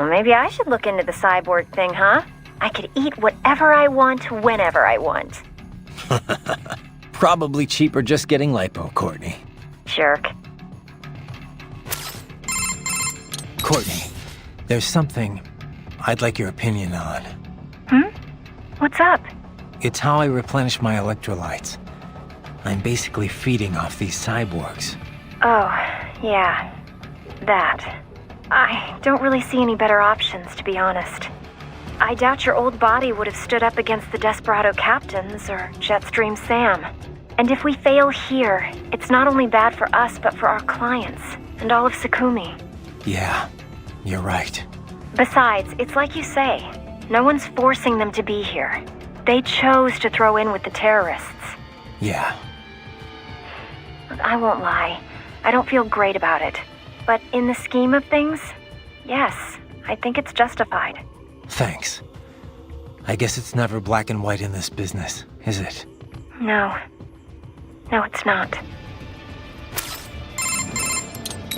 Maybe I should look into the cyborg thing, huh? I could eat whatever I want, whenever I want. Probably cheaper just getting lipo, Courtney. Jerk. Courtney, there's something I'd like your opinion on. What's up? It's how I replenish my electrolytes. I'm basically feeding off these cyborgs. Oh, yeah. That. I don't really see any better options, to be honest. I doubt your old body would have stood up against the Desperado Captains or Jetstream Sam. And if we fail here, it's not only bad for us, but for our clients, and all of Sakumi. Yeah, you're right. Besides, it's like you say, no one's forcing them to be here. They chose to throw in with the terrorists. Yeah. I won't lie, I don't feel great about it. But in the scheme of things, yes, I think it's justified. Thanks. I guess it's never black and white in this business, is it? No. No, it's not.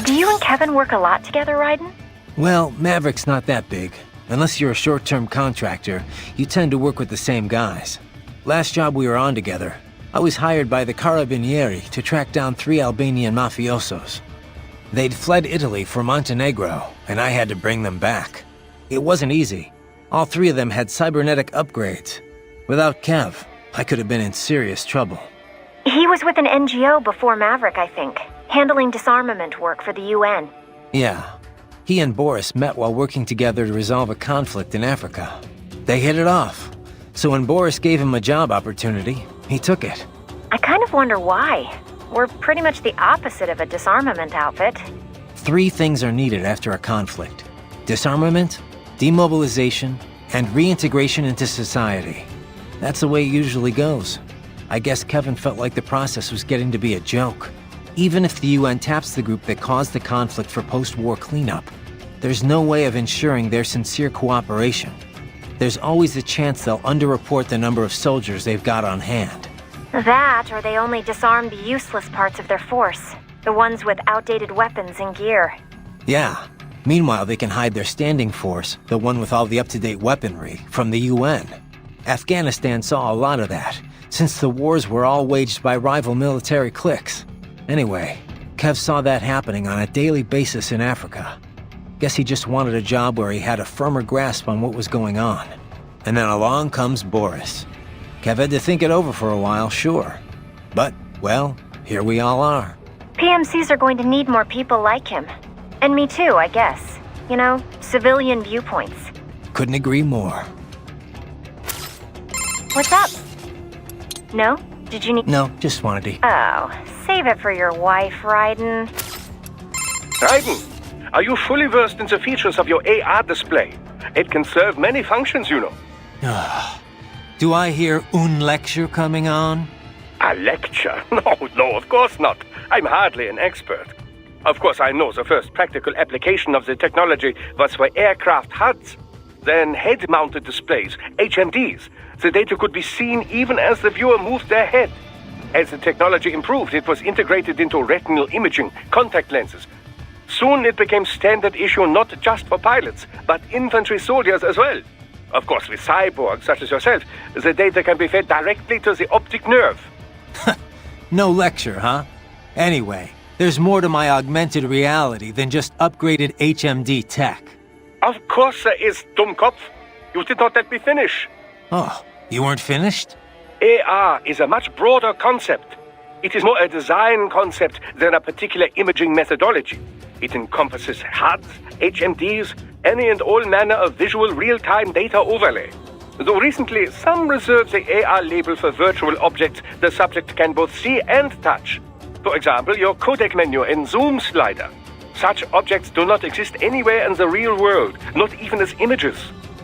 Do you and Kevin work a lot together, Raiden? Well, Maverick's not that big. Unless you're a short-term contractor, you tend to work with the same guys. Last job we were on together, I was hired by the Carabinieri to track down 3 Albanian mafiosos. They'd fled Italy for Montenegro, and I had to bring them back. It wasn't easy. All three of them had cybernetic upgrades. Without Kev, I could have been in serious trouble. He was with an NGO before Maverick, I think, handling disarmament work for the UN. Yeah. He and Boris met while working together to resolve a conflict in Africa. They hit it off. So when Boris gave him a job opportunity, he took it. I kind of wonder why. We're pretty much the opposite of a disarmament outfit. 3 things are needed after a conflict: disarmament, demobilization, and reintegration into society. That's the way it usually goes. I guess Kevin felt like the process was getting to be a joke. Even if the UN taps the group that caused the conflict for post-war cleanup, there's no way of ensuring their sincere cooperation. There's always a chance they'll underreport the number of soldiers they've got on hand. That, or they only disarm the useless parts of their force. The ones with outdated weapons and gear. Yeah. Meanwhile, they can hide their standing force, the one with all the up-to-date weaponry, from the UN. Afghanistan saw a lot of that, since the wars were all waged by rival military cliques. Anyway, Kev saw that happening on a daily basis in Africa. Guess he just wanted a job where he had a firmer grasp on what was going on. And then along comes Boris. Kev had to think it over for a while, sure. But, well, here we all are. PMCs are going to need more people like him. And me too, I guess. You know, civilian viewpoints. Couldn't agree more. What's up? No? Did you need— No, just wanted to— Oh, save it for your wife, Raiden. Raiden, are you fully versed in the features of your AR display? It can serve many functions, you know. Do I hear un lecture coming on? A lecture? No, of course not. I'm hardly an expert. Of course, I know the first practical application of the technology was for aircraft HUDs. Then head-mounted displays, HMDs. The data could be seen even as the viewer moved their head. As the technology improved, it was integrated into retinal imaging, contact lenses. Soon it became standard issue not just for pilots, but infantry soldiers as well. Of course, with cyborgs such as yourself, the data can be fed directly to the optic nerve. No lecture, huh? Anyway, there's more to my augmented reality than just upgraded HMD tech. Of course there is, Dummkopf. You did not let me finish. Oh, you weren't finished? AR is a much broader concept. It is more a design concept than a particular imaging methodology. It encompasses HUDs, HMDs, any and all manner of visual real-time data overlay. Though recently, some reserve the AR label for virtual objects the subject can both see and touch. For example, your codec menu and zoom slider. Such objects do not exist anywhere in the real world, not even as images.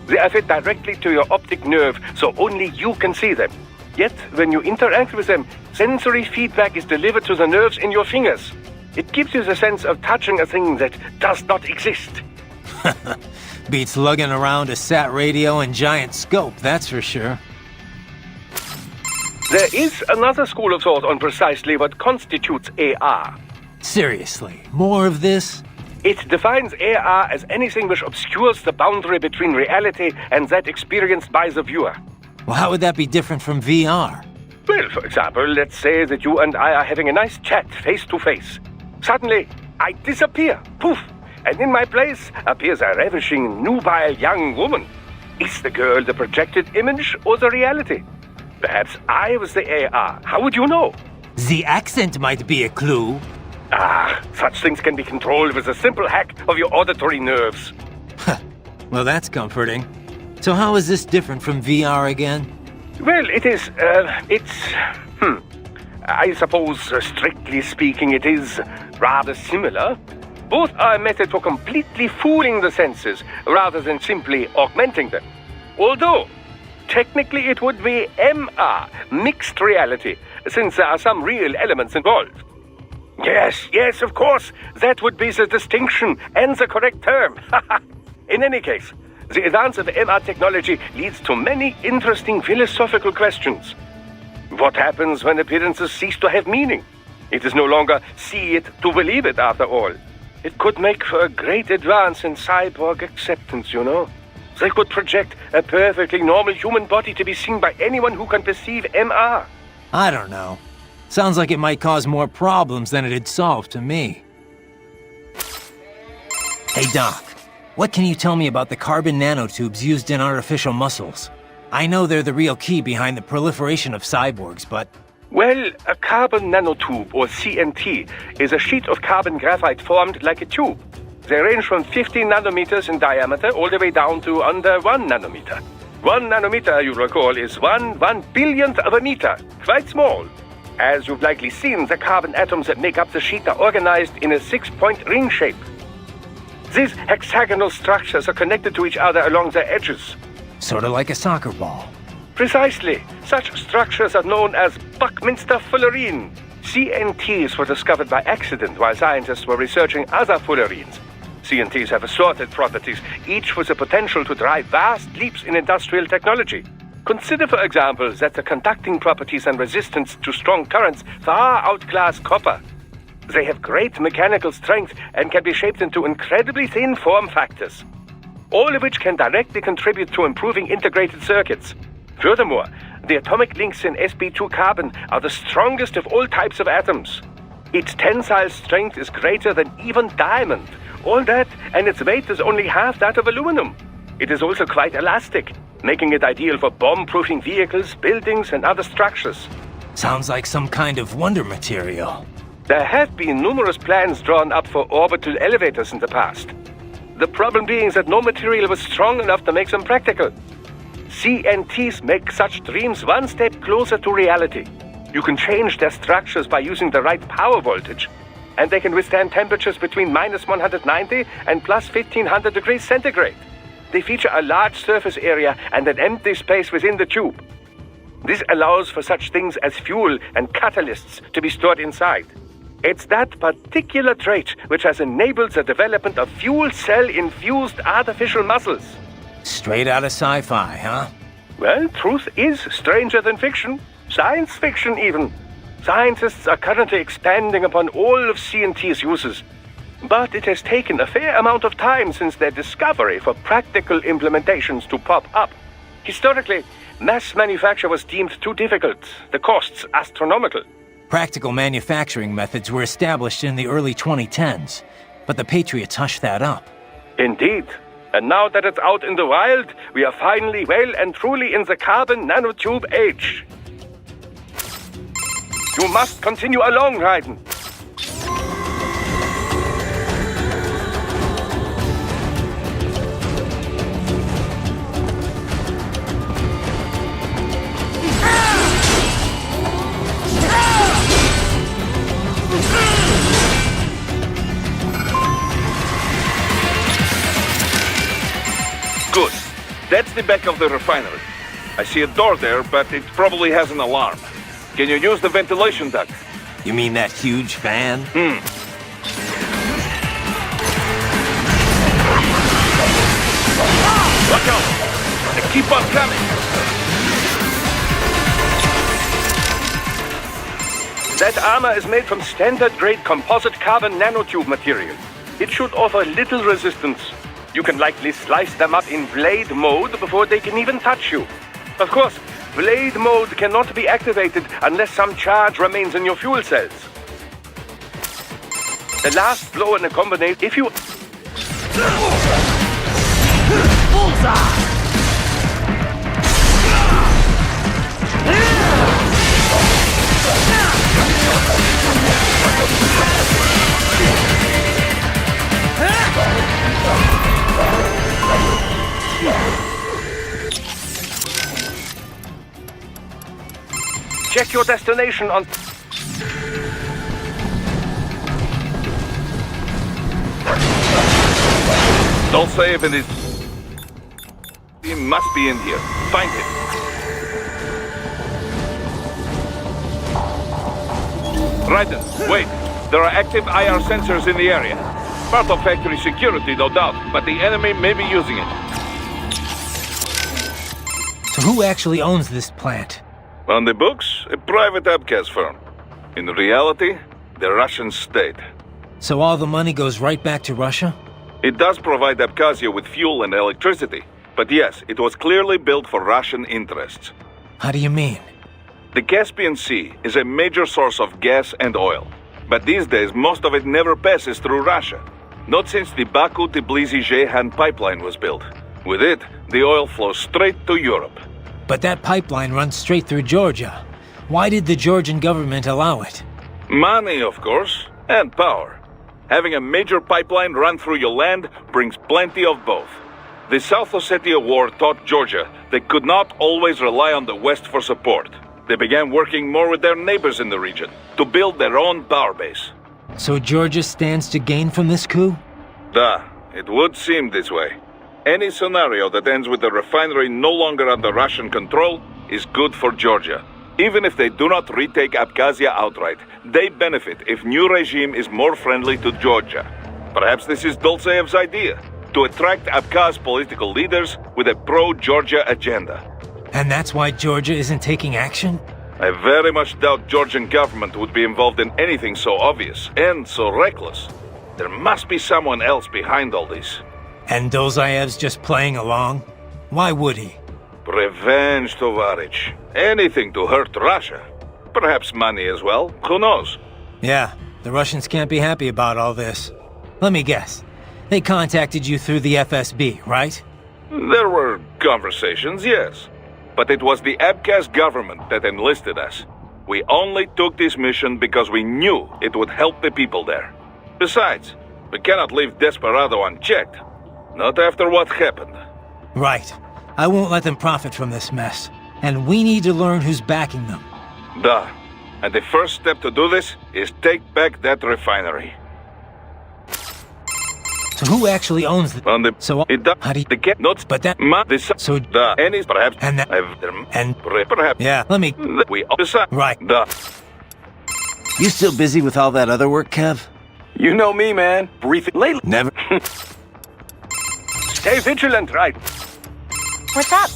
They are fed directly to your optic nerve, so only you can see them. Yet, when you interact with them, sensory feedback is delivered to the nerves in your fingers. It gives you the sense of touching a thing that does not exist. Beats lugging around a sat radio and giant scope, that's for sure. There is another school of thought on precisely what constitutes AR. Seriously, more of this? It defines AR as anything which obscures the boundary between reality and that experienced by the viewer. Well, how would that be different from VR? Well, for example, let's say that you and I are having a nice chat face to face. Suddenly, I disappear. Poof! And in my place appears a ravishing, nubile young woman. Is the girl the projected image or the reality? Perhaps I was the AR. How would you know? The accent might be a clue. Such things can be controlled with a simple hack of your auditory nerves. Well, that's comforting. So how is this different from VR again? Well, I suppose, strictly speaking, it is rather similar. Both are a method for completely fooling the senses, rather than simply augmenting them. Although, technically it would be MR, mixed reality, since there are some real elements involved. Yes, of course, that would be the distinction and the correct term. In any case, the advance of MR technology leads to many interesting philosophical questions. What happens when appearances cease to have meaning? It is no longer see it to believe it, after all. It could make for a great advance in cyborg acceptance, you know. They could project a perfectly normal human body to be seen by anyone who can perceive MR. I don't know. Sounds like it might cause more problems than it'd solve to me. Hey, Doc. What can you tell me about the carbon nanotubes used in artificial muscles? I know they're the real key behind the proliferation of cyborgs, but... Well, a carbon nanotube, or CNT, is a sheet of carbon graphite formed like a tube. They range from 50 nanometers in diameter all the way down to under 1 nanometer. 1 nanometer, you recall, is 1/1 billionth of a meter. Quite small. As you've likely seen, the carbon atoms that make up the sheet are organized in a 6-point ring shape. These hexagonal structures are connected to each other along their edges. Sort of like a soccer ball. Precisely. Such structures are known as Buckminster fullerene. CNTs were discovered by accident while scientists were researching other fullerenes. CNTs have assorted properties, each with the potential to drive vast leaps in industrial technology. Consider, for example, that the conducting properties and resistance to strong currents far outclass copper. They have great mechanical strength and can be shaped into incredibly thin form factors, all of which can directly contribute to improving integrated circuits. Furthermore, the atomic links in sp2 carbon are the strongest of all types of atoms. Its tensile strength is greater than even diamond. All that, and its weight is only half that of aluminum. It is also quite elastic, making it ideal for bomb-proofing vehicles, buildings, and other structures. Sounds like some kind of wonder material. There have been numerous plans drawn up for orbital elevators in the past. The problem being that no material was strong enough to make them practical. CNTs make such dreams one step closer to reality. You can change their structures by using the right power voltage, and they can withstand temperatures between -190 and +1500 degrees centigrade. They feature a large surface area and an empty space within the tube. This allows for such things as fuel and catalysts to be stored inside. It's that particular trait which has enabled the development of fuel cell-infused artificial muscles. Straight out of sci-fi, huh? Well, truth is stranger than fiction. Science fiction, even. Scientists are currently expanding upon all of CNT's uses. But it has taken a fair amount of time since their discovery for practical implementations to pop up. Historically, mass manufacture was deemed too difficult, the costs astronomical. Practical manufacturing methods were established in the early 2010s, but the Patriots hushed that up. Indeed. And now that it's out in the wild, we are finally well and truly in the carbon nanotube age. You must continue along, Raiden. Good. That's the back of the refinery. I see a door there, but it probably has an alarm. Can you use the ventilation duct? You mean that huge fan? Watch out! They keep on coming! That armor is made from standard-grade composite carbon nanotube material. It should offer little resistance. You can likely slice them up in blade mode before they can even touch you. Of course, blade mode cannot be activated unless some charge remains in your fuel cells. The last blow in a combination, if you... Bullseye! Check your destination on... Don't say if it is... He must be in here. Find it. Raiden, wait. There are active IR sensors in the area. Part of factory security, no doubt, but the enemy may be using it. So who actually owns this plant? On the books, a private abgas firm. In reality, the Russian state. So all the money goes right back to Russia? It does provide Abkhazia with fuel and electricity, but yes, it was clearly built for Russian interests. How do you mean? The Caspian Sea is a major source of gas and oil, but these days most of it never passes through Russia. Not since the Baku-Tbilisi-Ceyhan pipeline was built. With it, the oil flows straight to Europe. But that pipeline runs straight through Georgia. Why did the Georgian government allow it? Money, of course, and power. Having a major pipeline run through your land brings plenty of both. The South Ossetia War taught Georgia they could not always rely on the West for support. They began working more with their neighbors in the region to build their own power base. So Georgia stands to gain from this coup? It would seem this way. Any scenario that ends with the refinery no longer under Russian control is good for Georgia. Even if they do not retake Abkhazia outright, they benefit if new regime is more friendly to Georgia. Perhaps this is Dolzeyev's idea, to attract Abkhaz political leaders with a pro-Georgia agenda. And that's why Georgia isn't taking action? I very much doubt Georgian government would be involved in anything so obvious and so reckless. There must be someone else behind all this. And Dolzeyev's just playing along? Why would he? Revenge, Tovarich. Anything to hurt Russia. Perhaps money as well, who knows? Yeah, the Russians can't be happy about all this. Let me guess. They contacted you through the FSB, right? There were conversations, yes. But it was the Abkhaz government that enlisted us. We only took this mission because we knew it would help the people there. Besides, we cannot leave Desperado unchecked. Not after what happened. Right. I won't let them profit from this mess. And we need to learn who's backing them. And the first step to do this is take back that refinery. So who actually owns the... On the... So... How do you... The not... But that... This... So... Any... Perhaps... And that... And... Perhaps... Yeah, let me... We... Decide... Right. You still busy with all that other work, Kev? You know me, man. Briefing... Lately... Never... Stay vigilant, right? What's up?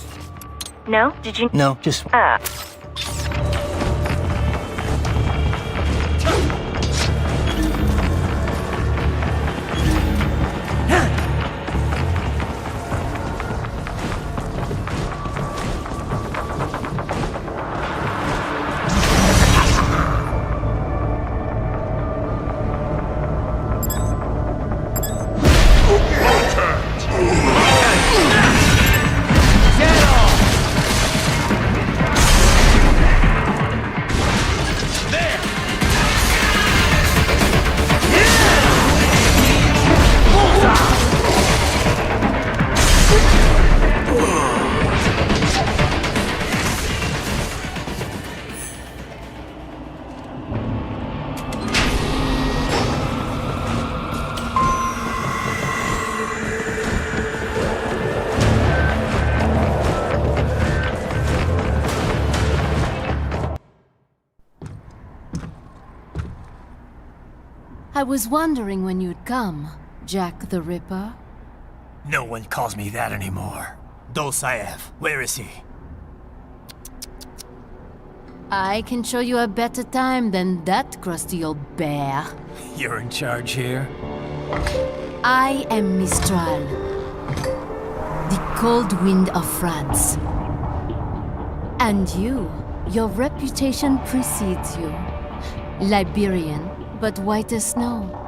No? Did you... No, just... I was wondering when you'd come, Jack the Ripper. No one calls me that anymore. Dolzaev, where is he? I can show you a better time than that crusty old bear. You're in charge here? I am Mistral, the cold wind of France. And your reputation precedes you. Liberian, but white as snow.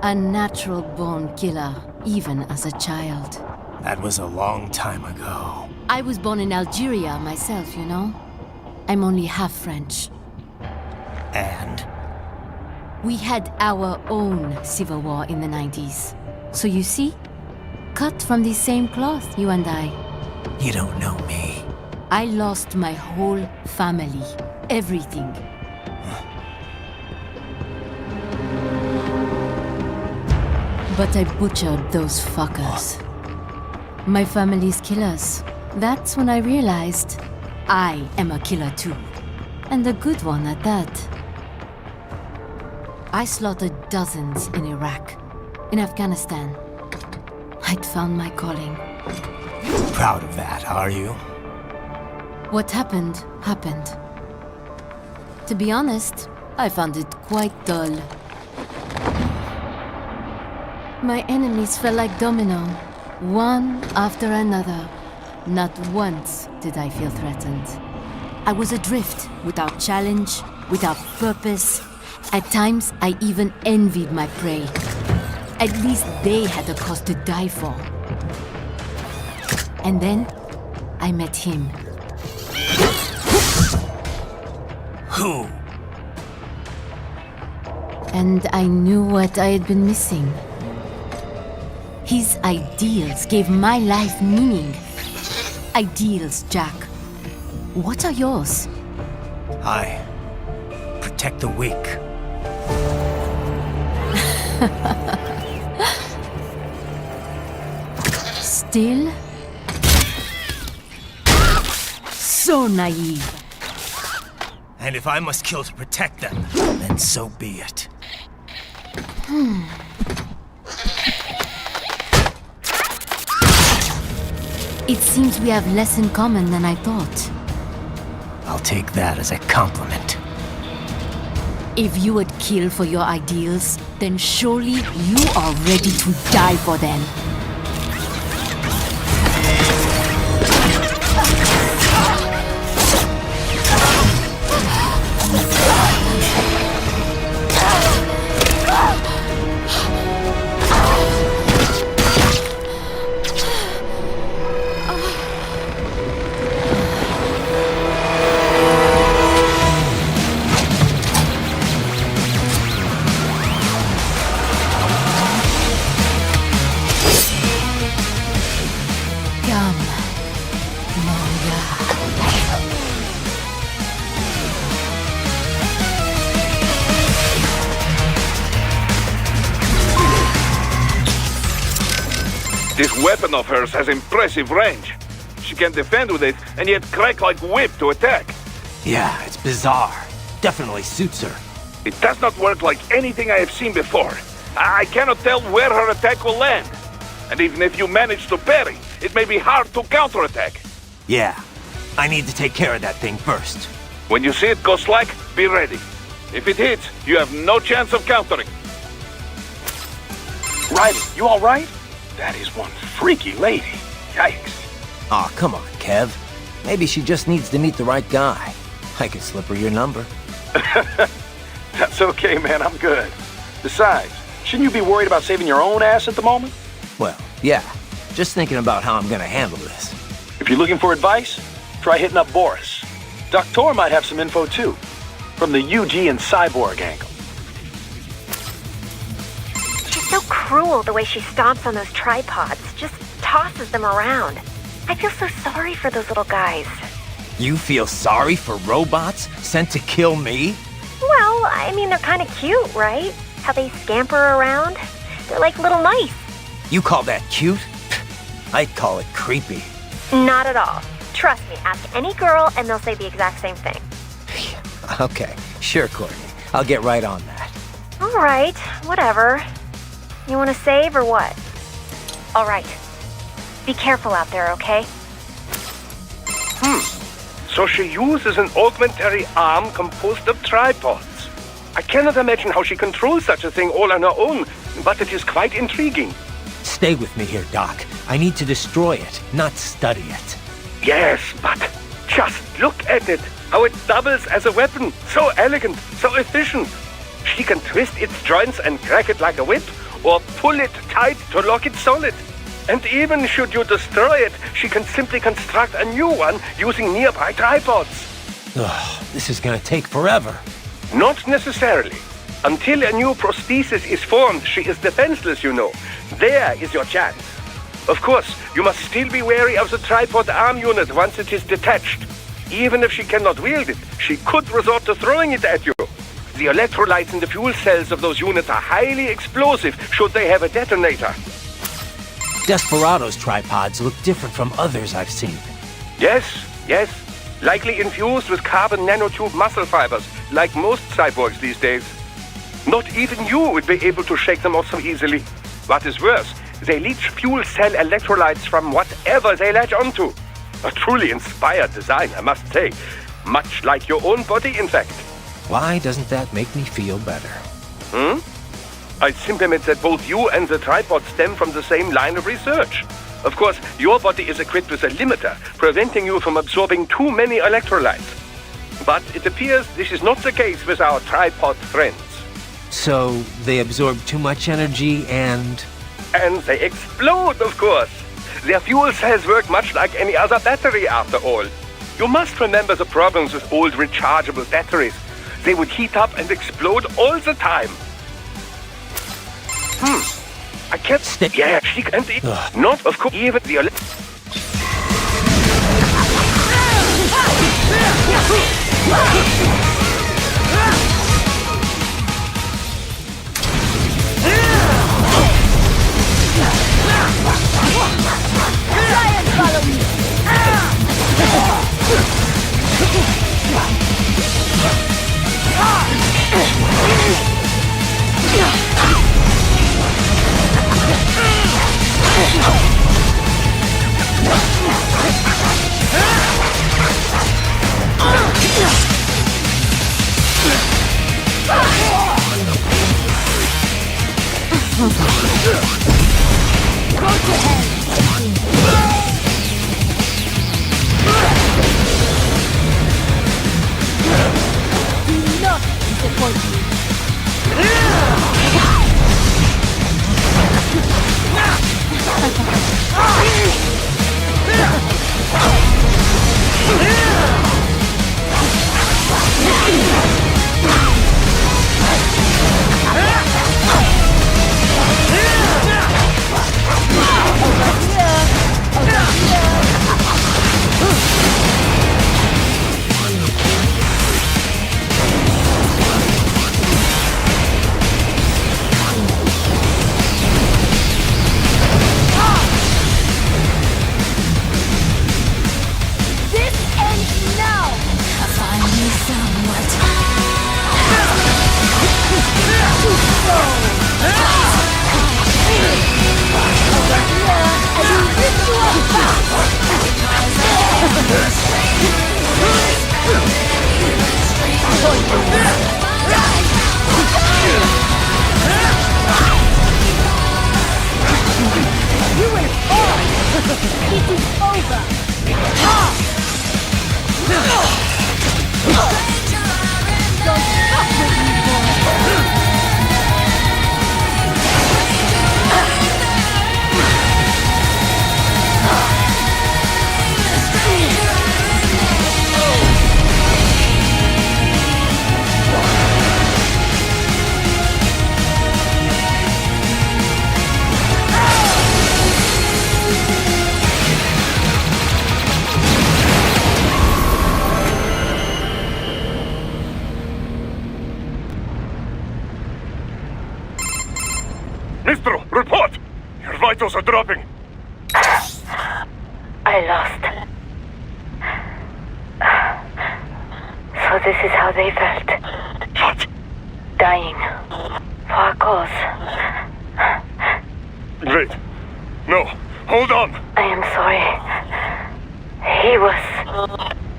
A natural-born killer, even as a child. That was a long time ago. I was born in Algeria myself, you know. I'm only half French. And? We had our own civil war in the 90s. So you see? Cut from the same cloth, you and I. You don't know me. I lost my whole family. Everything. But I butchered those fuckers. My family's killers. That's when I realized I am a killer too. And a good one at that. I slaughtered dozens in Iraq, in Afghanistan. I'd found my calling. Proud of that, are you? What happened, happened. To be honest, I found it quite dull. My enemies fell like domino, one after another. Not once did I feel threatened. I was adrift, without challenge, without purpose. At times, I even envied my prey. At least they had a cause to die for. And then, I met him. Who? And I knew what I had been missing. His ideals gave my life meaning. Ideals, Jack. What are yours? I protect the weak. Still? So naive. And if I must kill to protect them, then so be it. It seems we have less in common than I thought. I'll take that as a compliment. If you would kill for your ideals, then surely you are ready to die for them. This weapon of hers has impressive range. She can defend with it, and yet crack like whip to attack. Yeah, it's bizarre. Definitely suits her. It does not work like anything I have seen before. I cannot tell where her attack will land. And even if you manage to parry, it may be hard to counterattack. Yeah, I need to take care of that thing first. When you see it go slack, be ready. If it hits, you have no chance of countering. Riley, you all right? That is one freaky lady. Yikes. Aw, come on, Kev. Maybe she just needs to meet the right guy. I could slip her your number. That's okay, man. I'm good. Besides, shouldn't you be worried about saving your own ass at the moment? Well, yeah. Just thinking about how I'm gonna handle this. If you're looking for advice, try hitting up Boris. Dr. might have some info, too. From the UG and Cyborg angle. She's so cruel the way she stomps on those tripods. Just tosses them around. I feel so sorry for those little guys. You feel sorry for robots sent to kill me? Well, I mean, they're kind of cute, right? How they scamper around. They're like little mice. You call that cute? I'd call it creepy. Not at all. Trust me, ask any girl and they'll say the exact same thing. Okay, sure, Courtney. I'll get right on that. All right, whatever. You want to save or what? All right. Be careful out there, okay? So she uses an augmentary arm composed of tripods. I cannot imagine how she controls such a thing all on her own, but it is quite intriguing. Stay with me here, Doc. I need to destroy it, not study it. Yes, but just look at it. How it doubles as a weapon. So elegant, so efficient. She can twist its joints and crack it like a whip, or pull it tight to lock it solid. And even should you destroy it, she can simply construct a new one using nearby tripods. Ugh, this is gonna take forever. Not necessarily. Until a new prosthesis is formed, she is defenseless, you know. There is your chance. Of course, you must still be wary of the tripod arm unit once it is detached. Even if she cannot wield it, she could resort to throwing it at you. The electrolytes in the fuel cells of those units are highly explosive should they have a detonator. Desperado's tripods look different from others I've seen. Yes. Likely infused with carbon nanotube muscle fibers, like most cyborgs these days. Not even you would be able to shake them off so easily. What is worse, they leach fuel cell electrolytes from whatever they latch onto. A truly inspired design, I must say. Much like your own body, in fact. Why doesn't that make me feel better? I simply meant that both you and the tripod stem from the same line of research. Of course, your body is equipped with a limiter, preventing you from absorbing too many electrolytes. But it appears this is not the case with our tripod friends. So they absorb too much energy and... And they explode, of course. Their fuel cells work much like any other battery, after all. You must remember the problems with old rechargeable batteries. They would heat up and explode all the time. I can't stay. Yeah, she can't eat. Not, of course, even the... Try and follow me! Go to hell! Do not disappoint me. Mistro, report! Your vitals are dropping. I lost. So this is how they felt. What? Dying. For a cause. Wait. No. Hold on. I am sorry. He was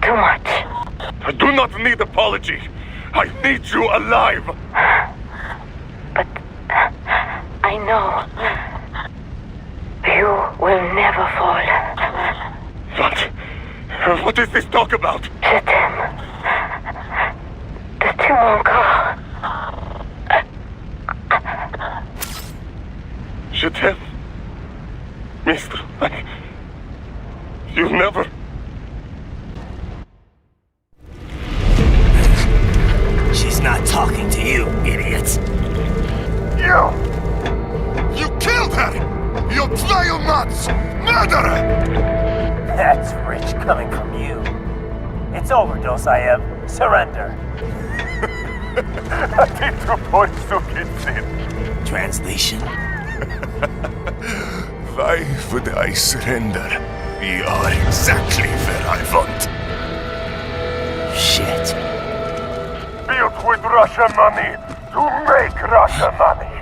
too much. I do not need apology. I need you alive. But I know you will never fall. What is this talk about? Je t'aime. De tout mon corps. Je t'aime. Mister, you'll never... She's not talking to you, idiot. You killed her! You vile nuts! Murderer! That's rich coming from you. It's overdose, I have. Surrender. Translation? Why would I surrender? We are exactly where I want. Shit. Built with Russian money to make Russian money.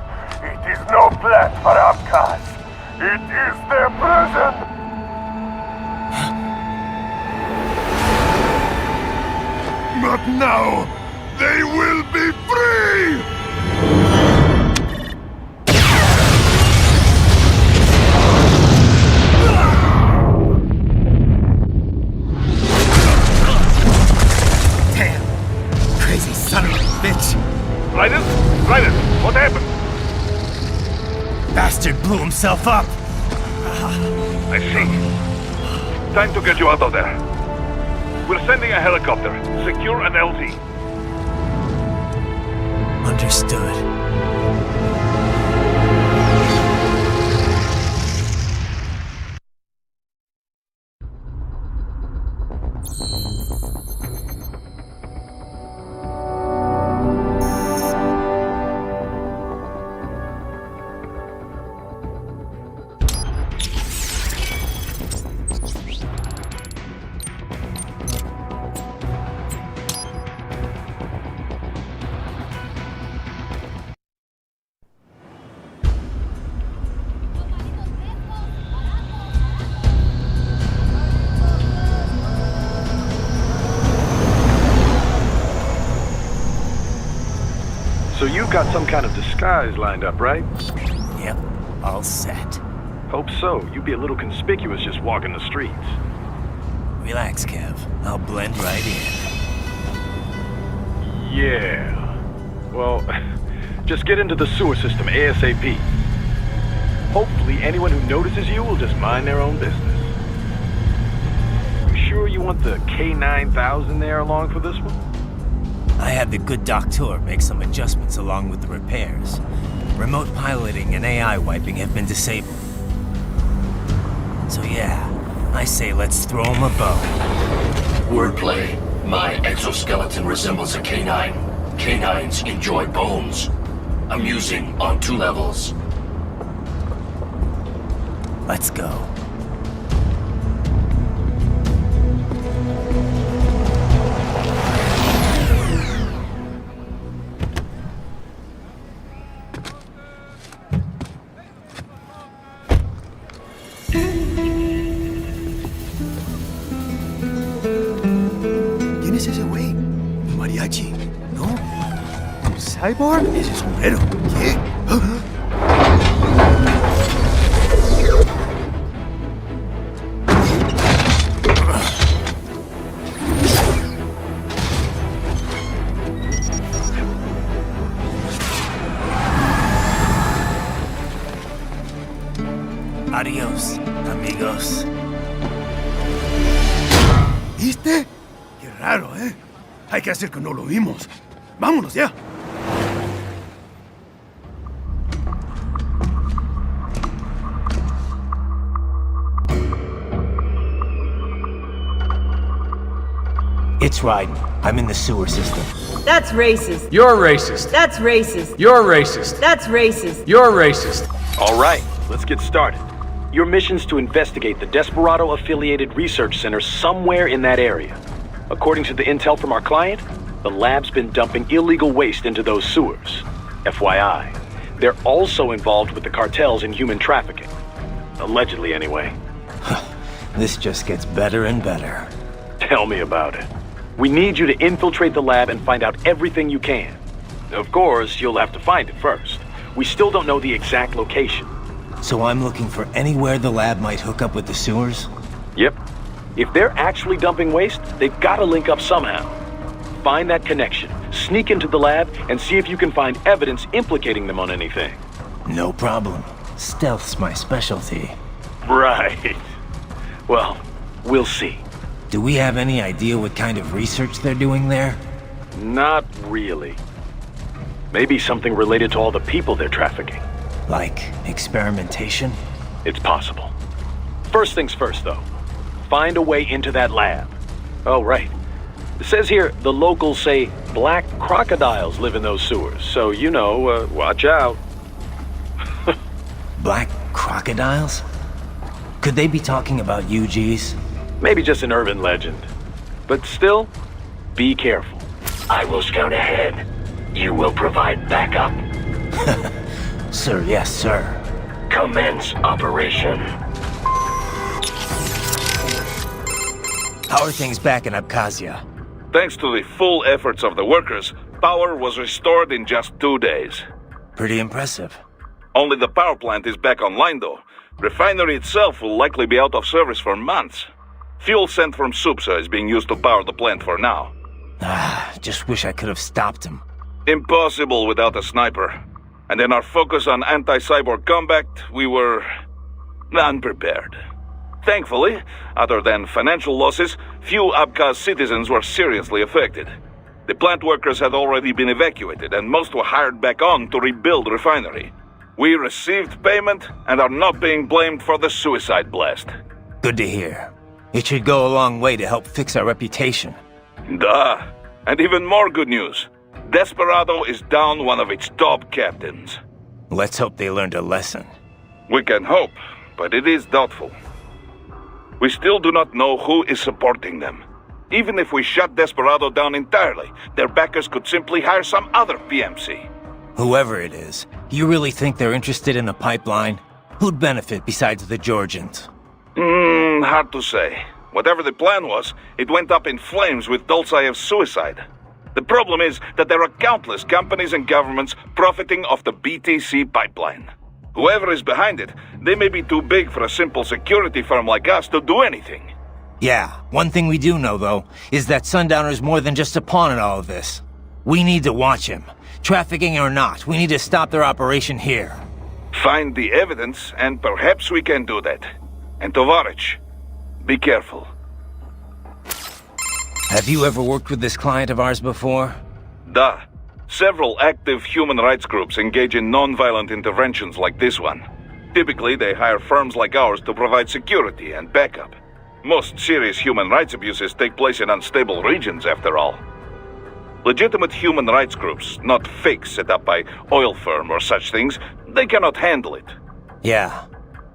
It is no plan for outcasts. It is their prison. But now, they will be free! Damn! Crazy son of a bitch! Raiden? blew himself up. I see. Time to get you out of there. We're sending a helicopter. Secure an LZ. Understood. So you've got some kind of disguise lined up, right? Yep, all set. Hope so. You'd be a little conspicuous just walking the streets. Relax, Kev. I'll blend right in. Yeah. Well, just get into the sewer system ASAP. Hopefully anyone who notices you will just mind their own business. You sure you want the K9000 there along for this one? I had the good doctor make some adjustments along with the repairs. Remote piloting and AI wiping have been disabled. So yeah, I say let's throw him a bone. Wordplay. My exoskeleton resembles a canine. Canines enjoy bones. Amusing on 2 levels. Let's go. ¿Quién es ese güey? ¿Un mariachi? ¿No? ¿Un cyborg? Ese sombrero. ¿Qué? Adiós, amigos. ¿Viste? Qué raro, ¿eh? Hay que hacer que no lo vimos. Vámonos ya. It's Raiden. I'm in the sewer system. That's racist. You're racist. That's racist. You're racist. That's racist. You're racist. All right, let's get started. Your mission's to investigate the Desperado-affiliated research center somewhere in that area. According to the intel from our client, the lab's been dumping illegal waste into those sewers. FYI, they're also involved with the cartels in human trafficking. Allegedly, anyway. This just gets better and better. Tell me about it. We need you to infiltrate the lab and find out everything you can. Of course, you'll have to find it first. We still don't know the exact location. So I'm looking for anywhere the lab might hook up with the sewers? Yep. If they're actually dumping waste, they've got to link up somehow. Find that connection, sneak into the lab, and see if you can find evidence implicating them on anything. No problem. Stealth's my specialty. Right. Well, we'll see. Do we have any idea what kind of research they're doing there? Not really. Maybe something related to all the people they're trafficking. Like experimentation? It's possible. First things first, though. Find a way into that lab. Oh, right. It says here the locals say black crocodiles live in those sewers, so you know, watch out. Black crocodiles? Could they be talking about UGs? Maybe just an urban legend. But still, be careful. I will scout ahead. You will provide backup. Sir, yes, sir. Commence operation. How are things back in Abkhazia? Thanks to the full efforts of the workers, power was restored in just 2 days. Pretty impressive. Only the power plant is back online, though. Refinery itself will likely be out of service for months. Fuel sent from Supsa is being used to power the plant for now. Just wish I could have stopped him. Impossible without a sniper. And in our focus on anti-cyborg combat, we were unprepared. Thankfully, other than financial losses, few Abkhaz citizens were seriously affected. The plant workers had already been evacuated, and most were hired back on to rebuild the refinery. We received payment and are not being blamed for the suicide blast. Good to hear. It should go a long way to help fix our reputation. Duh. And even more good news. Desperado is down one of its top captains. Let's hope they learned a lesson. We can hope, but it is doubtful. We still do not know who is supporting them. Even if we shut Desperado down entirely, their backers could simply hire some other PMC. Whoever it is, you really think they're interested in the pipeline? Who'd benefit besides the Georgians? Hard to say. Whatever the plan was, it went up in flames with Dulcayev's suicide. The problem is that there are countless companies and governments profiting off the BTC pipeline. Whoever is behind it, they may be too big for a simple security firm like us to do anything. Yeah, one thing we do know, though, is that Sundowner's more than just a pawn in all of this. We need to watch him. Trafficking or not, we need to stop their operation here. Find the evidence, and perhaps we can do that. And Tovarich, be careful. Have you ever worked with this client of ours before? Duh. Several active human rights groups engage in non-violent interventions like this one. Typically, they hire firms like ours to provide security and backup. Most serious human rights abuses take place in unstable regions, after all. Legitimate human rights groups, not fakes set up by oil firm or such things, they cannot handle it. Yeah.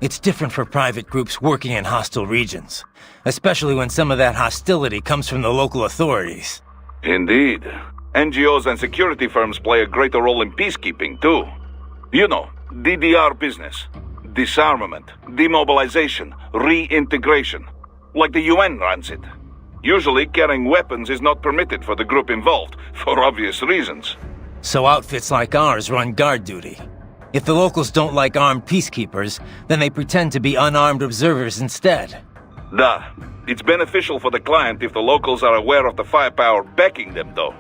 It's different for private groups working in hostile regions, especially when some of that hostility comes from the local authorities. Indeed. NGOs and security firms play a greater role in peacekeeping, too. You know, DDR business. Disarmament, demobilization, reintegration. Like the UN runs it. Usually, carrying weapons is not permitted for the group involved, for obvious reasons. So outfits like ours run guard duty. If the locals don't like armed peacekeepers, then they pretend to be unarmed observers instead. Duh. It's beneficial for the client if the locals are aware of the firepower backing them, though.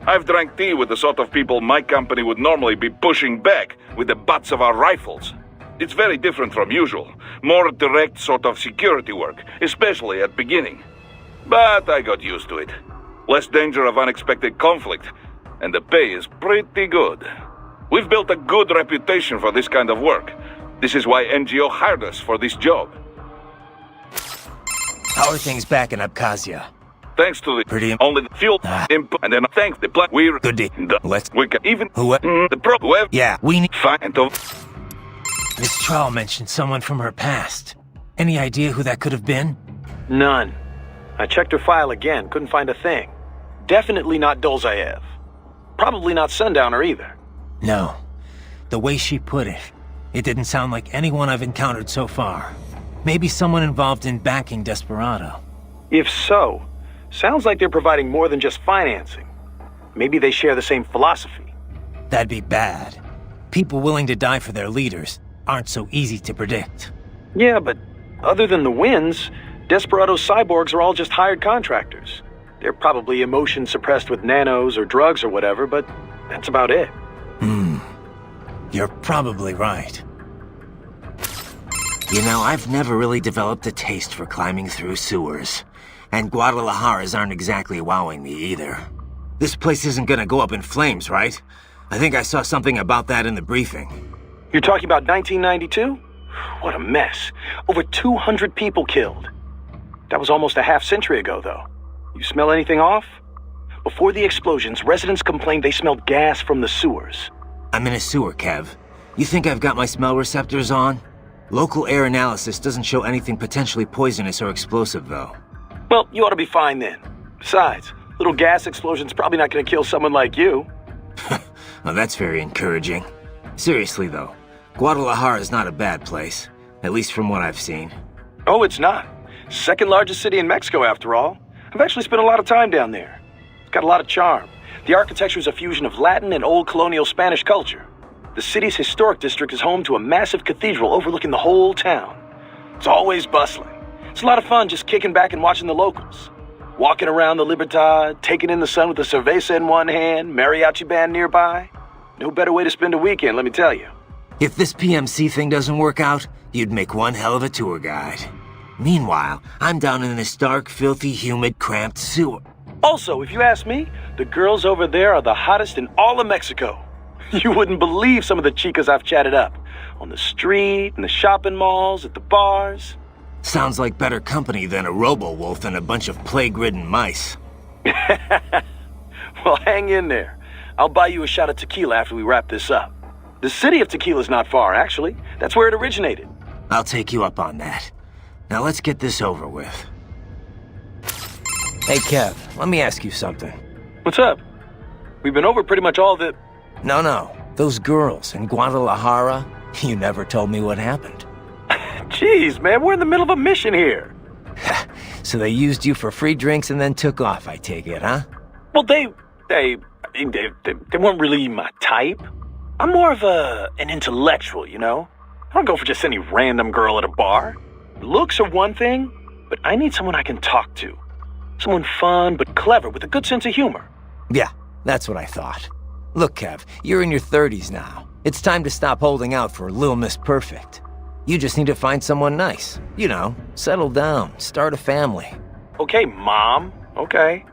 I've drank tea with the sort of people my company would normally be pushing back with the butts of our rifles. It's very different from usual. More direct sort of security work, especially at beginning. But I got used to it. Less danger of unexpected conflict, and the pay is pretty good. We've built a good reputation for this kind of work. This is why NGO hired us for this job. How are things back in Abkhazia? Thanks to the only the fuel input, and then thanks the plan we're good. Let's we can even whoever. Yeah, we need find to. This trial mentioned someone from her past. Any idea who that could have been? None. I checked her file again, couldn't find a thing. Definitely not Dolzaev. Probably not Sundowner either. No. The way she put it, it didn't sound like anyone I've encountered so far. Maybe someone involved in backing Desperado. If so, sounds like they're providing more than just financing. Maybe they share the same philosophy. That'd be bad. People willing to die for their leaders aren't so easy to predict. Yeah, but other than the wins, Desperado's cyborgs are all just hired contractors. They're probably emotion suppressed with nanos or drugs or whatever, but that's about it. You're probably right. You know, I've never really developed a taste for climbing through sewers. And Guadalajaras aren't exactly wowing me either. This place isn't gonna go up in flames, right? I think I saw something about that in the briefing. You're talking about 1992? What a mess. Over 200 people killed. That was almost a half-century ago, though. You smell anything off? Before the explosions, residents complained they smelled gas from the sewers. I'm in a sewer, Kev. You think I've got my smell receptors on? Local air analysis doesn't show anything potentially poisonous or explosive, though. Well, you ought to be fine then. Besides, little gas explosion's probably not gonna kill someone like you. Well, that's very encouraging. Seriously, though, Guadalajara is not a bad place. At least from what I've seen. Oh, it's not. Second largest city in Mexico, after all. I've actually spent a lot of time down there. It's got a lot of charm. The architecture is a fusion of Latin and old colonial Spanish culture. The city's historic district is home to a massive cathedral overlooking the whole town. It's always bustling. It's a lot of fun just kicking back and watching the locals. Walking around the Libertad, taking in the sun with a cerveza in one hand, mariachi band nearby. No better way to spend a weekend, let me tell you. If this PMC thing doesn't work out, you'd make one hell of a tour guide. Meanwhile, I'm down in this dark, filthy, humid, cramped sewer. Also, if you ask me, the girls over there are the hottest in all of Mexico. You wouldn't believe some of the chicas I've chatted up. On the street, in the shopping malls, at the bars. Sounds like better company than a robo-wolf and a bunch of plague-ridden mice. Well, hang in there. I'll buy you a shot of tequila after we wrap this up. The city of tequila's not far, actually. That's where it originated. I'll take you up on that. Now let's get this over with. Hey, Kev, let me ask you something. What's up? We've been over pretty much all the... No. Those girls in Guadalajara, you never told me what happened. Jeez, man, we're in the middle of a mission here. So they used you for free drinks and then took off, I take it, huh? Well, they weren't really my type. I'm more of an intellectual, you know? I don't go for just any random girl at a bar. Looks are one thing, but I need someone I can talk to. Someone fun but clever with a good sense of humor. Yeah, that's what I thought. Look, Kev, you're in your 30s now. It's time to stop holding out for Lil Miss Perfect. You just need to find someone nice. You know, settle down, start a family. Okay, Mom. Okay.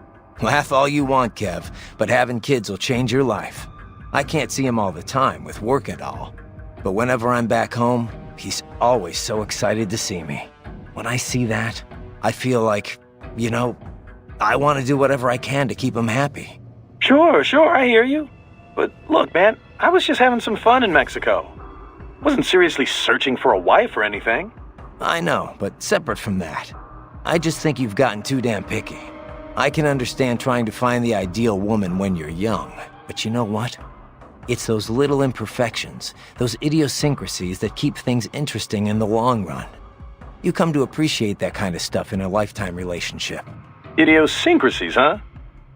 Laugh all you want, Kev, but having kids will change your life. I can't see him all the time with work and all. But whenever I'm back home, he's always so excited to see me. When I see that, I feel like, you know, I want to do whatever I can to keep him happy. Sure, I hear you. But look, man, I was just having some fun in Mexico. Wasn't seriously searching for a wife or anything. I know, but separate from that, I just think you've gotten too damn picky. I can understand trying to find the ideal woman when you're young, but you know what? It's those little imperfections, those idiosyncrasies that keep things interesting in the long run. You come to appreciate that kind of stuff in a lifetime relationship. Idiosyncrasies, huh?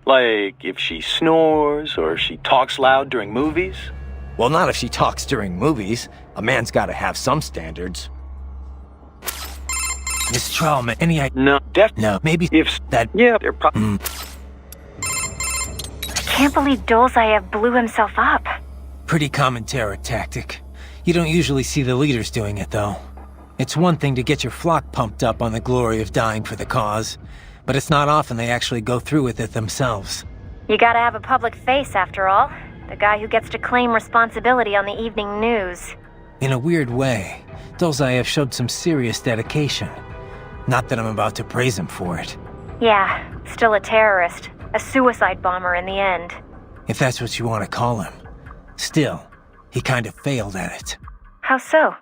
Like if she snores or she talks loud during movies? Well, not if she talks during movies. A man's gotta have some standards. Miss Trellman, any idea? No, maybe if that... Yeah, they're probably... I can't believe Dolzaev blew himself up. Pretty common terror tactic. You don't usually see the leaders doing it, though. It's one thing to get your flock pumped up on the glory of dying for the cause, but it's not often they actually go through with it themselves. You gotta have a public face, after all. The guy who gets to claim responsibility on the evening news. In a weird way, Dolzaev showed some serious dedication. Not that I'm about to praise him for it. Yeah, still a terrorist. A suicide bomber in the end. If that's what you want to call him. Still, he kind of failed at it. How so?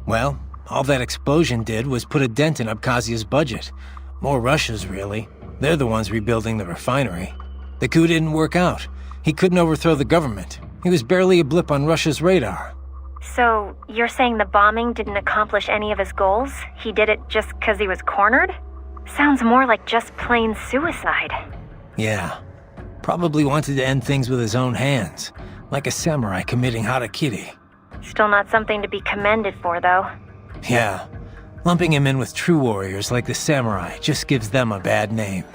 Well, all that explosion did was put a dent in Abkhazia's budget. More Russia's, really. They're the ones rebuilding the refinery. The coup didn't work out. He couldn't overthrow the government. He was barely a blip on Russia's radar. So, you're saying the bombing didn't accomplish any of his goals? He did it just because he was cornered? Sounds more like just plain suicide. Yeah. Probably wanted to end things with his own hands. Like a samurai committing harakiri. Still not something to be commended for, though. Yeah. Lumping him in with true warriors like the samurai just gives them a bad name.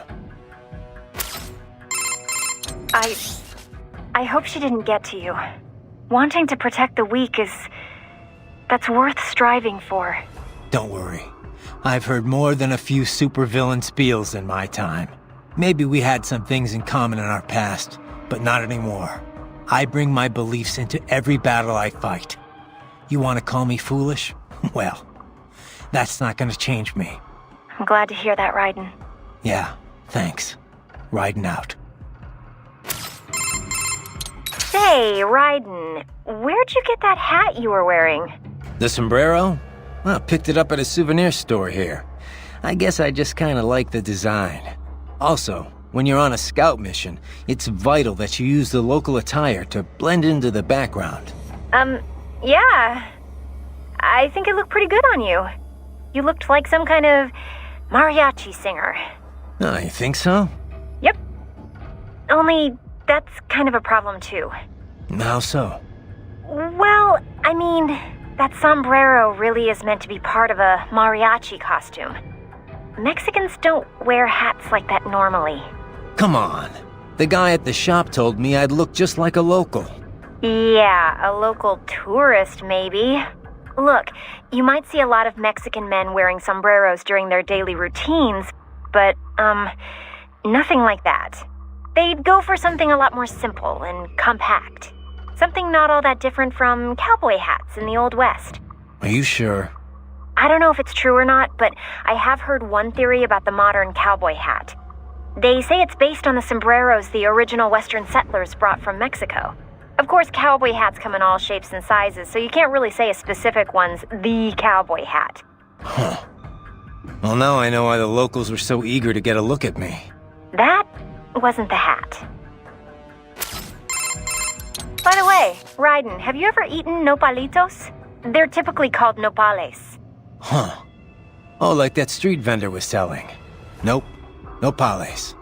I hope she didn't get to you. Wanting to protect the weak that's worth striving for. Don't worry. I've heard more than a few supervillain spiels in my time. Maybe we had some things in common in our past, but not anymore. I bring my beliefs into every battle I fight. You want to call me foolish? Well, that's not going to change me. I'm glad to hear that, Raiden. Yeah, thanks. Riding out. Say, Raiden, where'd you get that hat you were wearing? The sombrero? Well, picked it up at a souvenir store here. I guess I just kind of like the design. Also, when you're on a scout mission, it's vital that you use the local attire to blend into the background. Yeah. I think it looked pretty good on you. You looked like some kind of mariachi singer. Oh, you think so? Yep. Only, that's kind of a problem too. How so? Well, I mean, that sombrero really is meant to be part of a mariachi costume. Mexicans don't wear hats like that normally. Come on. The guy at the shop told me I'd look just like a local. Yeah, a local tourist, maybe. Look, you might see a lot of Mexican men wearing sombreros during their daily routines, but, nothing like that. They'd go for something a lot more simple and compact. Something not all that different from cowboy hats in the Old West. Are you sure? I don't know if it's true or not, but I have heard one theory about the modern cowboy hat. They say it's based on the sombreros the original Western settlers brought from Mexico. Of course, cowboy hats come in all shapes and sizes, so you can't really say a specific one's the cowboy hat. Huh. Well, now I know why the locals were so eager to get a look at me. That wasn't the hat. By the way, Raiden, have you ever eaten nopalitos? They're typically called nopales. Huh. Oh, like that street vendor was selling. Nope. Nopales.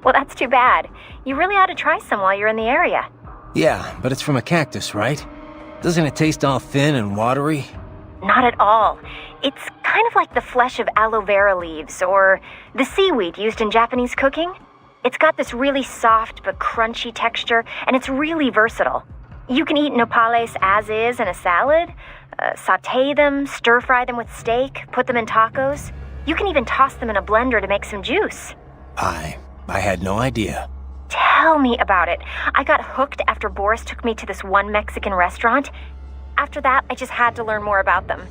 Well, that's too bad. You really ought to try some while you're in the area. Yeah, but it's from a cactus, right? Doesn't it taste all thin and watery? Not at all. It's kind of like the flesh of aloe vera leaves or the seaweed used in Japanese cooking. It's got this really soft but crunchy texture, and it's really versatile. You can eat nopales as is in a salad, saute them, stir-fry them with steak, put them in tacos. You can even toss them in a blender to make some juice. I had no idea. Tell me about it. I got hooked after Boris took me to this one Mexican restaurant. After that, I just had to learn more about them.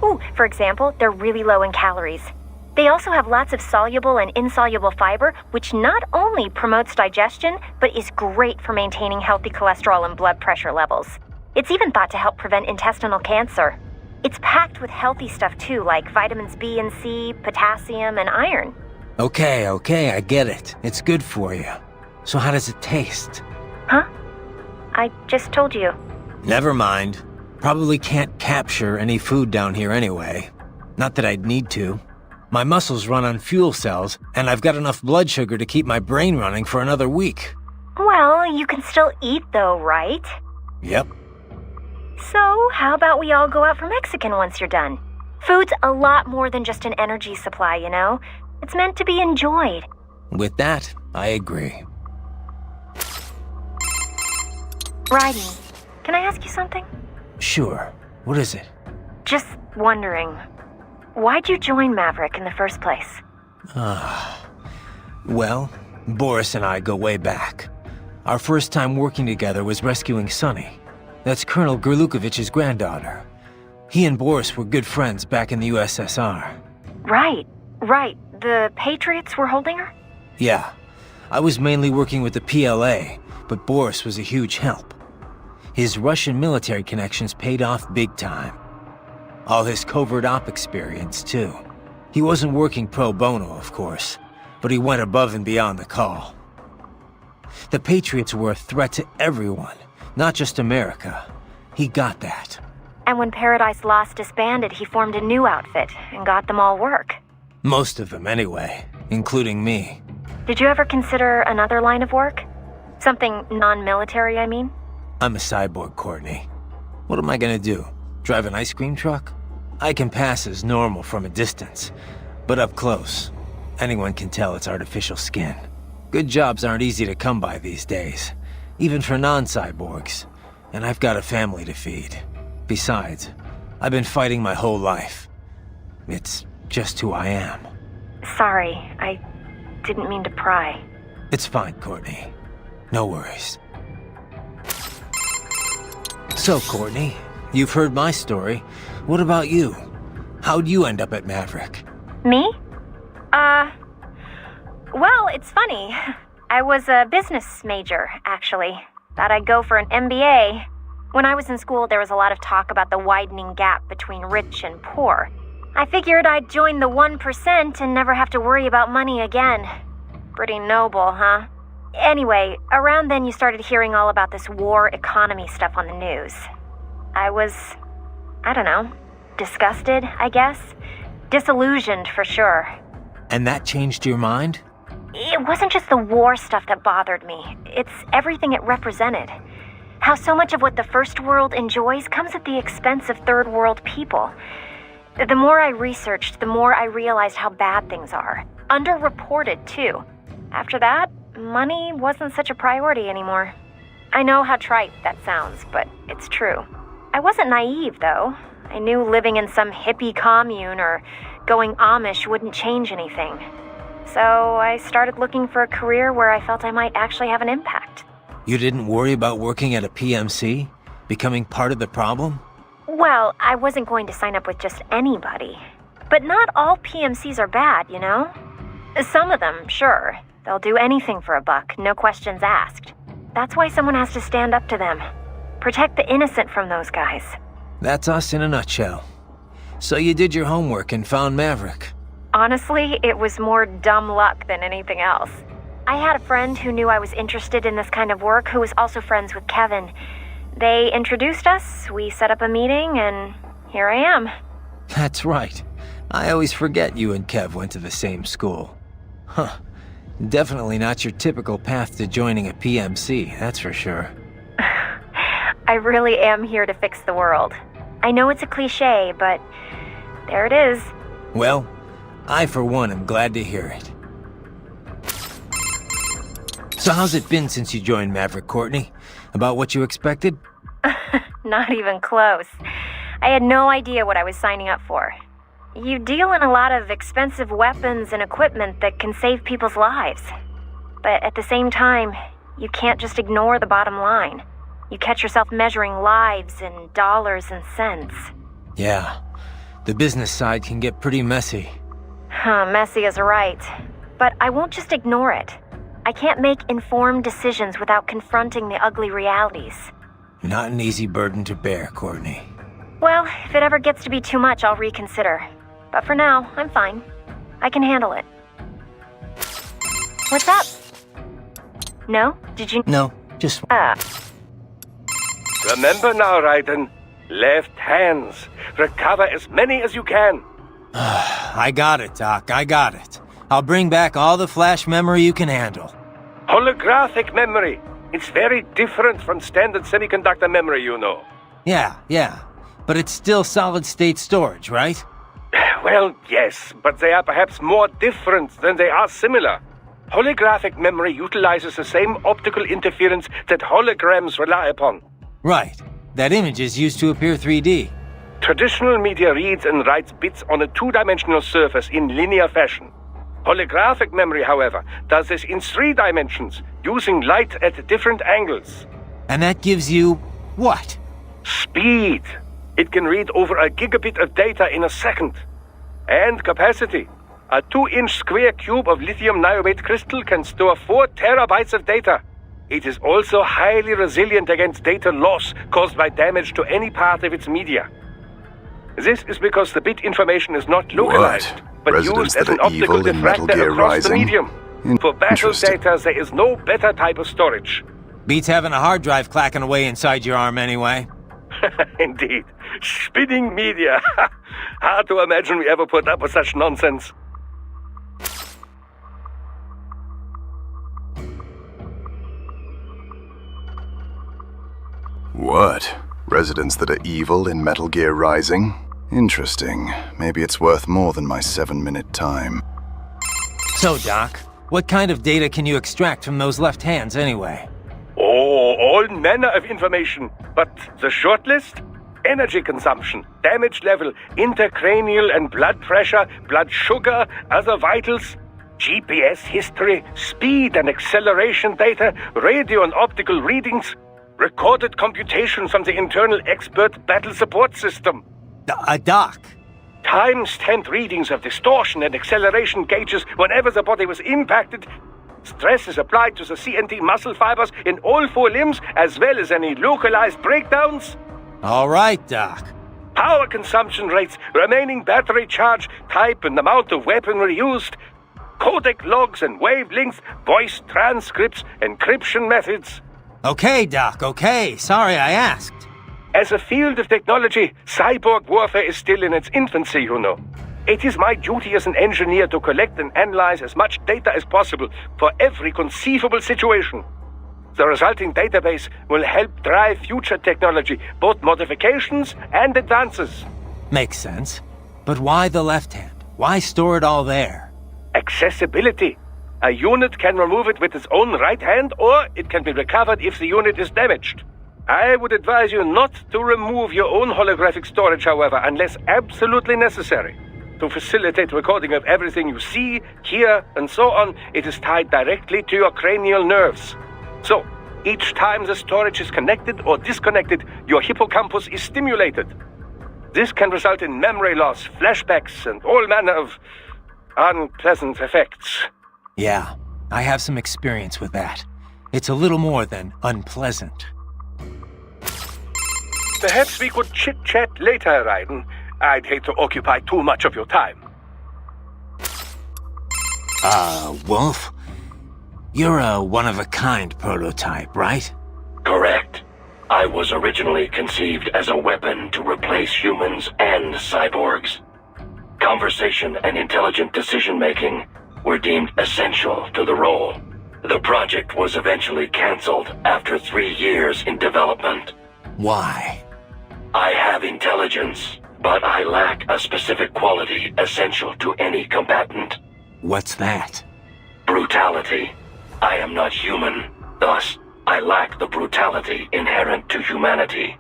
Ooh, for example, they're really low in calories. They also have lots of soluble and insoluble fiber, which not only promotes digestion, but is great for maintaining healthy cholesterol and blood pressure levels. It's even thought to help prevent intestinal cancer. It's packed with healthy stuff too, like vitamins B and C, potassium, and iron. Okay, I get it. It's good for you. So how does it taste? Huh? I just told you. Never mind. Probably can't capture any food down here anyway. Not that I'd need to. My muscles run on fuel cells, and I've got enough blood sugar to keep my brain running for another week. Well, you can still eat though, right? Yep. So, how about we all go out for Mexican once you're done? Food's a lot more than just an energy supply, you know? It's meant to be enjoyed. With that, I agree. Raiden, can I ask you something? Sure. What is it? Just wondering, why'd you join Maverick in the first place? Well, Boris and I go way back. Our first time working together was rescuing Sunny. That's Colonel Gerlukovich's granddaughter. He and Boris were good friends back in the USSR. Right. The Patriots were holding her? Yeah. I was mainly working with the PLA, but Boris was a huge help. His Russian military connections paid off big time. All his covert op experience, too. He wasn't working pro bono, of course, but he went above and beyond the call. The Patriots were a threat to everyone, not just America. He got that. And when Paradise Lost disbanded, he formed a new outfit and got them all work. Most of them, anyway, including me. Did you ever consider another line of work? Something non-military, I mean? I'm a cyborg, Courtney. What am I gonna do? Drive an ice cream truck? I can pass as normal from a distance, but up close, anyone can tell it's artificial skin. Good jobs aren't easy to come by these days, even for non-cyborgs, and I've got a family to feed. Besides, I've been fighting my whole life. It's just who I am. Sorry, I didn't mean to pry. It's fine, Courtney. No worries. So, Courtney, you've heard my story. What about you? How'd you end up at Maverick? Me? Well, it's funny. I was a business major, actually. Thought I'd go for an MBA. When I was in school, there was a lot of talk about the widening gap between rich and poor. I figured I'd join the 1% and never have to worry about money again. Pretty noble, huh? Anyway, around then you started hearing all about this war economy stuff on the news. I was, disgusted, I guess. Disillusioned, for sure. And that changed your mind? It wasn't just the war stuff that bothered me. It's everything it represented. How so much of what the First World enjoys comes at the expense of Third World people. The more I researched, the more I realized how bad things are. Underreported, too. After that, money wasn't such a priority anymore. I know how trite that sounds, but it's true. I wasn't naive, though. I knew living in some hippie commune or going Amish wouldn't change anything. So I started looking for a career where I felt I might actually have an impact. You didn't worry about working at a PMC? Becoming part of the problem? Well, I wasn't going to sign up with just anybody. But not all PMCs are bad, you know? Some of them, sure. They'll do anything for a buck, no questions asked. That's why someone has to stand up to them. Protect the innocent from those guys. That's us in a nutshell. So you did your homework and found Maverick. Honestly, it was more dumb luck than anything else. I had a friend who knew I was interested in this kind of work who was also friends with Kevin. They introduced us, we set up a meeting, and here I am. That's right. I always forget you and Kev went to the same school. Huh. Definitely not your typical path to joining a PMC, that's for sure. I really am here to fix the world. I know it's a cliché, but there it is. Well, I for one am glad to hear it. So how's it been since you joined Maverick, Courtney? About what you expected? Not even close. I had no idea what I was signing up for. You deal in a lot of expensive weapons and equipment that can save people's lives. But at the same time, you can't just ignore the bottom line. You catch yourself measuring lives in dollars and cents. Yeah, the business side can get pretty messy. Messy is right. But I won't just ignore it. I can't make informed decisions without confronting the ugly realities. Not an easy burden to bear, Courtney. Well, if it ever gets to be too much, I'll reconsider. But for now, I'm fine. I can handle it. What's up? No? Did you... No, just... Remember now, Raiden. Left hands. Recover as many as you can. I got it, Doc. I got it. I'll bring back all the flash memory you can handle. Holographic memory. It's very different from standard semiconductor memory, you know. Yeah. But it's still solid-state storage, right? Well, yes, but they are perhaps more different than they are similar. Holographic memory utilizes the same optical interference that holograms rely upon. Right. That image is used to appear 3D. Traditional media reads and writes bits on a two-dimensional surface in linear fashion. Holographic memory, however, does this in 3 dimensions, using light at different angles. And that gives you... what? Speed. It can read over a gigabit of data in a second. And capacity. A 2-inch square cube of lithium niobate crystal can store 4 terabytes of data. It is also highly resilient against data loss caused by damage to any part of its media. This is because the bit information is not localized, but used as an optical diffractor across the medium. For battle data, there is no better type of storage. Beats having a hard drive clacking away inside your arm anyway. Indeed. Spinning media. Hard to imagine we ever put up with such nonsense. What? Residents that are evil in Metal Gear Rising? Interesting. Maybe it's worth more than my 7-minute time. So, Doc, what kind of data can you extract from those left hands anyway? Oh, all manner of information. But the short list? Energy consumption, damage level, intracranial and blood pressure, blood sugar, other vitals, GPS history, speed and acceleration data, radio and optical readings, recorded computation from the internal expert battle support system. Doc. Time-stamped readings of distortion and acceleration gauges whenever the body was impacted. Stress is applied to the CNT muscle fibers in all 4 limbs, as well as any localized breakdowns. All right, Doc. Power consumption rates, remaining battery charge, type and amount of weaponry used, codec logs and wavelengths, voice transcripts, encryption methods. Okay, Doc, okay. Sorry I asked. As a field of technology, cyborg warfare is still in its infancy, you know. It is my duty as an engineer to collect and analyze as much data as possible for every conceivable situation. The resulting database will help drive future technology, both modifications and advances. Makes sense. But why the left hand? Why store it all there? Accessibility. A unit can remove it with its own right hand, or it can be recovered if the unit is damaged. I would advise you not to remove your own holographic storage, however, unless absolutely necessary. To facilitate recording of everything you see, hear, and so on, it is tied directly to your cranial nerves. So, each time the storage is connected or disconnected, your hippocampus is stimulated. This can result in memory loss, flashbacks, and all manner of unpleasant effects. Yeah, I have some experience with that. It's a little more than unpleasant. Perhaps we could chit-chat later, Raiden. I'd hate to occupy too much of your time. Wolf? You're a one-of-a-kind prototype, right? Correct. I was originally conceived as a weapon to replace humans and cyborgs. Conversation and intelligent decision-making were deemed essential to the role. The project was eventually cancelled after 3 years in development. Why? I have intelligence, but I lack a specific quality essential to any combatant. What's that? Brutality. I am not human, thus I lack the brutality inherent to humanity.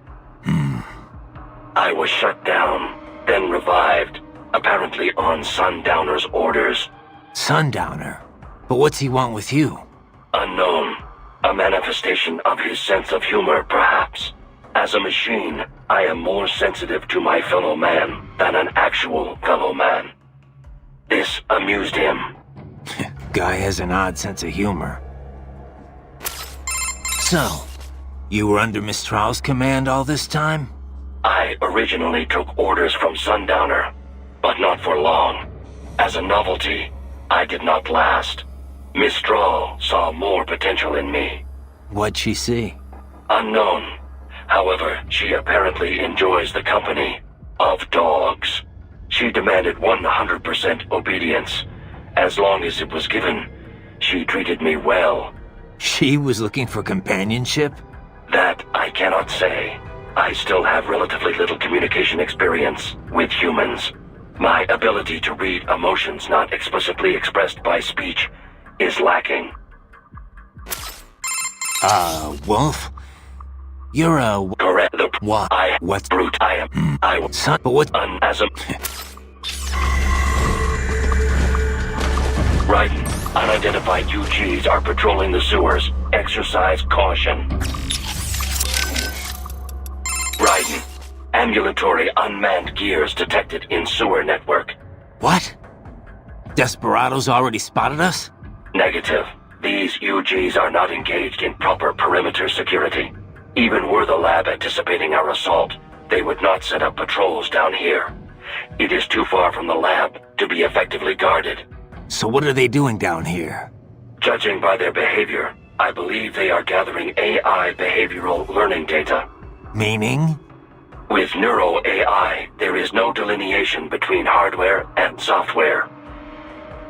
I was shut down, then revived, apparently on Sundowner's orders. Sundowner? But what's he want with you? Unknown. A manifestation of his sense of humor, perhaps. As a machine, I am more sensitive to my fellow man than an actual fellow man. This amused him. Guy has an odd sense of humor. So, you were under Mistral's command all this time? I originally took orders from Sundowner, but not for long. As a novelty, I did not last. Mistral saw more potential in me. What'd she see? Unknown. However, she apparently enjoys the company of dogs. She demanded 100% obedience. As long as it was given, she treated me well. She was looking for companionship? That I cannot say. I still have relatively little communication experience with humans. My ability to read emotions not explicitly expressed by speech is lacking. Wolf? You're a... Correct. What? What's... Brute. I am... I was... Son, but what... As a... Raiden, unidentified UGs are patrolling the sewers. Exercise caution. Raiden, ambulatory unmanned gears detected in sewer network. What? Desperados already spotted us? Negative. These UGs are not engaged in proper perimeter security. Even were the lab anticipating our assault, they would not set up patrols down here. It is too far from the lab to be effectively guarded. So what are they doing down here? Judging by their behavior, I believe they are gathering AI behavioral learning data. Meaning? With Neuro AI, there is no delineation between hardware and software.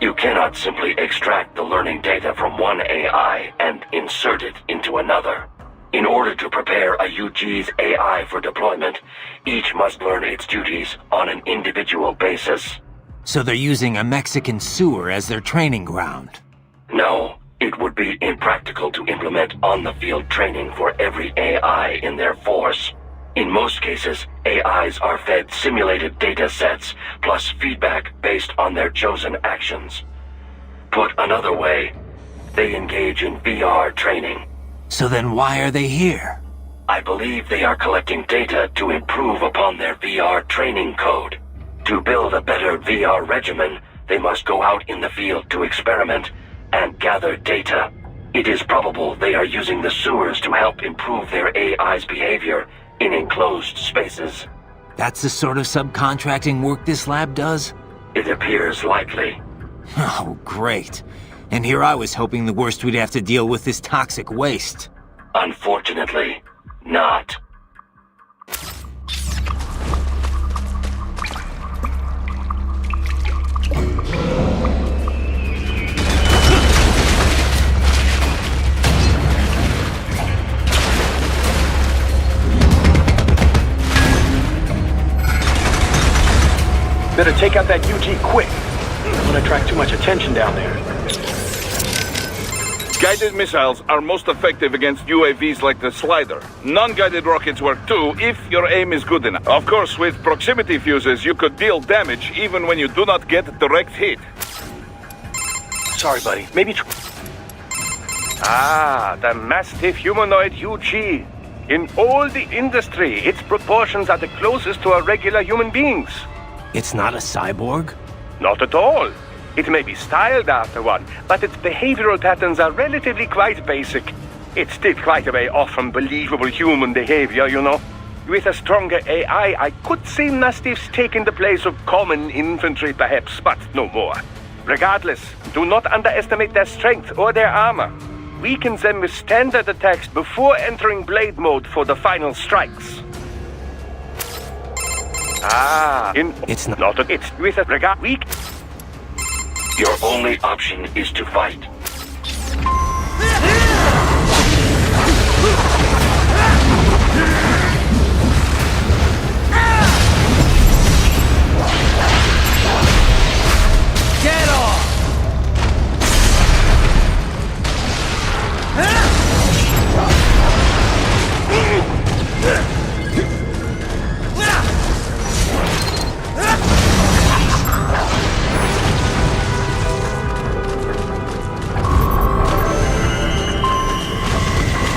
You cannot simply extract the learning data from one AI and insert it into another. In order to prepare a UG's AI for deployment, each must learn its duties on an individual basis. So they're using a Mexican sewer as their training ground? No, it would be impractical to implement on-the-field training for every AI in their force. In most cases, AIs are fed simulated data sets, plus feedback based on their chosen actions. Put another way, they engage in VR training. So then why are they here? I believe they are collecting data to improve upon their VR training code. To build a better VR regimen, they must go out in the field to experiment and gather data. It is probable they are using the sewers to help improve their AI's behavior in enclosed spaces. That's the sort of subcontracting work this lab does? It appears likely. Oh, great. And here I was hoping the worst we'd have to deal with is toxic waste. Unfortunately, not. Better take out that UG quick. I'm gonna attract too much attention down there. Guided missiles are most effective against UAVs like the Slider. Non-guided rockets work too, if your aim is good enough. Of course, with proximity fuses, you could deal damage even when you do not get direct hit. Sorry, buddy. Maybe... the mastiff humanoid UG. In all the industry, its proportions are the closest to a regular human being's. It's not a cyborg? Not at all. It may be styled after one, but its behavioral patterns are relatively quite basic. It's still quite a way off from believable human behavior, you know. With a stronger AI, I could see mastiffs taking the place of common infantry perhaps, but no more. Regardless, do not underestimate their strength or their armor. Weaken them with standard attacks before entering blade mode for the final strikes. It's not. It's with a regard weak. Your only option is to fight. Get off!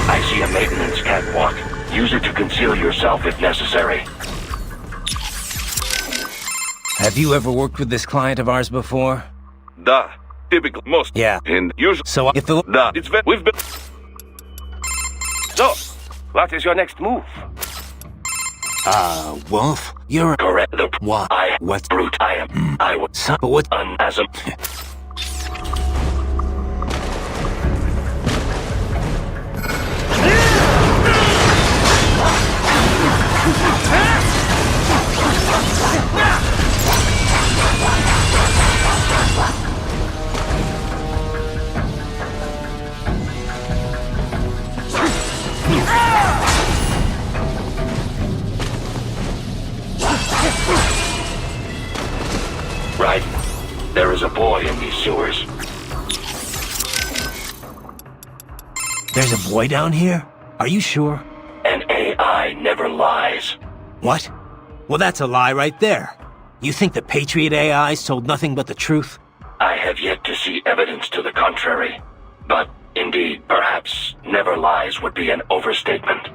I see a maintenance catwalk. Use it to conceal yourself if necessary. Have you ever worked with this client of ours before? Da. Typical. Most. Yeah. And usually. So if the... Da. It's we've been... So, what is your next move? Wolf? You're... Correct. What? What's brute? I am. I was. But what? As a... Right. There is a boy in these sewers. There's a boy down here? Are you sure? An AI never lies. What? Well, that's a lie right there. You think the Patriot AIs told nothing but the truth? I have yet to see evidence to the contrary. But, indeed, perhaps never lies would be an overstatement.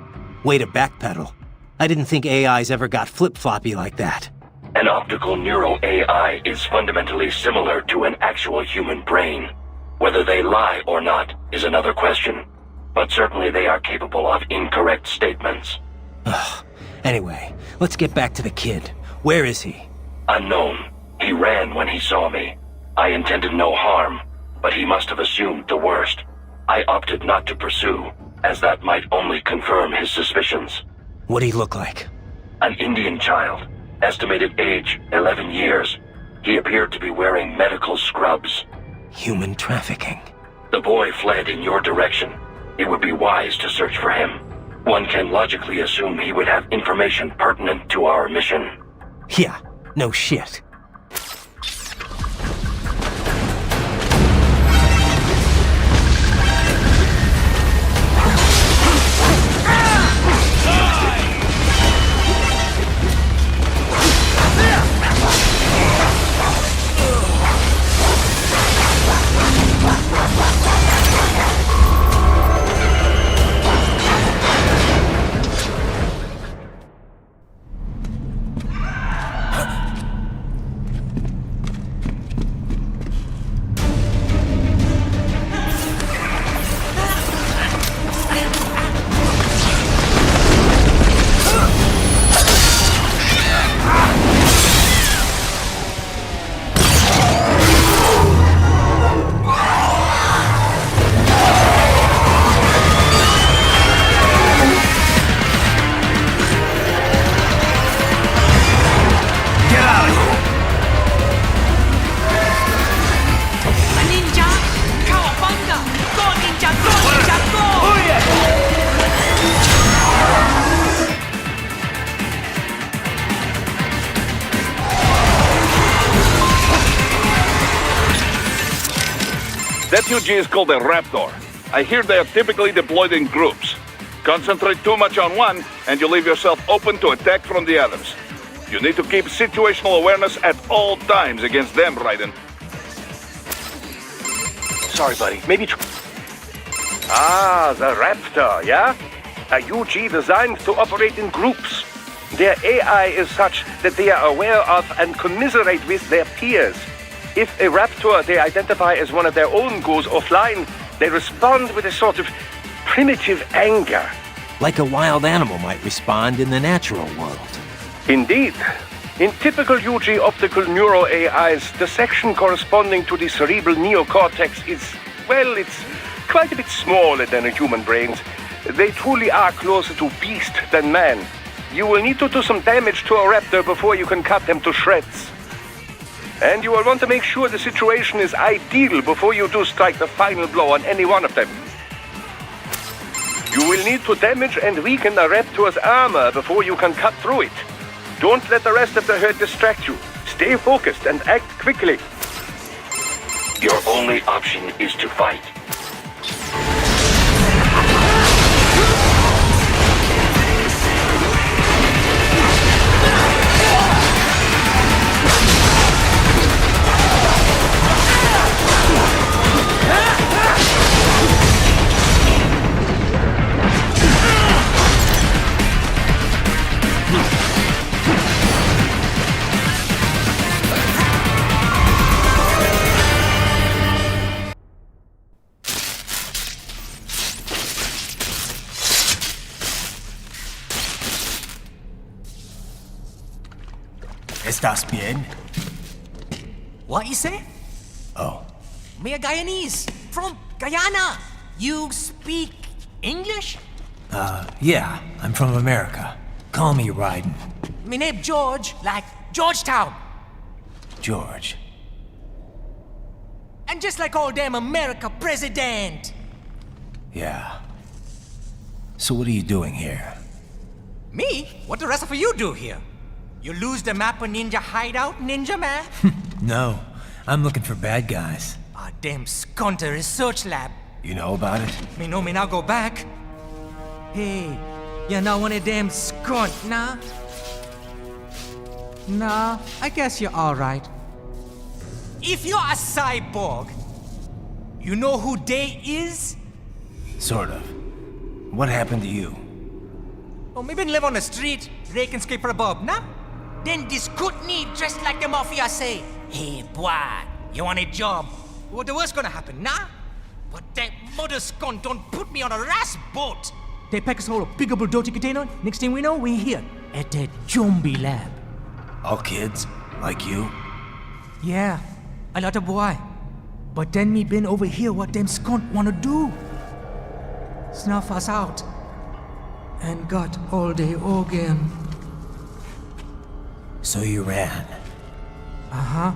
Way to backpedal. I didn't think AIs ever got flip-floppy like that. An optical neural AI is fundamentally similar to an actual human brain. Whether they lie or not is another question. But certainly they are capable of incorrect statements. Anyway, let's get back to the kid. Where is he? Unknown. He ran when he saw me. I intended no harm, but he must have assumed the worst. I opted not to pursue, as that might only confirm his suspicions. What'd he look like? An Indian child. Estimated age, 11 years. He appeared to be wearing medical scrubs. Human trafficking. The boy fled in your direction. It would be wise to search for him. One can logically assume he would have information pertinent to our mission. Yeah, no shit. That UG is called a Raptor. I hear they are typically deployed in groups. Concentrate too much on one, and you leave yourself open to attack from the others. You need to keep situational awareness at all times against them, Raiden. Sorry, buddy. Maybe... Ah, the Raptor, yeah? A UG designed to operate in groups. Their AI is such that they are aware of and commiserate with their peers. If a Raptor they identify as one of their own goes offline, they respond with a sort of primitive anger. Like a wild animal might respond in the natural world. Indeed. In typical UG optical neuro AIs, the section corresponding to the cerebral neocortex is, well, it's quite a bit smaller than a human brain's. They truly are closer to beast than man. You will need to do some damage to a raptor before you can cut them to shreds. And you will want to make sure the situation is ideal before you do strike the final blow on any one of them. You will need to damage and weaken a raptor's armor before you can cut through it. Don't let the rest of the herd distract you. Stay focused and act quickly. Your only option is to fight. ¿Estás bien? What you say? Oh. Me a Guyanese from Guyana. You speak English? Yeah, I'm from America. Call me Raiden. Me name George, like Georgetown. George. And just like all damn America president. Yeah. So what are you doing here? Me? What the rest of you do here? You lose the map of Ninja Hideout, Ninja Man? No, I'm looking for bad guys. Ah, damn Skunter research lab. You know about it? Me know me now go back. Hey, you not one of them skunt, nah? Nah, I guess you're alright. If you're a cyborg, you know who they is? Sort of. What happened to you? Oh, me been live on the street, rake and scrape for a bob, nah? Then this Kootenai dressed like the mafia say, hey boy, you want a job? What the worst gonna happen, nah? But that mother scum don't put me on a ras boat. They pack us all a big old dirty container. Next thing we know, we're here at that zombie lab. All kids? Like you? Yeah, a lot of boy. But then me been over here what them skunt wanna do. Snuff us out. And got all day again. So you ran? Uh-huh.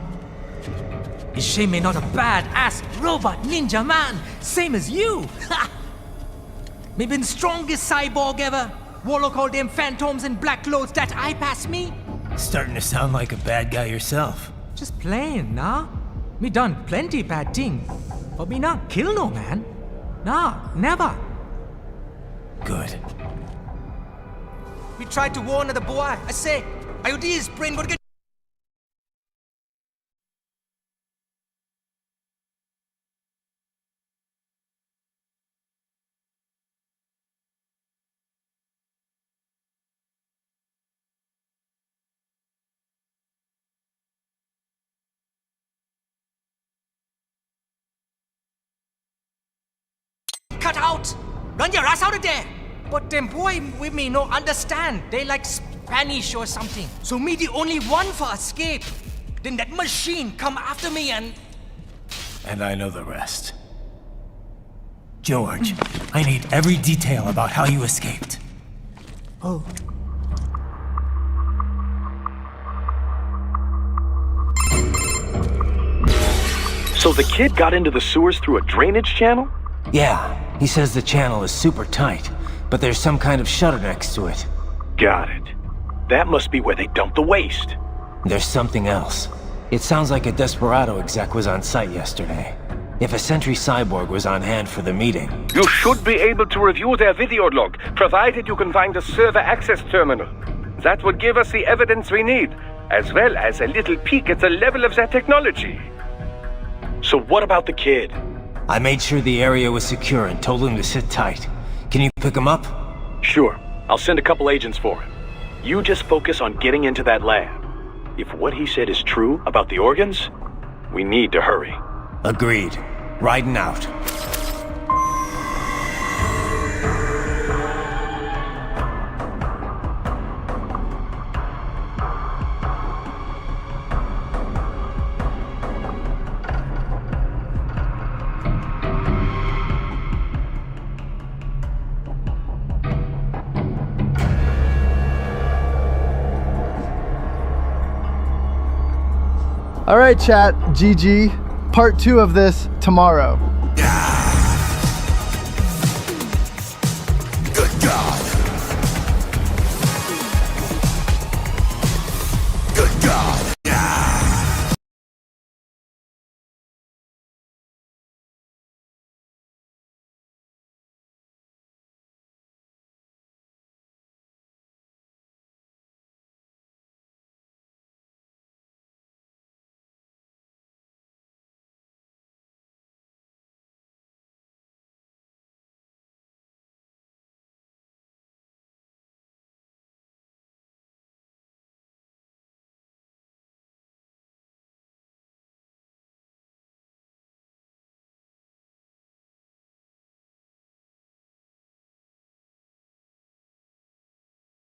Is she me not a bad-ass robot ninja man, same as you? Me been strongest cyborg ever. Warlock all them phantoms in black clothes that eye pass me. Starting to sound like a bad guy yourself. Just playing, nah? Me done plenty bad thing. But me not kill no man. Nah, never. Good. We tried to warn the boy. I say, IOD's brain would get... Cut out! Run your ass out of there! But them boy with me no understand. They like Spanish or something. So me the only one for escape. Then that machine come after me and... And I know the rest. George, I need every detail about how you escaped. Oh. So the kid got into the sewers through a drainage channel? Yeah, he says the channel is super tight, but there's some kind of shutter next to it. Got it. That must be where they dumped the waste. There's something else. It sounds like a Desperado exec was on site yesterday. If a sentry cyborg was on hand for the meeting. You should be able to review their video log, provided you can find a server access terminal. That would give us the evidence we need, as well as a little peek at the level of their technology. So what about the kid? I made sure the area was secure and told him to sit tight. Can you pick him up? Sure. I'll send a couple agents for him. You just focus on getting into that lab. If what he said is true about the organs, we need to hurry. Agreed. Riding out. All right, chat. GG. Part 2 of this tomorrow.